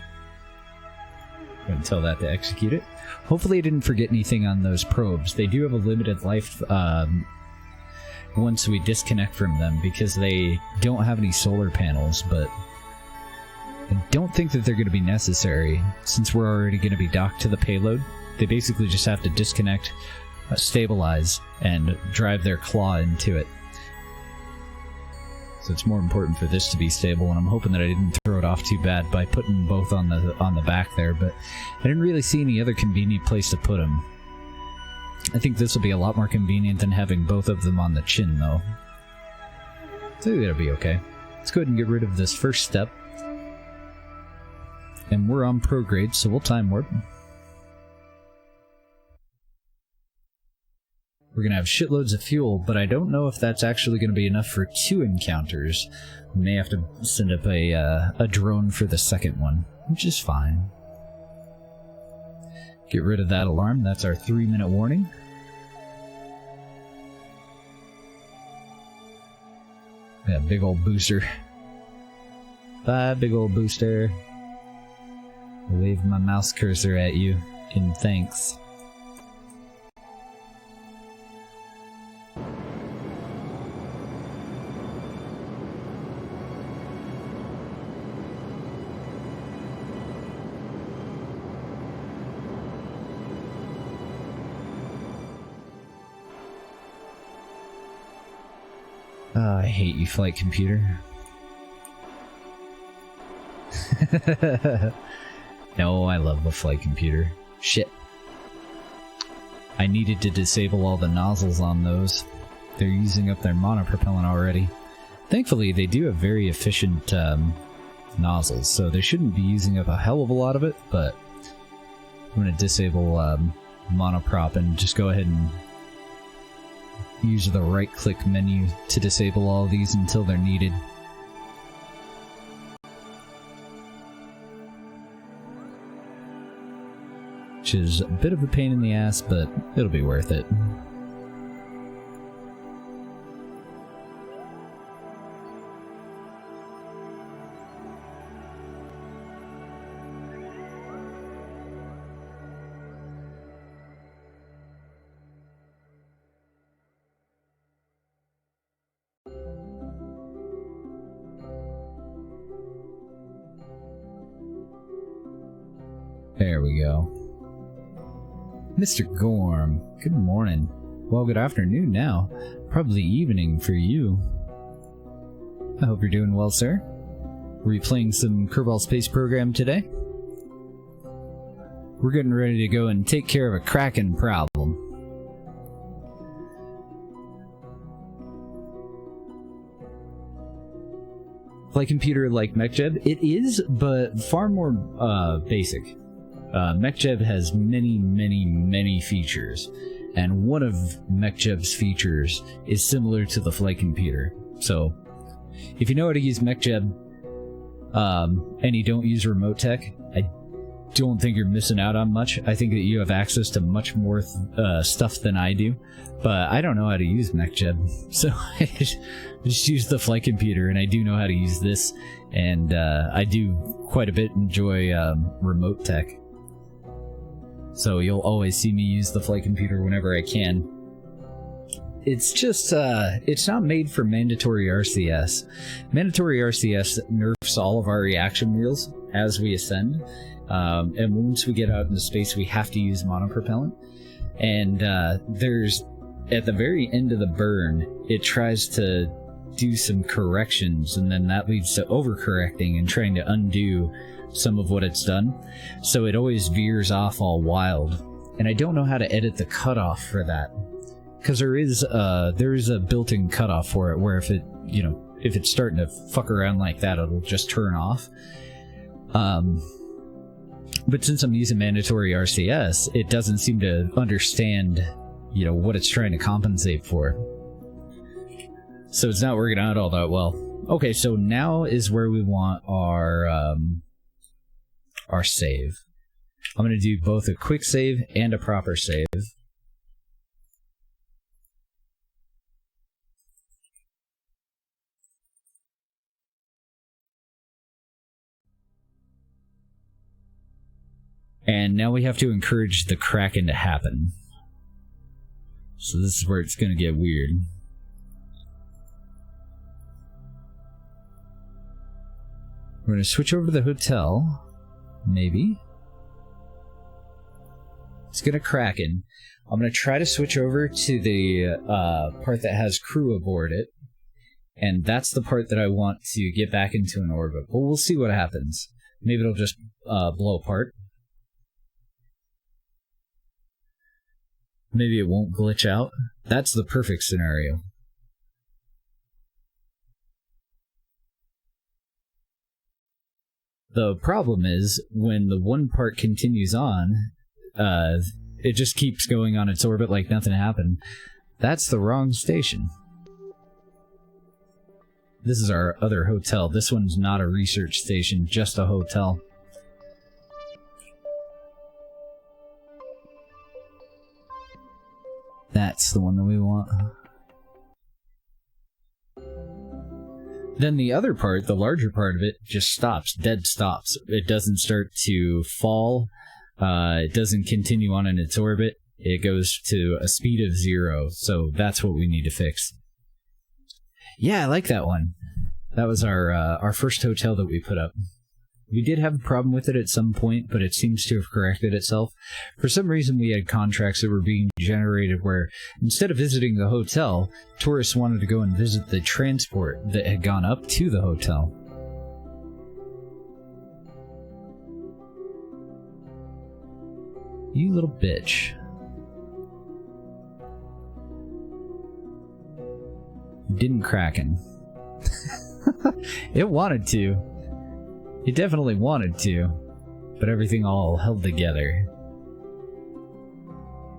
ahead and tell that to execute it. Hopefully I didn't forget anything on those probes. They do have a limited life once we disconnect from them because they don't have any solar panels, but I don't think that they're going to be necessary since we're already going to be docked to the payload. They basically just have to disconnect, stabilize, and drive their claw into it. So it's more important for this to be stable, and I'm hoping that I didn't throw it off too bad by putting both on the back there, but I didn't really see any other convenient place to put them. I think this will be a lot more convenient than having both of them on the chin, though. So that'll be okay. Let's go ahead and get rid of this first step. And we're on prograde, so we'll time warp. We're going to have shitloads of fuel, but I don't know if that's actually going to be enough for 2 encounters. We may have to send up a drone for the second one, which is fine. Get rid of that alarm. That's our 3-minute warning. Yeah, big old booster. Bye, big old booster. I'll wave my mouse cursor at you in thanks. I hate you, flight computer. No, I love the flight computer. Shit. I needed to disable all the nozzles on those. They're using up their monopropellant already. Thankfully, they do have very efficient nozzles, so they shouldn't be using up a hell of a lot of it, but I'm going to disable monoprop and just go ahead and use the right-click menu to disable all of these until they're needed. Which is a bit of a pain in the ass, but it'll be worth it. There we go. Mr. Gorm, good morning. Well, good afternoon now. Probably evening for you. I hope you're doing well, sir. Were you playing some Kerbal Space Program today? We're getting ready to go and take care of a Kraken problem. flight computer like MechJeb? It is, but far more basic. MechJeb has many features, and one of MechJeb's features is similar to the flight computer. So, if you know how to use MechJeb, and you don't use remote tech, I don't think you're missing out on much. I think that you have access to much more stuff than I do, but I don't know how to use MechJeb, so I just use the flight computer, and I do know how to use this, and I do quite a bit enjoy remote tech. So you'll always see me use the flight computer whenever I can. It's just, it's not made for mandatory RCS. Mandatory RCS nerfs all of our reaction wheels as we ascend. And once we get out into space, we have to use monopropellant. And there's, at the very end of the burn, it tries to do some corrections, and then that leads to overcorrecting and trying to undo some of what it's done. So it always veers off all wild. And I don't know how to edit the cutoff for that. Because there is a built-in cutoff for it, where if it's starting to fuck around like that, it'll just turn off. But since I'm using mandatory RCS, it doesn't seem to understand, what it's trying to compensate for. So it's not working out all that well. Okay, so now is where we want our save. I'm going to do both a quick save and a proper save. And now we have to encourage the Kraken to happen. So this is where it's going to get weird. We're going to switch over to the hotel. Maybe. It's going to Kraken. I'm going to try to switch over to the part that has crew aboard it. And that's the part that I want to get back into an orbit. But we'll see what happens. Maybe it'll just blow apart. Maybe it won't glitch out. That's the perfect scenario. The problem is, when the one part continues on, it just keeps going on its orbit like nothing happened. That's the wrong station. This is our other hotel. This one's not a research station, just a hotel. That's the one that we want. Then the other part, the larger part of it, just stops. Dead stops. It doesn't start to fall. It doesn't continue on in its orbit. It goes to a speed of 0. So that's what we need to fix. Yeah, I like that one. That was our first hotel that we put up. We did have a problem with it at some point, but it seems to have corrected itself. For some reason, we had contracts that were being generated where, instead of visiting the hotel, tourists wanted to go and visit the transport that had gone up to the hotel. You little bitch. Didn't Kraken. It wanted to. It definitely wanted to, but everything all held together.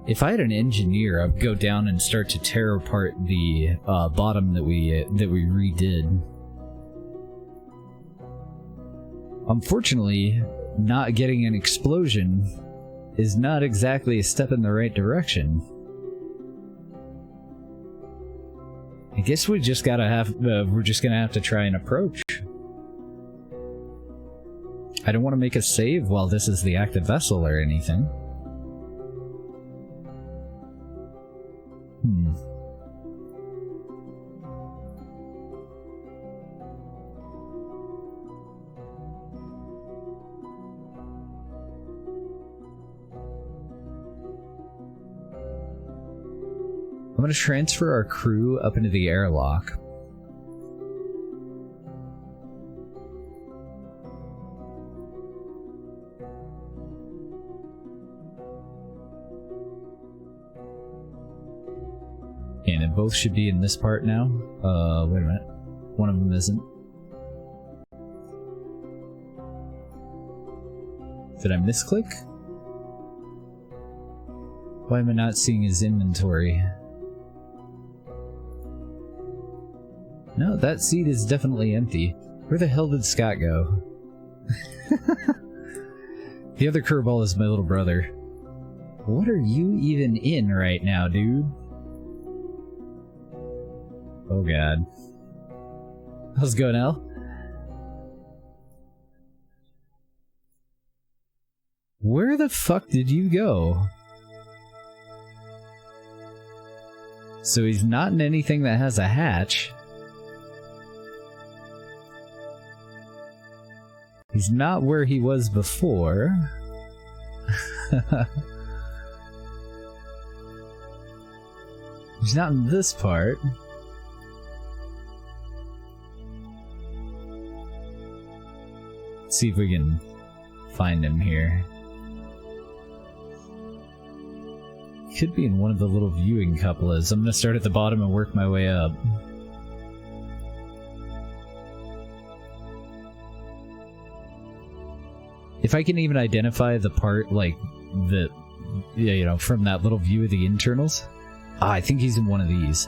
If I had an engineer, I'd go down and start to tear apart the bottom that we redid. Unfortunately, not getting an explosion is not exactly a step in the right direction. I guess we're just gonna have to try and approach. I don't want to make a save while this is the active vessel or anything. I'm going to transfer our crew up into the airlock. And they both should be in this part now. Wait a minute. One of them isn't. Did I misclick? Why am I not seeing his inventory? No, that seat is definitely empty. Where the hell did Scott go? The other curveball is my little brother. What are you even in right now, dude? Oh god. How's it going, Al? Where the fuck did you go? So he's not in anything that has a hatch. He's not where he was before. He's not in this part. Let's see if we can find him here. Could be in one of the little viewing cupolas. I'm gonna start at the bottom and work my way up. If I can even identify the part, like, the, you know, from that little view of the internals. Ah, I think he's in one of these.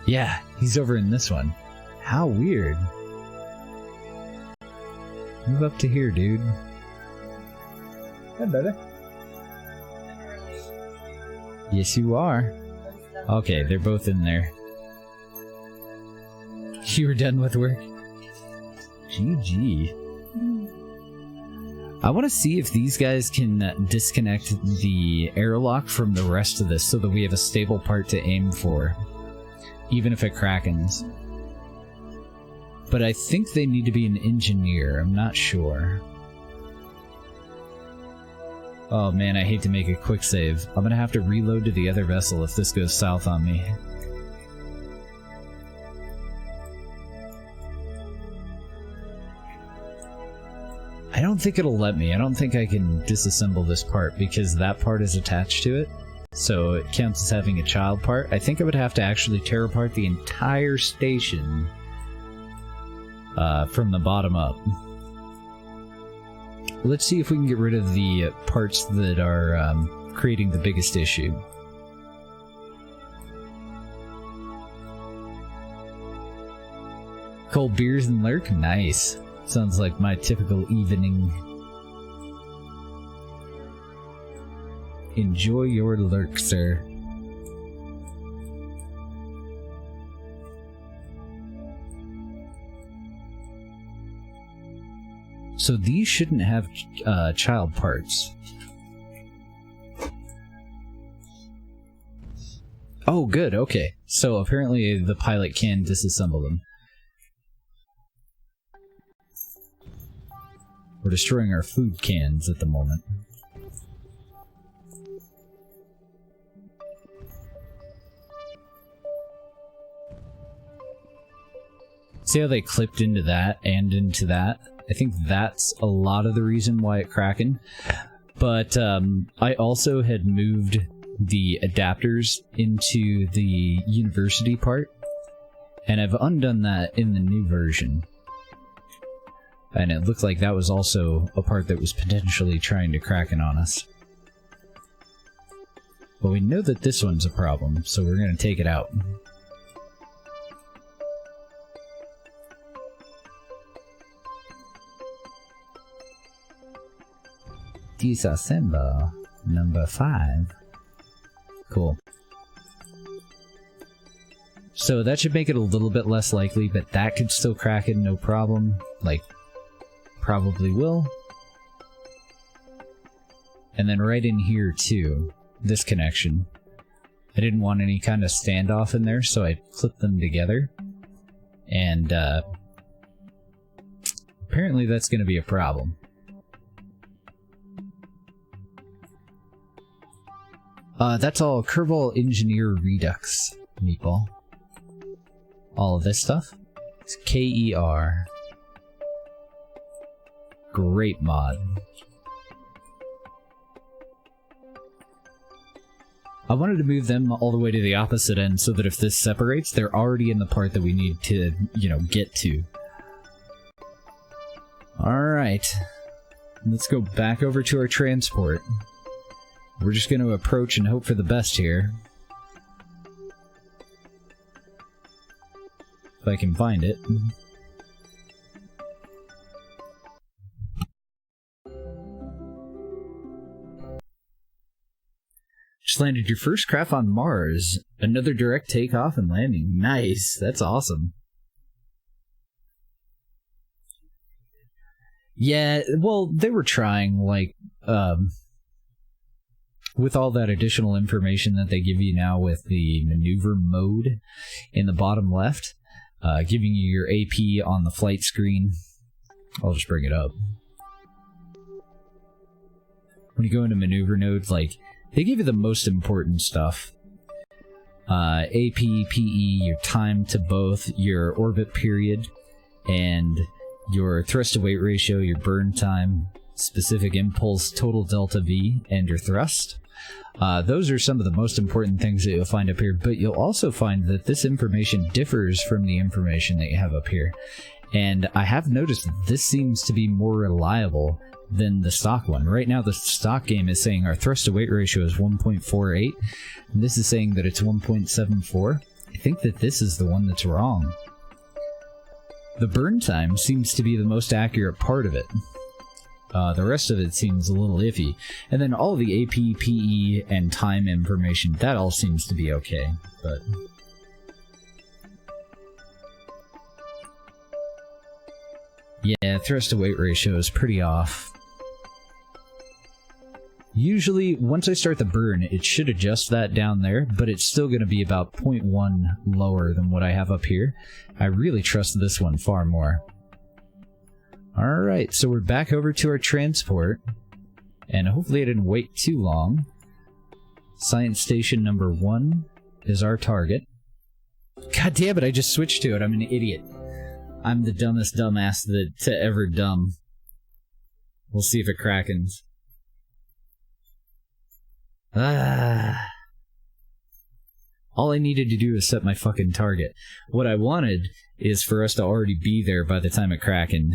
Yeah, he's over in this one. How weird. Move up to here, dude. Hi, brother. Yes, you are. Okay, they're both in there. You were done with work? GG. I want to see if these guys can disconnect the airlock from the rest of this so that we have a stable part to aim for. Even if it krakens. But I think they need to be an engineer. I'm not sure. Oh man, I hate to make a quick save. I'm gonna have to reload to the other vessel if this goes south on me. I don't think it'll let me. I don't think I can disassemble this part because that part is attached to it. So it counts as having a child part. I think I would have to actually tear apart the entire station from the bottom up. Let's see if we can get rid of the parts that are creating the biggest issue. Cold beers and lurk? Nice. Sounds like my typical evening. Enjoy your lurk, sir. So these shouldn't have child parts. Oh, good, okay. So apparently the pilot can disassemble them. We're destroying our food cans at the moment. See how they clipped into that and into that? I think that's a lot of the reason why it krakened. But I also had moved the adapters into the university part, and I've undone that in the new version. And it looked like that was also a part that was potentially trying to kraken on us. But we know that this one's a problem, so we're going to take it out. Disassemble number 5. Cool. So that should make it a little bit less likely, but that could still crack it, no problem. Like, probably will. And then right in here too, this connection. I didn't want any kind of standoff in there, so I clipped them together. And apparently that's going to be a problem. That's all Kerbal Engineer Redux, Meatball. All of this stuff. It's KER. Great mod. I wanted to move them all the way to the opposite end so that if this separates, they're already in the part that we need to, you know, get to. Alright. Let's go back over to our transport. We're just going to approach and hope for the best here. If I can find it. Just landed your first craft on Mars. Another direct takeoff and landing. Nice. That's awesome. Yeah, well, they were trying, like, with all that additional information that they give you now with the maneuver mode in the bottom left, giving you your AP on the flight screen. I'll just bring it up. When you go into maneuver nodes, like, they give you the most important stuff. AP, PE, your time to both, your orbit period, and your thrust to weight ratio, your burn time, specific impulse, total delta V, and your thrust. Those are some of the most important things that you'll find up here, but you'll also find that this information differs from the information that you have up here. And I have noticed that this seems to be more reliable than the stock one. Right now the stock game is saying our thrust to weight ratio is 1.48, and this is saying that it's 1.74. I think that this is the one that's wrong. The burn time seems to be the most accurate part of it. The rest of it seems a little iffy. And then all the AP, PE, and time information, that all seems to be okay, but... yeah, thrust to weight ratio is pretty off. Usually, once I start the burn, it should adjust that down there, but it's still going to be about 0.1 lower than what I have up here. I really trust this one far more. Alright, so we're back over to our transport, and hopefully I didn't wait too long. Science Station number 1 is our target. God damn it, I just switched to it, I'm an idiot. I'm the dumbest dumbass to ever dumb. We'll see if it crackens. All I needed to do is set my fucking target. What I wanted is for us to already be there by the time it crackened.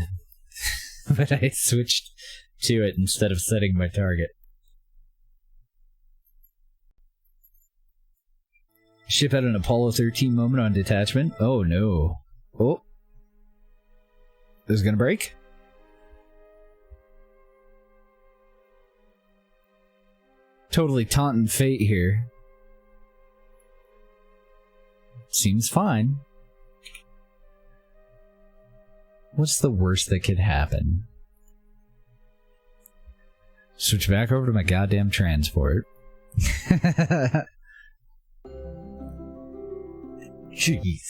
But I switched to it instead of setting my target. Ship had an Apollo 13 moment on detachment. Oh no. Oh. This is gonna break? Totally taunting fate here. Seems fine. What's the worst that could happen? Switch back over to my goddamn transport. Jeez.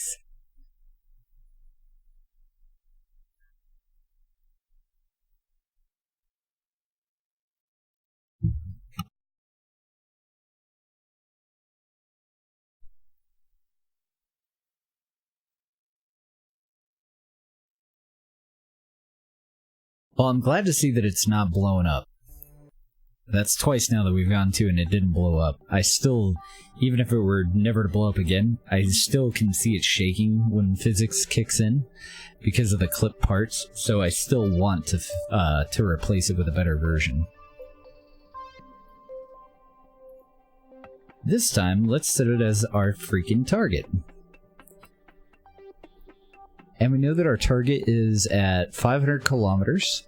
Well, I'm glad to see that it's not blowing up. That's twice now that we've gone to and it didn't blow up. I still, even if it were never to blow up again, I still can see it shaking when physics kicks in because of the clip parts, so I still want to replace it with a better version. This time, let's set it as our freaking target. And we know that our target is at 500 kilometers.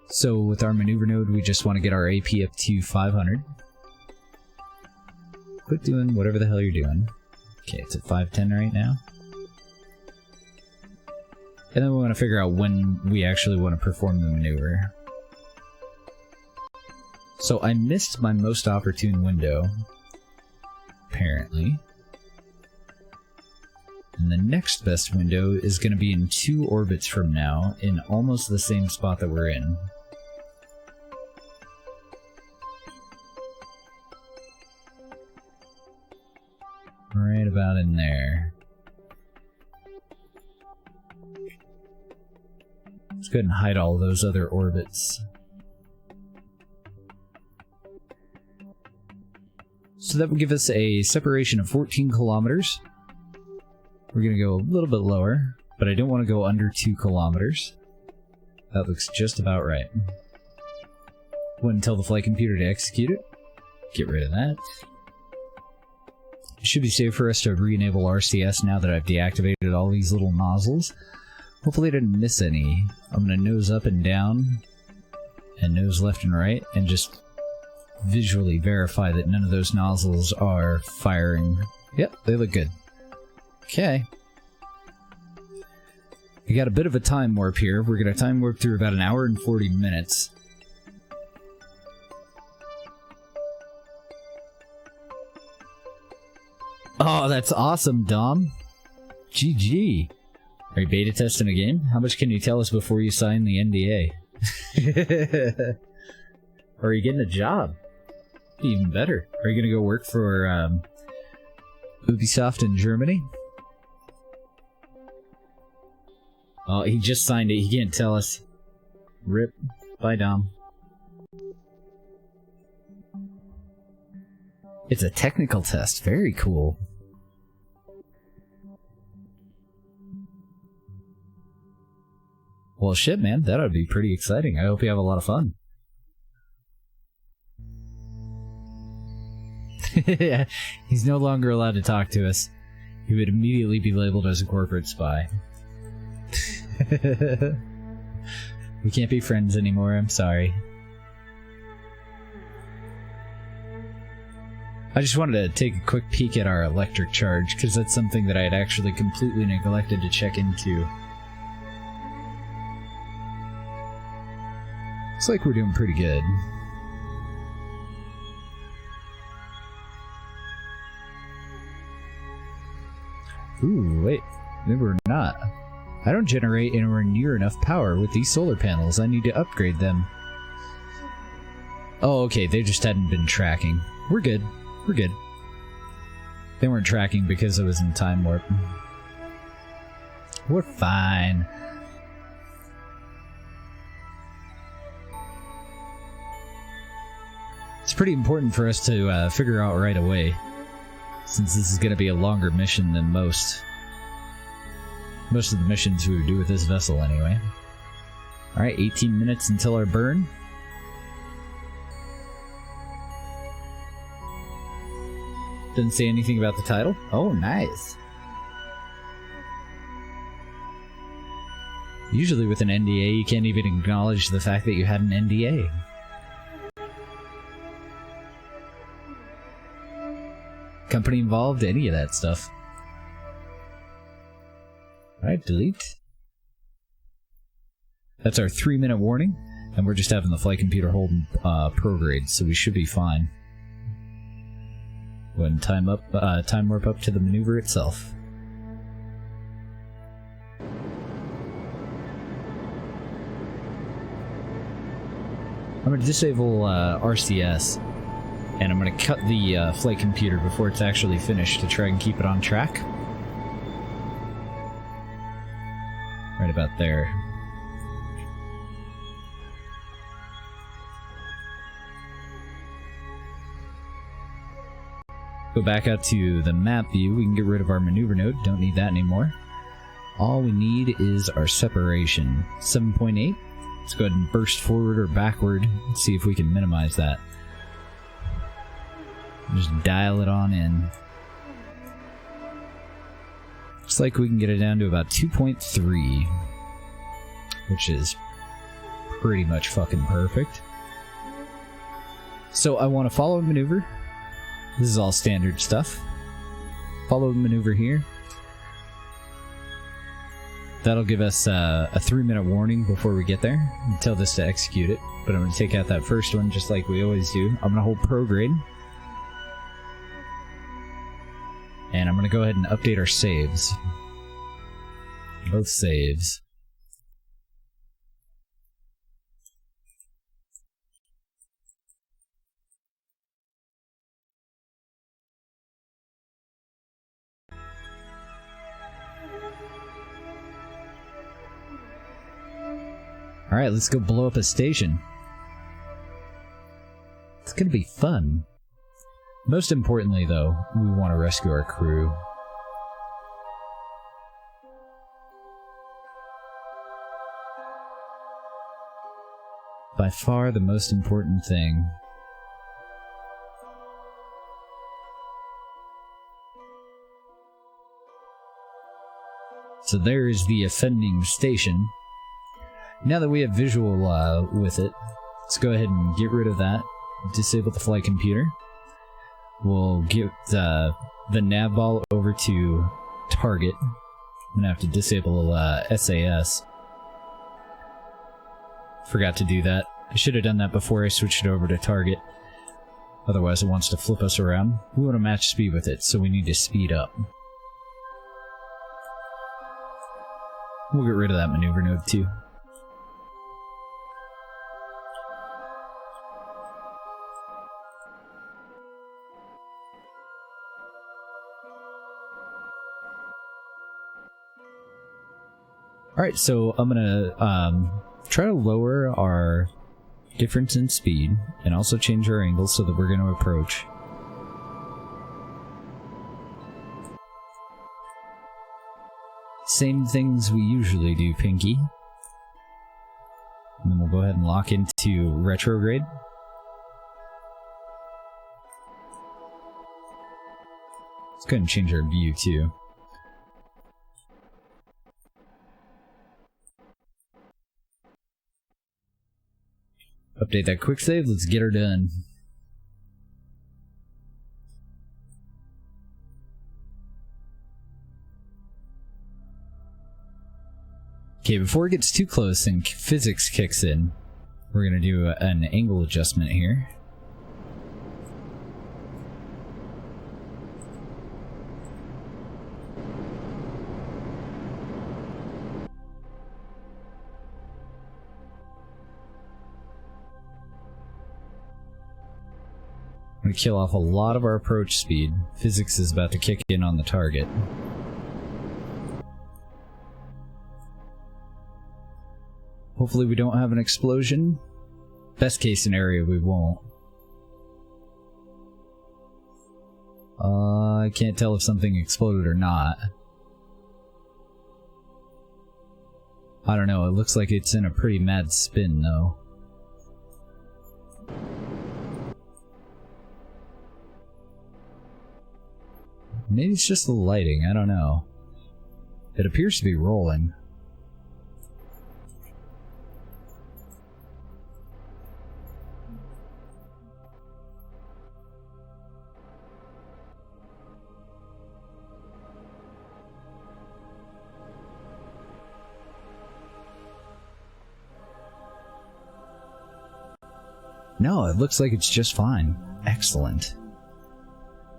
So with our maneuver node, we just want to get our AP up to 500. Quit doing whatever the hell you're doing. Okay, it's at 510 right now. And then we want to figure out when we actually want to perform the maneuver. So I missed my most opportune window, apparently. And the next best window is going to be in 2 orbits from now, in almost the same spot that we're in. Right about in there. Let's go ahead and hide all those other orbits. So that would give us a separation of 14 kilometers. We're going to go a little bit lower, but I don't want to go under 2 kilometers. That looks just about right. Wouldn't tell the flight computer to execute it. Get rid of that. It should be safe for us to re-enable RCS now that I've deactivated all these little nozzles. Hopefully I didn't miss any. I'm going to nose up and down, and nose left and right, and just visually verify that none of those nozzles are firing. Yep, they look good. Okay. We got a bit of a time warp here. We're going to time warp through about an hour and 40 minutes. Oh, that's awesome, Dom. GG. Are you beta testing a game? How much can you tell us before you sign the NDA? Or are you getting a job? Even better. Are you going to go work for Ubisoft in Germany? Oh, he just signed it. He can't tell us. Rip. Bye, Dom. It's a technical test. Very cool. Well, shit, man. That would be pretty exciting. I hope you have a lot of fun. He's no longer allowed to talk to us. He would immediately be labeled as a corporate spy. We can't be friends anymore, I'm sorry. I just wanted to take a quick peek at our electric charge, because that's something that I had actually completely neglected to check into. Looks like we're doing pretty good. Ooh, wait. Maybe we're not. I don't generate anywhere near enough power with these solar panels. I need to upgrade them. Oh, okay. They just hadn't been tracking. We're good. We're good. They weren't tracking because I was in time warp. We're fine. It's pretty important for us to figure out right away, since this is going to be a longer mission than most of the missions we would do with this vessel anyway. Alright, 18 minutes until our burn. Didn't say anything about the title. Oh, nice. Usually with an NDA, you can't even acknowledge the fact that you had an NDA. Company involved, any of that stuff. Alright, delete. That's our 3-minute warning, and we're just having the flight computer hold prograde, so we should be fine. Go ahead and time warp up to the maneuver itself. I'm going to disable RCS, and I'm going to cut the flight computer before it's actually finished to try and keep it on track. Right about there. Go back out to the map view. We can get rid of our maneuver node. Don't need that anymore. All we need is our separation. 7.8. Let's go ahead and burst forward or backward and see if we can minimize that. Just dial it on in. Looks like we can get it down to about 2.3, which is pretty much fucking perfect. So I want to follow maneuver. This is all standard stuff. Follow the maneuver here. That'll give us a 3-minute warning before we get there. Tell this to execute it. But I'm going to take out that first one just like we always do. I'm going to hold prograde. And I'm going to go ahead and update our saves. Both saves. Alright, let's go blow up a station. It's gonna be fun. Most importantly, though, we want to rescue our crew. By far the most important thing. So there is the offending station. Now that we have visual with it, let's go ahead and get rid of that. Disable the flight computer. We'll get the nav ball over to target. I'm gonna have to disable SAS. Forgot to do that. I should have done that before I switched it over to target. Otherwise it wants to flip us around. We want to match speed with it, so we need to speed up. We'll get rid of that maneuver node too. Alright, so I'm gonna try to lower our difference in speed and also change our angle so that we're going to approach. Same things we usually do, Pinky. And then we'll go ahead and lock into retrograde. Let's go ahead and change our view too. Update that quick save, let's get her done. Okay, before it gets too close and physics kicks in, we're going to do an angle adjustment here. I'm going to kill off a lot of our approach speed. Physics is about to kick in on the target. Hopefully we don't have an explosion. Best case scenario, we won't. I can't tell if something exploded or not. I don't know, it looks like it's in a pretty mad spin though. Maybe it's just the lighting, I don't know. It appears to be rolling. No, it looks like it's just fine. Excellent.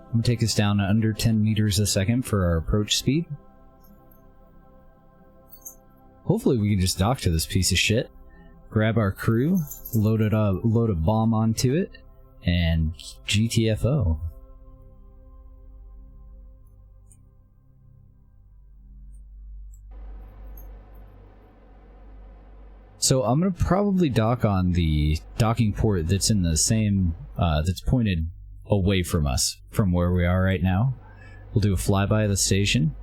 I'm gonna take us down to under 10 meters a second for our approach speed. Hopefully we can just dock to this piece of shit, grab our crew, load a bomb onto it, and GTFO. So I'm gonna probably dock on the docking port that's in the same, that's pointed away from us, from where we are right now. We'll do a flyby of the station,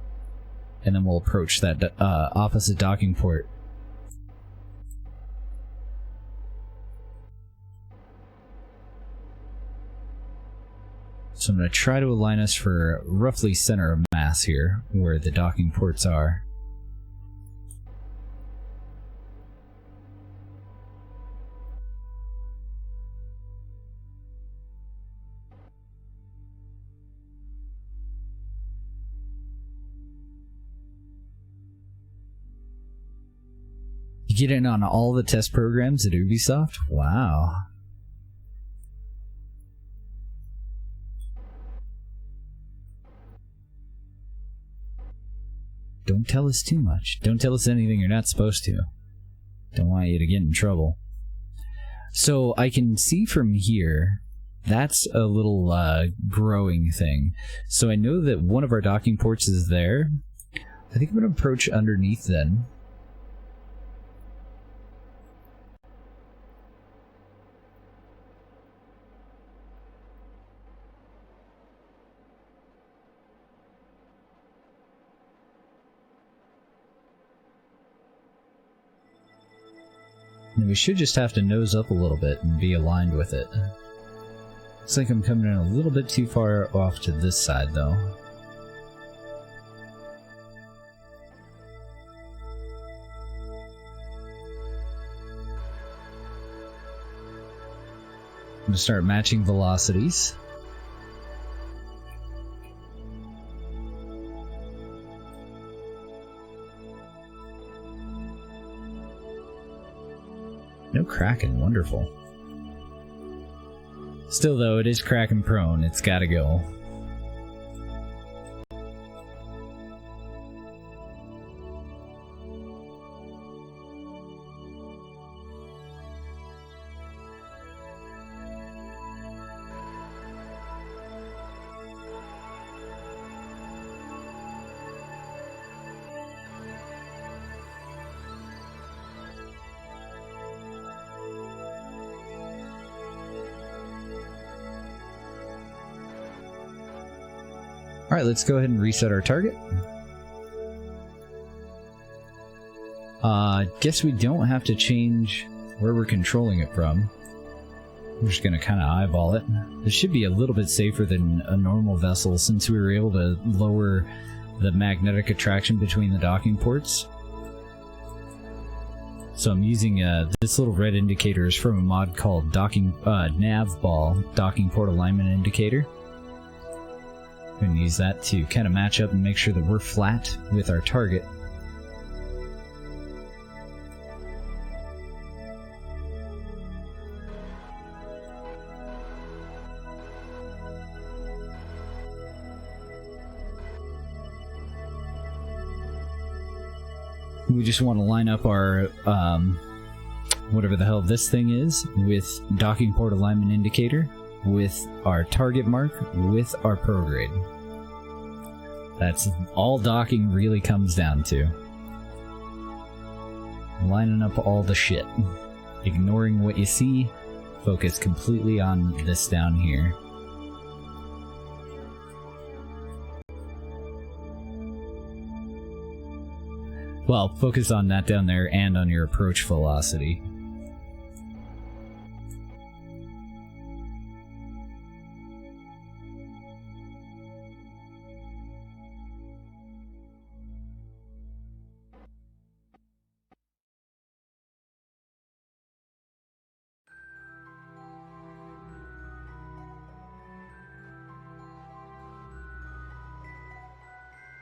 and then we'll approach that opposite docking port. So I'm going to try to align us for roughly center of mass here, where the docking ports are. You get in on all the test programs at Ubisoft? Wow. Don't tell us too much. Don't tell us anything you're not supposed to. Don't want you to get in trouble. So I can see from here, that's a little growing thing. So I know that one of our docking ports is there. I think I'm going to approach underneath then. And we should just have to nose up a little bit and be aligned with it. Looks like I'm coming in a little bit too far off to this side, though. I'm going to start matching velocities. No cracking, wonderful. Still though, it is cracking prone, it's gotta go. Alright, let's go ahead and reset our target. Guess we don't have to change where we're controlling it from. I'm just gonna kind of eyeball it. This should be a little bit safer than a normal vessel since we were able to lower the magnetic attraction between the docking ports. So I'm using this little red indicator is from a mod called nav ball, docking port alignment indicator. I'm going to use that to kind of match up and make sure that we're flat with our target. We just want to line up our, whatever the hell this thing is, with docking port alignment indicator, with our target mark, with our prograde. That's all docking really comes down to. Lining up all the shit. Ignoring what you see, focus completely on this down here. Well, focus on that down there and on your approach velocity.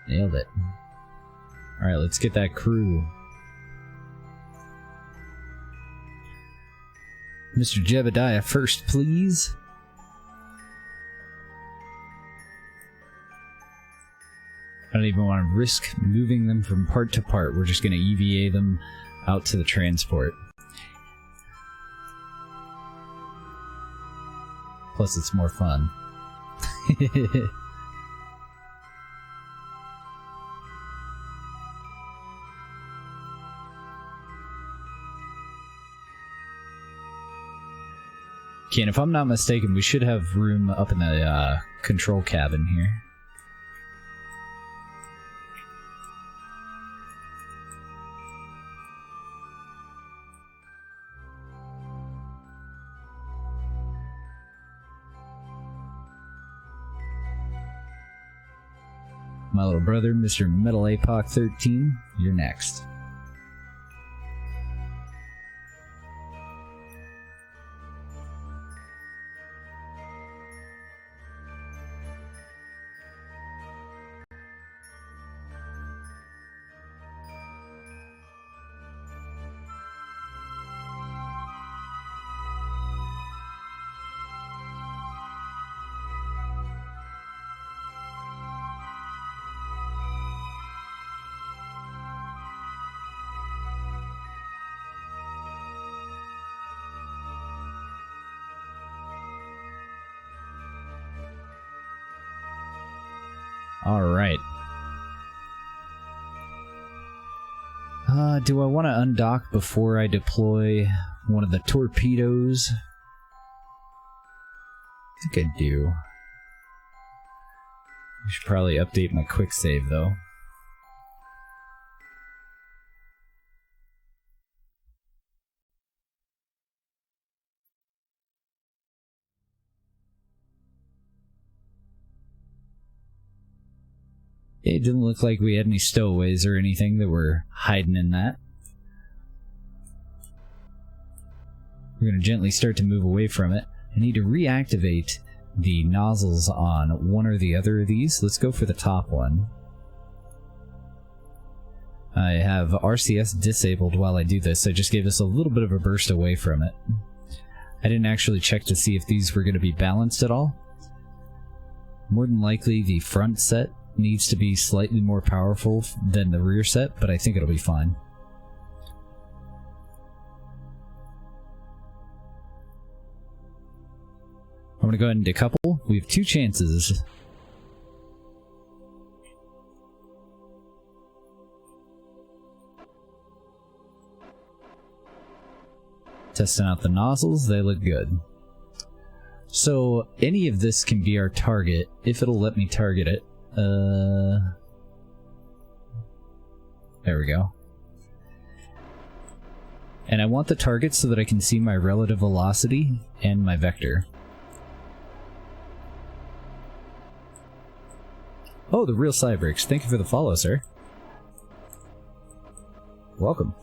Nailed it. Alright, let's get that crew. Mr. Jebediah first, please. I don't even want to risk moving them from part to part. We're just going to EVA them out to the transport. Plus, it's more fun. Okay, and if I'm not mistaken, we should have room up in the control cabin here. My little brother, Mr. Metal APOC 13, you're next. Alright. Do I want to undock before I deploy one of the torpedoes? I think I do. I should probably update my quick save though. It didn't look like we had any stowaways or anything that were hiding in that. We're going to gently start to move away from it. I need to reactivate the nozzles on one or the other of these. Let's go for the top one. I have RCS disabled while I do this. I just gave us a little bit of a burst away from it. I didn't actually check to see if these were going to be balanced at all. More than likely the front set needs to be slightly more powerful than the rear set, but I think it'll be fine. I'm going to go ahead and decouple. We have 2 chances. Testing out the nozzles, they look good. So, any of this can be our target, if it'll let me target it. There we go. And I want the target so that I can see my relative velocity and my vector. Oh, the real Cybrix. Thank you for the follow, sir. Welcome.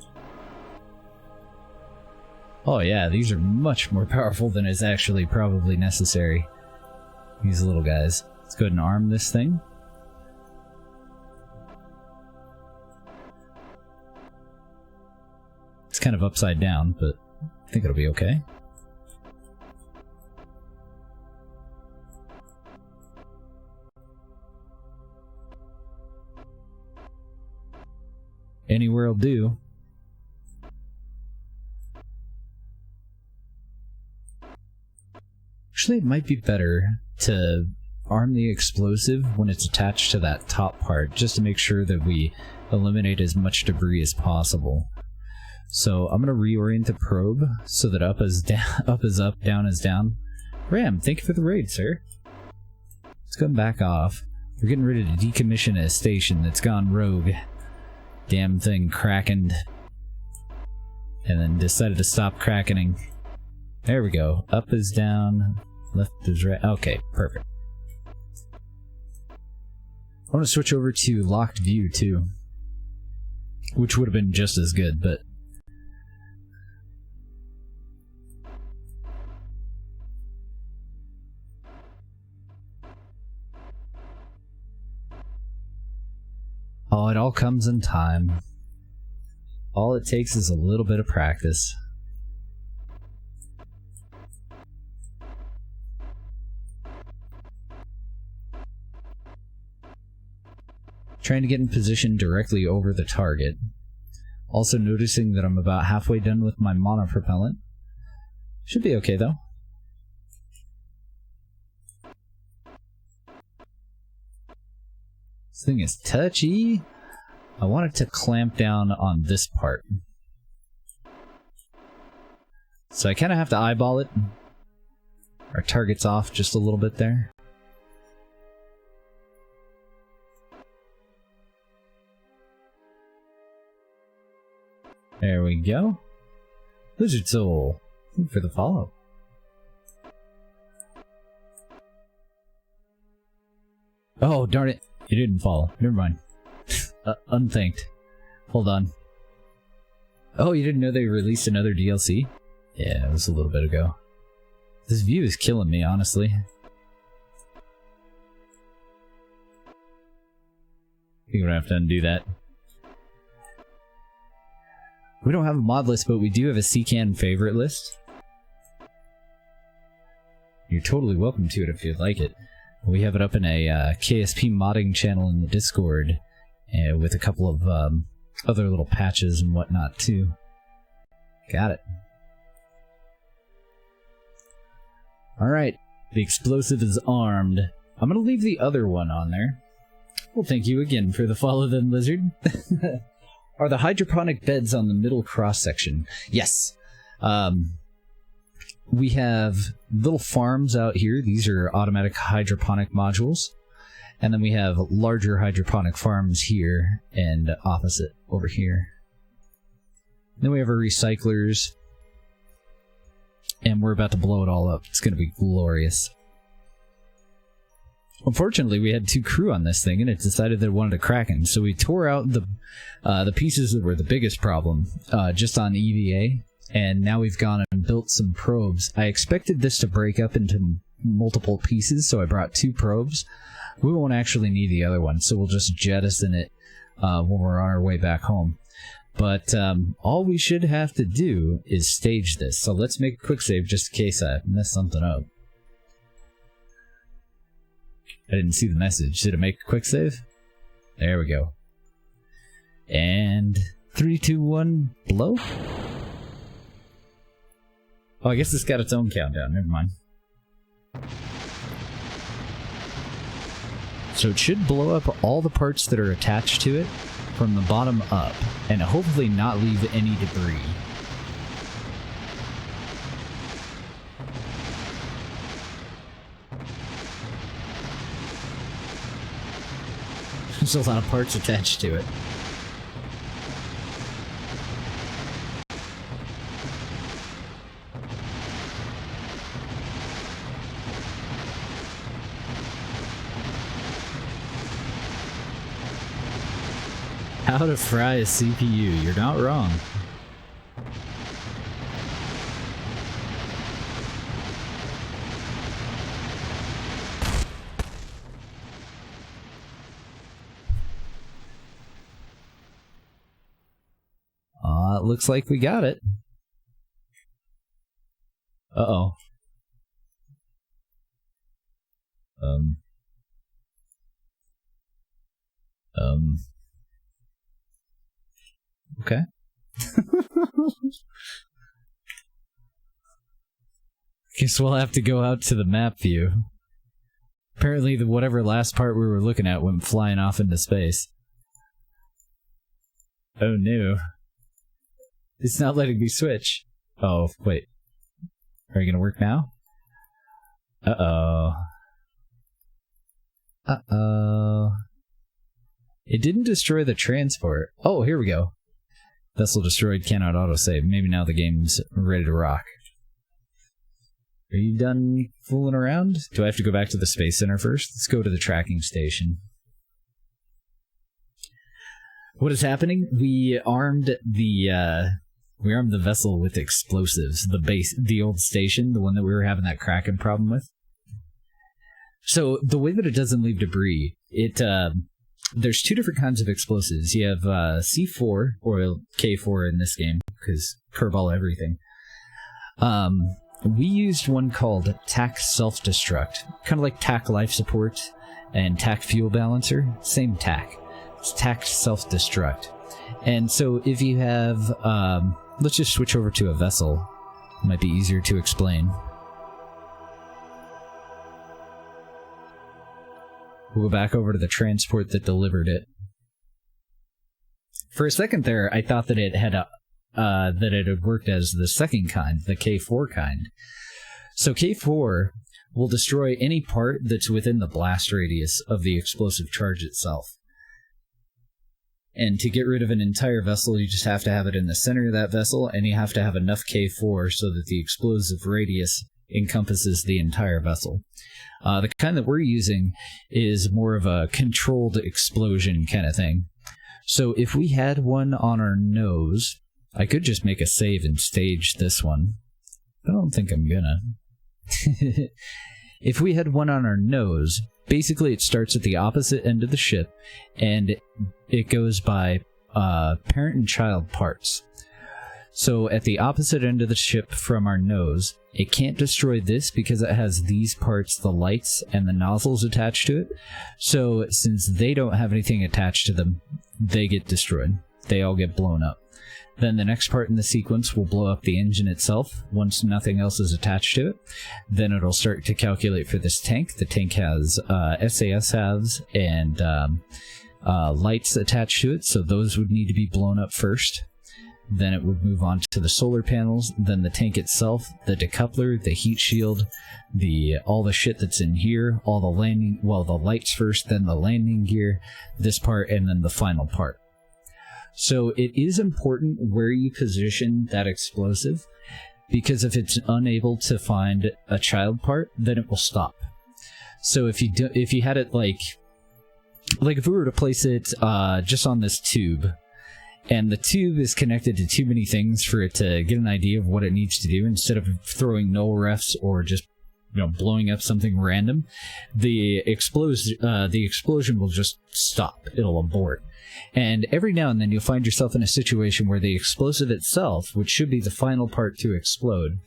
Oh yeah, these are much more powerful than is actually probably necessary. These little guys. Let's go ahead and arm this thing. It's kind of upside down, but I think it'll be okay. Anywhere will do. Actually, it might be better to arm the explosive when it's attached to that top part, just to make sure that we eliminate as much debris as possible. So I'm going to reorient the probe so that up is down, up is up, down is down. Ram, thank you for the raid, sir. Let's go back off. We're getting ready to decommission a station that's gone rogue. Damn thing crackened. And then decided to stop crackening. There we go. Up is down, left is right. Okay, perfect. I want to switch over to locked view too, which would have been just as good, but oh, it all comes in time. All it takes is a little bit of practice. Trying to get in position directly over the target. Also noticing that I'm about halfway done with my monopropellant. Should be okay though. This thing is touchy. I want it to clamp down on this part. So I kind of have to eyeball it. Our target's off just a little bit there. There we go. Lizard Soul, thank you for the follow. Oh, darn it. You didn't follow. Never mind. Unthanked. Hold on. Oh, you didn't know they released another DLC? Yeah, it was a little bit ago. This view is killing me, honestly. You're gonna have to undo that. We don't have a mod list, but we do have a CCAN favorite list. You're totally welcome to it if you'd like it. We have it up in a KSP modding channel in the Discord, with a couple of other little patches and whatnot too. Got it. Alright, the explosive is armed. I'm gonna leave the other one on there. Well, thank you again for the follow then, Lizard. Are the hydroponic beds on the middle cross-section? Yes. We have little farms out here. These are automatic hydroponic modules. And then we have larger hydroponic farms here and opposite over here. Then we have our recyclers. And we're about to blow it all up. It's going to be glorious. Unfortunately, we had 2 crew on this thing, and it decided that it wanted to Kraken, so we tore out the pieces that were the biggest problem, just on EVA, and now we've gone and built some probes. I expected this to break up into multiple pieces, so I brought 2 probes. We won't actually need the other one, so we'll just jettison it when we're on our way back home. But all we should have to do is stage this, so let's make a quick save just in case I mess something up. I didn't see the message. Did it make a quick save? There we go. And 3, 2, 1, blow? Oh, I guess it's got its own countdown. Never mind. So it should blow up all the parts that are attached to it from the bottom up, and hopefully not leave any debris. There's a lot of parts attached to it. How to fry a CPU. You're not wrong. It looks like we got it. Uh-oh. Okay. Guess we'll have to go out to the map view. Apparently, whatever last part we were looking at went flying off into space. Oh no. It's not letting me switch. Oh, wait. Are you gonna work now? Uh-oh. Uh-oh. It didn't destroy the transport. Oh, here we go. Vessel destroyed, cannot autosave. Maybe now the game's ready to rock. Are you done fooling around? Do I have to go back to the Space Center first? Let's go to the tracking station. What is happening? We armed the vessel with explosives. The old station, the one that we were having that Kraken problem with. So the way that it doesn't leave debris, there's 2 different kinds of explosives. You have C4, or K4 in this game, because curveball everything. We used one called TAC Self-Destruct, kind of like TAC Life Support and TAC Fuel Balancer, same TAC. It's TAC Self-Destruct. And so if you have, let's just switch over to a vessel. It might be easier to explain. We'll go back over to the transport that delivered it. For a second there, I thought that it had worked as the second kind, the K4 kind. So K4 will destroy any part that's within the blast radius of the explosive charge itself. And to get rid of an entire vessel, you just have to have it in the center of that vessel, and you have to have enough K4 so that the explosive radius encompasses the entire vessel. The kind that we're using is more of a controlled explosion kind of thing. So if we had one on our nose, I could just make a save and stage this one. I don't think I'm gonna. If we had one on our nose, basically it starts at the opposite end of the ship, and it goes by parent and child parts. So at the opposite end of the ship from our nose, it can't destroy this because it has these parts, the lights and the nozzles attached to it. So since they don't have anything attached to them, they get destroyed. They all get blown up. Then the next part in the sequence will blow up the engine itself once nothing else is attached to it. Then it'll start to calculate for this tank. The tank has SAS halves and lights attached to it, so those would need to be blown up first. Then it would move on to the solar panels, then the tank itself, the decoupler, the heat shield, all the shit that's in here, all the landing, well, the lights first, then the landing gear, this part, and then the final part. So it is important where you position that explosive, because if it's unable to find a child part, then it will stop. So if you had it like if we were to place it just on this tube, and the tube is connected to too many things for it to get an idea of what it needs to do, instead of throwing null refs or just blowing up something random, the explosion will just stop. It'll abort. And every now and then you'll find yourself in a situation where the explosive itself, which should be the final part to explode,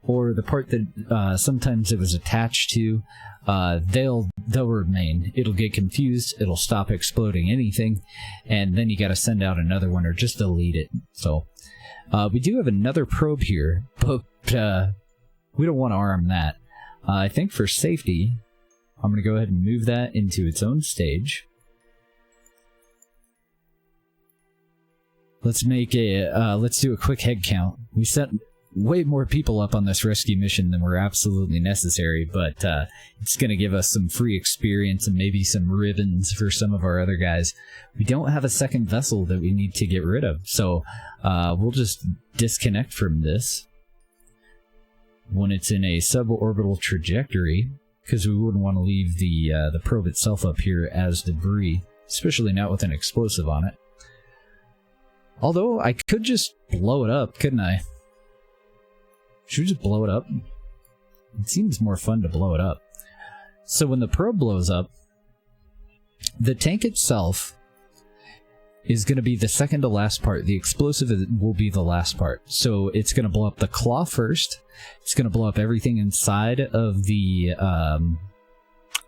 or the part that sometimes it was attached to, they'll remain. It'll get confused, it'll stop exploding anything, and then you gotta send out another one or just delete it. So we do have another probe here, but we don't want to arm that. I think for safety, I'm going to go ahead and move that into its own stage. Let's make let's do a quick head count. We set way more people up on this rescue mission than were absolutely necessary, but it's going to give us some free experience and maybe some ribbons for some of our other guys. We don't have a second vessel that we need to get rid of, so we'll just disconnect from this when it's in a suborbital trajectory, because we wouldn't want to leave the probe itself up here as debris, especially not with an explosive on it. Although, I could just blow it up, couldn't I? Should we just blow it up? It seems more fun to blow it up. So when the probe blows up, the tank itself is going to be the second to last part. The explosive will be the last part. So it's going to blow up the claw first. It's going to blow up everything inside of the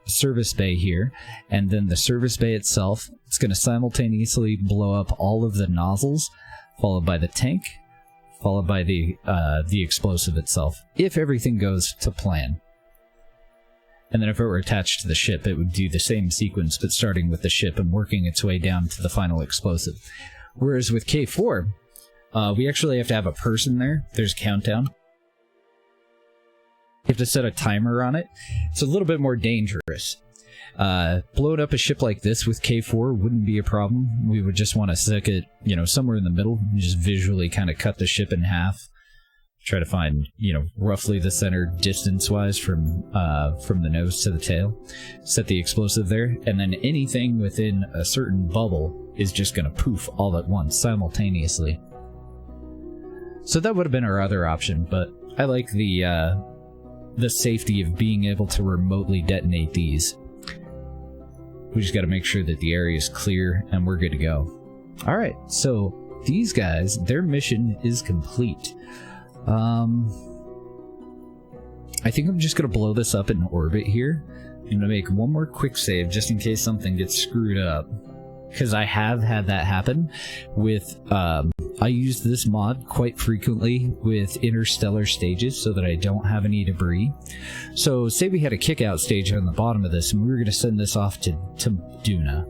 service bay here, and then the service bay itself. It's going to simultaneously blow up all of the nozzles, followed by the tank, followed by the explosive itself, if everything goes to plan. And then if it were attached to the ship, it would do the same sequence, but starting with the ship and working its way down to the final explosive. Whereas with K4, we actually have to have a person there. There's a countdown. You have to set a timer on it. It's a little bit more dangerous. Blowing up a ship like this with K4 wouldn't be a problem. We would just want to stick it, somewhere in the middle, and just visually kind of cut the ship in half. Try to find, roughly the center distance-wise from the nose to the tail. Set the explosive there, and then anything within a certain bubble is just going to poof all at once, simultaneously. So that would have been our other option, but I like the safety of being able to remotely detonate these. We just got to make sure that the area is clear, and we're good to go. Alright, so these guys, their mission is complete. I think I'm just going to blow this up in orbit here. I'm going to make one more quick save just in case something gets screwed up. Because I have had that happen with, I use this mod quite frequently with interstellar stages so that I don't have any debris. So say we had a kick-out stage on the bottom of this and we were going to send this off to Duna.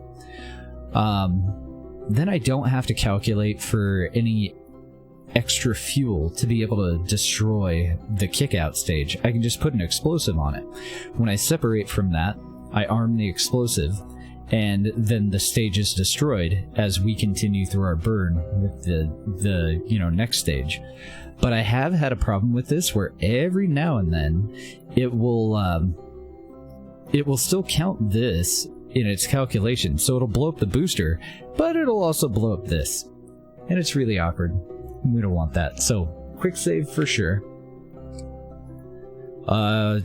Then I don't have to calculate for any extra fuel to be able to destroy the kick-out stage. I can just put an explosive on it. When I separate from that, I arm the explosive, and then the stage is destroyed as we continue through our burn with the next stage. But I have had a problem with this where every now and then it will still count this in its calculation, so it'll blow up the booster, but it'll also blow up this, and it's really awkward. We don't want that. So, quick save for sure.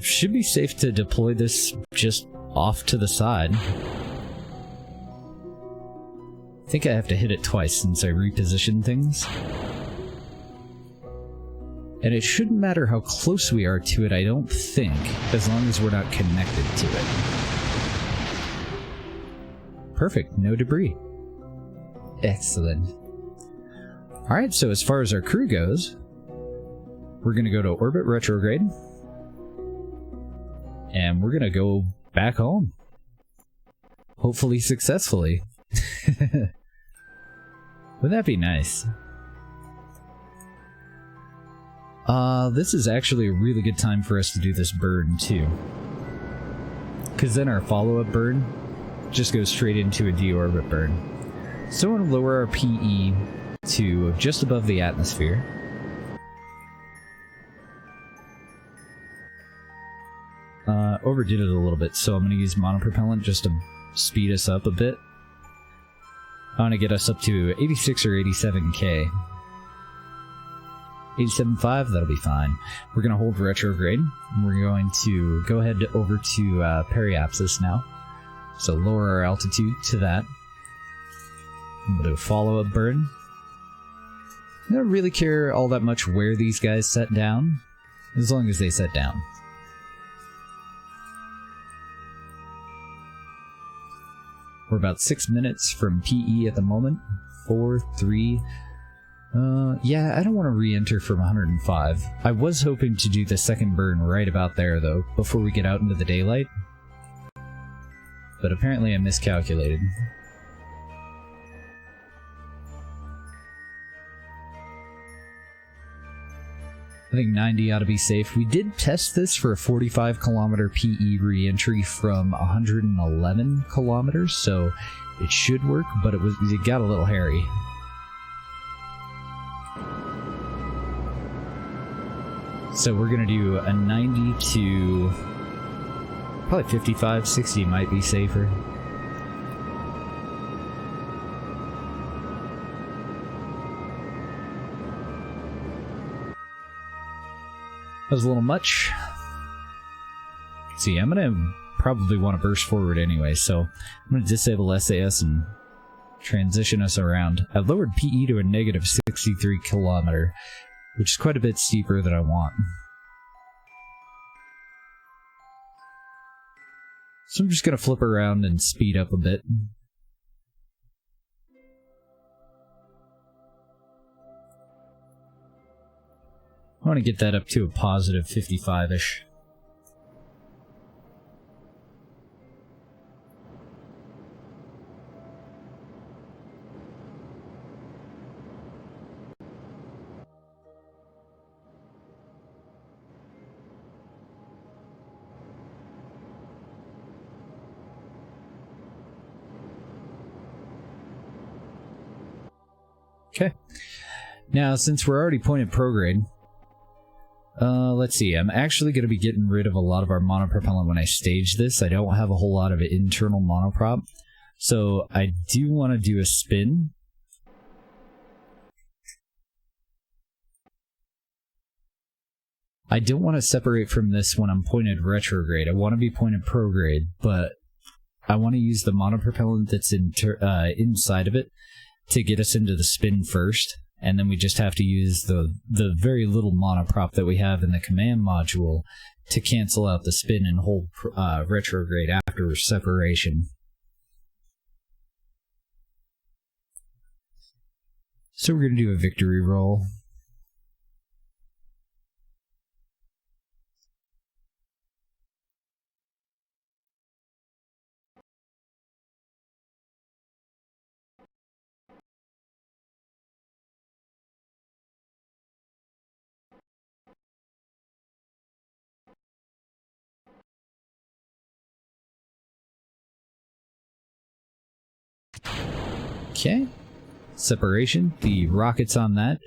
Should be safe to deploy this just off to the side. I think I have to hit it twice since I repositioned things. And it shouldn't matter how close we are to it, I don't think, as long as we're not connected to it. Perfect, no debris. Excellent. Alright, so as far as our crew goes, we're going to go to orbit retrograde, and we're going to go back home. Hopefully successfully. Wouldn't that be nice? This is actually a really good time for us to do this burn, too. Because then our follow-up burn just goes straight into a deorbit burn. So I'm going to lower our PE to just above the atmosphere. overdid it a little bit, so I'm going to use monopropellant just to speed us up a bit. I want to get us up to 86 or 87k. 87.5, that'll be fine. We're going to hold retrograde, and we're going to go ahead over to periapsis now. So lower our altitude to that. We'll do a follow-up burn. I don't really care all that much where these guys set down, as long as they set down. We're about 6 minutes from PE at the moment. 4, 3... yeah, I don't want to re-enter from 105. I was hoping to do the second burn right about there, though, before we get out into the daylight. But apparently I miscalculated. I think 90 ought to be safe. We did test this for a 45 kilometer PE re-entry from 111 kilometers, so it should work, but it got a little hairy. So we're going to do a 90 to probably 55, 60 might be safer. That was a little much. See, I'm going to probably want to burst forward anyway, so I'm going to disable SAS and transition us around. I've lowered PE to a negative 63 kilometer, which is quite a bit steeper than I want. So I'm just going to flip around and speed up a bit. I want to get that up to a positive 55-ish. Okay. Now, since we're already pointed prograde, let's see. I'm actually going to be getting rid of a lot of our monopropellant when I stage this. I don't have a whole lot of internal monoprop, so I do want to do a spin. I don't want to separate from this when I'm pointed retrograde. I want to be pointed prograde, but I want to use the monopropellant that's inside of it to get us into the spin first, and then we just have to use the very little monoprop that we have in the command module to cancel out the spin and hold retrograde after separation. So we're going to do a victory roll. Okay, separation. The rockets on that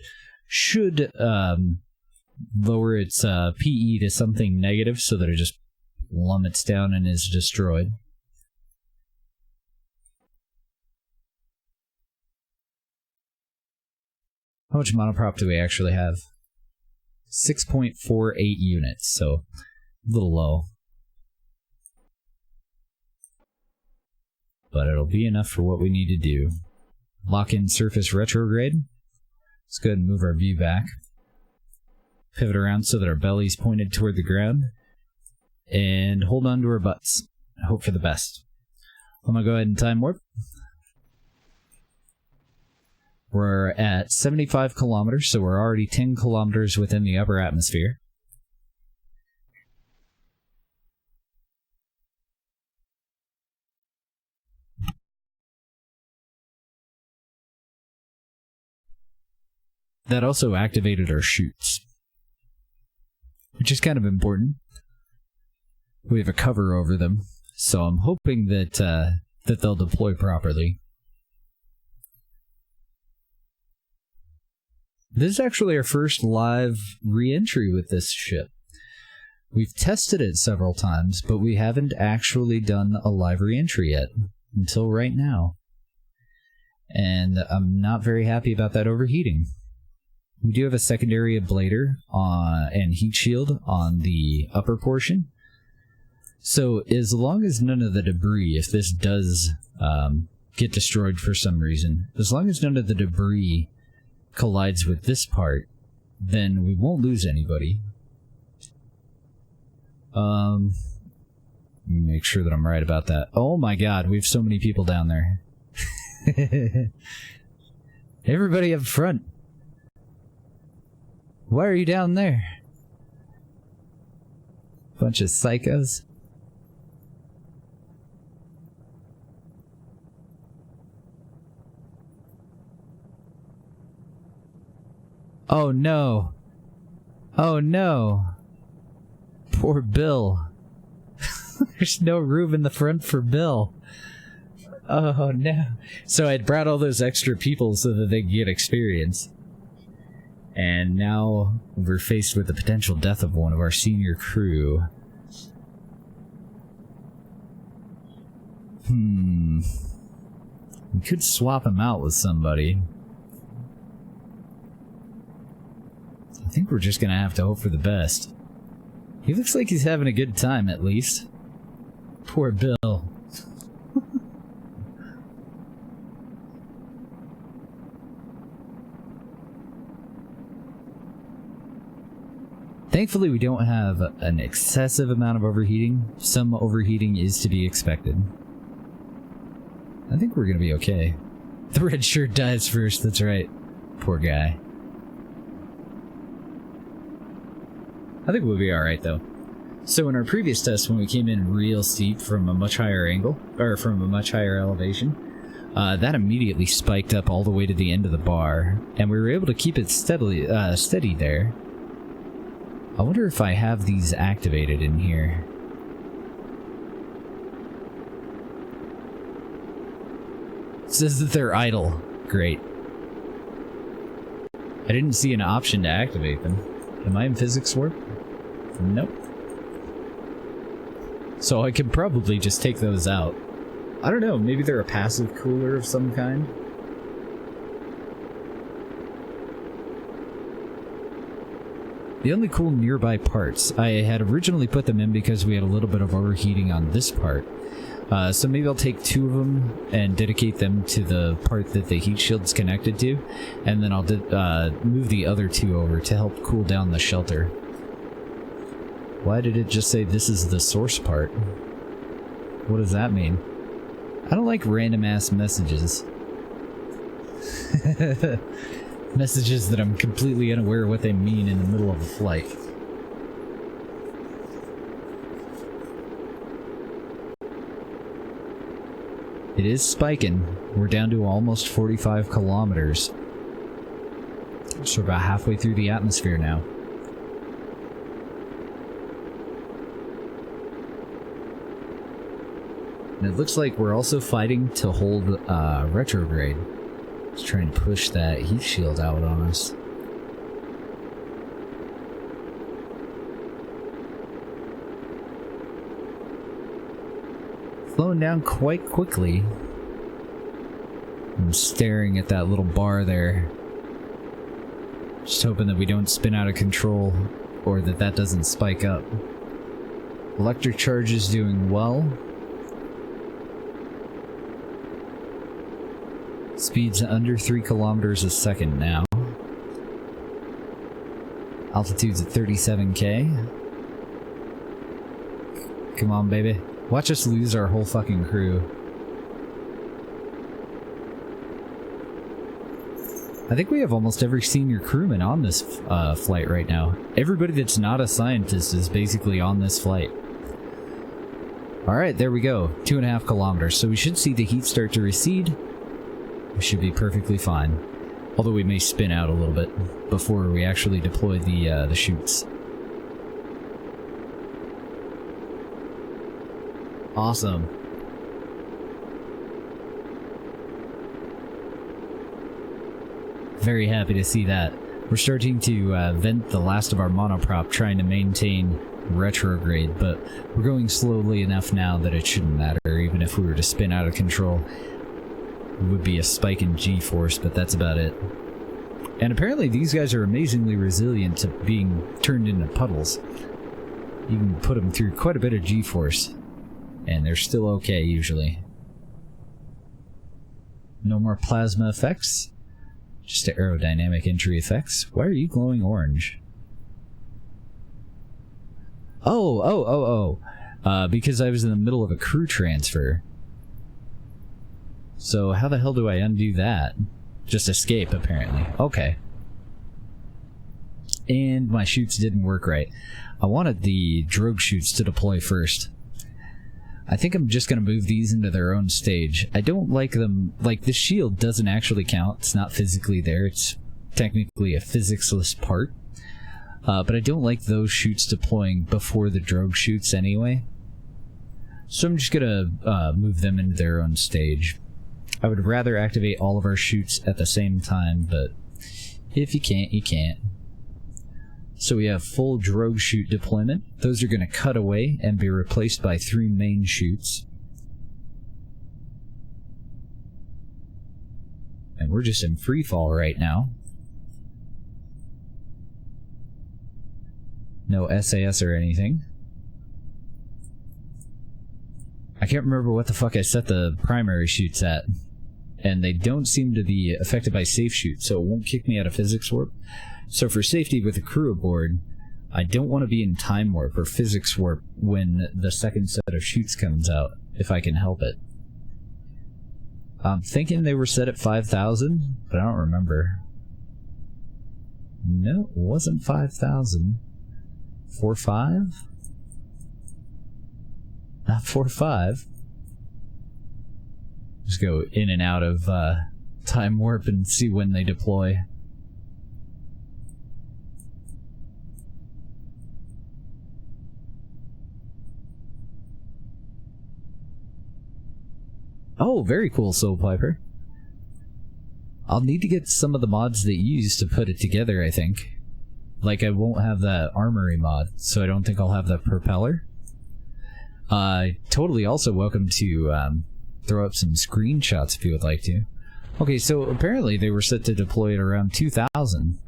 should lower its PE to something negative so that it just plummets down and is destroyed. How much monoprop do we actually have? 6.48 units, so a little low. But it'll be enough for what we need to do. Lock in surface retrograde. Let's go ahead and move our view back. Pivot around so that our belly's pointed toward the ground. And hold on to our butts. Hope for the best. I'm going to go ahead and time warp. We're at 75 kilometers, so we're already 10 kilometers within the upper atmosphere. That also activated our chutes, which is kind of important. We have a cover over them, so I'm hoping that that they'll deploy properly. This is actually our first live re-entry with this ship. We've tested it several times, but we haven't actually done a live re-entry yet, until right now. And I'm not very happy about that overheating. We do have a secondary ablator and heat shield on the upper portion. So as long as none of the debris, if this does get destroyed for some reason, as long as none of the debris collides with this part, then we won't lose anybody. Make sure that I'm right about that. Oh my god, we have so many people down there. Everybody up front. Why are you down there? Bunch of psychos. Oh no. Oh no. Poor Bill. There's no room in the front for Bill. Oh no. So I'd brought all those extra people so that they could get experience. And now we're faced with the potential death of one of our senior crew. We could swap him out with somebody. I think we're just gonna have to hope for the best. He looks like he's having a good time, at least. Poor Bill. Thankfully, we don't have an excessive amount of overheating. Some overheating is to be expected. I think we're gonna be okay. The red shirt dies first, that's right. Poor guy. I think we'll be alright, though. So in our previous test, when we came in real steep from a much higher angle, or from a much higher elevation, that immediately spiked up all the way to the end of the bar, and we were able to keep it steady there. I wonder if I have these activated in here. It says that they're idle. Great. I didn't see an option to activate them. Am I in physics warp? Nope. So I could probably just take those out. I don't know, maybe they're a passive cooler of some kind? The only cool nearby parts, I had originally put them in because we had a little bit of overheating on this part. So maybe I'll take 2 of them and dedicate them to the part that the heat shield's connected to, and then I'll move the other 2 over to help cool down the shelter. Why did it just say this is the source part? What does that mean? I don't like random ass messages. Messages that I'm completely unaware of what they mean in the middle of a flight. It is spiking. We're down to almost 45 kilometers. So we're about halfway through the atmosphere now. And it looks like we're also fighting to hold retrograde. Just trying to push that heat shield out on us. Slowing down quite quickly. I'm staring at that little bar there. Just hoping that we don't spin out of control or that doesn't spike up. Electric charge is doing well. Speed's under 3 kilometers a second now. Altitude's at 37K. Come on, baby. Watch us lose our whole fucking crew. I think we have almost every senior crewman on this flight right now. Everybody that's not a scientist is basically on this flight. Alright, there we go. 2.5 kilometers. So we should see the heat start to recede. We should be perfectly fine. Although we may spin out a little bit before we actually deploy the chutes. Awesome. Very happy to see that. We're starting to vent the last of our monoprop, trying to maintain retrograde, but we're going slowly enough now that it shouldn't matter. Even if we were to spin out of control, it would be a spike in G-force, but that's about it. And apparently these guys are amazingly resilient to being turned into puddles. You can put them through quite a bit of G-force, and they're still okay usually. No more plasma effects, just aerodynamic entry effects. Why are you glowing orange? Because I was in the middle of a crew transfer. So how the hell do I undo that? Just escape, apparently. Okay. And my chutes didn't work right. I wanted the drogue chutes to deploy first. I think I'm just going to move these into their own stage. I don't like them... Like, the shield doesn't actually count. It's not physically there. It's technically a physics-less part. But I don't like those chutes deploying before the drogue chutes anyway. So I'm just going to move them into their own stage. I would rather activate all of our chutes at the same time, but if you can't, you can't. So we have full drogue chute deployment. Those are going to cut away and be replaced by 3 main chutes. And we're just in free fall right now. No SAS or anything. I can't remember what the fuck I set the primary chutes at. And they don't seem to be affected by safe shoot, so it won't kick me out of physics warp. So for safety with the crew aboard, I don't want to be in time warp or physics warp when the second set of chutes comes out, if I can help it. I'm thinking they were set at 5,000, but I don't remember. No, it wasn't 5,000. 4.5? Not 4.5. Just go in and out of time warp and see when they deploy. Oh, very cool, Soul Piper. I'll need to get some of the mods that you used to put it together, I think. Like, I won't have that armory mod, so I don't think I'll have that propeller. Totally also welcome to throw up some screenshots if you would like to. Okay, so apparently they were set to deploy at around 2,000.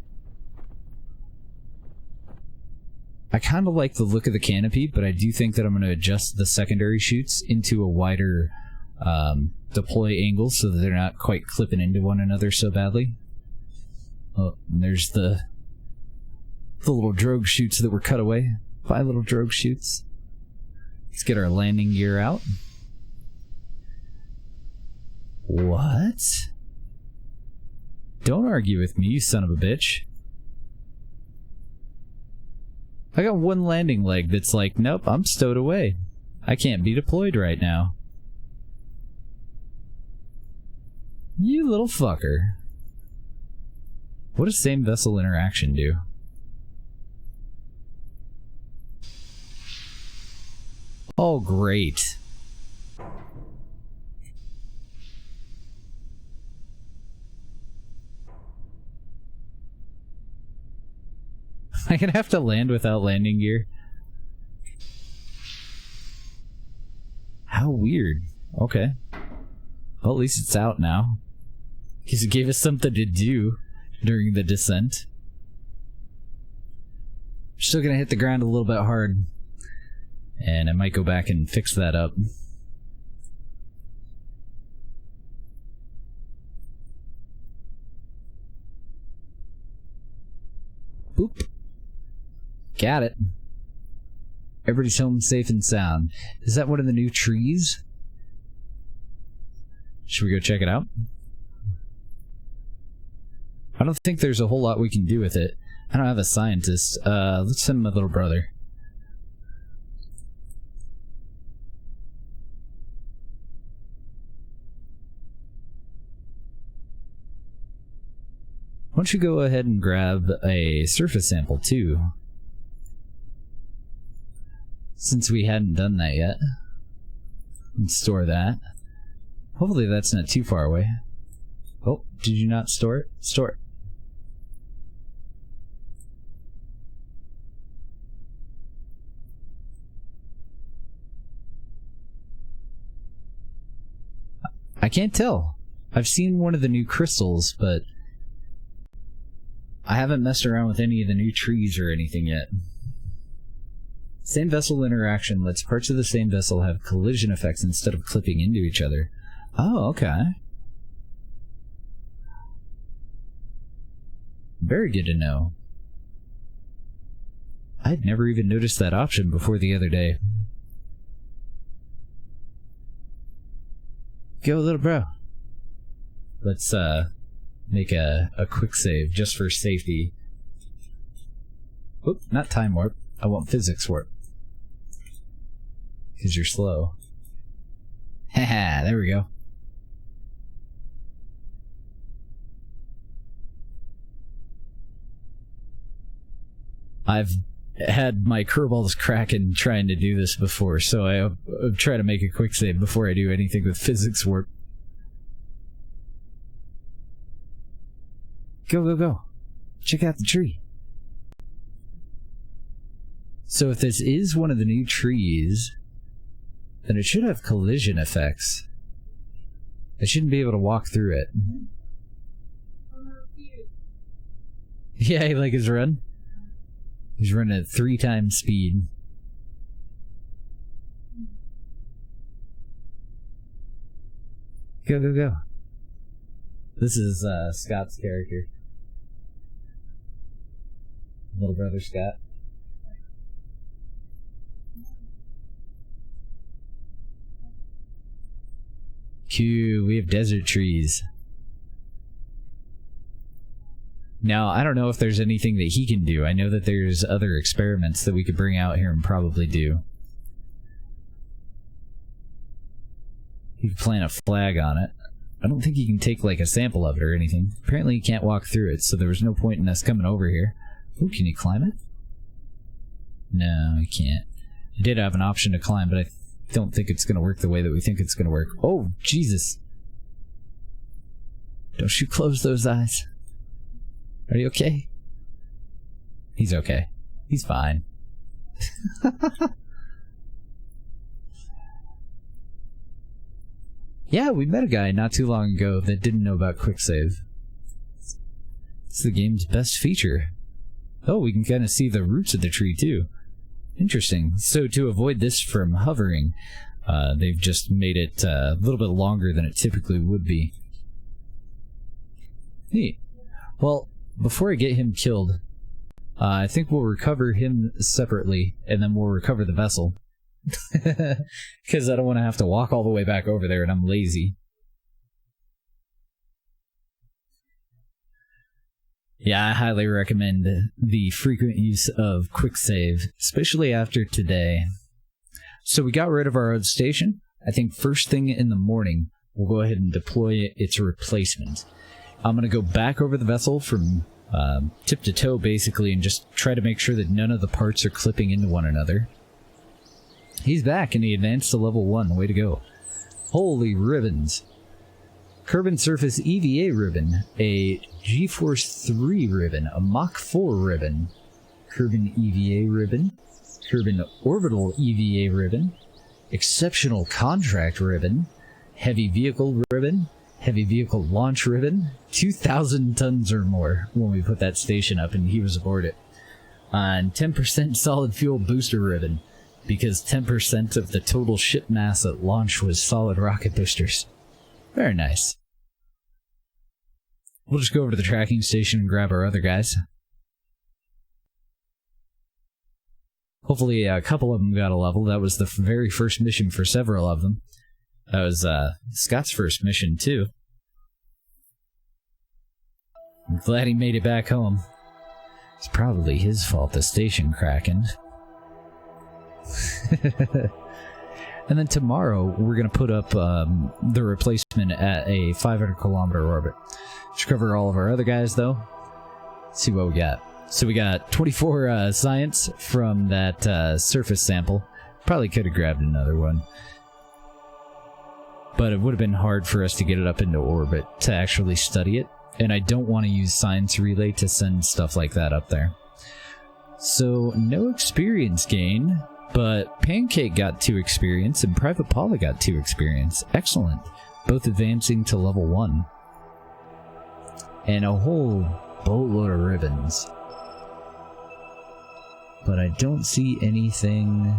I kind of like the look of the canopy, but I do think that I'm going to adjust the secondary chutes into a wider deploy angle so that they're not quite clipping into one another so badly. Oh, and there's the little drogue chutes that were cut away. 5 little drogue chutes. Let's get our landing gear out. What? Don't argue with me, you son of a bitch. I got one landing leg that's like, nope, I'm stowed away. I can't be deployed right now. You little fucker. What does same vessel interaction do? Oh, great. I'm gonna have to land without landing gear. How weird. Okay. Well, at least it's out now. Because it gave us something to do during the descent. Still gonna hit the ground a little bit hard. And I might go back and fix that up. Boop. Got it. Everybody's home safe and sound. Is that one of the new trees? Should we go check it out? I don't think there's a whole lot we can do with it. I don't have a scientist. Let's send my little brother. Why don't you go ahead and grab a surface sample too? Since we hadn't done that yet. And store that. Hopefully that's not too far away. Oh, did you not store it? Store it. I can't tell. I've seen one of the new crystals, but I haven't messed around with any of the new trees or anything yet. Same vessel interaction lets parts of the same vessel have collision effects instead of clipping into each other. Oh, okay. Very good to know. I'd never even noticed that option before the other day. Go, little bro. Let's make a quick save just for safety. Oop, not time warp. I want physics warp. Because you're slow. Haha, there we go. I've had my curveballs cracking trying to do this before, so I'll try to make a quick save before I do anything with physics warp. Go, go, go. Check out the tree. So if this is one of the new trees, then it should have collision effects. I shouldn't be able to walk through it. Yeah, you like his run? He's running at 3 times speed. Go, go, go. This is Scott's character. Little brother Scott. Q, we have desert trees. Now, I don't know if there's anything that he can do. I know that there's other experiments that we could bring out here and probably do. He could plant a flag on it. I don't think he can take, like, a sample of it or anything. Apparently he can't walk through it, so there was no point in us coming over here. Ooh, can you climb it? No, he can't. He did have an option to climb, but I don't think it's going to work the way that we think it's going to work. Oh, Jesus. Don't you close those eyes. Are you okay? He's okay. He's fine. Yeah, we met a guy not too long ago that didn't know about quick save. It's the game's best feature. Oh, we can kind of see the roots of the tree too. Interesting. So to avoid this from hovering, they've just made it a little bit longer than it typically would be. Neat. Well, before I get him killed, I think we'll recover him separately, and then we'll recover the vessel. Because I don't want to have to walk all the way back over there, and I'm lazy. Yeah, I highly recommend the frequent use of quick save, especially after today. So we got rid of our own station. I think first thing in the morning, we'll go ahead and deploy its replacement. I'm going to go back over the vessel from tip to toe, basically, and just try to make sure that none of the parts are clipping into one another. He's back, and he advanced to level 1. Way to go. Holy ribbons. Kerbin Surface EVA ribbon, a G-Force 3 ribbon, a Mach 4 ribbon, Kerbin EVA ribbon, Kerbin Orbital EVA ribbon, Exceptional Contract ribbon, Heavy Vehicle ribbon, Heavy Vehicle Launch ribbon, 2,000 tons or more when we put that station up and he was aboard it. And 10% solid fuel booster ribbon, because 10% of the total ship mass at launch was solid rocket boosters. Very nice. We'll just go over to the tracking station and grab our other guys. Hopefully a couple of them got a level. That was the very first mission for several of them. That was Scott's first mission, too. I'm glad he made it back home. It's probably his fault the station cracking. And then tomorrow, we're going to put up the replacement at a 500-kilometer orbit. Should cover all of our other guys, though. Let's see what we got. So we got 24 science from that surface sample. Probably could have grabbed another one. But it would have been hard for us to get it up into orbit to actually study it. And I don't want to use Science Relay to send stuff like that up there. So, no experience gain, but Pancake got 2 experience and Private Paula got 2 experience. Excellent. both advancing to level 1. And a whole boatload of ribbons. But I don't see anything...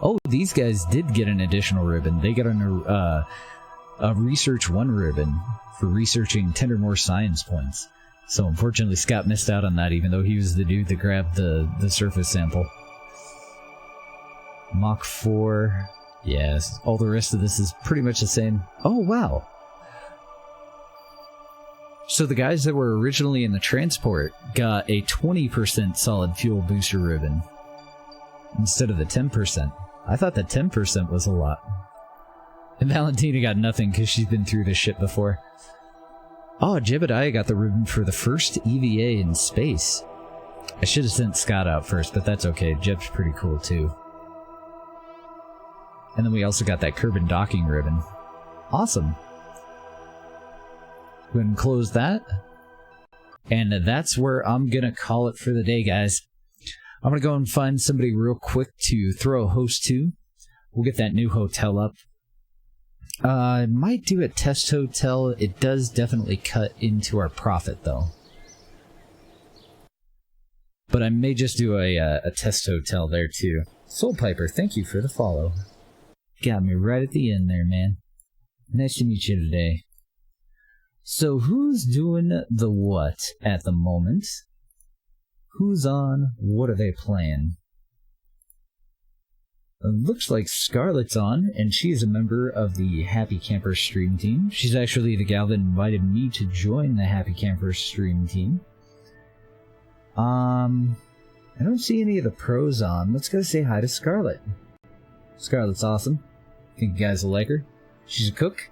Oh, these guys did get an additional ribbon. They got a Research 1 ribbon for researching 10 or more science points. So unfortunately Scott missed out on that, even though he was the dude that grabbed the surface sample. Mach 4. Yes, all the rest of this is pretty much the same. Oh, wow. So the guys that were originally in the transport got a 20% solid fuel booster ribbon instead of the 10%. I thought that 10% was a lot. And Valentina got nothing because she's been through this shit before. Oh, Jebediah got the ribbon for the first EVA in space. I should have sent Scott out first, but that's okay. Jeb's pretty cool too. And then we also got that Kerbin docking ribbon. Awesome. Go ahead and close that. And that's where I'm gonna call it for the day, guys. I'm gonna go and find somebody real quick to throw a host to. We'll get that new hotel up. I might do a test hotel. It does definitely cut into our profit, though. But I may just do a test hotel there, too. Soul Piper, thank you for the follow. Got me right at the end there, man. Nice to meet you today. So who's doing the what at the moment? Who's on? What are they playing? It looks like Scarlett's on, and she's a member of the Happy Campers stream team. She's actually the gal that invited me to join the Happy Campers stream team. I don't see any of the pros on. Let's go say hi to Scarlett. Scarlett's awesome. Think you guys will like her. She's a cook.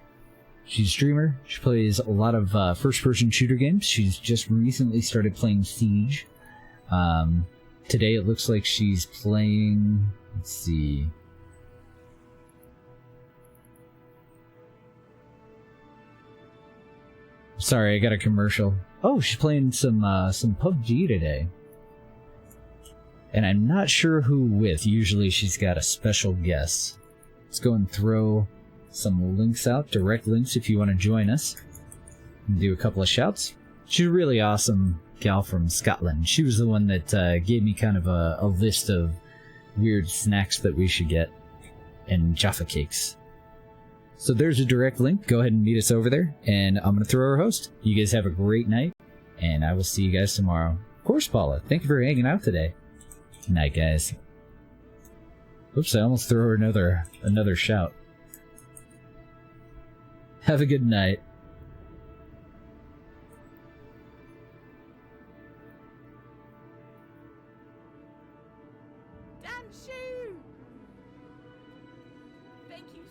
She's a streamer. She plays a lot of first-person shooter games. She's just recently started playing Siege. Today it looks like she's playing... Let's see. Sorry, I got a commercial. Oh, she's playing some PUBG today. And I'm not sure who with. Usually she's got a special guest. Let's go and throw some links out, direct links if you want to join us. And do a couple of shouts. She's a really awesome gal from Scotland. She was the one that gave me kind of a list of weird snacks that we should get, and Jaffa cakes. So there's a direct link. Go ahead and meet us over there, and I'm going to throw our host. You guys have a great night, and I will see you guys tomorrow. Of course, Paula, thank you for hanging out today. Good night, guys. Oops, I almost threw her another shout. Have a good night. Thank you